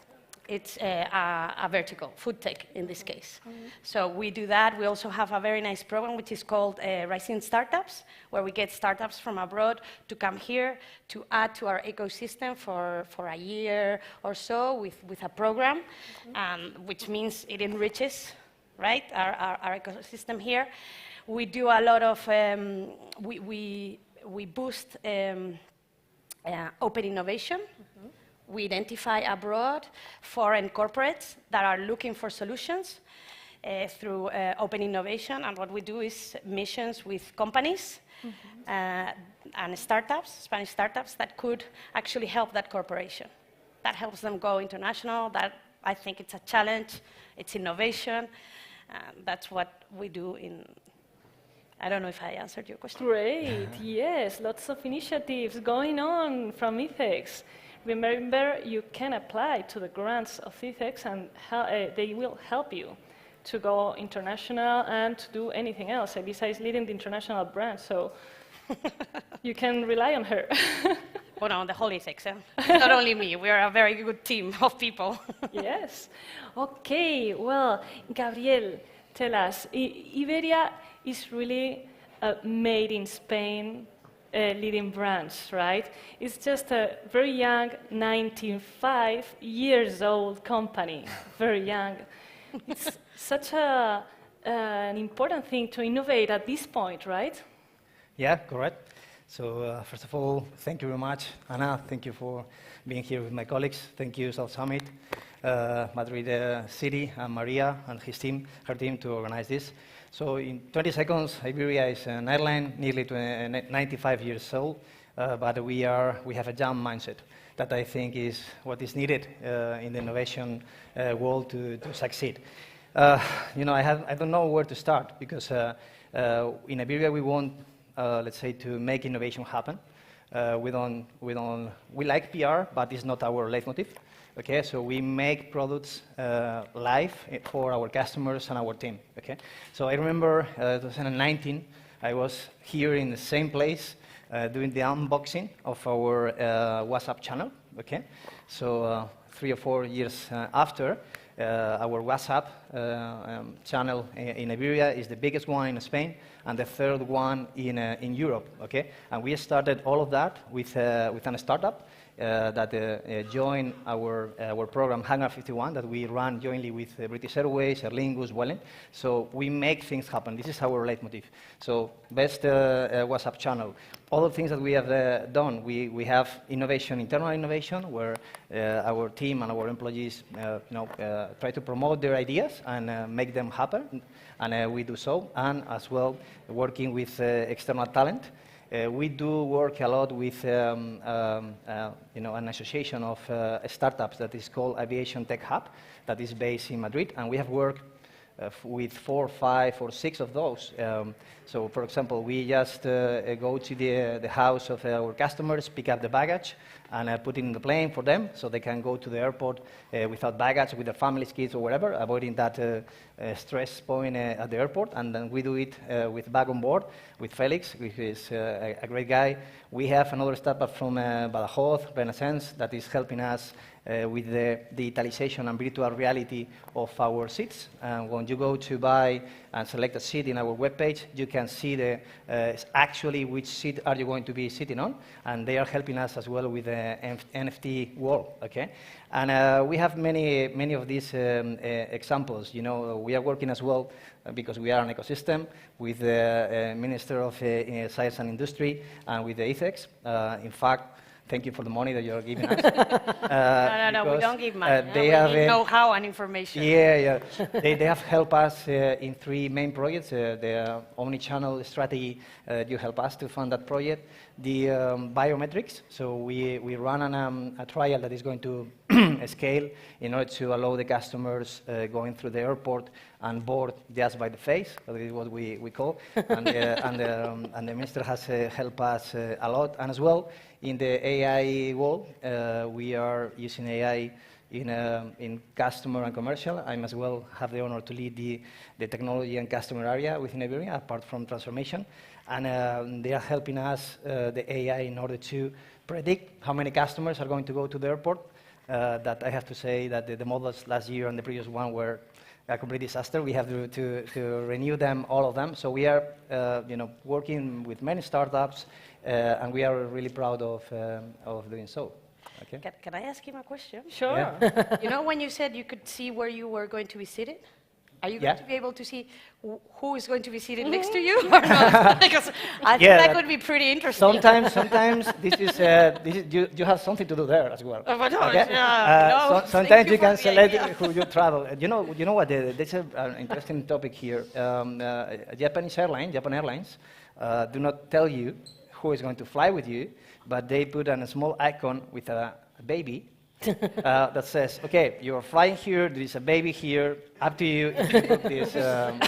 it's a vertical, food tech in this case. So we do that. We also have a very nice program which is called Rising Startups, where we get startups from abroad to come here to add to our ecosystem for a year or so with a program, which means it enriches, right, our ecosystem here. We do a lot of, we boost open innovation. We identify abroad foreign corporates that are looking for solutions through open innovation. And what we do is missions with companies and startups, Spanish startups, that could actually help that corporation. That helps them go international. That, I think, it's a challenge. It's innovation. That's what we do in... I don't know if I answered your question. Great, yes, lots of initiatives going on from ICEX. remember you can apply to the grants of ITHEX and they will help you to go international and to do anything else besides leading the international brand. So you can rely on her. Well, no, the whole ITHEX. Not only me, we are a very good team of people. Yes. Okay, well, Gabriel, tell us, Iberia is really made in Spain leading brands, right? It's just a very young, 95 years old company, very young. It's such an important thing to innovate at this point, right? Yeah, correct. So first of all, thank you very much, Anna. Thank you for being here with my colleagues. Thank you, South Summit, Madrid City, and Maria and her team to organize this. So in 20 seconds, Iberia is an airline nearly 95 years old, but we have a young mindset that I think is what is needed in the innovation world to succeed. I don't know where to start because in Iberia we want, let's say, to make innovation happen. We like PR, but it's not our leitmotiv. Okay, so we make products live for our customers and our team. Okay, so I remember 2019, I was here in the same place doing the unboxing of our WhatsApp channel. Okay, so 3 or 4 years after, our WhatsApp channel in Iberia is the biggest one in Spain and the third one in Europe. Okay, and we started all of that with a startup that joined our program Hangar 51 that we run jointly with British Airways, Aer Lingus, Vueling. So we make things happen. This is our leitmotiv. So best WhatsApp channel. All the things that we have done, we have innovation, internal innovation, where our team and our employees try to promote their ideas and make them happen, and we do so. And as well, working with external talent. We do work a lot with an association of startups that is called Aviation Tech Hub, that is based in Madrid, and we have worked with 4, 5, or 6 of those. So, for example, we just go to the house of our customers, pick up the baggage, and put it in the plane for them, so they can go to the airport without baggage, with their families, kids, or whatever, avoiding that stress point at the airport. And then we do it with Bag on Board, with Felix, which is a great guy. We have another startup from Badajoz, Renaissance, that is helping us with the digitalization and virtual reality of our seats. And when you go to buy and select a seat in our webpage, you can see actually which seat are you going to be sitting on, and they are helping us as well with the NFT wall. Okay, and we have many of these examples. We are working as well because we are an ecosystem with the Minister of Science and Industry and with the ITHEX. In fact, thank you for the money that you're giving us. No, we don't give money. They we have give know-how and information. Yeah. They have helped us in 3 main projects. The omni-channel strategy, you help us to fund that project. The biometrics, so we run a trial that is going to scale in order to allow the customers going through the airport and board just by the face. That is what we call. And the minister has helped us a lot. And as well, in the AI world, we are using AI in customer and commercial. I as well have the honor to lead the technology and customer area within Iberia, apart from transformation. And they are helping us, the AI, in order to predict how many customers are going to go to the airport. That I have to say that the models last year and the previous one were a complete disaster. We have to renew them, all of them. So we are working with many startups, and we are really proud of doing so. Okay. Can I ask him a question? Sure. Yeah. When you said you could see where you were going to be seated, are you going to be able to see who is going to be seated next to you or not? Because I think that would be pretty interesting. Sometimes this is you have something to do there as well. Sometimes you can select who you travel. You know what? There's an interesting topic here. Japan Airlines, do not tell you who is going to fly with you, but they put a small icon with a baby that says, okay, you're flying here, there is a baby here, up to you if you put this.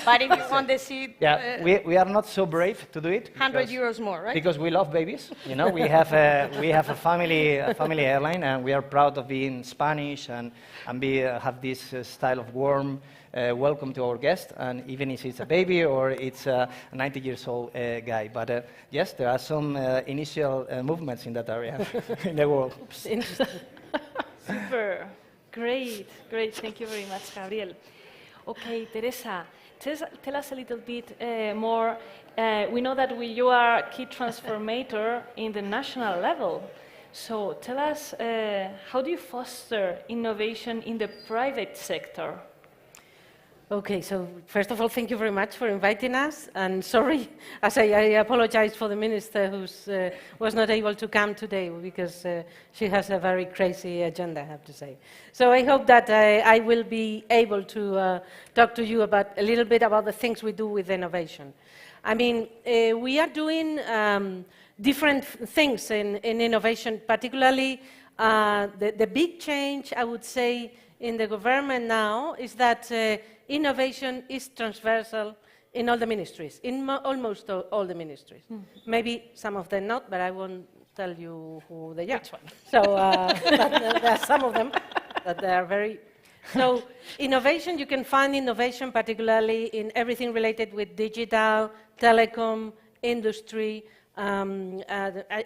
But if you want the seat, Yeah, we are not so brave to do it. 100 euros more, right? Because we love babies. You know, we have a family airline, and we are proud of being Spanish and have this style of warm welcome to our guest, and even if it's a baby or it's a 90 years old guy. But yes, there are some initial movements in that area in the world. Oops, interesting. Super. Great, great. Thank you very much, Gabriel. Okay, Teresa, tell us a little bit more. We know that you are a key transformator in the national level. So tell us, how do you foster innovation in the private sector? Okay, so first of all, thank you very much for inviting us. And sorry, I apologize for the minister who was not able to come today because she has a very crazy agenda, I have to say. So I hope that I will be able to talk to you about a little bit about the things we do with innovation. I mean, we are doing different things in innovation, particularly the big change, I would say, in the government now is that innovation is transversal in all the ministries, in almost all the ministries. Maybe some of them not, but I won't tell you who they are. Which one? So there are some of them that they are very... So innovation, you can find innovation particularly in everything related with digital, telecom, industry,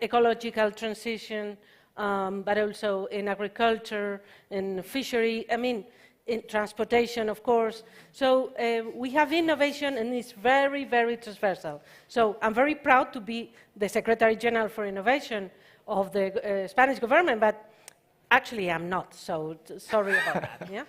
ecological transition, but also in agriculture, in fishery, I mean, in transportation, of course. So we have innovation, and it's very, very transversal. So I'm very proud to be the Secretary General for Innovation of the Spanish government, but actually I'm not, so sorry about that. Yeah?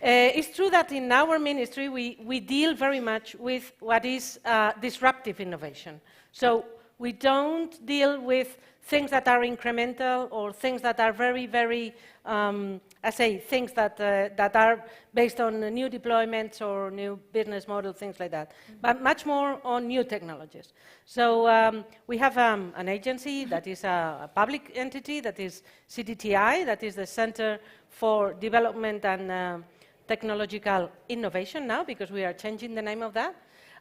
It's true that in our ministry we deal very much with what is disruptive innovation. So we don't deal with things that are incremental or things that are very, very, things that are based on new deployments or new business model, things like that, but much more on new technologies. So we have an agency that is a public entity, that is CDTI, that is the Center for Development and Technological Innovation now, because we are changing the name of that.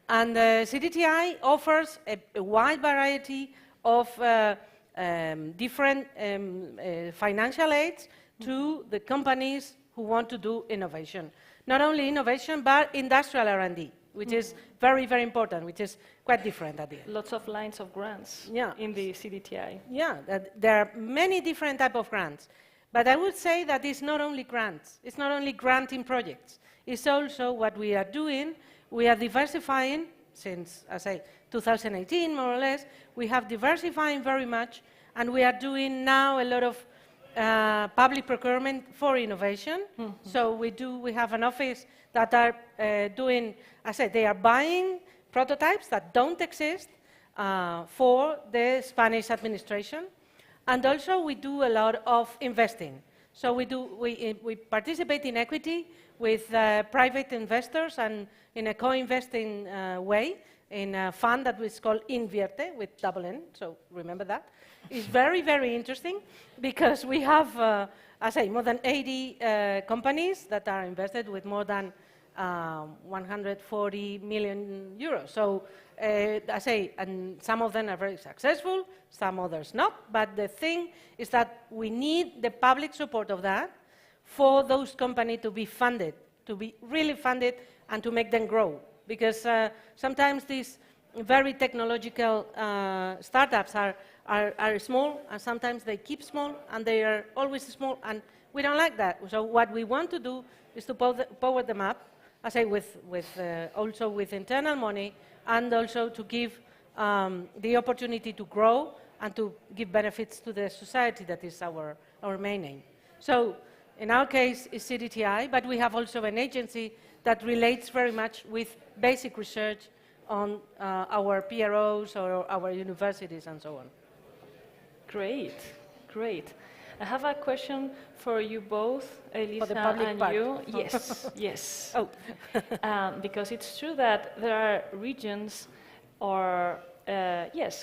And CDTI offers a wide variety of different financial aids to the companies who want to do innovation. Not only innovation, but industrial R&D, which is very, very important, which is quite different at the end. Lots of lines of grants in the CDTI. Yeah, there are many different types of grants. But I would say that it's not only grants. It's not only granting projects. It's also what we are doing. We are diversifying since, I say, 2018, more or less. We have diversifying very much, and we are doing now a lot of public procurement for innovation. So we have an office that are doing, I said, they are buying prototypes that don't exist for the Spanish administration. And also we do a lot of investing. So we participate in equity with private investors and in a co-investing way in a fund that is called Invierte with double N, so remember that. It's very, very interesting because we have, I say, more than 80 companies that are invested with more than 140 million euros. So I say, and some of them are very successful, some others not, but the thing is that we need the public support of that for those companies to be funded, to be really funded and to make them grow. Because sometimes these very technological startups are small, and sometimes they keep small, and they are always small, and we don't like that. So what we want to do is to power them up, I say, also with internal money, and also to give the opportunity to grow and to give benefits to the society. That is our main aim. So in our case, it's CDTI, but we have also an agency that relates very much with basic research on our PROs or our universities and so on. Great, great. I have a question for you both, Elisa the public and part. you. Yes, yes. Oh. Because it's true that there are regions, or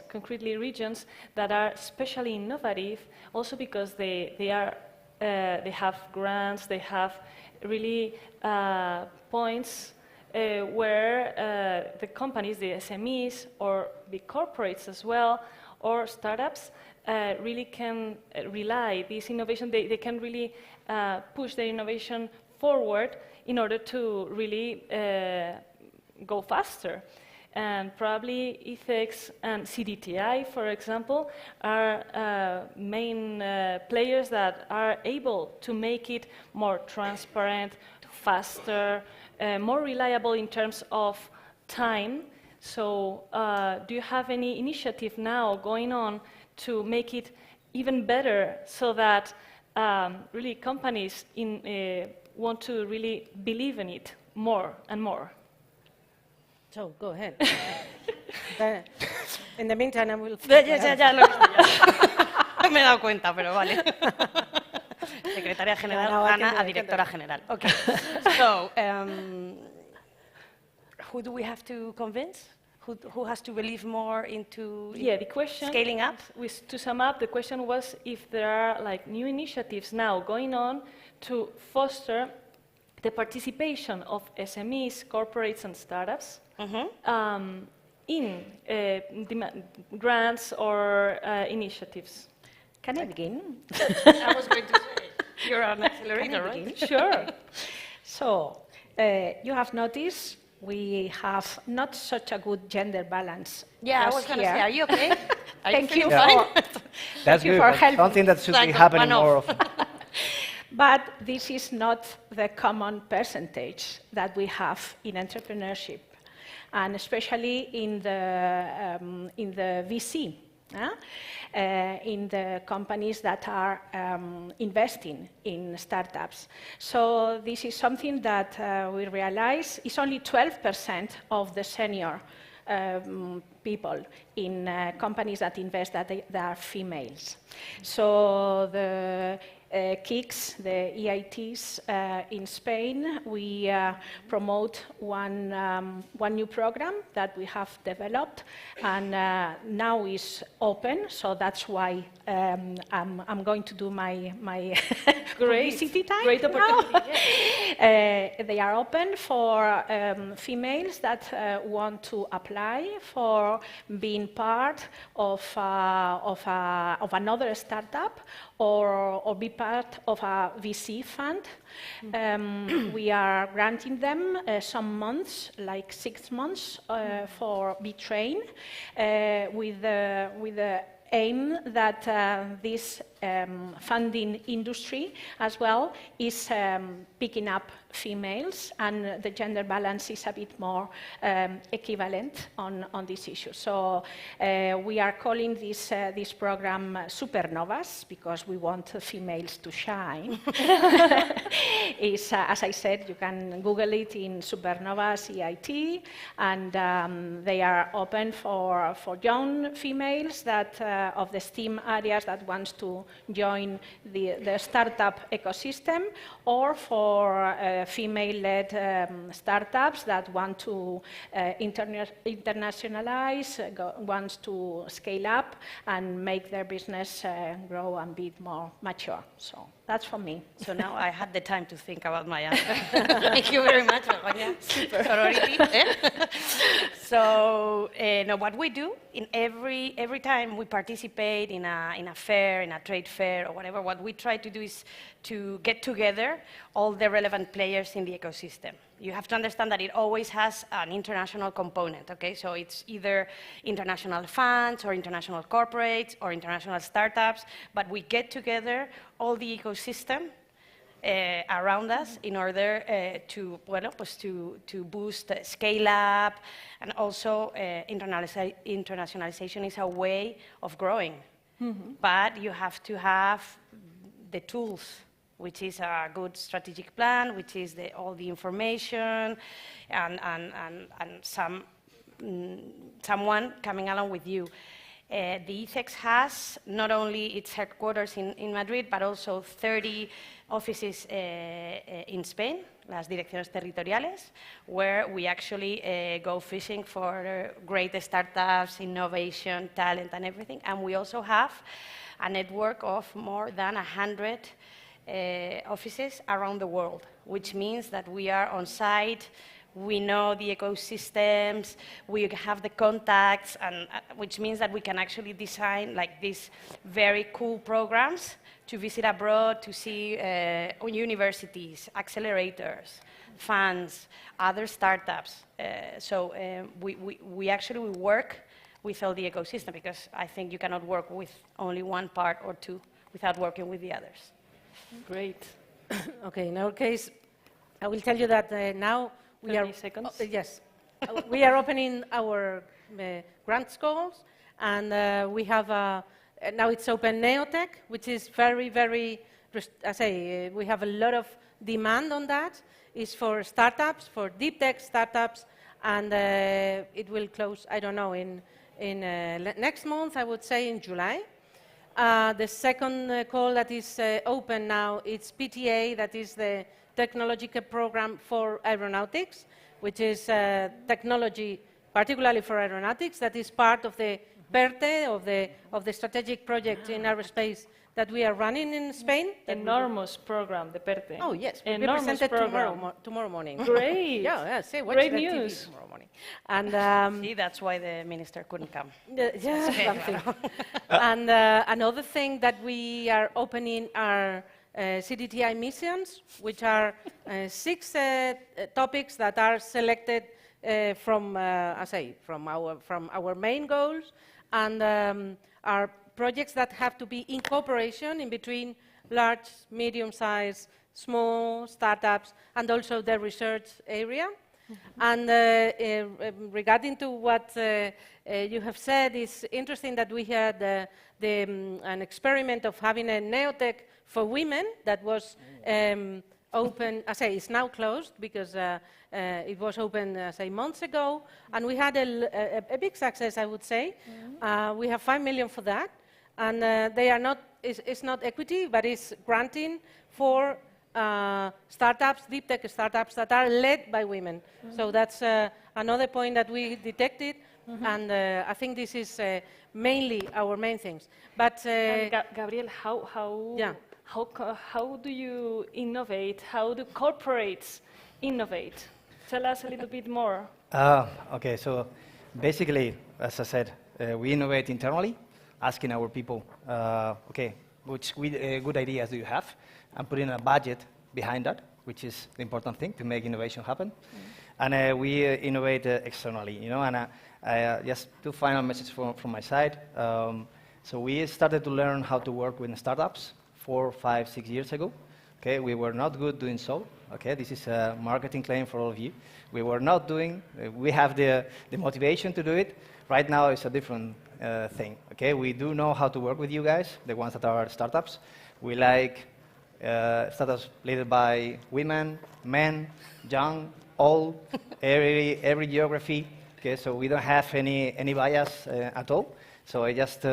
concretely regions that are especially innovative, also because they are they have grants, they have really points where the companies, the SMEs, or the corporates as well, or startups, really can rely this innovation. They can really push their innovation forward in order to really go faster. And probably ETHEX and CDTI, for example, are main players that are able to make it more transparent, faster, more reliable in terms of time. So do you have any initiative now going on to make it even better so that really companies want to really believe in it more and more? So, go ahead. In the meantime, I will... Ya lo he visto ya. Me he dado cuenta, pero vale. Secretaria General, Ana, a Directora General. Okay. So, who do we have to convince? Who has to believe more into the question, scaling up? To sum up, the question was if there are like new initiatives now going on to foster the participation of SMEs, corporates, and startups in grants or initiatives. Can I begin? I was going to say, you're an accelerator, right? Sure. So, you have noticed we have not such a good gender balance. Yeah, I was going to say, are you okay? Thank you That's thank you good, for but helping. something that should be happening more often. But this is not the common percentage that we have in entrepreneurship, and especially in the VC, in the companies that are investing in startups. So this is something that we realize is only 12% of the senior people in companies that invest that are females. So the KICs, the EITs in Spain, we promote one new program that we have developed, and now is open. So that's why I'm going to do my publicity time. Great opportunity. They are open for females that want to apply for being part of another startup or be part of a VC fund. We are granting them some months, like 6 months, for be trained with the aim that this funding industry as well is picking up females, and the gender balance is a bit more equivalent on this issue. So we are calling this program Supernovas because we want females to shine. As I said, you can Google it in Supernovas EIT, and they are open for young females that of the STEAM areas that wants to join the startup ecosystem, or for female-led startups that want to internationalize, wants to scale up and make their business grow and be more mature. So that's for me. So now I had the time to think about my answer. Thank you very much, Begoña. Sorority. So no, what we do in every time we participate in a fair, in a trade fair or whatever, what we try to do is to get together all the relevant players in the ecosystem. You have to understand that it always has an international component, okay? So it's either international funds or international corporates or international startups, but we get together all the ecosystem around us in order to boost scale up, and also internationalization is a way of growing. But you have to have the tools, which is a good strategic plan, which is all the information, and someone coming along with you. The ETHEX has not only its headquarters in Madrid, but also 30 offices in Spain, las direcciones territoriales, where we actually go fishing for great startups, innovation, talent, and everything. And we also have a network of more than 100 offices around the world, which means that we are on site, we know the ecosystems, we have the contacts, and which means that we can actually design like these very cool programs to visit abroad, to see universities, accelerators, funds, other startups. We actually work with all the ecosystem, because I think you cannot work with only one part or two without working with the others. Great. Okay, in our case, I will tell you that now we are... 30 seconds. Yes. We are opening our grant schools, and we have, now it's open Neotech, which is very, very, I say, we have a lot of demand on that. It's for startups, for deep tech startups, and it will close, I don't know, in next month, I would say in July. The second call that is open now, it's PTA, that is the technological program for aeronautics, which is technology particularly for aeronautics, that is part of the PERTE, of the strategic project in aerospace that we are running in Spain. Enormous program, the PERTE. Oh, yes. We'll be Enormous presented tomorrow morning. Great. Yeah, say, watch Great the news. TV tomorrow morning. And, See, that's why the minister couldn't come. Yeah, and another thing that we are opening are CDTI missions, which are 6 topics that are selected from our main goals, and are projects that have to be in cooperation in between large, medium-sized, small startups, and also the research area. And regarding to what you have said, it's interesting that we had an experiment of having a Neotech for women that was open, I say it's now closed because it was open, say, months ago, and we had a big success, I would say. We have 5 million for that, and they are not, it's not equity, but it's granting for startups, deep tech startups that are led by women. So that's another point that we detected, and I think this is mainly our main things. But Gabriel, how do you innovate? How do corporates innovate? Tell us a little bit more. Okay, so basically, as I said, we innovate internally, asking our people, okay, which good ideas do you have, and putting a budget behind that, which is the important thing to make innovation happen. And we innovate externally, you know, and just 2 final messages from my side. So we started to learn how to work with startups 4, 5, 6 years ago. Okay, we were not good doing so. Okay, this is a marketing claim for all of you. We were not doing, we have the motivation to do it. Right now it's a different thing. Okay, we do know how to work with you guys, the ones that are startups. We like startups led by women, men, young, old, every geography. Okay, so we don't have any bias at all. So I just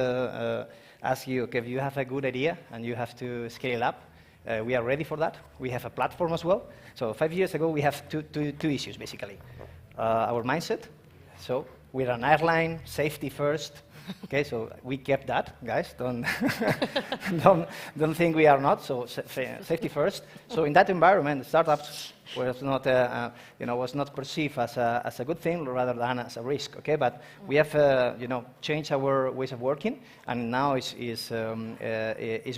ask you, okay, if you have a good idea and you have to scale up, we are ready for that. We have a platform as well. So 5 years ago, we have two issues, basically. Our mindset. So we're an airline, safety first. Okay, so we kept that, guys. Don't think we are not. So safety first. So in that environment, startups was not, was not perceived as a good thing rather than as a risk. Okay, but we have, changed our ways of working, and now is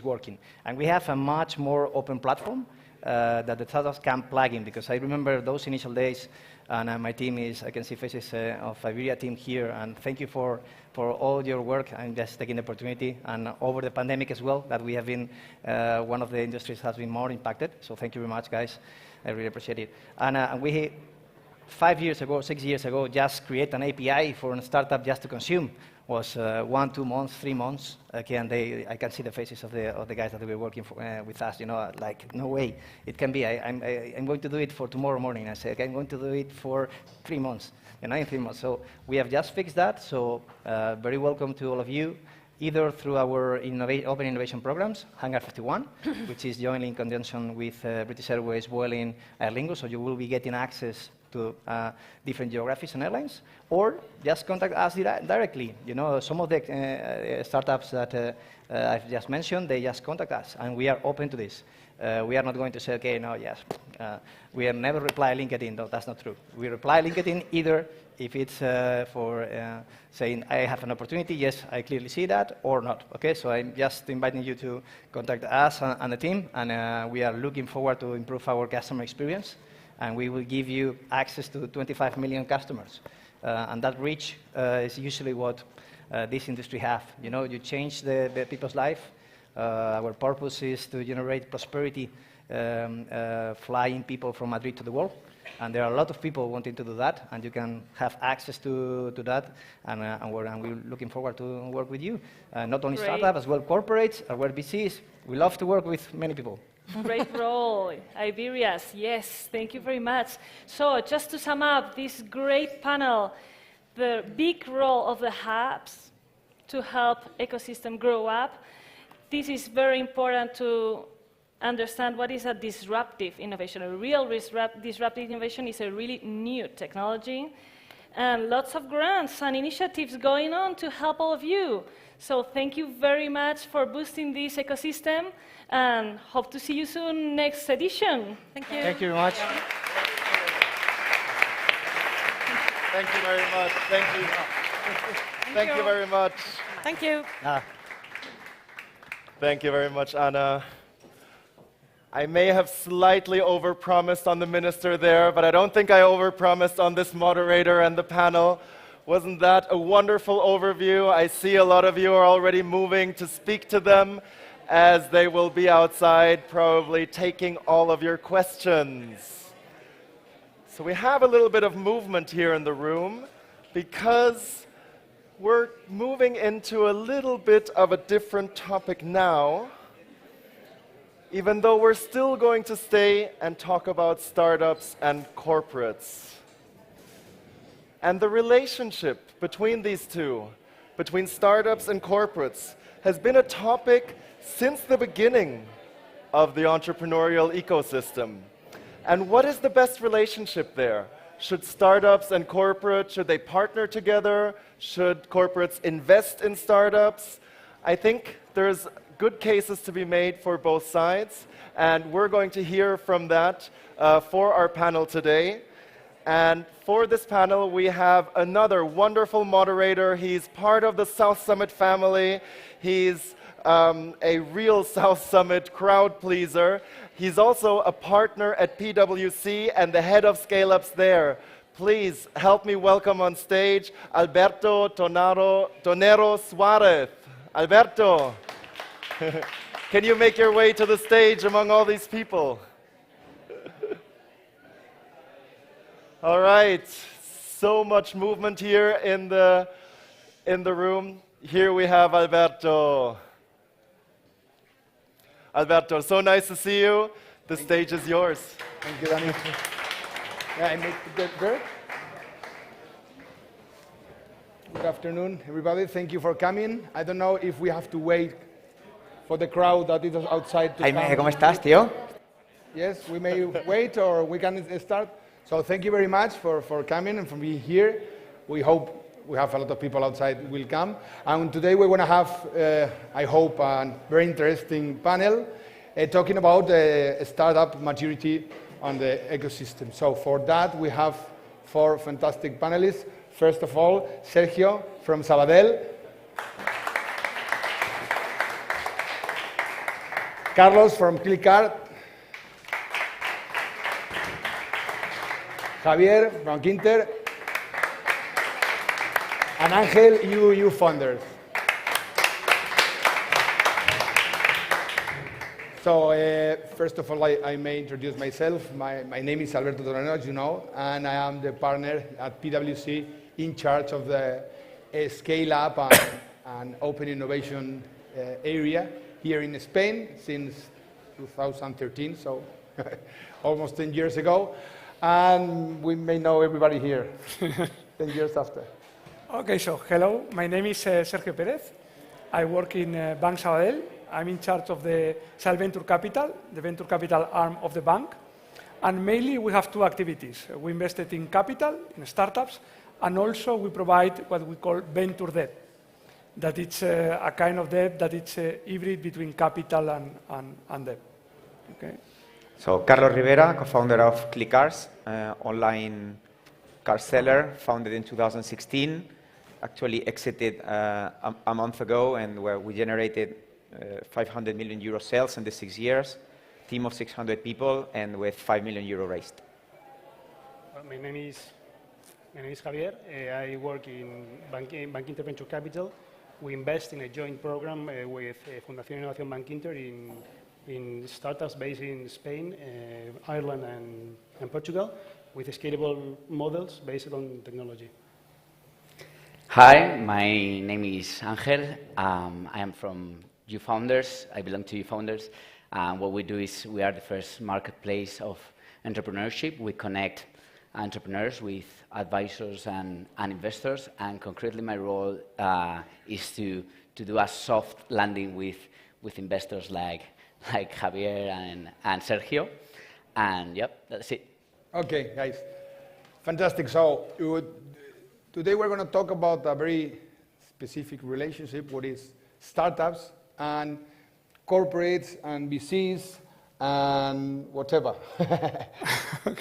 working. And we have a much more open platform that the startups can plug in. Because I remember those initial days. And my team is, I can see faces of Iberia team here, and thank you for all your work and just taking the opportunity. And over the pandemic as well, that we have been, one of the industries has been more impacted. So thank you very much, guys. I really appreciate it. And we, 5 years ago, 6 years ago, just create an API for a startup just to consume was 1, 2 months, 3 months. Okay, and I can see the faces of the guys that were working with us. Like no way, it can be. I'm going to do it for tomorrow morning. I say, okay, I'm going to do it for 3 months, in 3 months. So we have just fixed that. So very welcome to all of you, either through our open innovation programs, Hangar 51, which is jointly in conjunction with British Airways, Vueling, Aer Lingus. So you will be getting access to different geographies and airlines, or just contact us directly. Some of the startups that I've just mentioned, they just contact us, and we are open to this. We are not going to say, okay, no, yes. We are never reply LinkedIn. No, that's not true. We reply LinkedIn either if it's for saying, I have an opportunity, yes, I clearly see that, or not. Okay, so I'm just inviting you to contact us and the team, and we are looking forward to improve our customer experience, and we will give you access to 25 million customers. And that reach is usually what this industry have. You know, you change the people's life. Our purpose is to generate prosperity, flying people from Madrid to the world. And there are a lot of people wanting to do that, and you can have access to that, and we're looking forward to work with you. Not only Great. startups, as well corporates, as well VCs. We love to work with many people. Great role, Iberias. Yes, thank you very much. So just to sum up this great panel, the big role of the hubs to help ecosystem grow up. This is very important to understand what is a disruptive innovation. A real disruptive innovation is a really new technology, and lots of grants and initiatives going on to help all of you. So thank you very much for boosting this ecosystem, and hope to see you soon next edition. Thank you. Thank you very much. Thank you very much. Thank you. Thank you very much. Thank you. Thank you very much, Anna. I may have slightly overpromised on the minister there, but I don't think I overpromised on this moderator and the panel. Wasn't that a wonderful overview? I see a lot of you are already moving to speak to them, as they will be outside probably taking all of your questions. So we have a little bit of movement here in the room because we're moving into a little bit of a different topic now, even though we're still going to stay and talk about startups and corporates. And the relationship between these two, between startups and corporates, has been a topic since the beginning of the entrepreneurial ecosystem. And what is the best relationship there? Should startups and corporates, should they partner together? Should corporates invest in startups? I think there's good cases to be made for both sides, and we're going to hear from that for our panel today. And for this panel, we have another wonderful moderator. He's part of the South Summit family. He's a real South Summit crowd pleaser. He's also a partner at PwC and the head of scale-ups there. Please help me welcome on stage Alberto Tonero Suarez. Alberto, can you make your way to the stage among all these people? All right, so much movement here in the room. Here we have Alberto. Alberto, so nice to see you. The stage is yours. Thank you, Danny. Yeah, I make the bird. Good afternoon, everybody. Thank you for coming. I don't know if we have to wait for the crowd that is outside to Jaime, come. ¿cómo estás, tío? Yes, we may wait or we can start. So thank you very much for coming and for being here. We hope we have a lot of people outside will come. And today we're going to have, I hope, a very interesting panel talking about startup maturity on the ecosystem. So for that, we have 4 fantastic panelists. First of all, Sergio from Sabadell. Carlos from Clickart. Javier from Quinter. And Angel, you founders. So first of all, I may introduce myself. My name is Alberto Tonero, as you know, and I am the partner at PwC in charge of the scale-up and open innovation area here in Spain since 2013, so almost 10 years ago. And we may know everybody here 10 years after. Okay, so hello, my name is Sergio Pérez. I work in Bank Sabadell. I'm in charge of the Sal Venture Capital, the venture capital arm of the bank. And mainly we have 2 activities. We invested in capital, in startups, and also we provide what we call venture debt. That it's a kind of debt that it's a hybrid between capital and debt. Okay. So Carlos Rivera, co-founder of ClickCars, online car seller, founded in 2016. Actually exited a month ago, and where we generated 500 million euro sales in the 6 years, team of 600 people, and with 5 million euro raised. My name is Javier. I work in Bankinter Venture Capital. We invest in a joint program with Fundación Innovación Bankinter in startups based in Spain, Ireland, and Portugal, with scalable models based on technology. Hi, my name is Angel. I am from YouFounders. I belong to YouFounders. What we do is we are the first marketplace of entrepreneurship. We connect entrepreneurs with advisors and investors, and concretely my role is to do a soft landing with investors like Javier and Sergio. And yep, that's it. Okay, guys. Fantastic. So today we're going to talk about a very specific relationship, what is startups and corporates and VCs and whatever.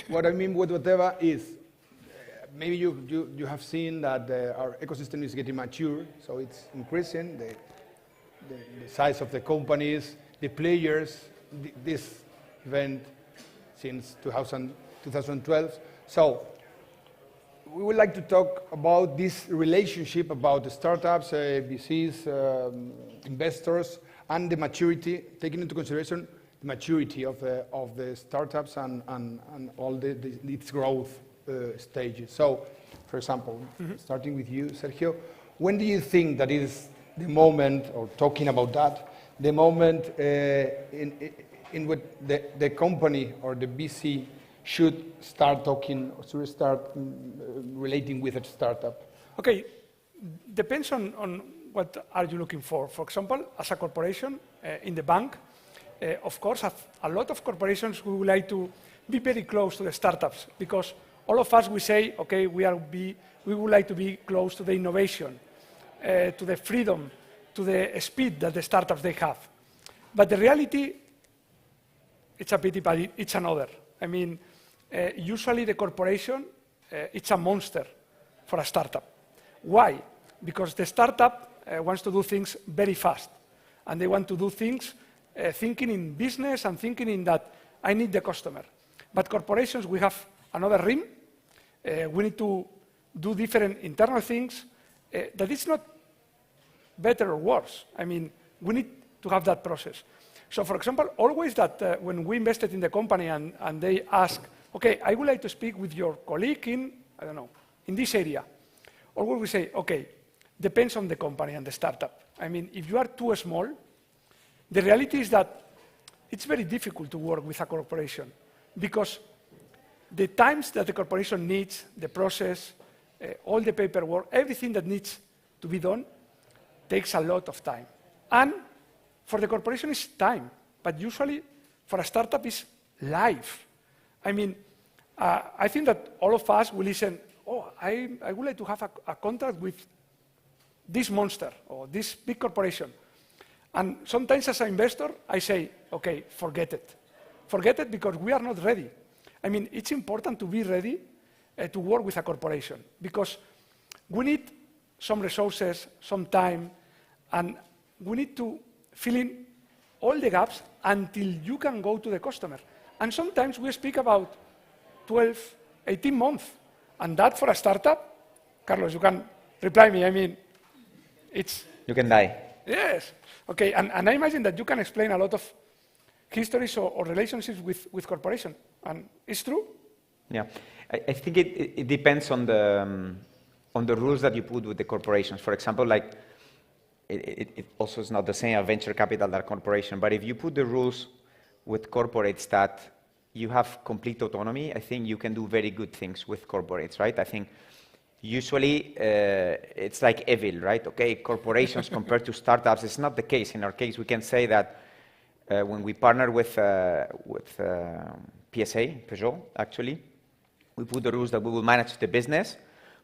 What I mean with whatever is, maybe you have seen that our ecosystem is getting mature, so it's increasing, the size of the companies, the players, this event since 2012. So we would like to talk about this relationship about the startups, VCs, investors, and the maturity, taking into consideration the maturity of the startups and all its growth stages. So, for example, starting with you, Sergio, when do you think that is the moment, or talking about that, the moment in which the company or the VC should start talking or should start relating with a startup? Okay, depends on what are you looking for. For example, as a corporation in the bank, of course, a lot of corporations who would like to be very close to the startups, because all of us, we say, okay, we would like to be close to the innovation, to the freedom, to the speed that the startups they have. But the reality, it's a pity, but it's another. I mean, usually the corporation, it's a monster for a startup. Why? Because the startup wants to do things very fast, and they want to do things thinking in business and thinking in that I need the customer. But corporations, we have another rim. We need to do different internal things. That is not better or worse. I mean, we need to have that process. So, for example, always that when we invested in the company and they ask, okay, I would like to speak with your colleague in, I don't know, in this area. Always we say, okay, depends on the company and the startup. I mean, if you are too small, the reality is that it's very difficult to work with a corporation, because the times that the corporation needs, the process, all the paperwork, everything that needs to be done takes a lot of time. And for the corporation, it's time, but usually for a startup, it's life. I mean, I think that all of us will listen, oh, I would like to have a contract with this monster or this big corporation. And sometimes as an investor, I say, okay, forget it. Forget it because we are not ready. I mean, it's important to be ready to work with a corporation, because we need some resources, some time, and we need to fill in all the gaps until you can go to the customer. And sometimes we speak about 12, 18 months. And that for a startup, Carlos, you can reply me. I mean, it's... You can die. Yes. Okay, and I imagine that you can explain a lot of histories or relationships with corporations. And it's true? Yeah. I think it depends on the rules that you put with the corporations. For example, like, it also is not the same a venture capital that corporation, but if you put the rules with corporates that you have complete autonomy, I think you can do very good things with corporates, right? I think usually it's like evil, right? Okay, corporations compared to startups, it's not the case. In our case, we can say that when we partner with PSA, Peugeot, actually, we put the rules that we will manage the business,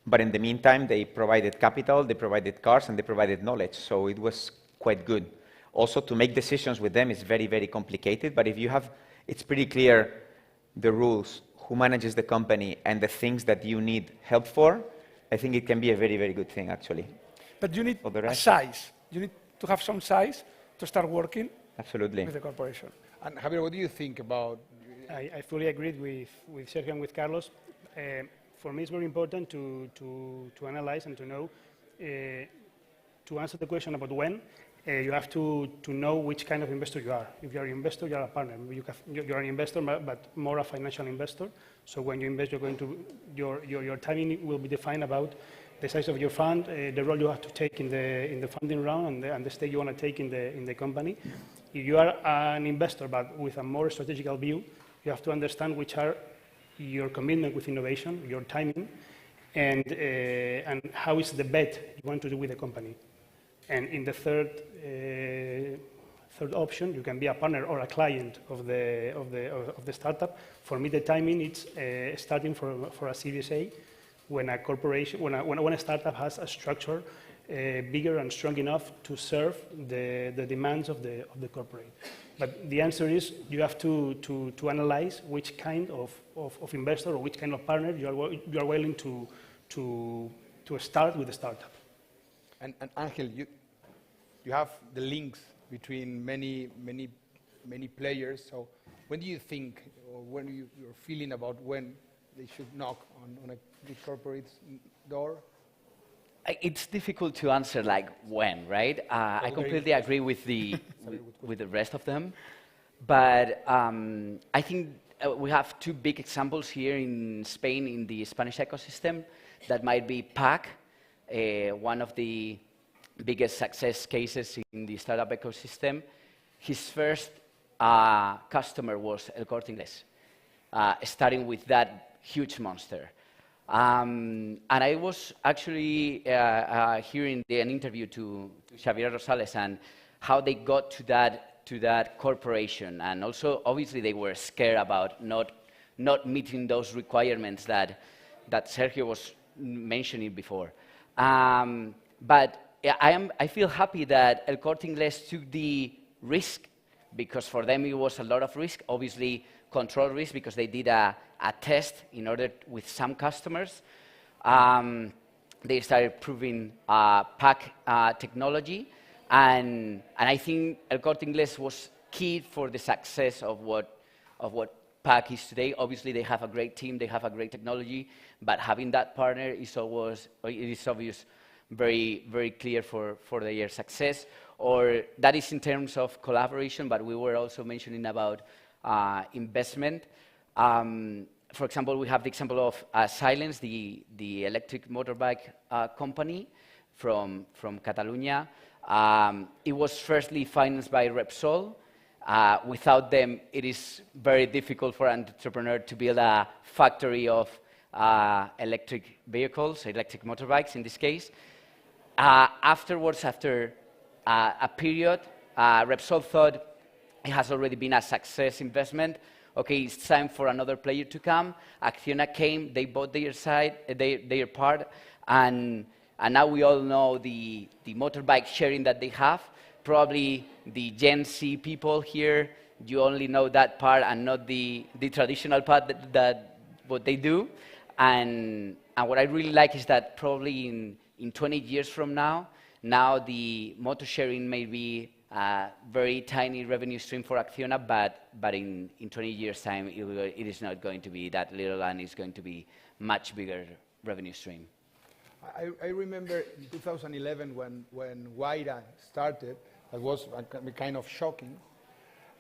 but in the meantime, they provided capital, they provided cars, and they provided knowledge, so it was quite good. Also, to make decisions with them is very, very complicated, but if you have it's pretty clear the rules, who manages the company, and the things that you need help for, I think it can be a very, very good thing, actually. But you need a size. You need to have some size to start working Absolutely. with the corporation. And Javier, what do you think about? I fully agree with Sergio and with Carlos. For me, it's very important to analyze and to know, to answer the question about when, you have to know which kind of investor you are. If you're an investor, you're a partner. You're an investor, but more a financial investor. So when you invest, you're going to, your timing will be defined about the size of your fund, the role you have to take in the funding round, and the stage you want to take in the company. If you are an investor, but with a more strategical view, you have to understand which are your commitment with innovation, your timing, and how is the bet you want to do with the company. And in the third option, you can be a partner or a client of the startup. For me, the timing is starting for a Series A, when a corporation, when a startup has a structure bigger and strong enough to serve the demands of the corporate. But the answer is you have to analyze which kind of investor or which kind of partner you are willing to start with the startup. And Angel, you have the links between many players. So when do you think, or when you're feeling about when they should knock on a big corporate's door? It's difficult to answer like when, right? I completely agree with the with the rest of them, but I think we have two big examples here in Spain in the Spanish ecosystem. That might be PAC, one of the biggest success cases in the startup ecosystem. His first customer was El Corte Inglés, starting with that huge monster. And I was actually hearing an interview to Xavier Rosales and how they got to that corporation, and also obviously they were scared about not meeting those requirements that Sergio was mentioning before. But I feel happy that El Corte Inglés took the risk, because for them it was a lot of risk, obviously control risk, because they did a test in order with some customers. They started proving PAC technology, and I think El Corte Inglés was key for the success of what PAC is today. Obviously, they have a great team, they have a great technology, but having that partner is obvious, very, very clear for their success. Or that is in terms of collaboration, but we were also mentioning about investment. For example, we have the example of Silence, the electric motorbike company from Catalonia. It was firstly financed by Repsol. Without them, it is very difficult for an entrepreneur to build a factory of electric vehicles, electric motorbikes in this case. Afterwards, after a period, Repsol thought it has already been a success investment. Okay, it's time for another player to come. Acciona came, they bought their part, and now we all know the motorbike sharing that they have. Probably the Gen Z people here, you only know that part and not the traditional part that what they do. And what I really like is that probably in 20 years from now the motor sharing may be a very tiny revenue stream for Acciona, but in 20 years' time, it is not going to be that little, and it's going to be much bigger revenue stream. I remember in 2011 when Wayra started, that was kind of shocking.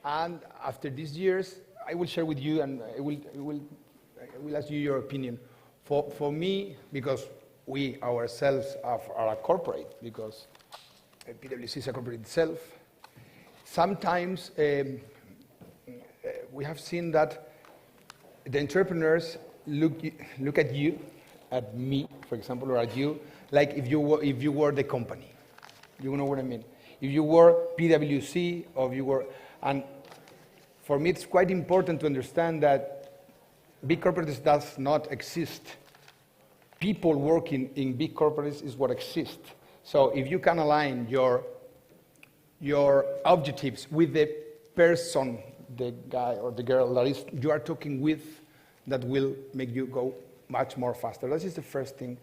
And after these years, I will share with you, and I will ask you your opinion. For me, because we ourselves are a corporate, because PwC is a corporate itself, sometimes we have seen that the entrepreneurs look at you, at me, for example, or at you, like if you were the company. You know what I mean? If you were PwC, or if you were, and for me it's quite important to understand that big corporates does not exist. People working in big corporates is what exists. So if you can align your objectives with the person the guy or the girl that is you are talking with that will make you go much more faster. That is the first thing.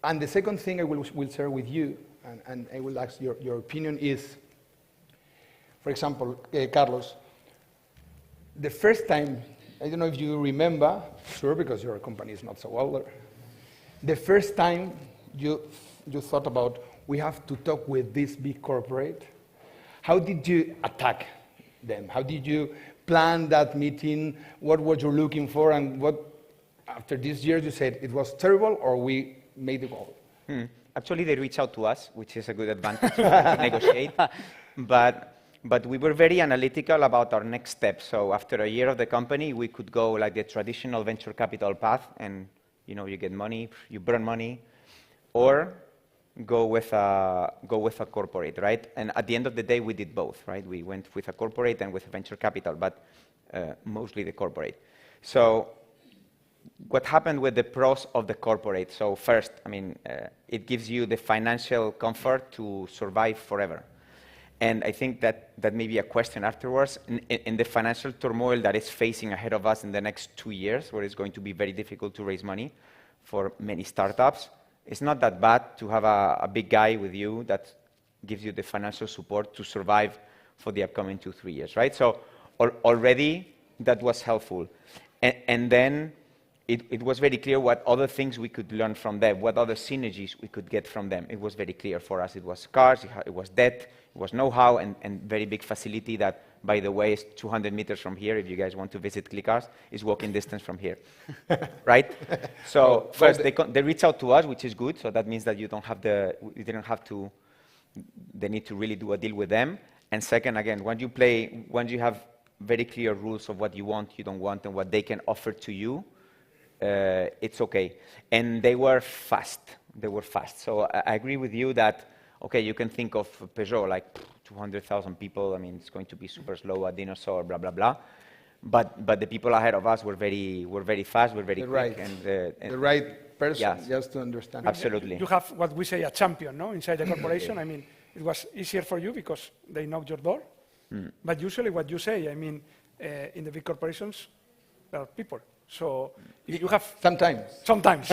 And the second thing I will share with you, and I will ask your opinion is, for example, Carlos, the first time, I don't know if you remember, sure, because your company is not so older, the first time you thought about, we have to talk with this big corporate, how did you attack them? How did you plan that meeting? What were you looking for? And what, after this year, you said it was terrible or we made the goal? Actually, they reached out to us, which is a good advantage to negotiate. But we were very analytical about our next steps. So after a year of the company, we could go like the traditional venture capital path, and you get money, you burn money, or go with a corporate, right? And at the end of the day, we did both, right? We went with a corporate and with a venture capital, but mostly the corporate. So what happened with the pros of the corporate? So first, it gives you the financial comfort to survive forever. And I think that may be a question afterwards. In the financial turmoil that is facing ahead of us in the next 2 years, where it's going to be very difficult to raise money for many startups, it's not that bad to have a big guy with you that gives you the financial support to survive for the upcoming 2-3 years, right? So already that was helpful. And then it was very clear what other things we could learn from them, what other synergies we could get from them. It was very clear for us. It was cars, it was debt, it was know-how, and very big facility that, by the way, is 200 meters from here. If you guys want to visit Clicars, is walking distance from here, right? So first, they reach out to us, which is good. So that means that you didn't have the need to really do a deal with them. And second, again, when you have very clear rules of what you want, you don't want, and what they can offer to you, it's okay. And they were fast. So I agree with you that, okay, you can think of Peugeot like 200,000 people. It's going to be super slow, a dinosaur, blah, blah, blah. But the people ahead of us were very fast, were very quick. The right person, just to understand. Absolutely. You have what we say a champion, no? Inside the corporation. It was easier for you because they knocked your door. But usually what you say, in the big corporations, there are people. So if you have... Sometimes.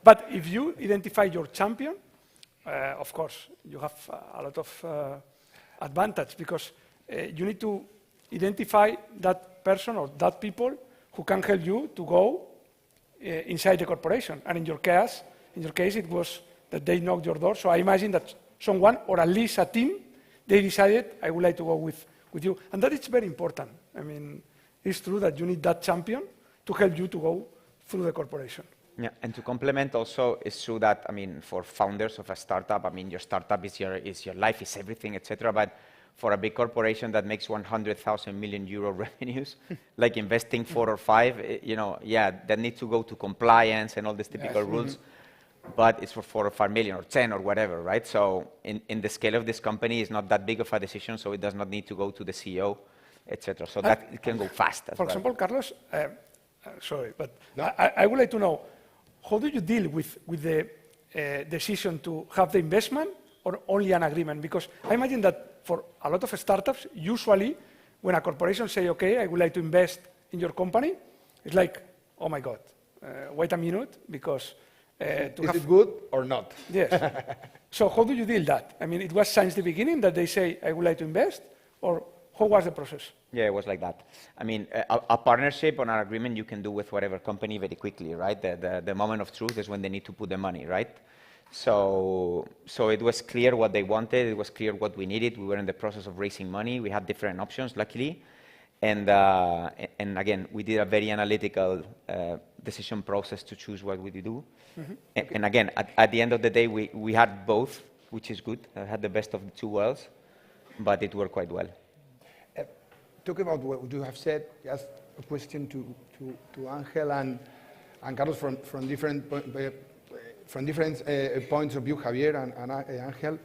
But if you identify your champion, of course, you have a lot of advantage because you need to identify that person or that people who can help you to go inside the corporation. And in your case, it was that they knocked your door. So I imagine that someone, or at least a team, they decided, I would like to go with you. And that is very important. It's true that you need that champion to help you to go through the corporation. Yeah, and to complement also, it's true that, for founders of a startup, your startup is your life, is everything, etc. But for a big corporation that makes 100,000 million euro revenues, like investing 4 or 5, that need to go to compliance and all these typical rules. But it's for 4 or 5 million or 10 or whatever, right? So in the scale of this company, it's not that big of a decision, so it does not need to go to the CEO, etc. So that it can go fast as well. For example, Carlos, sorry, but no. I would like to know, how do you deal with the decision to have the investment or only an agreement? Because I imagine that for a lot of startups, usually when a corporation say, okay, I would like to invest in your company, it's like, oh my God, wait a minute, because... is it good or not? Yes. So how do you deal that? It was since the beginning that they say, I would like to invest, or how was the process? Yeah, it was like that. A partnership or an agreement you can do with whatever company very quickly, right? The moment of truth is when they need to put the money, right? So it was clear what they wanted. It was clear what we needed. We were in the process of raising money. We had different options, luckily. And again, we did a very analytical decision process to choose what we do. And again, at the end of the day, we had both, which is good. I had the best of the two worlds, but it worked quite well. Talking about what you have said, just a question to Angel and Carlos from different points of view, Javier and Angel.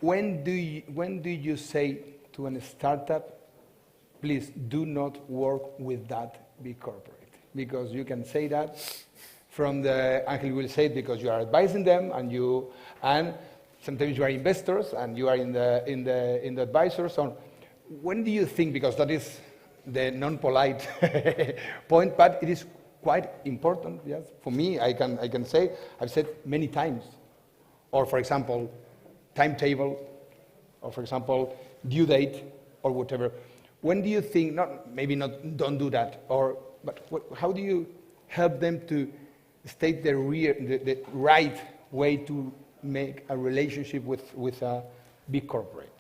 When do you say to a startup, please do not work with that big corporate? Because you can say that from Angel will say it because you are advising them and sometimes you are investors and you are in the advisors. So when do you think, because that is the non-polite point, but it is quite important, yes. For me, I can say, I've said many times, or for example, timetable, or for example, due date, or whatever. When do you think, don't do that, but how do you help them to state the right way to make a relationship with a big corporate?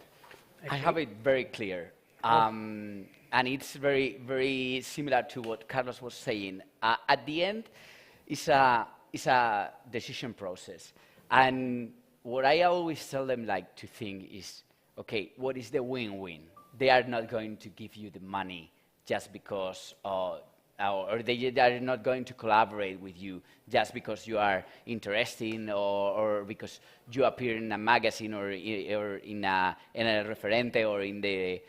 I have it very clear. And it's very, very similar to what Carlos was saying. At the end, it's a decision process. And what I always tell them to think is, okay, what is the win-win? They are not going to give you the money just because, or they are not going to collaborate with you just because you are interesting or because you appear in a magazine or in a Referente or in the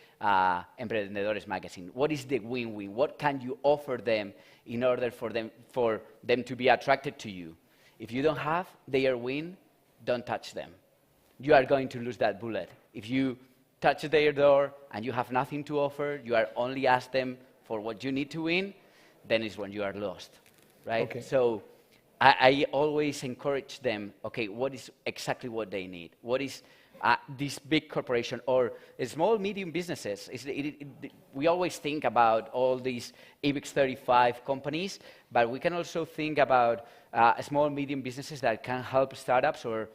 Emprendedores magazine. What is the win-win? What can you offer them in order for them to be attracted to you? If you don't have their win, don't touch them. You are going to lose that bullet. If you touch their door and you have nothing to offer, you are only ask them for what you need to win, then is when you are lost, right? Okay. So I always encourage them, okay, what is exactly what they need? What is this big corporation or small, medium businesses? We always think about all these IBEX 35 companies, but we can also think about small, medium businesses that can help startups or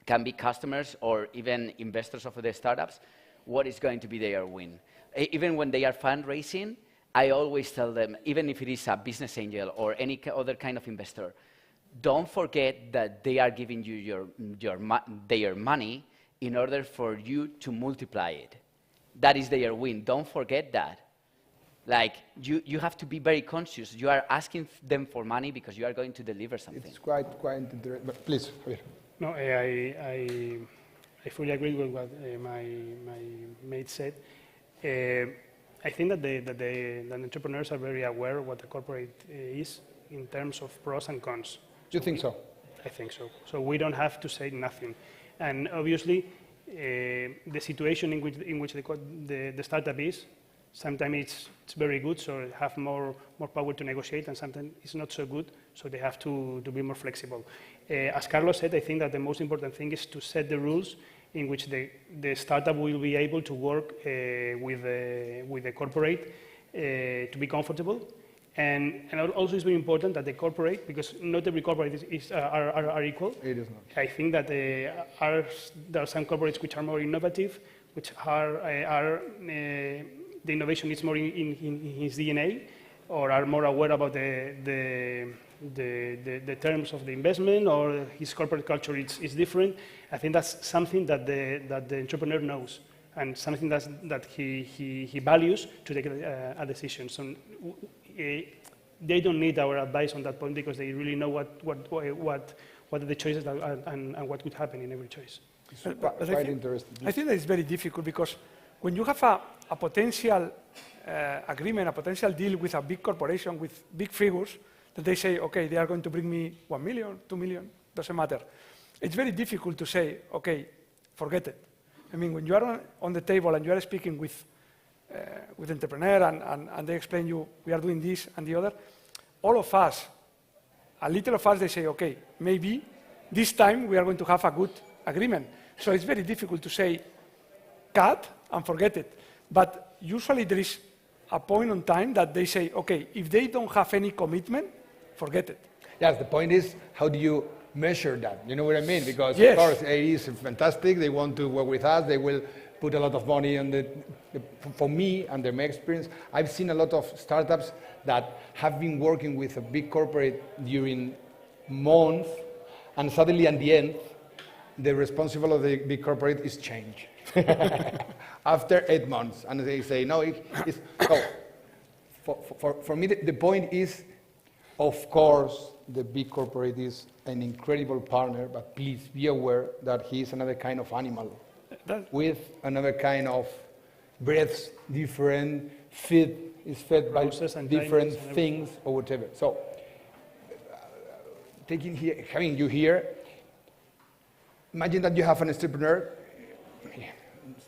can be customers or even investors of the startups. What is going to be their win? Even when they are fundraising, I always tell them, even if it is a business angel or any other kind of investor, don't forget that they are giving you their money in order for you to multiply it. That is their win. Don't forget that. You have to be very conscious. You are asking them for money because you are going to deliver something. It's quite interesting. But please, Javier. No, I fully agree with what my mate said. I think that the entrepreneurs are very aware of what the corporate is in terms of pros and cons. You think so? I think so. So we don't have to say nothing. And obviously, the situation in which the startup is, sometimes it's very good, so have more power to negotiate, and sometimes it's not so good, so they have to be more flexible. As Carlos said, I think that the most important thing is to set the rules in which the startup will be able to work with the corporate to be comfortable. And also it's very important that the corporate, because not every corporate are equal. It is not. I think that there are some corporates which are more innovative, which are the innovation is more in his DNA, or are more aware about the terms of the investment, or his corporate culture is different. I think that's something that the entrepreneur knows, and something that he values to take a decision. So they don't need our advice on that point because they really know what are the choices and what could happen in every choice. Quite interesting. I think that it's very difficult because when you have a potential agreement, a potential deal with a big corporation with big figures, that they say, okay, they are going to bring me 1 million, 2 million, doesn't matter. It's very difficult to say, okay, forget it. I mean, when you are on the table and you are speaking with entrepreneur and they explain you, we are doing this and the other, all of us, a little of us, they say, okay, maybe this time we are going to have a good agreement. So it's very difficult to say, cut and forget it. But usually there is a point in time that they say, okay, if they don't have any commitment, forget it. Yes, the point is, how do you measure that? You know what I mean? Because yes. Of course, it is fantastic. They want to work with us. They will put a lot of money on for me, under my experience, I've seen a lot of startups that have been working with a big corporate during months, and suddenly at the end, the responsible of the big corporate is changed. After 8 months, and they say, no, it's... So for me, the point is, of course, the big corporate is an incredible partner, but please be aware that he is another kind of animal with another kind of breaths, different is fed by different things or whatever. So, having you here, imagine that you have an entrepreneur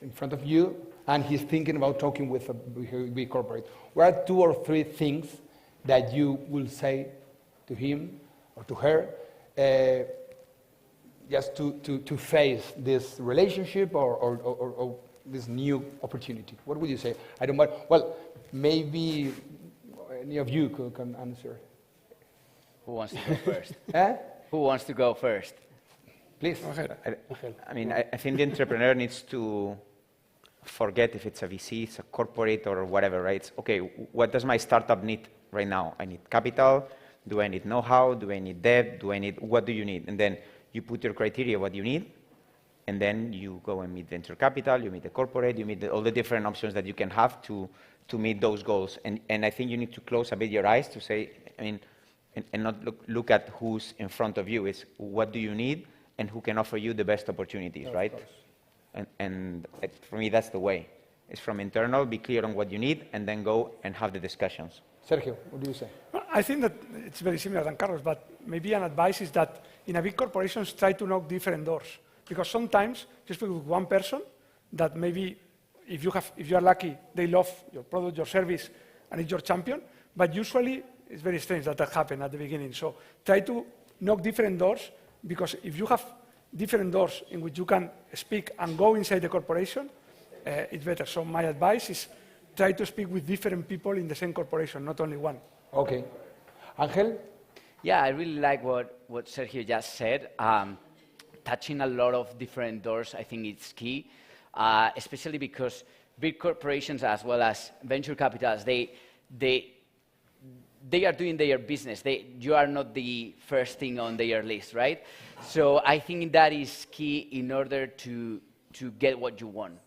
in front of you, and he's thinking about talking with a big corporate. What are 2 or 3 things that you will say to him or to her just to face this relationship or this new opportunity? What would you say? I don't know. Well, maybe any of you can answer. Who wants to go first? Eh? Who wants to go first? Please. I mean, I think the entrepreneur needs to forget if it's a VC, it's a corporate or whatever, right? It's, okay, what does my startup need right now? I need capital. Do I need know-how? Do I need debt? What do you need? And then you put your criteria, what you need, and then you go and meet venture capital, you meet the corporate, you meet all the different options that you can have to meet those goals. And I think you need to close a bit your eyes to say, I mean, and not look at who's in front of you. It's what do you need and who can offer you the best opportunities, right? And for me, that's the way. It's from internal, be clear on what you need, and then go and have the discussions. Sergio, what do you say? I think that it's very similar than Carlos, but maybe an advice is that in a big corporations, try to knock different doors. Because sometimes you speak with one person that maybe, if you are lucky, they love your product, your service, and it's your champion. But usually, it's very strange that happens at the beginning. So try to knock different doors, because if you have different doors in which you can speak and go inside the corporation, it's better. So my advice is try to speak with different people in the same corporation, not only one. Okay. Ángel? Yeah, I really like what Sergio just said. Touching a lot of different doors, I think it's key, especially because big corporations as well as venture capitals, they are doing their business. You are not the first thing on their list, right? So I think that is key in order to get what you want,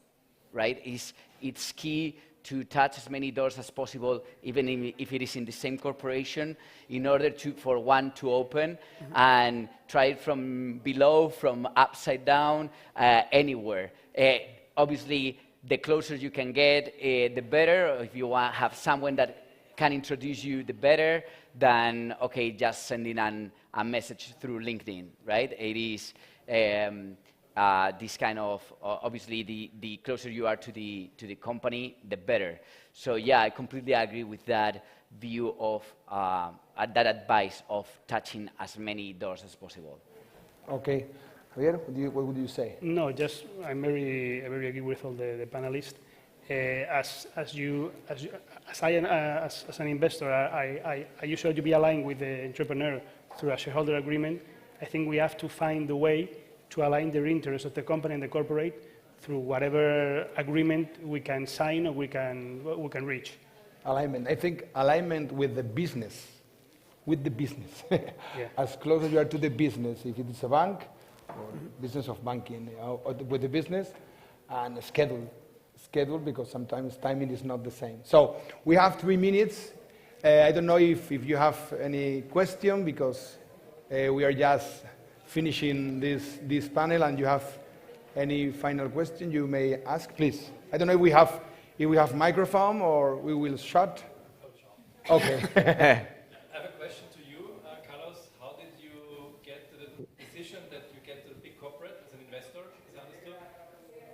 right? It's key to touch as many doors as possible, even if it is in the same corporation, in order for one to open and try it from below, from upside down, anywhere. Obviously, the closer you can get, the better. If you want to have someone that can introduce you, the better than, okay, just sending a message through LinkedIn, right? It is this kind of, obviously, the closer you are to the company, the better. So yeah, I completely agree with that view of, that advice of touching as many doors as possible. Okay. Javier, what would you say? No, just I very agree with all the panelists. As an investor, I usually be aligned with the entrepreneur through a shareholder agreement. I think we have to find the way to align the interests of the company and the corporate through whatever agreement we can sign or we can reach. Alignment. I think alignment with the business. Yeah. As close as you are to the business, if it is a bank or business of banking, or with the business, and schedule, because sometimes timing is not the same. So we have 3 minutes. I don't know if you have any question, because we are just finishing this panel, and you have any final question you may ask, please. I don't know if we have microphone or we will shut. Okay. I have a question to you, Carlos. How did you get to the decision that you get to the big corporate as an investor, as I understood?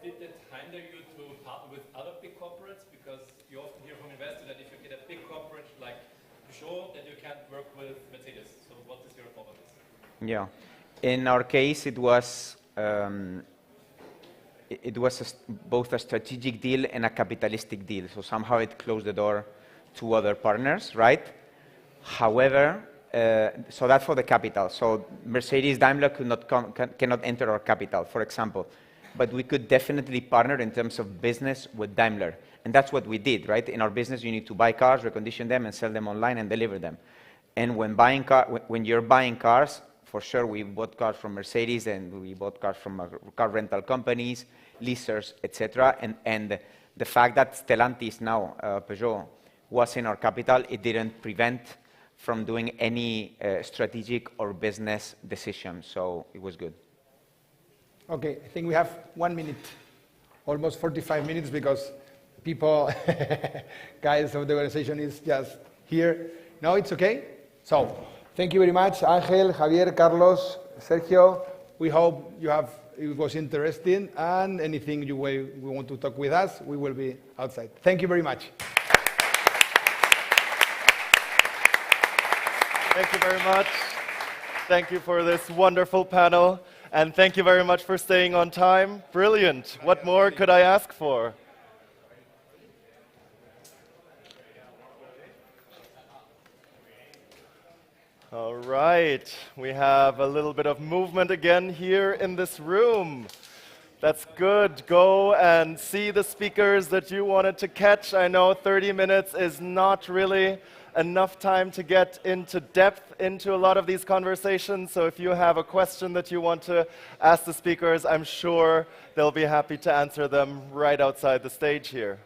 Did that hinder you to partner with other big corporates? Because you often hear from investors that if you get a big corporate like Peugeot, that you can't work with Mercedes. So what is your thought on this? Yeah. In our case, it was both a strategic deal and a capitalistic deal. So somehow it closed the door to other partners, right? However, so that's for the capital. So Mercedes Daimler cannot enter our capital, for example. But we could definitely partner in terms of business with Daimler. And that's what we did, right? In our business, you need to buy cars, recondition them, and sell them online and deliver them. And when you're buying cars, for sure, we bought cars from Mercedes, and we bought cars from car rental companies, leasers, etc. And the fact that Stellantis now, Peugeot, was in our capital, it didn't prevent from doing any strategic or business decision. So it was good. Okay, I think we have 1 minute, almost 45 minutes, because people, guys of the organization is just here. No, it's okay? So, thank you very much, Ángel, Javier, Carlos, Sergio. We hope you have it was interesting, and anything you want to talk with us, we will be outside. Thank you very much. Thank you very much. Thank you for this wonderful panel, and thank you very much for staying on time. Brilliant. What more could I ask for? All right, we have a little bit of movement again here in this room. That's good. Go and see the speakers that you wanted to catch. I know 30 minutes is not really enough time to get into depth into a lot of these conversations, so if you have a question that you want to ask the speakers, I'm sure they'll be happy to answer them right outside the stage here.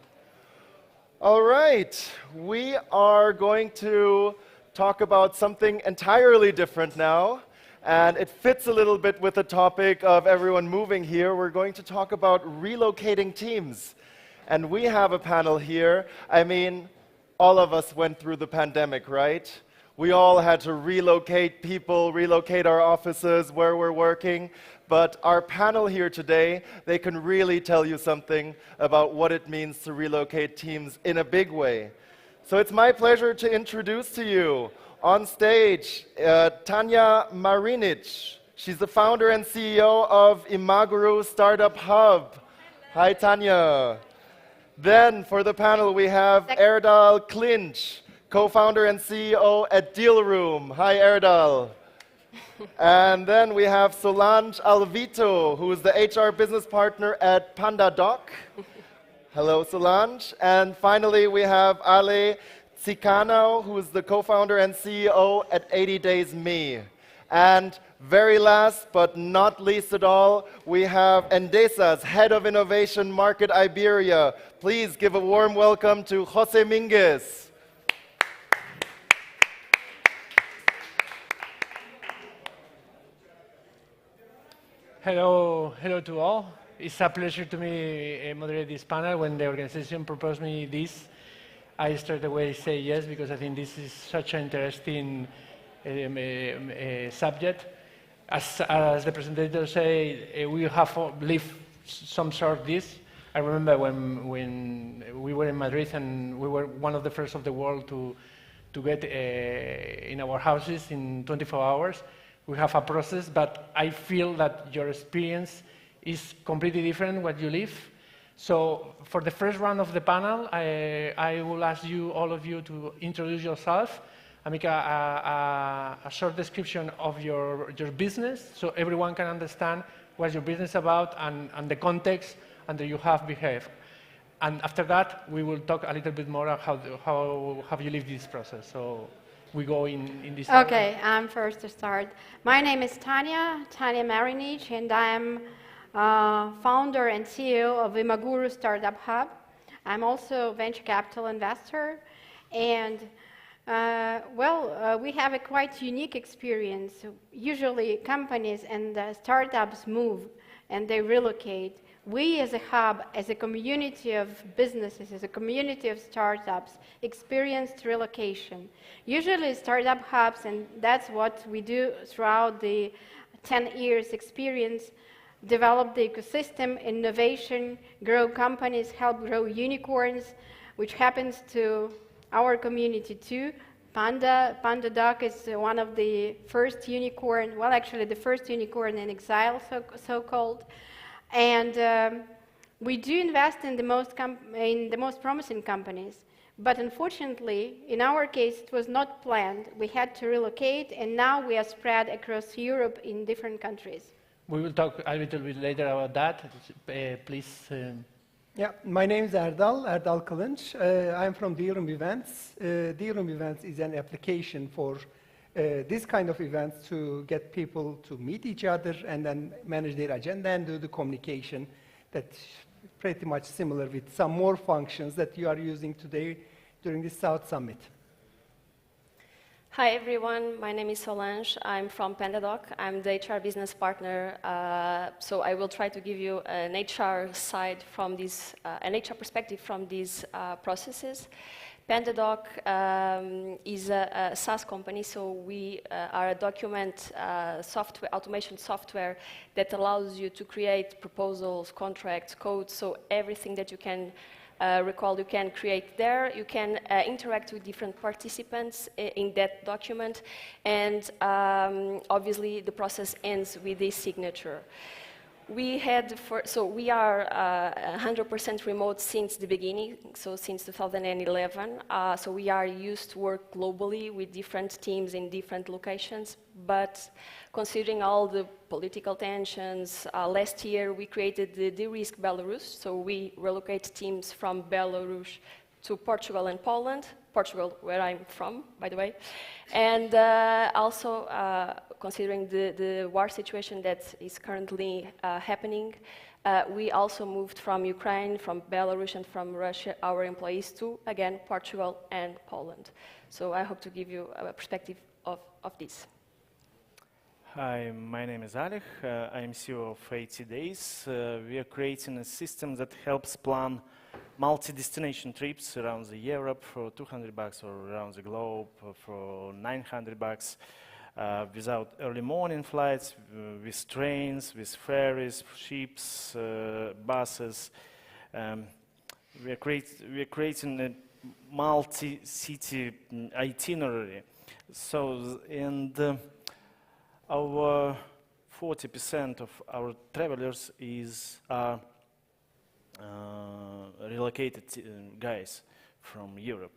All right, we are going to talk about something entirely different now, and it fits a little bit with the topic of everyone moving here. We're going to talk about relocating teams, and we have a panel here. I mean, all of us went through the pandemic, right? We all had to relocate people, relocate our offices, where we're working, but our panel here today, they can really tell you something about what it means to relocate teams in a big way. So it's my pleasure to introduce to you on stage Tanya Marinic. She's the founder and CEO of Imaguru Startup Hub. Hi, Tanya. Then for the panel, we have Erdal Clinch, co-founder and CEO at Dealroom. Hi, Erdal. And then we have Solange Alvito, who is the HR business partner at PandaDoc. Hello, Solange. And finally, we have Ale Tsicano, who is the co-founder and CEO at 80 Days Me. And very last but not least at all, we have Endesa's Head of Innovation Market Iberia. Please give a warm welcome to Jose Minguez. Hello to all. It's a pleasure to me moderate this panel. When the organization proposed me this, I straight away say yes, because I think this is such an interesting subject. As the presenter said, we have lived some sort of this. I remember when we were in Madrid, and we were one of the first of the world to get in our houses in 24 hours. We have a process, but I feel that your experience is completely different what you live. So for the first round of the panel, I will ask you, all of you, to introduce yourself and make a short description of your business, so everyone can understand what your business is about and the context under you have behaved. And after that, we will talk a little bit more about how have you lived this process. So we go in this. Okay, I'm first to start. My name is Tanya Marinic, and I'm founder and CEO of Imaguru Startup Hub. I'm also a venture capital investor, and we have a quite unique experience. Usually companies and startups move and they relocate. We as a hub, as a community of businesses, as a community of startups, experienced relocation. Usually startup hubs, and that's what we do throughout the 10 years experience, develop the ecosystem, innovation, grow companies, help grow unicorns, which happens to our community too. PandaDoc is one of the first unicorn, well, actually the first unicorn in exile, so-called. And we do invest in the most promising companies. But unfortunately, in our case, it was not planned. We had to relocate, and now we are spread across Europe in different countries. We will talk a little bit later about that. Please. Yeah, my name is Erdal Kılınç. I'm from Dealroom Events. Dealroom Events is an application for this kind of events to get people to meet each other and then manage their agenda and do the communication. That's pretty much similar with some more functions that you are using today during the South Summit. Hi everyone, my name is Solange. I'm from PandaDoc. I'm the HR business partner. So I will try to give you an HR side from this, an HR perspective from these processes. Pandadoc is a SaaS company, so we are a document software, automation software that allows you to create proposals, contracts, codes, so everything that you can recall you can create there. You can interact with different participants in that document, and obviously the process ends with this signature. We are 100% remote since the beginning, so since 2011. So we are used to work globally with different teams in different locations, but considering all the political tensions, last year we created the De-Risk Belarus, so we relocate teams from Belarus to Portugal and Poland, Portugal where I'm from, by the way, and also considering the war situation that is currently happening, we also moved from Ukraine, from Belarus and from Russia, our employees to, again, Portugal and Poland. So I hope to give you a perspective of this. Hi, my name is Alec. I am CEO of 80 Days. We are creating a system that helps plan multi-destination trips around Europe for $200 or around the globe for $900 without early morning flights, with trains, with ferries, ships, buses. We are creating a multi-city itinerary. So, and our 40% of our travelers are relocated guys from Europe,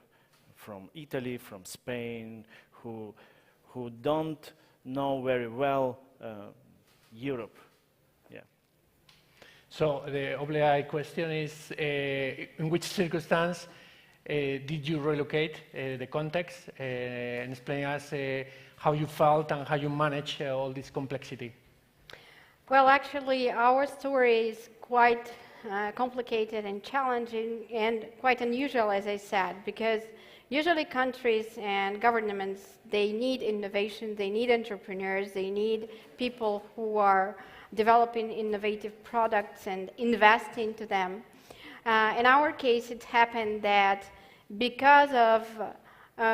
from Italy, from Spain, who don't know very well Europe. Yeah. So the obligate question is, in which circumstance did you relocate? The context, and explain us how you felt and how you manage all this complexity. Well, actually, our story is quite complicated and challenging and quite unusual, as I said, because usually countries and governments, they need innovation, they need entrepreneurs, they need people who are developing innovative products and invest into them. In our case, it happened that because of,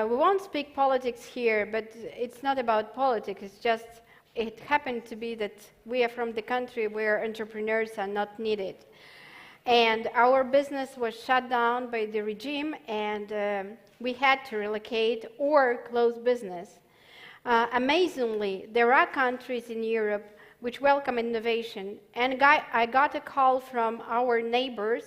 we won't speak politics here, but it's not about politics, it's just, it happened to be that we are from the country where entrepreneurs are not needed. And our business was shut down by the regime, and we had to relocate or close business. Amazingly, there are countries in Europe which welcome innovation. And I got a call from our neighbors,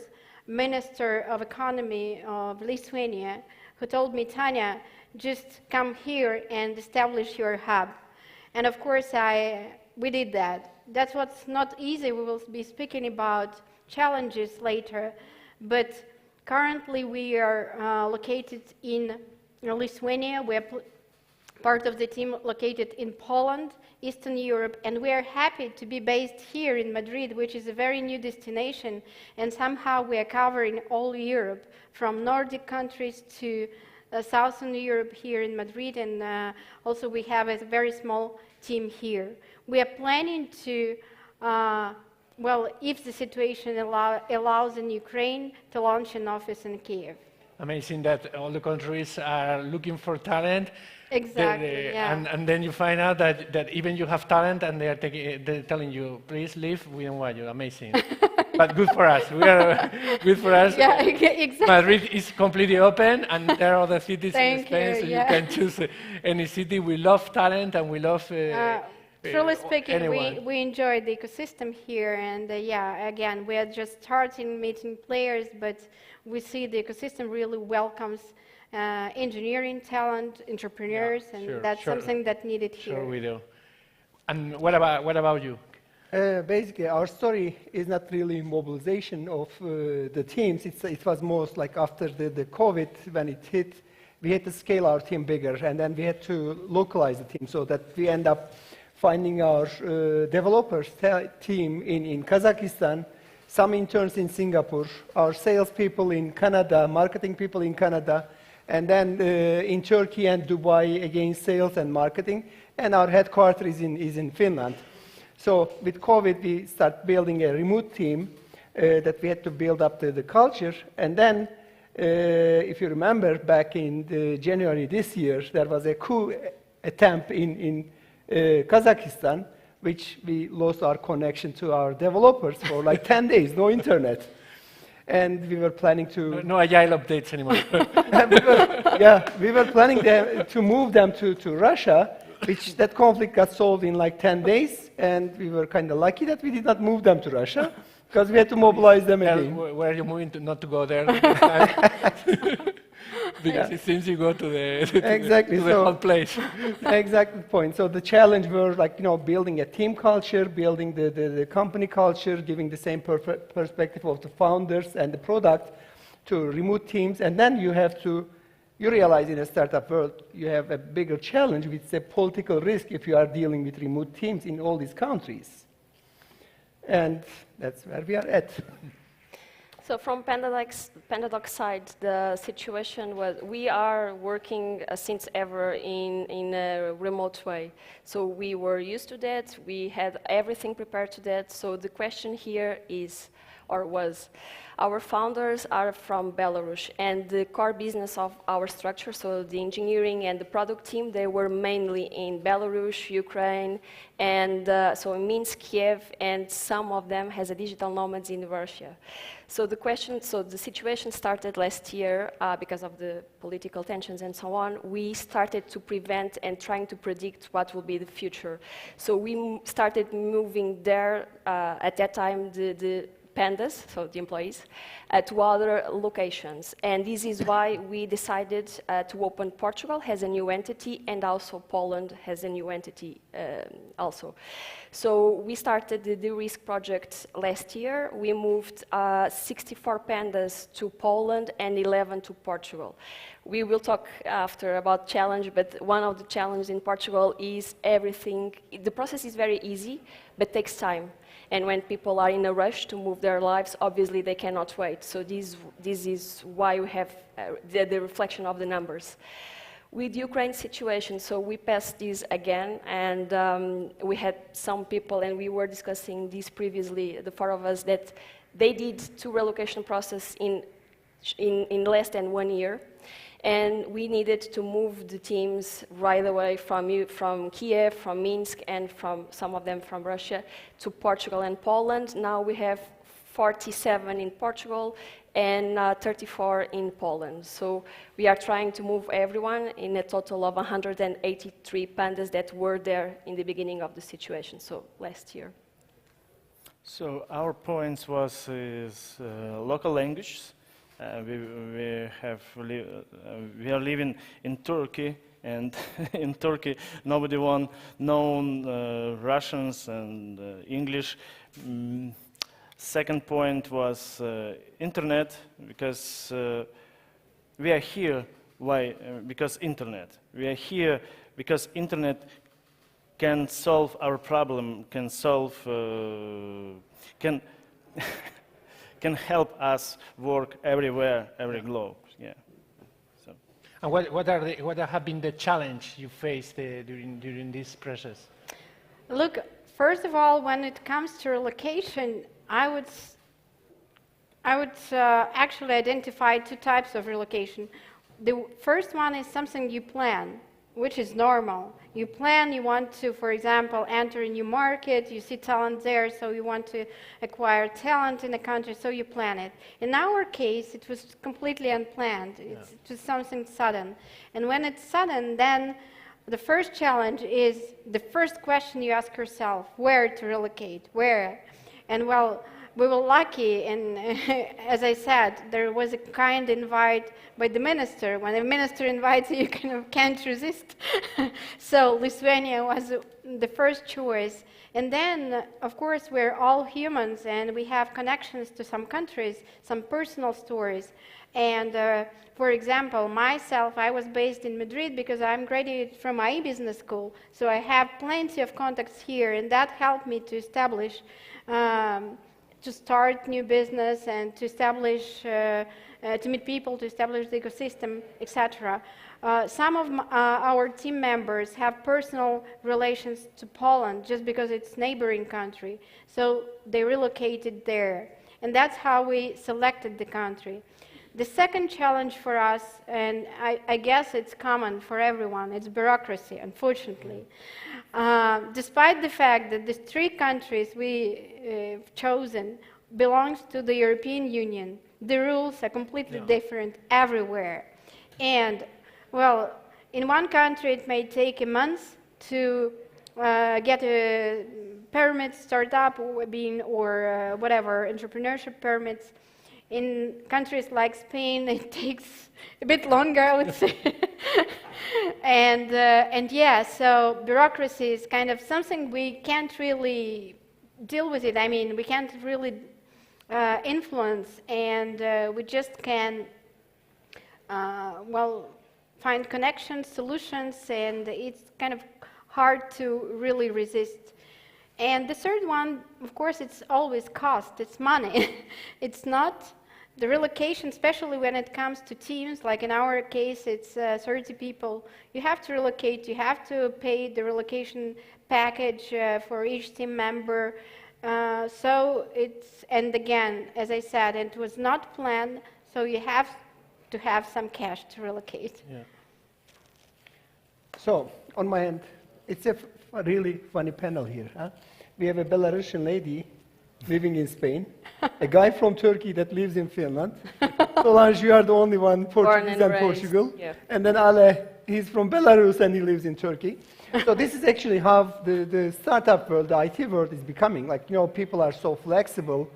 Minister of Economy of Lithuania, who told me, Tanya, just come here and establish your hub. And of course, we did that. That's what's not easy. We will be speaking about challenges later, but currently we are located in Lithuania. We are part of the team located in Poland, Eastern Europe, and we are happy to be based here in Madrid, which is a very new destination, and somehow we are covering all Europe, from Nordic countries to Southern Europe here in Madrid, and also we have a very small team here. We are planning to well, if the situation allows in Ukraine, to launch an office in Kiev. Amazing that all the countries are looking for talent. Exactly, yeah. And then you find out that even you have talent and they're telling you, please leave, we don't want you. Amazing. But good for us. Good for us. Yeah, exactly. Madrid is completely open, and there are other cities in Spain, so yeah. you can choose any city. We love talent, and we love truly speaking, anyone. we enjoy the ecosystem here, and yeah, again, we are just starting meeting players, but we see the ecosystem really welcomes engineering talent, entrepreneurs, and that's something that needed here. Sure we do. And what about you? Basically, our story is not really mobilization of the teams. It was most like after the COVID, when it hit, we had to scale our team bigger, and then we had to localize the team so that we end up finding our developers team in Kazakhstan, some interns in Singapore, our salespeople in Canada, marketing people in Canada, and then in Turkey and Dubai, again, sales and marketing, and our headquarters is in Finland. So with COVID, we start building a remote team that we had to build up the culture, and then If you remember, back in January this year, there was a coup attempt in Kazakhstan, which we lost our connection to our developers for like 10 days, no internet. And we were planning to... No agile updates anymore. we were planning to move them to Russia, which that conflict got solved in like 10 days, and we were kind of lucky that we did not move them to Russia, because we had to mobilize them again. Where are you moving to not to go there? Because it seems you go to the whole place. Exactly the point. So the challenge were like, building a team culture, building the company culture, giving the same perspective of the founders and the product to remote teams. And then you realize in a startup world, you have a bigger challenge, which is a political risk if you are dealing with remote teams in all these countries. And that's where we are at. So from Pandadoc side, the situation was we are working since ever in a remote way. So we were used to that. We had everything prepared to that. So the question here is, or was, our founders are from Belarus, and the core business of our structure, so the engineering and the product team, they were mainly in Belarus, Ukraine, and so in Minsk, Kiev, and some of them has a digital nomads in Russia. So the situation started last year because of the political tensions and so on. We started to prevent and trying to predict what will be the future. So we started moving there at that time the pandas, so the employees, to other locations. And this is why we decided to open Portugal as a new entity, and also Poland has a new entity also. So we started the de-risk project last year. We moved 64 pandas to Poland and 11 to Portugal. We will talk after about challenge, but one of the challenges in Portugal is everything. The process is very easy, but takes time. And when people are in a rush to move their lives, obviously they cannot wait. So this is why we have the reflection of the numbers. With Ukraine situation, so we passed this again, and we had some people, and we were discussing this previously, the four of us, that they did 2 relocation process in less than 1 year. And we needed to move the teams right away from Kiev, from Minsk, and from some of them from Russia to Portugal and Poland. Now we have 47 in Portugal and 34 in Poland. So we are trying to move everyone in a total of 183 pandas that were there in the beginning of the situation, so last year. So our points was local language. We are living in Turkey, and in Turkey nobody known Russians and English. Second point was internet, because we are here. Why? Because internet. We are here because internet can solve our problem. Can help us work everywhere, every globe. Yeah. So. And what have been the challenge you faced during this process? Look, first of all, when it comes to relocation, I would actually identify 2 types of relocation. The first one is something you plan, which is normal. You plan, you want to, for example, enter a new market, you see talent there, so you want to acquire talent in the country, so you plan it. In our case, it was completely unplanned. It's just something sudden. And when it's sudden, then the first challenge is the first question you ask yourself, where to relocate, where? And well, we were lucky, and as I said, there was a kind invite by the minister. When a minister invites you, you can't resist. So Lithuania was the first choice. And then, of course, we're all humans, and we have connections to some countries, some personal stories. And for example, myself, I was based in Madrid because I'm graduated from IE Business School. So I have plenty of contacts here, and that helped me to establish to start new business and to establish, to meet people, to establish the ecosystem, etc. Some of our team members have personal relations to Poland just because it's a neighboring country. So they relocated there. And that's how we selected the country. The second challenge for us, and I guess it's common for everyone, it's bureaucracy, unfortunately. Despite the fact that the 3 countries we've chosen belongs to the European Union, the rules are completely different everywhere. And, well, in one country it may take a month to get a permit, startup, or whatever, entrepreneurship permits. In countries like Spain, it takes a bit longer, I would say. and yeah, so bureaucracy is kind of something we can't really deal with it. I mean, we can't really influence, and we just can, well, find connections, solutions, and it's kind of hard to really resist. And the third one, of course, it's always cost, it's money. It's not the relocation, especially when it comes to teams, like in our case, it's 30 people. You have to relocate, you have to pay the relocation package for each team member. So it's, and again, as I said, it was not planned, so you have to have some cash to relocate. Yeah. So, on my end, it's a really funny panel here. Huh? We have a Belarusian lady living in Spain, a guy from Turkey that lives in Finland. Solange, you are the only one Portuguese and Portugal. Yeah. And then Ale, he's from Belarus and he lives in Turkey. So this is actually how the startup world, the IT world is becoming. Like, you know, people are so flexible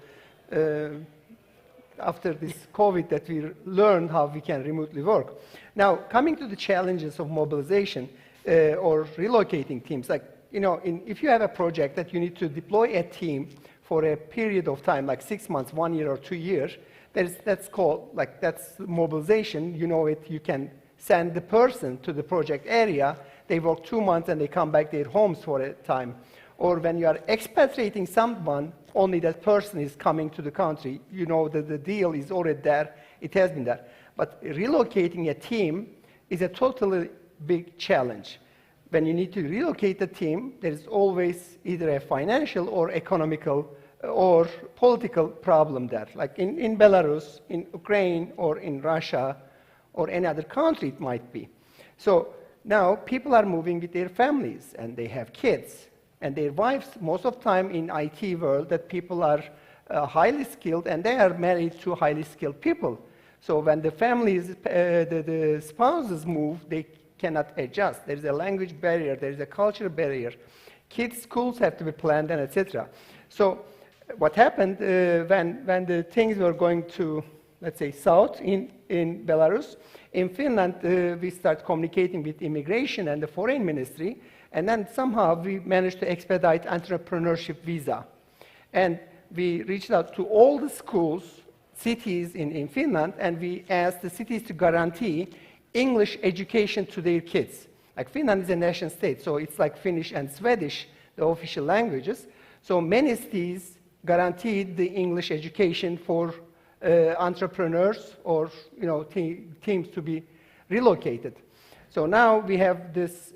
after this COVID that we learned how we can remotely work. Now, coming to the challenges of mobilization or relocating teams, like, you know, if you have a project that you need to deploy a team for a period of time, like 6 months, 1 year, or 2 years, that's called, like, that's mobilization. You know it, you can send the person to the project area, they work 2 months and they come back their homes for a time. Or when you are expatriating someone, only that person is coming to the country. You know that the deal is already there, it has been there. But relocating a team is a totally big challenge. When you need to relocate a team, there is always either a financial or economical or political problem there. Like in Belarus, in Ukraine, or in Russia, or any other country it might be. So now people are moving with their families, and they have kids, and their wives, most of the time in IT world, that people are highly skilled, and they are married to highly skilled people. So when the families, the spouses move, they cannot adjust. There's a language barrier, there's a culture barrier. Kids' schools have to be planned, and etc. So what happened when the things were going to, let's say, south in Belarus, in Finland, we started communicating with immigration and the foreign ministry, and then somehow we managed to expedite entrepreneurship visa. And we reached out to all the schools, cities in Finland, and we asked the cities to guarantee English education to their kids. Like, Finland is a nation state, so it's like Finnish and Swedish, the official languages. So many cities guaranteed the English education for entrepreneurs or, you know, teams to be relocated. So now we have this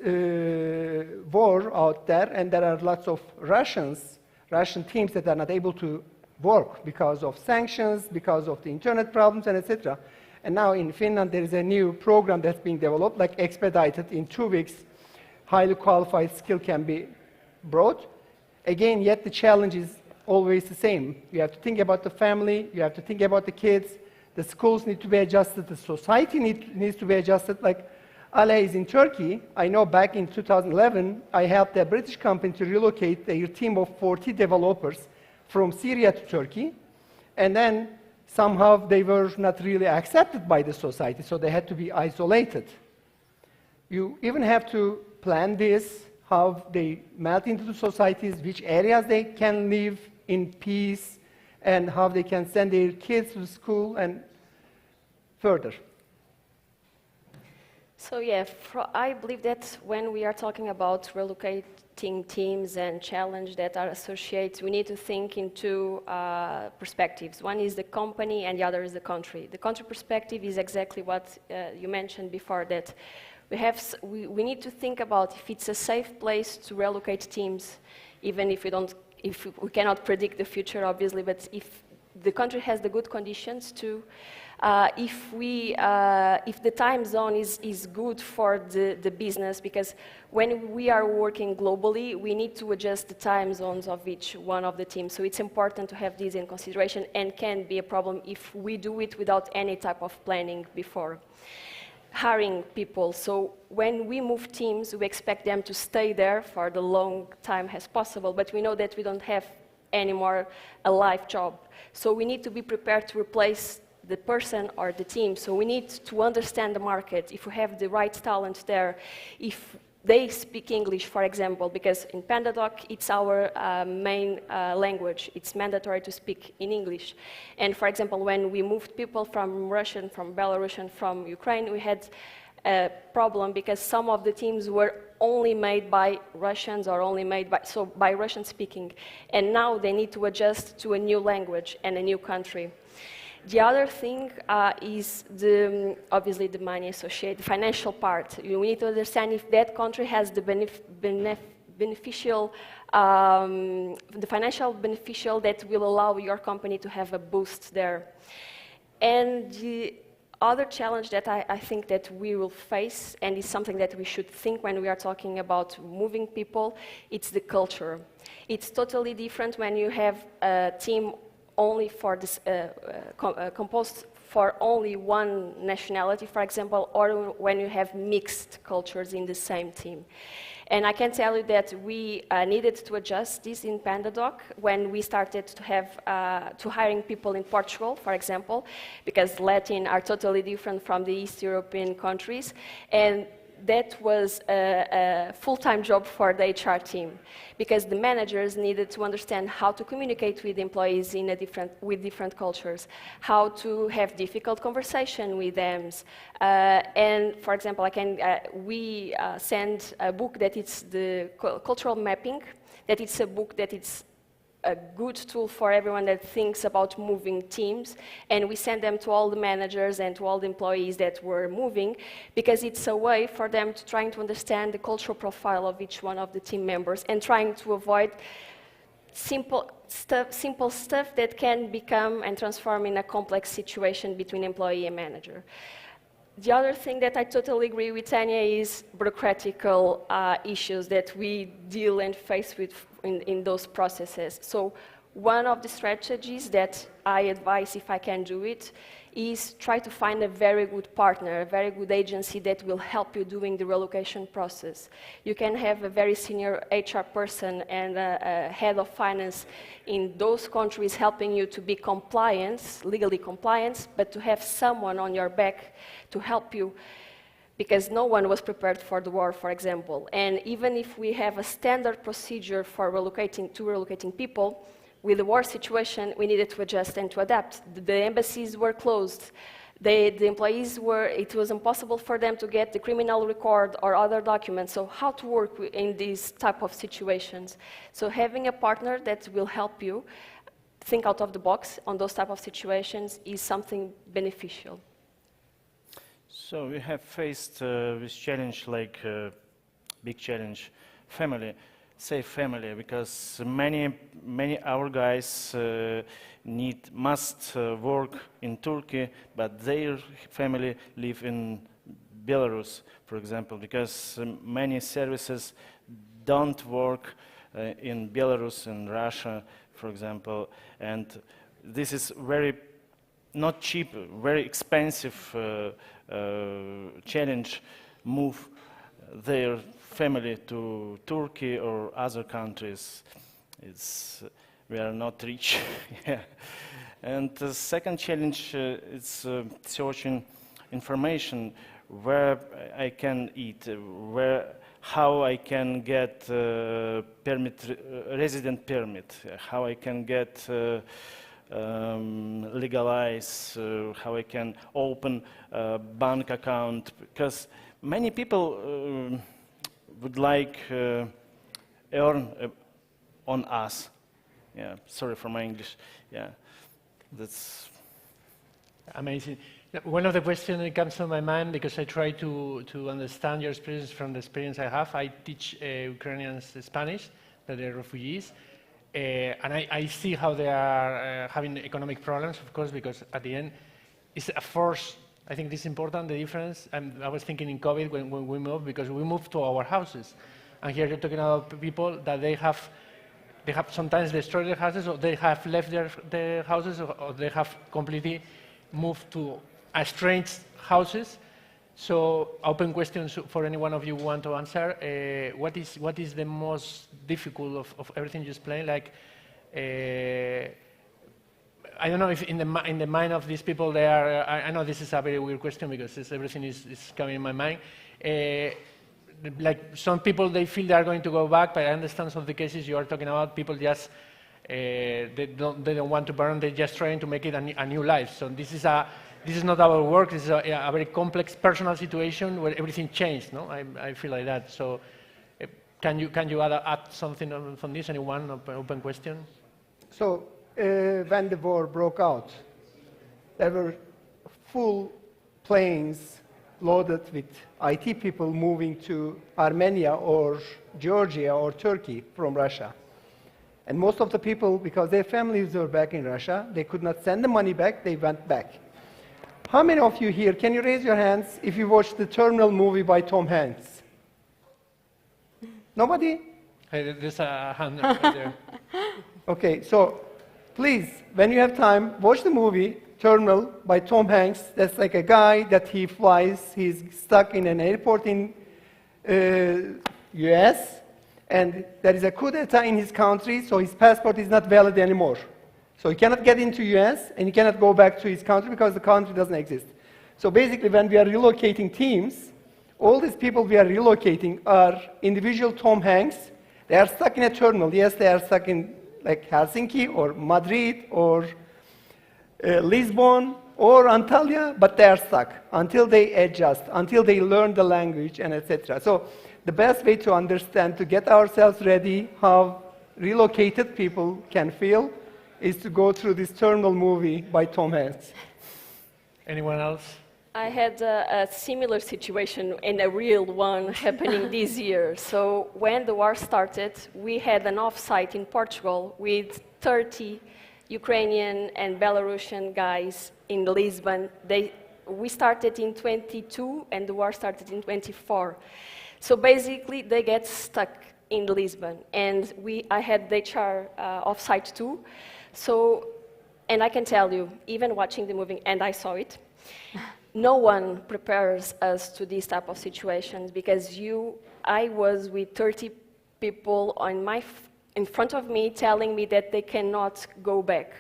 war out there, and there are lots of Russian teams that are not able to work because of sanctions, because of the internet problems, and etc. And now in Finland, there is a new program that's being developed, like expedited in 2 weeks, highly qualified skill can be brought. Again, yet the challenge is always the same. You have to think about the family, you have to think about the kids, the schools need to be adjusted, the society needs to be adjusted. Like, Ale is in Turkey. I know back in 2011, I helped a British company to relocate their team of 40 developers from Syria to Turkey, and then somehow they were not really accepted by the society, so they had to be isolated. You even have to plan this, how they melt into the societies, which areas they can live in peace, and how they can send their kids to school and further. So yeah, I believe that when we are talking about relocating teams and challenge that are associated, we need to think in 2 perspectives. One is the company and the other is the country. The country perspective is exactly what you mentioned before, that we need to think about if it's a safe place to relocate teams, even if we cannot predict the future, obviously, but if the country has the good conditions to if the time zone is good for the business, because when we are working globally, we need to adjust the time zones of each one of the teams. So it's important to have this in consideration, and can be a problem if we do it without any type of planning before. Hiring people. So when we move teams, we expect them to stay there for the long time as possible, but we know that we don't have anymore a live job. So we need to be prepared to replace the person or the team. So we need to understand the market, if we have the right talent there, if they speak English, for example, because in PandaDoc, it's our main language. It's mandatory to speak in English. And for example, when we moved people from Russian, from Belarusian, from Ukraine, we had a problem because some of the teams were only made by Russians or only made by Russian speaking. And now they need to adjust to a new language and a new country. The other thing is obviously the money associated, the financial part. We need to understand if that country has the financial beneficial that will allow your company to have a boost there. And the other challenge that I think that we will face, and is something that we should think when we are talking about moving people, it's the culture. It's totally different when you have a team only for this, composed for only one nationality, for example, or when you have mixed cultures in the same team. And I can tell you that we needed to adjust this in PandaDoc when we started to have to hiring people in Portugal, for example, because Latin are totally different from the East European countries, and that was a full-time job for the HR team, because the managers needed to understand how to communicate with employees with different cultures, how to have difficult conversation with them. And for example, we send a book that it's the cultural mapping, that it's a book that it's a good tool for everyone that thinks about moving teams, and we send them to all the managers and to all the employees that were moving, because it's a way for them to trying to understand the cultural profile of each one of the team members and trying to avoid simple stuff that can become and transform in a complex situation between employee and manager. The other thing that I totally agree with Tanya is bureaucratical issues that we deal and face with in those processes. So one of the strategies that I advise, if I can do it, is try to find a very good partner, a very good agency that will help you doing the relocation process. You can have a very senior HR person and a head of finance in those countries helping you to be compliant, legally compliant, but to have someone on your back to help you, because no one was prepared for the war, for example. And even if we have a standard procedure for relocating people, with the war situation, we needed to adjust and to adapt. The embassies were closed. The employees it was impossible for them to get the criminal record or other documents. So how to work in these type of situations? So having a partner that will help you think out of the box on those type of situations is something beneficial. So we have faced this challenge, like big challenge, family. Say family, because many our guys must work in Turkey, but their family live in Belarus, for example, because many services don't work in Belarus and Russia, for example, and this is very not cheap, very expensive challenge. Move their family to Turkey or other countries. We are not rich. Yeah. And the second challenge is searching information, where I can eat, how I can get resident permit, how I can get legalize, how I can open a bank account, because many people would like earn on us. Yeah, sorry for my English. Yeah, that's amazing. One of the questions that comes to my mind, because I try to understand your experience from the experience I have. I teach Ukrainians Spanish, that they're refugees, and I see how they are having economic problems, of course, because at the end, it's a force. I think this is important, the difference. I was thinking in COVID when we moved, because we moved to our houses. And here you're talking about people that they have sometimes destroyed their houses, or they have left their houses, or they have completely moved to strange houses. So open questions for any one of you who want to answer. What is the most difficult of everything you explained? Like, I don't know if in the mind of these people they are, I know this is a very weird question because everything is coming in my mind. Like some people, they feel they are going to go back, but I understand some of the cases you are talking about, people just, they don't want to burn, they're just trying to make it a new life. So this is not our work, this is a very complex personal situation where everything changed, no? I feel like that. So can you add something from this? Anyone, open question? So when the war broke out, there were full planes loaded with IT people moving to Armenia or Georgia or Turkey from Russia. And most of the people, because their families were back in Russia, they could not send the money back, they went back. How many of you here, can you raise your hands if you watched the Terminal movie by Tom Hanks? Nobody? Hey, there's a hand right there. Okay, so please, when you have time, watch the movie Terminal by Tom Hanks. That's like a guy that he flies, he's stuck in an airport in US, and there is a coup d'etat in his country, so his passport is not valid anymore. So he cannot get into US, and he cannot go back to his country because the country doesn't exist. So basically, when we are relocating teams, all these people we are relocating are individual Tom Hanks. They are stuck in a terminal. Yes, they are stuck in like Helsinki or Madrid or Lisbon or Antalya, but they are stuck until they adjust, until they learn the language, and etc. So the best way to understand, to get ourselves ready, how relocated people can feel, is to go through this Terminal movie by Tom Hanks. Anyone else? I had a similar situation, and a real one, happening this year. So when the war started, we had an offsite in Portugal with 30 Ukrainian and Belarusian guys in Lisbon. We started in 22, and the war started in 24. So basically, they get stuck in Lisbon, and I had the HR offsite too. So, and I can tell you, even watching the movie, and I saw it, no one prepares us to these type of situations, because I was with 30 people in front of me telling me that they cannot go back.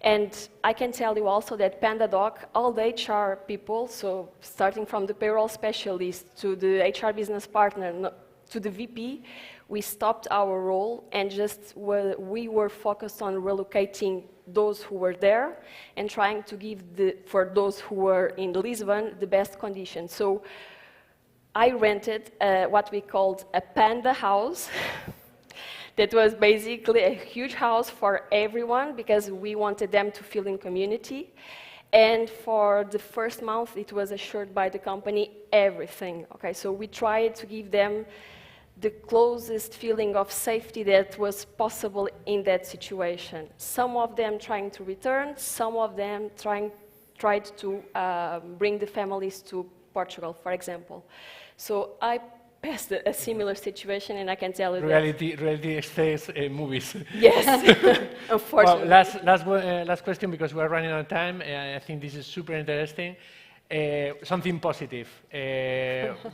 And I can tell you also that PandaDoc, all the HR people, so starting from the payroll specialist to the HR business partner to the VP, we stopped our role and we were focused on relocating those who were there and trying to give for those who were in Lisbon the best conditions. So I rented what we called a Panda house. That was basically a huge house for everyone because we wanted them to feel in community. And for the first month, it was assured by the company everything. Okay, so we tried to give them the closest feeling of safety that was possible in that situation. Some of them trying to return, some of them tried to bring the families to Portugal, for example. So I passed a similar situation, and I can tell you Reality stays movies. Yes, unfortunately. Well, last question, because we're running out of time. I think this is super interesting. Something positive.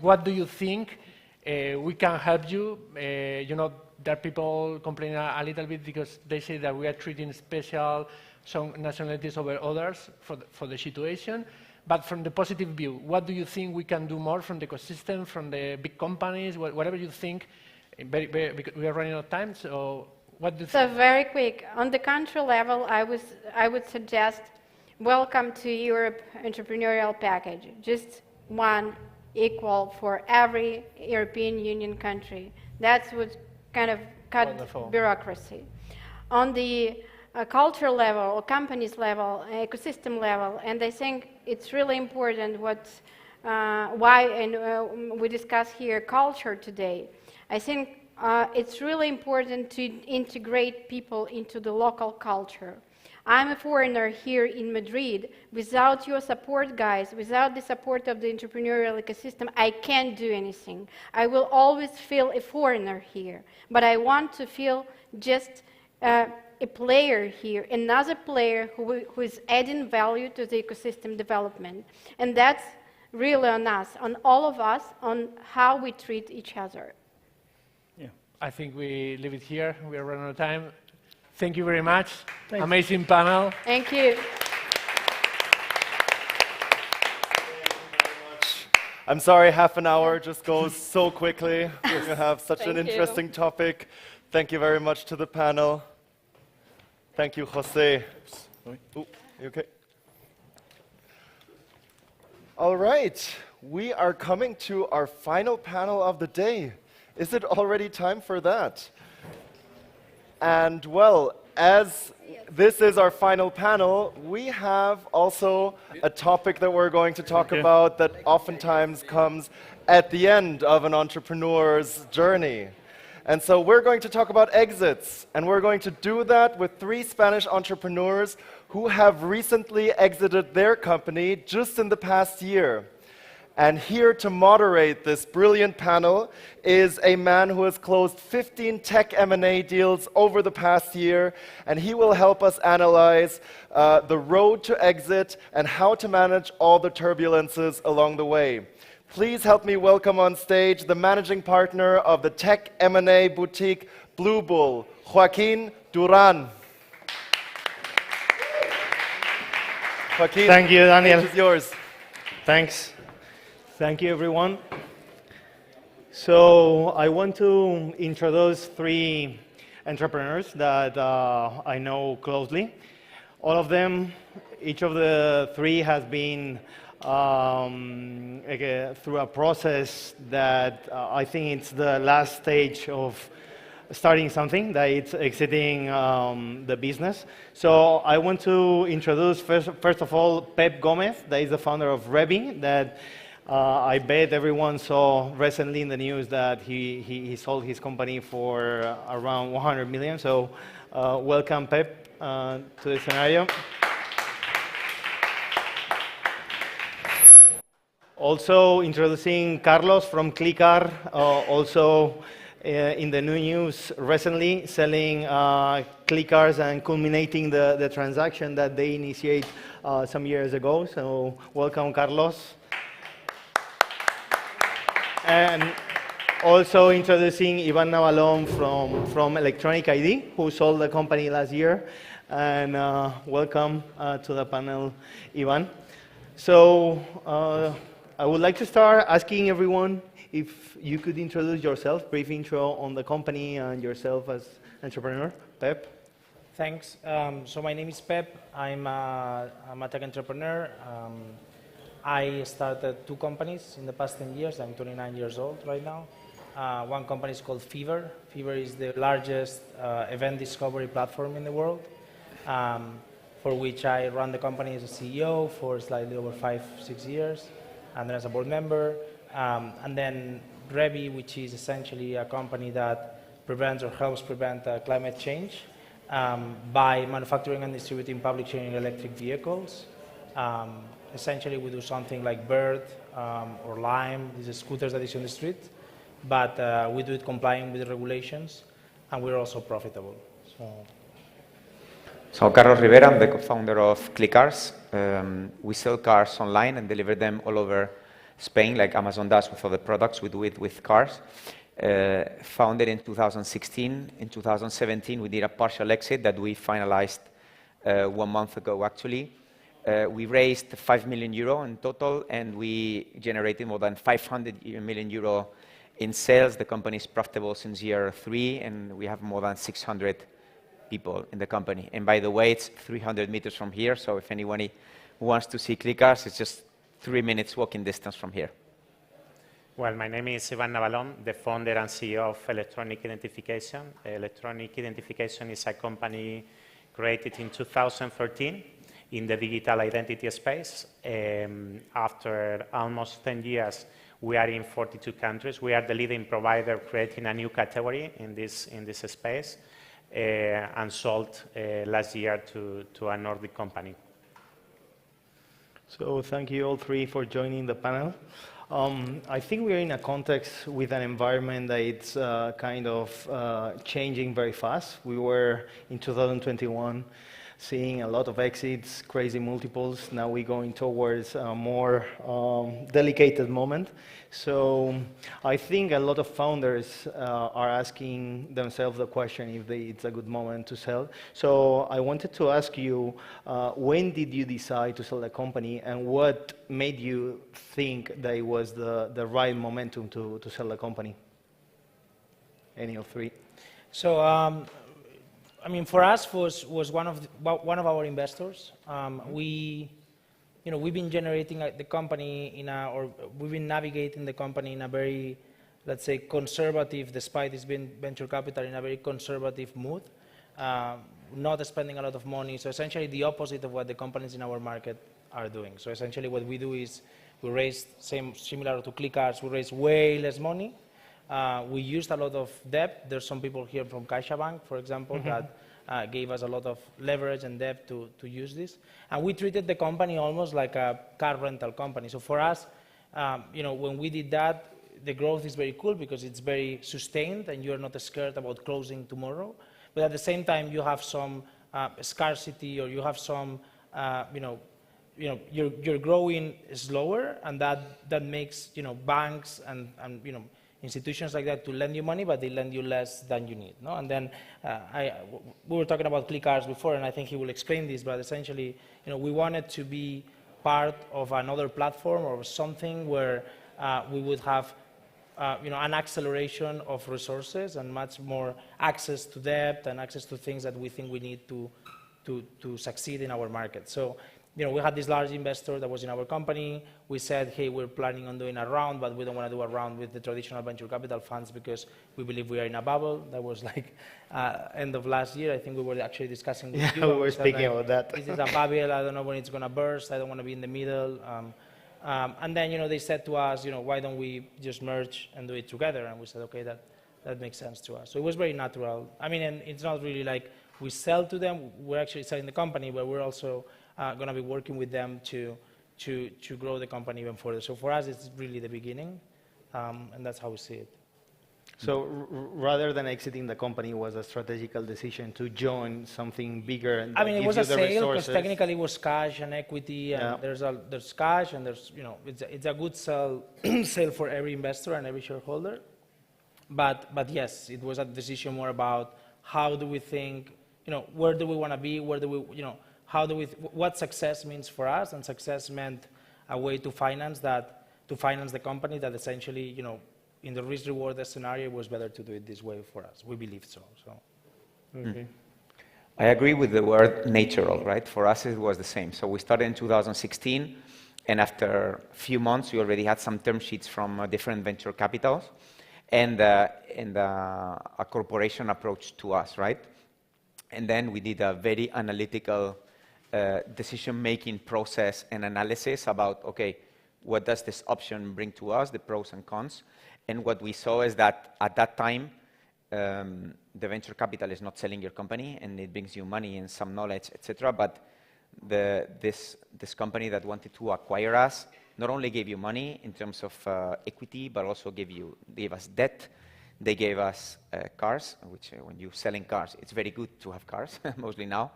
What do you think we can help you? You know, there are people complaining a little bit because they say that we are treating special some nationalities over others for the situation. But from the positive view, what do you think we can do more from the ecosystem, from the big companies, whatever you think? Because we are running out of time, so what do you think? So very quick, on the country level, I would suggest welcome to Europe entrepreneurial package. Just one equal for every European Union country. That's what kind of cut Wonderful. Bureaucracy. On the cultural level, or companies level, ecosystem level, and I think it's really important we discuss here culture today. I think it's really important to integrate people into the local culture. I'm a foreigner here in Madrid. Without your support, guys, without the support of the entrepreneurial ecosystem, I can't do anything. I will always feel a foreigner here, but I want to feel just a player here, another player who is adding value to the ecosystem development. And that's really on us, on all of us, on how we treat each other. Yeah, I think we leave it here. We are running out of time. Thank you very much. Thanks. Amazing panel. Thank you. I'm sorry, half an hour just goes so quickly. We have such an Thank you. interesting topic. Thank you very much to the panel. Thank you, Jose. Ooh, you okay? All right, we are coming to our final panel of the day. Is it already time for that? And well, as this is our final panel, we have also a topic that we're going to talk about that oftentimes comes at the end of an entrepreneur's journey. And so we're going to talk about exits, and we're going to do that with 3 Spanish entrepreneurs who have recently exited their company just in the past year. And here to moderate this brilliant panel is a man who has closed 15 tech M&A deals over the past year, and he will help us analyze the road to exit and how to manage all the turbulences along the way. Please help me welcome on stage the managing partner of the tech M&A boutique Blue Bull, Joaquin Duran. Joaquin, thank you, Daniel. The stage is yours. Thanks. Thank you, everyone. So I want to introduce 3 entrepreneurs that I know closely. All of them, each of the 3 has been through a process that I think it's the last stage of starting something, that it's exiting the business. So I want to introduce, first of all, Pep Gomez, that is the founder of Revi, that I bet everyone saw recently in the news that he sold his company for around 100 million. So welcome, Pep, to the scenario. Also introducing Carlos from Clickar, also in the new news recently, selling Clickars and culminating the transaction that they initiated some years ago. So welcome, Carlos. And also introducing Ivan Navalon from Electronic ID, who sold the company last year. And welcome to the panel, Ivan. So I would like to start asking everyone if you could introduce yourself, brief intro on the company and yourself as entrepreneur. Pep? Thanks. So my name is Pep. I'm a tech entrepreneur. I started 2 companies in the past 10 years. I'm 29 years old right now. One company is called Fever. Fever is the largest event discovery platform in the world, for which I run the company as a CEO for slightly over 5-6 years, and then as a board member. And then Revi, which is essentially a company that prevents or helps prevent climate change by manufacturing and distributing public sharing electric vehicles. Essentially, we do something like Bird or Lime, these are scooters that is on the street, but we do it complying with the regulations, and we're also profitable. So Carlos Rivera, I'm the co-founder of Clickars. We sell cars online and deliver them all over Spain, like Amazon does with other products. We do it with cars. Founded in 2016. In 2017, we did a partial exit that we finalized 1 month ago, actually. We raised 5 million euro in total, and we generated more than 500 million euro in sales. The company is profitable since year 3, and we have more than 600 people in the company. And by the way, it's 300 meters from here, so if anyone wants to see Clickars, it's just 3 minutes walking distance from here. Well, my name is Ivan Navalon, the founder and CEO of Electronic Identification. Electronic Identification is a company created in 2013 in the digital identity space. After almost 10 years, we are in 42 countries. We are the leading provider creating a new category in this space. and sold last year to a Nordic company. So thank you all three for joining the panel. I think we're in a context with an environment that it's kind of changing very fast. We were in 2021 seeing a lot of exits, crazy multiples. Now we're going towards a more delicate moment. So I think a lot of founders are asking themselves the question if it's a good moment to sell. So I wanted to ask you, when did you decide to sell the company, and what made you think that it was the right momentum to sell the company? Any of three? So, I mean, for us was one of our investors. We've been generating the company or we've been navigating the company in a very, let's say, conservative, despite it's been venture capital, in a very conservative mood, not spending a lot of money. So essentially the opposite of what the companies in our market are doing. So essentially what we do is we raise, similar to ClickHouse, we raise way less money. We used a lot of debt. There's some people here from CaixaBank, for example, that gave us a lot of leverage and debt to use this. And we treated the company almost like a car rental company. So for us, when we did that, the growth is very cool because it's very sustained and you're not scared about closing tomorrow. But at the same time, you have some scarcity, or you have some, you're growing slower, and that makes, banks and institutions like that to lend you money, but they lend you less than you need. No? And then we were talking about ClickHouse before, and I think he will explain this, but essentially, we wanted to be part of another platform or something where we would have an acceleration of resources and much more access to debt and access to things that we think we need to succeed in our market. So, we had this large investor that was in our company. We said, hey, we're planning on doing a round, but we don't want to do a round with the traditional venture capital funds because we believe we are in a bubble. That was like end of last year. I think we were actually discussing with you. We were speaking about that. This is a bubble. I don't know when it's going to burst. I don't want to be in the middle. And then, they said to us, why don't we just merge and do it together? And we said, okay, that makes sense to us. So it was very natural. I mean, and it's not really like we sell to them. We're actually selling the company, but we're also going to be working with them to grow the company even further. So for us, it's really the beginning, and that's how we see it. So rather than exiting the company, it was a strategical decision to join something bigger. And it was a sale because technically it was cash and equity, and there's cash, and there's it's a good sale for every investor and every shareholder. But yes, it was a decision more about how do we think, where do we want to be, where do we, what success means for us, and success meant a way to finance the company that essentially, in the risk-reward scenario, it was better to do it this way for us. We believe so. Okay. I agree with the word natural, right? For us, it was the same. So we started in 2016, and after a few months, we already had some term sheets from different venture capitals, and a corporation approach to us, right? And then we did a very analytical decision-making process and analysis about, okay, what does this option bring to us, the pros and cons? And what we saw is that at that time, the venture capital is not selling your company, and it brings you money and some knowledge, etc. But this company that wanted to acquire us not only gave you money in terms of equity, but also gave us debt. They gave us cars, which when you're selling cars, it's very good to have cars, mostly now.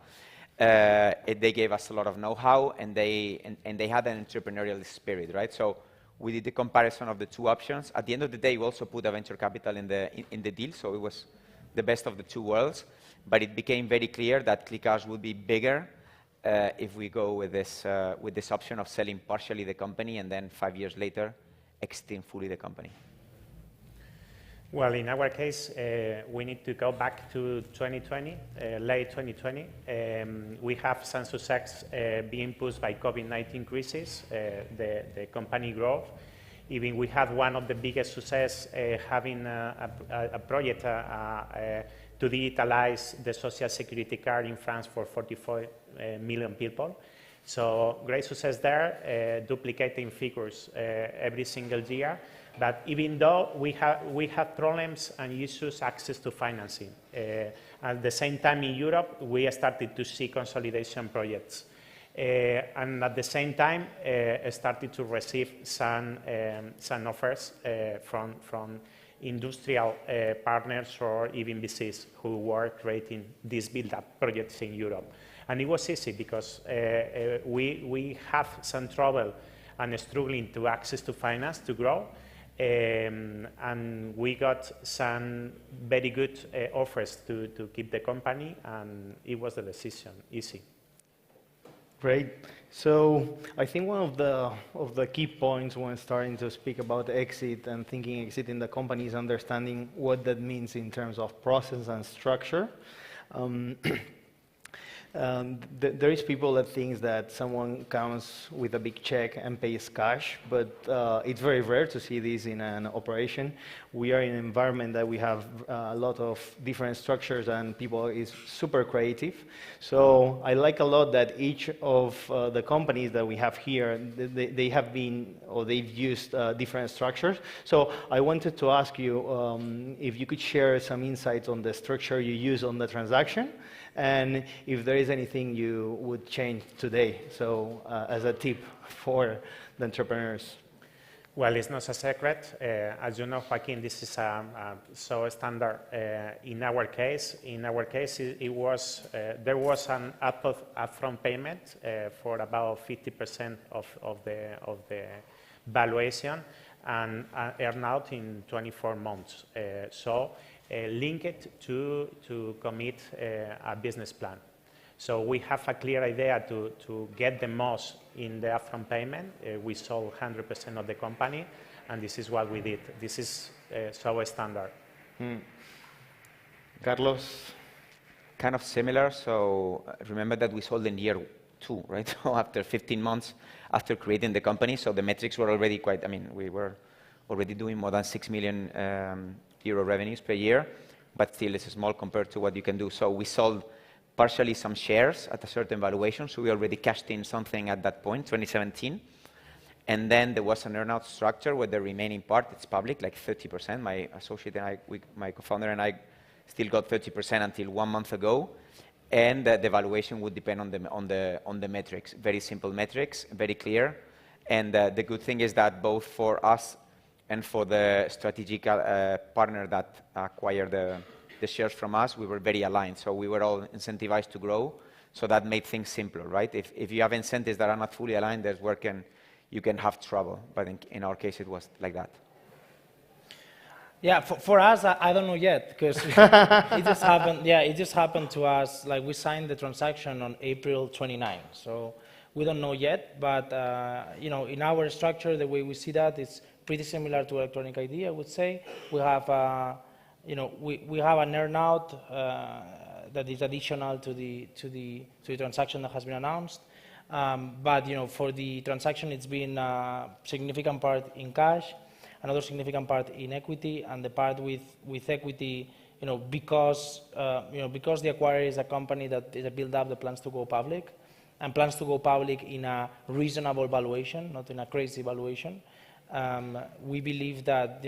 They gave us a lot of know-how, and they had an entrepreneurial spirit, right? So we did the comparison of the two options. At the end of the day, we also put a venture capital in the deal, so it was the best of the two worlds. But it became very clear that ClickHouse would be bigger if we go with this option of selling partially the company and then 5 years later exiting fully the company. Well, in our case, we need to go back to 2020, late 2020. We have some success being pushed by COVID-19 crisis, the company growth. Even we had one of the biggest success having a project to digitalize the social security card in France for 44 million people. So great success there, duplicating figures every single year. But even though we have problems and issues access to financing, at the same time in Europe, we started to see consolidation projects. And at the same time, started to receive some offers from industrial partners or even VCs who were creating these build-up projects in Europe. And it was easy because we have some trouble and struggling to access to finance to grow. And we got some very good offers to keep the company, and it was the decision, easy. Great. So I think one of the key points when starting to speak about exit and thinking exit in the company is understanding what that means in terms of process and structure. There is people that thinks that someone comes with a big check and pays cash, but it's very rare to see this in an operation. We are in an environment that we have a lot of different structures and people is super creative. So I like a lot that each of the companies that we have here, they have been, or they've used different structures. So I wanted to ask you if you could share some insights on the structure you use on the transaction, and if there is anything you would change today, so as a tip for the entrepreneurs. Well, it's not a secret. As you know, Joaquin, this is so standard. In our case, it was there was an upfront payment for about 50% of the valuation, and an earn-out in 24 months. Link it to commit a business plan. So we have a clear idea to get the most in the upfront payment. We sold 100% of the company, and this is what we did. This is so standard. Carlos? Kind of similar. So remember that we sold in year 2, right? So after 15 months after creating the company, so the metrics were already quite, we were already doing more than 6 million euro revenues per year, but still it's small compared to what you can do. So we sold partially some shares at a certain valuation, so we already cashed in something at that point, 2017. And then there was an earn-out structure where the remaining part, it's public, like 30%. My associate and I, my co-founder and I still got 30% until 1 month ago. And the valuation would depend on the metrics. Very simple metrics, very clear. And the good thing is that both for us and for the strategic partner that acquired the shares from us, we were very aligned. So we were all incentivized to grow. So that made things simpler, right? If you have incentives that are not fully aligned, there's where you can have trouble. But in our case, it was like that. Yeah, for us, I don't know yet, because it just happened. Yeah, it just happened to us. Like, we signed the transaction on April 29. So we don't know yet. But in our structure, the way we see that, it's pretty similar to Electronic ID, I would say. We have, we have an earn-out that is additional to the transaction that has been announced. But for the transaction, it's been a significant part in cash, another significant part in equity, and the part with equity, because the acquirer is a company that is a build-up that plans to go public, and plans to go public in a reasonable valuation, not in a crazy valuation. We believe that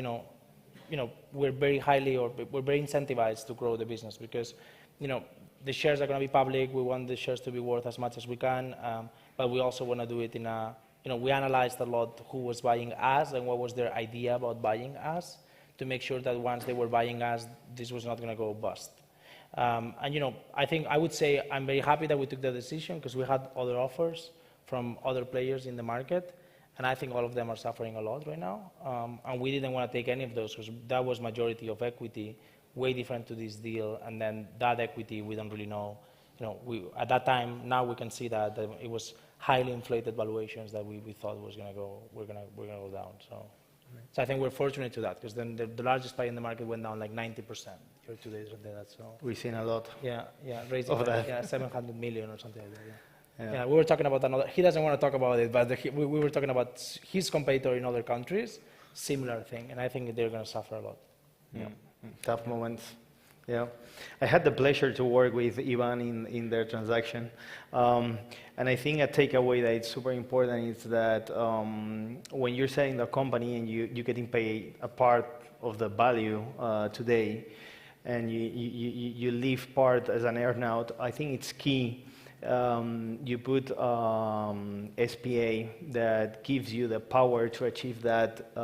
we're very incentivized to grow the business, because the shares are going to be public. We want the shares to be worth as much as we can, but we also want to do it in a we analyzed a lot who was buying us and what was their idea about buying us, to make sure that once they were buying us, this was not going to go bust. I would say I'm very happy that we took the decision, because we had other offers from other players in the market, and I think all of them are suffering a lot right now. And we didn't want to take any of those, because that was majority of equity, way different to this deal. And then that equity, we don't really know. At that time, now we can see that it was highly inflated valuations that we thought was going to go, we're going to go down. So I think we're fortunate to that, because then the largest buy in the market went down like 90% or 2 days after that. So we've seen a lot. Yeah, raising of that. Yeah, 700 million or something like that. Yeah, we were talking about another. He doesn't want to talk about it, but we were talking about his competitor in other countries, similar thing, and I think they're going to suffer a lot. Yeah, tough moments. Yeah, I had the pleasure to work with Ivan in their transaction. And I think a takeaway that is super important is that when you're selling the company and you're getting paid a part of the value today, and you leave part as an earnout, I think it's key. You put SPA that gives you the power to achieve that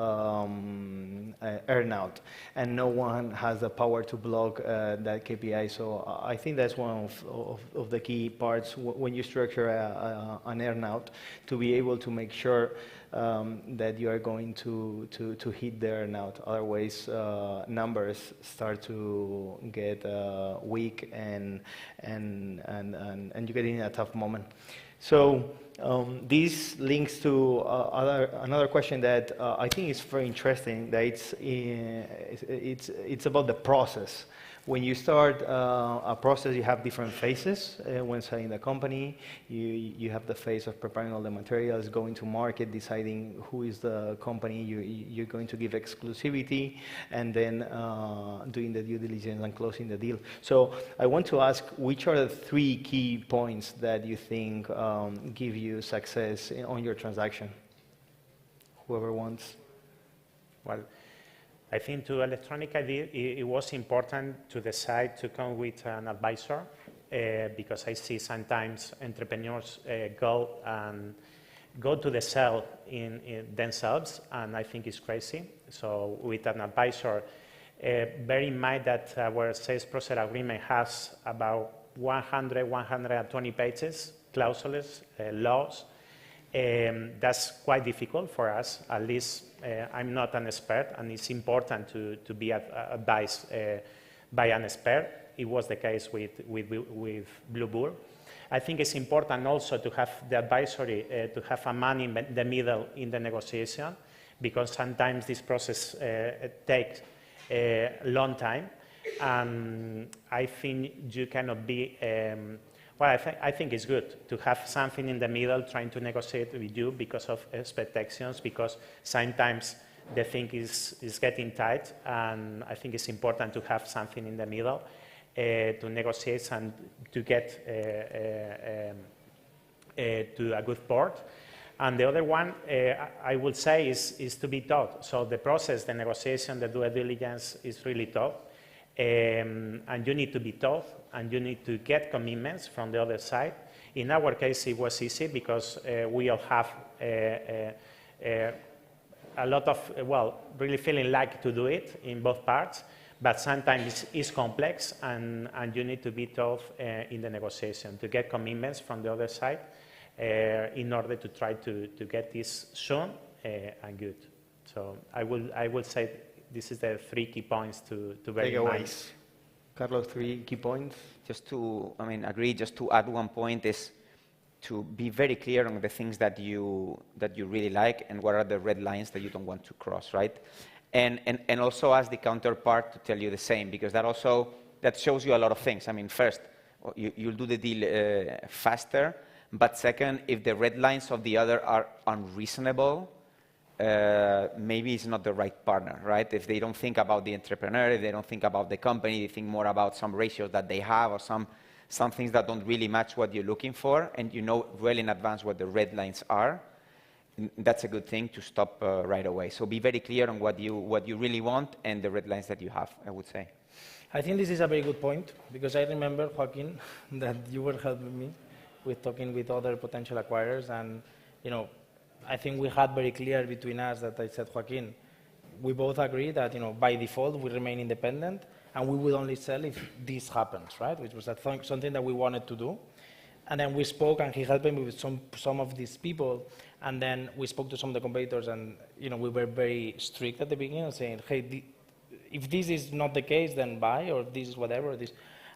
earnout, and no one has the power to block that KPI. So I think that's one of the key parts when you structure an earnout, to be able to make sure that you are going to hit the earnout. Otherwise, numbers start to get weak, and you get in a tough moment. So this links to another question that I think is very interesting. That it's about the process. When you start a process, you have different phases. When selling the company, you have the phase of preparing all the materials, going to market, deciding who is the company you're going to give exclusivity, and then doing the due diligence and closing the deal. So I want to ask, which are the 3 key points that you think give you success on your transaction? Whoever wants. Well, I think to Electronic ID, it was important to decide to come with an advisor because I see sometimes entrepreneurs go to the sell in themselves, and I think it's crazy. So with an advisor, bear in mind that our sales process agreement has about 120 pages, clauses, laws. That's quite difficult for us. At least I'm not an expert, and it's important to be advised by an expert. It was the case with Blue Bull. I think it's important also to have the advisory, to have a man in the middle in the negotiation, because sometimes this process takes a long time. And I think you cannot be well, I think it's good to have something in the middle trying to negotiate with you because of expectations, because sometimes the thing is getting tight, and I think it's important to have something in the middle to negotiate and to get to a good port. And the other one, I would say, is to be taught. So the process, the negotiation, the due diligence is really tough. And you need to be taught, and you need to get commitments from the other side. In our case, it was easy because we all have a lot of, well, really feeling like to do it in both parts, but sometimes it's complex, and you need to be taught in the negotiation to get commitments from the other side in order to try to get this soon and good. So I will say this is the 3 key points to bear in mind. Carlos, 3 key points? Just to, agree, just to add one point is to be very clear on the things that you really like and what are the red lines that you don't want to cross, right? And also ask the counterpart to tell you the same, because that shows you a lot of things. I mean, first, you'll do the deal faster, but second, if the red lines of the other are unreasonable, maybe it's not the right partner, right? If they don't think about the entrepreneur, if they don't think about the company, they think more about some ratios that they have or some things that don't really match what you're looking for, and you know well in advance what the red lines are, that's a good thing to stop right away. So be very clear on what you really want and the red lines that you have, I would say. I think this is a very good point, because I remember, Joaquin, that you were helping me with talking with other potential acquirers, and I think we had very clear between us that I said, Joaquin, we both agree that by default we remain independent, and we will only sell if this happens, right? Which was something that we wanted to do. And then we spoke, and he helped me with some of these people, and then we spoke to some of the competitors, and we were very strict at the beginning, saying, hey, if this is not the case, then buy, or this is whatever.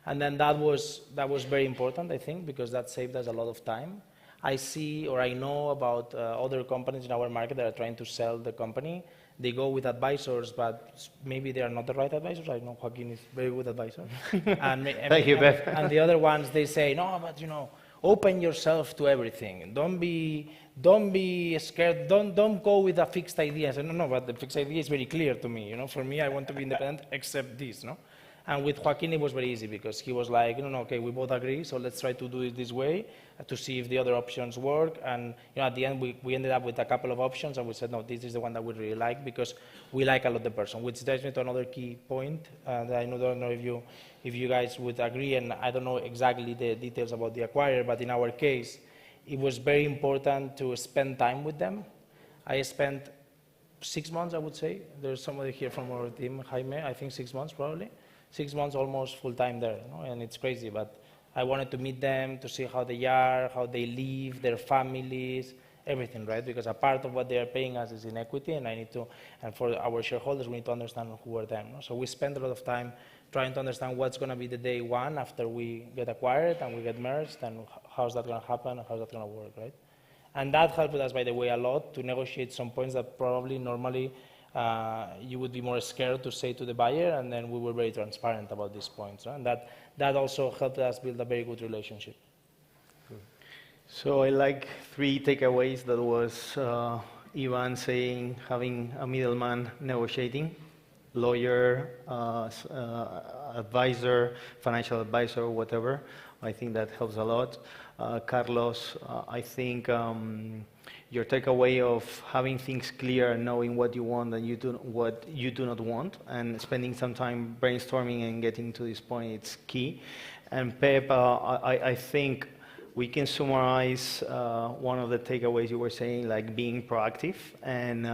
And then that was very important, I think, because that saved us a lot of time. I see, or I know about other companies in our market that are trying to sell the company. They go with advisors, but maybe they are not the right advisors. I know Joaquin is a very good advisor. Thank you, Beth. And the other ones, they say, no, but open yourself to everything. Don't be scared. Don't go with a fixed idea. I said, no, but the fixed idea is very clear to me. For me, I want to be independent, except this, no? And with Joaquin, it was very easy because he was like, no, okay, we both agree, so let's try to do it this way to see if the other options work. And at the end, we ended up with a couple of options, and we said, no, this is the one that we really like because we like a lot the person, which takes me to another key point. And I don't know if you guys would agree, and I don't know exactly the details about the acquirer, but in our case, it was very important to spend time with them. I spent 6 months, I would say. There's somebody here from our team, Jaime, I think 6 months probably. 6 months almost full time there, and it's crazy, but I wanted to meet them, to see how they are, how they live, their families, everything, right? Because a part of what they are paying us is in equity, and and for our shareholders, we need to understand who are them. So we spend a lot of time trying to understand what's going to be the day one after we get acquired and we get merged, and how's that going to happen, and how's that going to work, right? And that helped us, by the way, a lot to negotiate some points that probably normally you would be more scared to say to the buyer, and then we were very transparent about these points. Right? And that also helped us build a very good relationship. So I like 3 takeaways. That was Ivan saying having a middleman negotiating, lawyer, advisor, financial advisor, whatever. I think that helps a lot. Carlos, I think your takeaway of having things clear and knowing what you want and what you do not want, and spending some time brainstorming and getting to this point, it's key. And Pep, I think we can summarize one of the takeaways you were saying, like being proactive and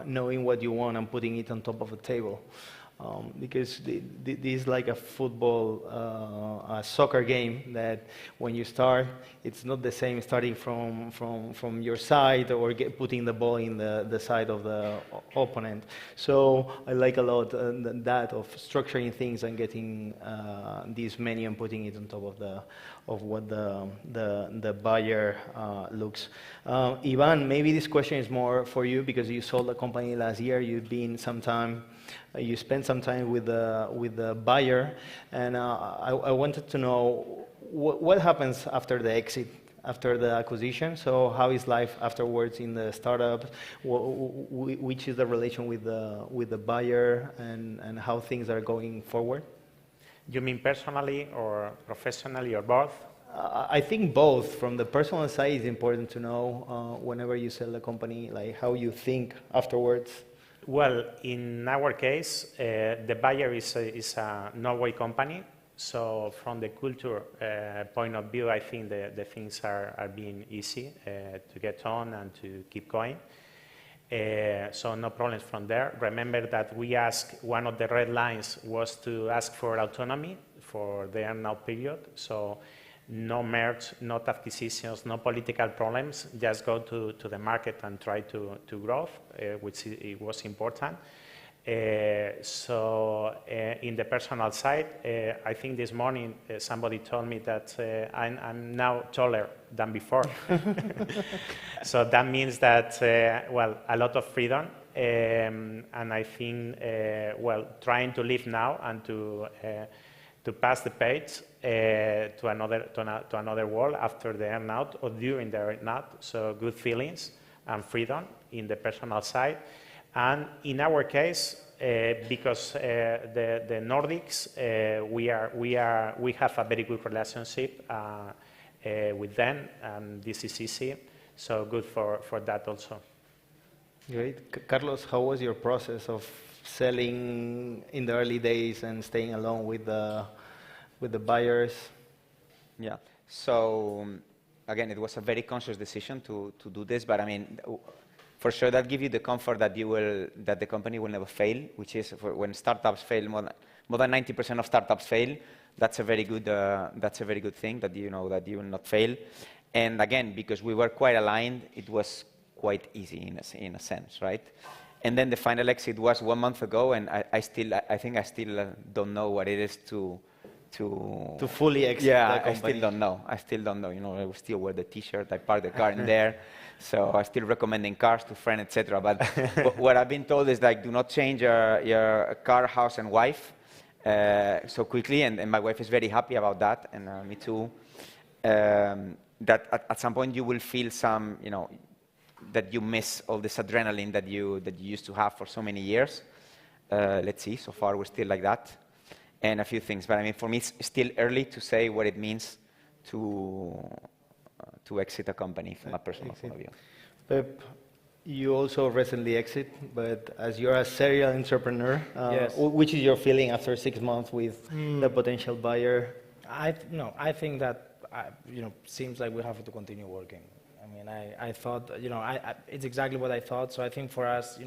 knowing what you want and putting it on top of the table. Because this is like a football, a soccer game that when you start, it's not the same starting from your side or putting the ball in the side of the opponent. So I like a lot that of structuring things and getting this menu and putting it on top of what the buyer looks. Ivan, maybe this question is more for you because you sold a company last year. You've been some time. You spent some time with the buyer, and I wanted to know what happens after the exit, after the acquisition. So how is life afterwards in the startup? Which is the relation with the buyer, and how things are going forward? You mean personally or professionally or both? I think both. From the personal side, it's important to know whenever you sell a company, like how you think afterwards. Well, in our case, the buyer is a Norway company. So from the culture point of view, I think the things are being easy to get on and to keep going. So no problems from there. Remember that we asked, one of the red lines was to ask for autonomy for the earn-out period. So no merge, not acquisitions, no political problems, just go to the market and try to grow, which it was important. So in the personal side, I think this morning somebody told me that I'm now taller than before. So that means that, well, a lot of freedom. And I think, well, trying to live now and to pass the page to another world after the earn-out or during the earn-out. So good feelings and freedom in the personal side. And in our case, because the Nordics, we have a very good relationship with them, and this is easy. So good for that also. Great. Carlos, how was your process of selling in the early days and staying alone with the buyers? Yeah. So again, it was a very conscious decision to do this, but I mean, for sure that gives you the comfort that the company will never fail, which is when startups fail, more than 90% of startups fail. That's a very good thing, that you know that you will not fail. And again, because we were quite aligned, it was quite easy in a sense, right? And then the final exit was 1 month ago, and I think I still don't know what it is to fully exit the company. I still don't know. You know, I still wear the T-shirt. I park the car in there, so I'm still recommending cars to friends, etc. But what I've been told is like, do not change your car, house, and wife so quickly. And my wife is very happy about that, and me too. That at some point you will feel some, you know, that you miss all this adrenaline that you used to have for so many years. Let's see. So far, we're still like that. and a few things. But I mean, for me, it's still early to say what it means to exit a company from a personal point of view. Pep, you also recently exit, but as you're a serial entrepreneur, Yes. which is your feeling after 6 months with the potential buyer? I think that seems like we have to continue working. I mean, I thought, it's exactly what I thought. So I think for us,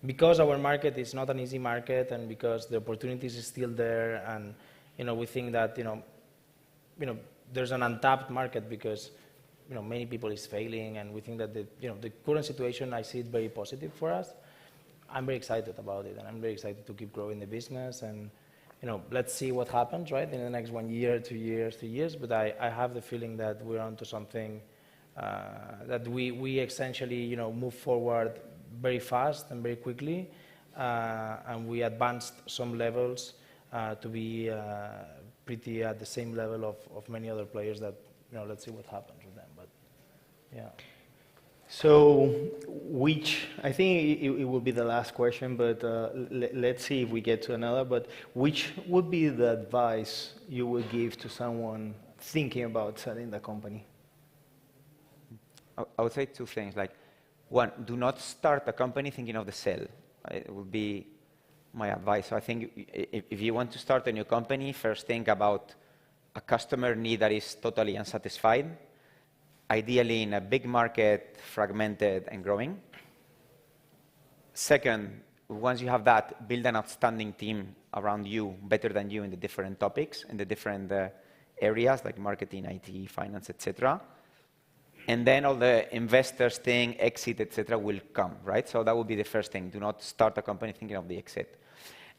because our market is not an easy market, and because the opportunities is still there, and we think that there's an untapped market because many people is failing, and we think that the current situation, I see it very positive for us. I'm very excited about it, and I'm very excited to keep growing the business, and let's see what happens, right, in the next 1 year, 2 years, 3 years. But I have the feeling that we're onto something that we essentially move forward very fast and very quickly, and we advanced some levels to be pretty at the same level of many other players that let's see what happens with them. But yeah. So, I think it will be the last question, but let's see if we get to another, but which would be the advice you would give to someone thinking about selling the company? I would say 2 things. Like, 1, do not start a company thinking of the sale. It would be my advice. So I think if you want to start a new company, first think about a customer need that is totally unsatisfied, ideally in a big market, fragmented and growing. Second, once you have that, build an outstanding team around you, better than you in the different topics, in the different areas like marketing, IT, finance, etc. And then all the investors thing, exit, etc. will come, right? So that would be the first thing. Do not start a company thinking of the exit.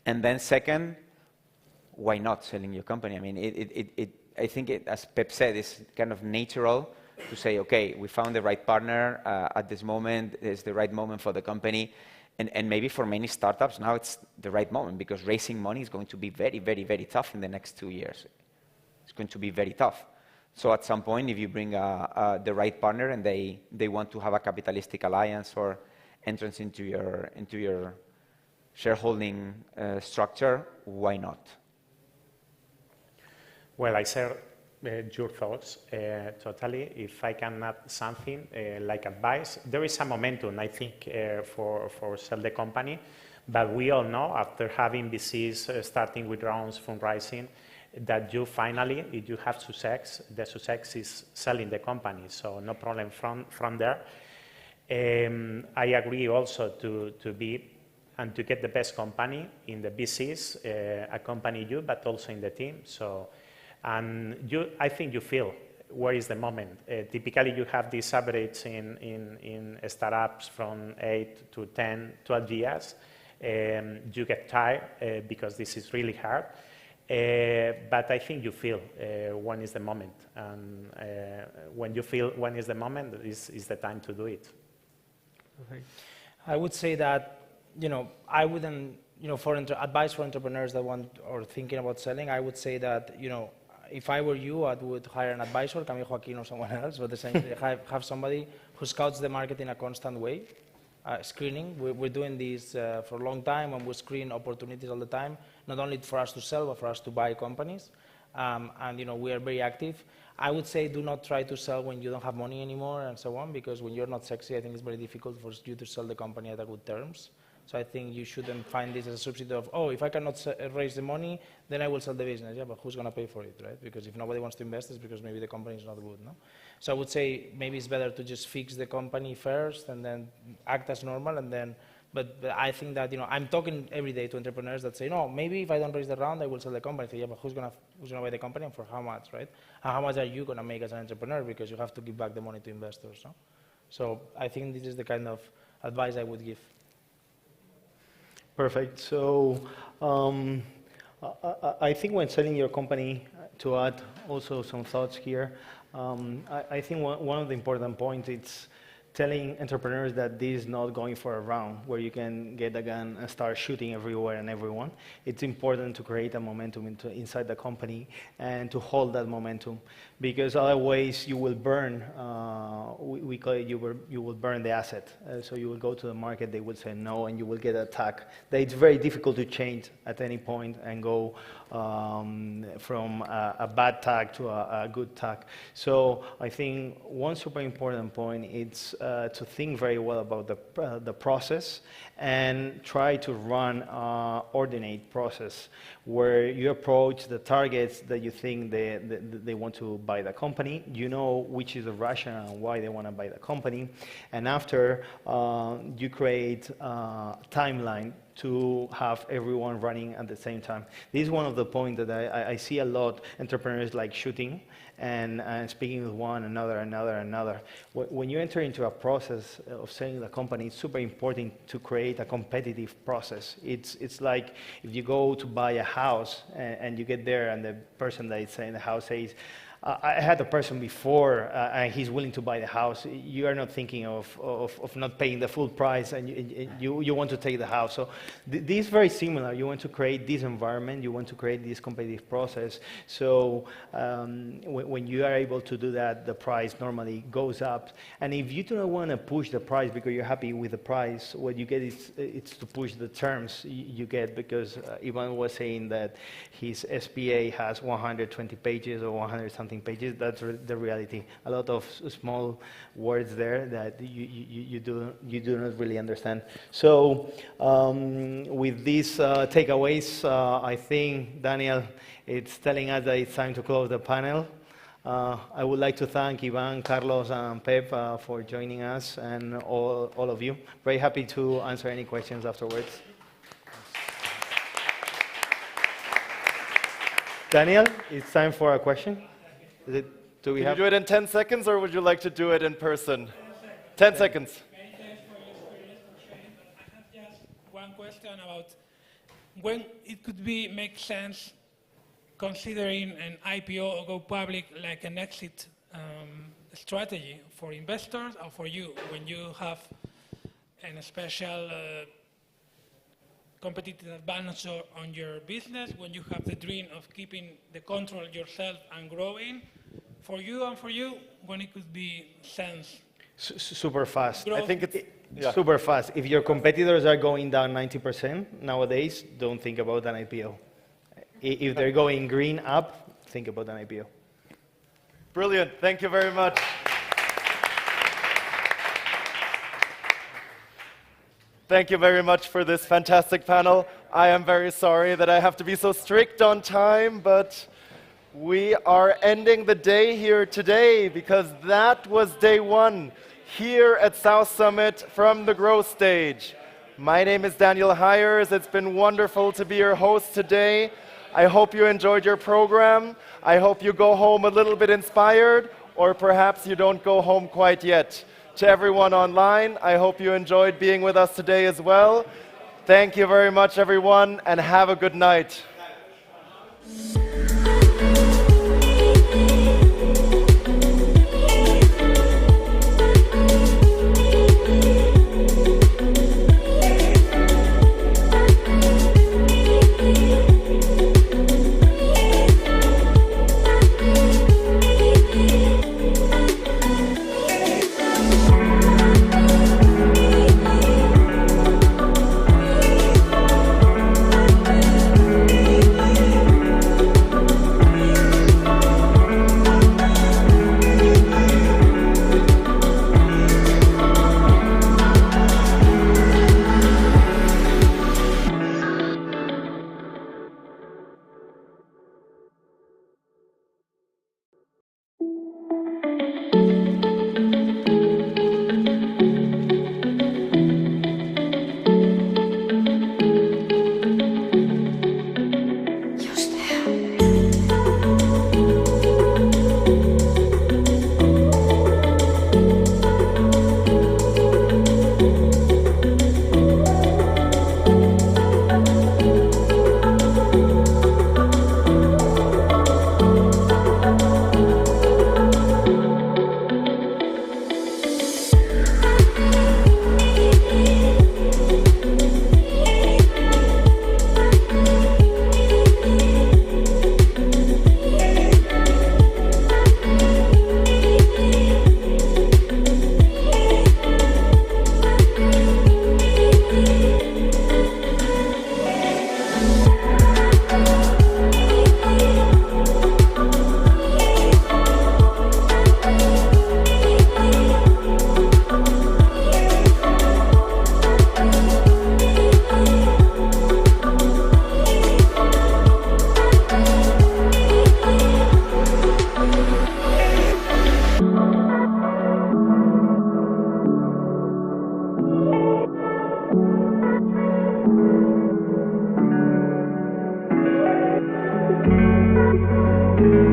And then second, why not selling your company? I mean, I think as Pep said, it's kind of natural to say, okay, we found the right partner at this moment, it's the right moment for the company. And maybe for many startups, now it's the right moment because raising money is going to be very, very, very tough in the next 2 years. It's going to be very tough. So at some point, if you bring the right partner and they want to have a capitalistic alliance or entrance into your shareholding structure, why not? Well, I share your thoughts totally. If I can add something like advice, there is a momentum, I think, for sell the company. But we all know, after having VCs starting with rounds fundraising, that you finally, if you have success, the success is selling the company. So no problem from there. I agree also to be and to get the best company in the VCs, accompany you, but also in the team. So. And I think you feel where is the moment. Typically, you have this average in startups from 8 to 10, 12 years. You get tired because this is really hard. But I think you feel when is the moment. And when you feel when is the moment, is the time to do it. Okay. I would say that, I wouldn't, for advice for entrepreneurs that want or thinking about selling, I would say that, if I were you, I would hire an advisor, Camille Joaquin or someone else, but the same, have somebody who scouts the market in a constant way, screening. We're doing this for a long time, and we screen opportunities all the time, not only for us to sell, but for us to buy companies. And we are very active. I would say do not try to sell when you don't have money anymore and so on, because when you're not sexy, I think it's very difficult for you to sell the company at a good terms. So I think you shouldn't find this as a substitute of, oh, if I cannot raise the money, then I will sell the business. Yeah, but who's going to pay for it, right? Because if nobody wants to invest, it's because maybe the company is not good, no? So I would say maybe it's better to just fix the company first and then act as normal and then, but I think that, I'm talking every day to entrepreneurs that say, no, maybe if I don't raise the round, I will sell the company. I say, yeah, but who's going to buy the company and for how much, right? And how much are you going to make as an entrepreneur? Because you have to give back the money to investors, no? So I think this is the kind of advice I would give. Perfect. So I think when selling your company, to add also some thoughts here, I think one of the important points is telling entrepreneurs that this is not going for a round where you can get a gun and start shooting everywhere and everyone. It's important to create a momentum inside the company and to hold that momentum, because otherwise you will burn, we call it you will burn the asset. So you will go to the market, they will say no, and you will get attacked. It's very difficult to change at any point and go from a bad tag to a good tag. So I think one super important point is to think very well about the process and try to run an ordinate process where you approach the targets that you think they want to buy the company. You know which is the rationale and why they want to buy the company. And after, you create a timeline to have everyone running at the same time. This is one of the points that I see a lot entrepreneurs like shooting and speaking with one another. When you enter into a process of selling the company, it's super important to create a competitive process. It's like if you go to buy a house and you get there and the person that is selling the house says, I had a person before, and he's willing to buy the house. You are not thinking of not paying the full price, and you want to take the house. So this is very similar. You want to create this environment. You want to create this competitive process. So when you are able to do that, the price normally goes up. And if you do not want to push the price because you're happy with the price, what you get is it's to push the terms you get, because Ivan was saying that his SPA has 120 pages or 100 something pages. That's the reality. A lot of small words there that you do not really understand. So with these takeaways, I think Daniel, it's telling us that it's time to close the panel. I would like to thank Ivan, Carlos, and Pep for joining us, and all of you. Very happy to answer any questions afterwards. Daniel, it's time for a question. Can you do it in 10 seconds, or would you like to do it in person? 10 seconds. Many thanks for your experience for sharing, but I have just one question about when it could make sense, considering an IPO or go public like an exit strategy for investors or for you, when you have a special competitive advantage on your business, when you have the dream of keeping the control yourself and growing, for you and for you, when it could be sense? Super fast. Growth. I think it's super fast. If your competitors are going down 90% nowadays, don't think about an IPO. If they're going green up, think about an IPO. Brilliant. Thank you very much. Thank you very much for this fantastic panel. I am very sorry that I have to be so strict on time, but we are ending the day here today because that was day one here at South Summit from the Growth Stage. My name is Daniel Hires. It's been wonderful to be your host today. I hope you enjoyed your program. I hope you go home a little bit inspired, or perhaps you don't go home quite yet. To everyone online, I hope you enjoyed being with us today as well. Thank you very much, everyone, and have a good night. you.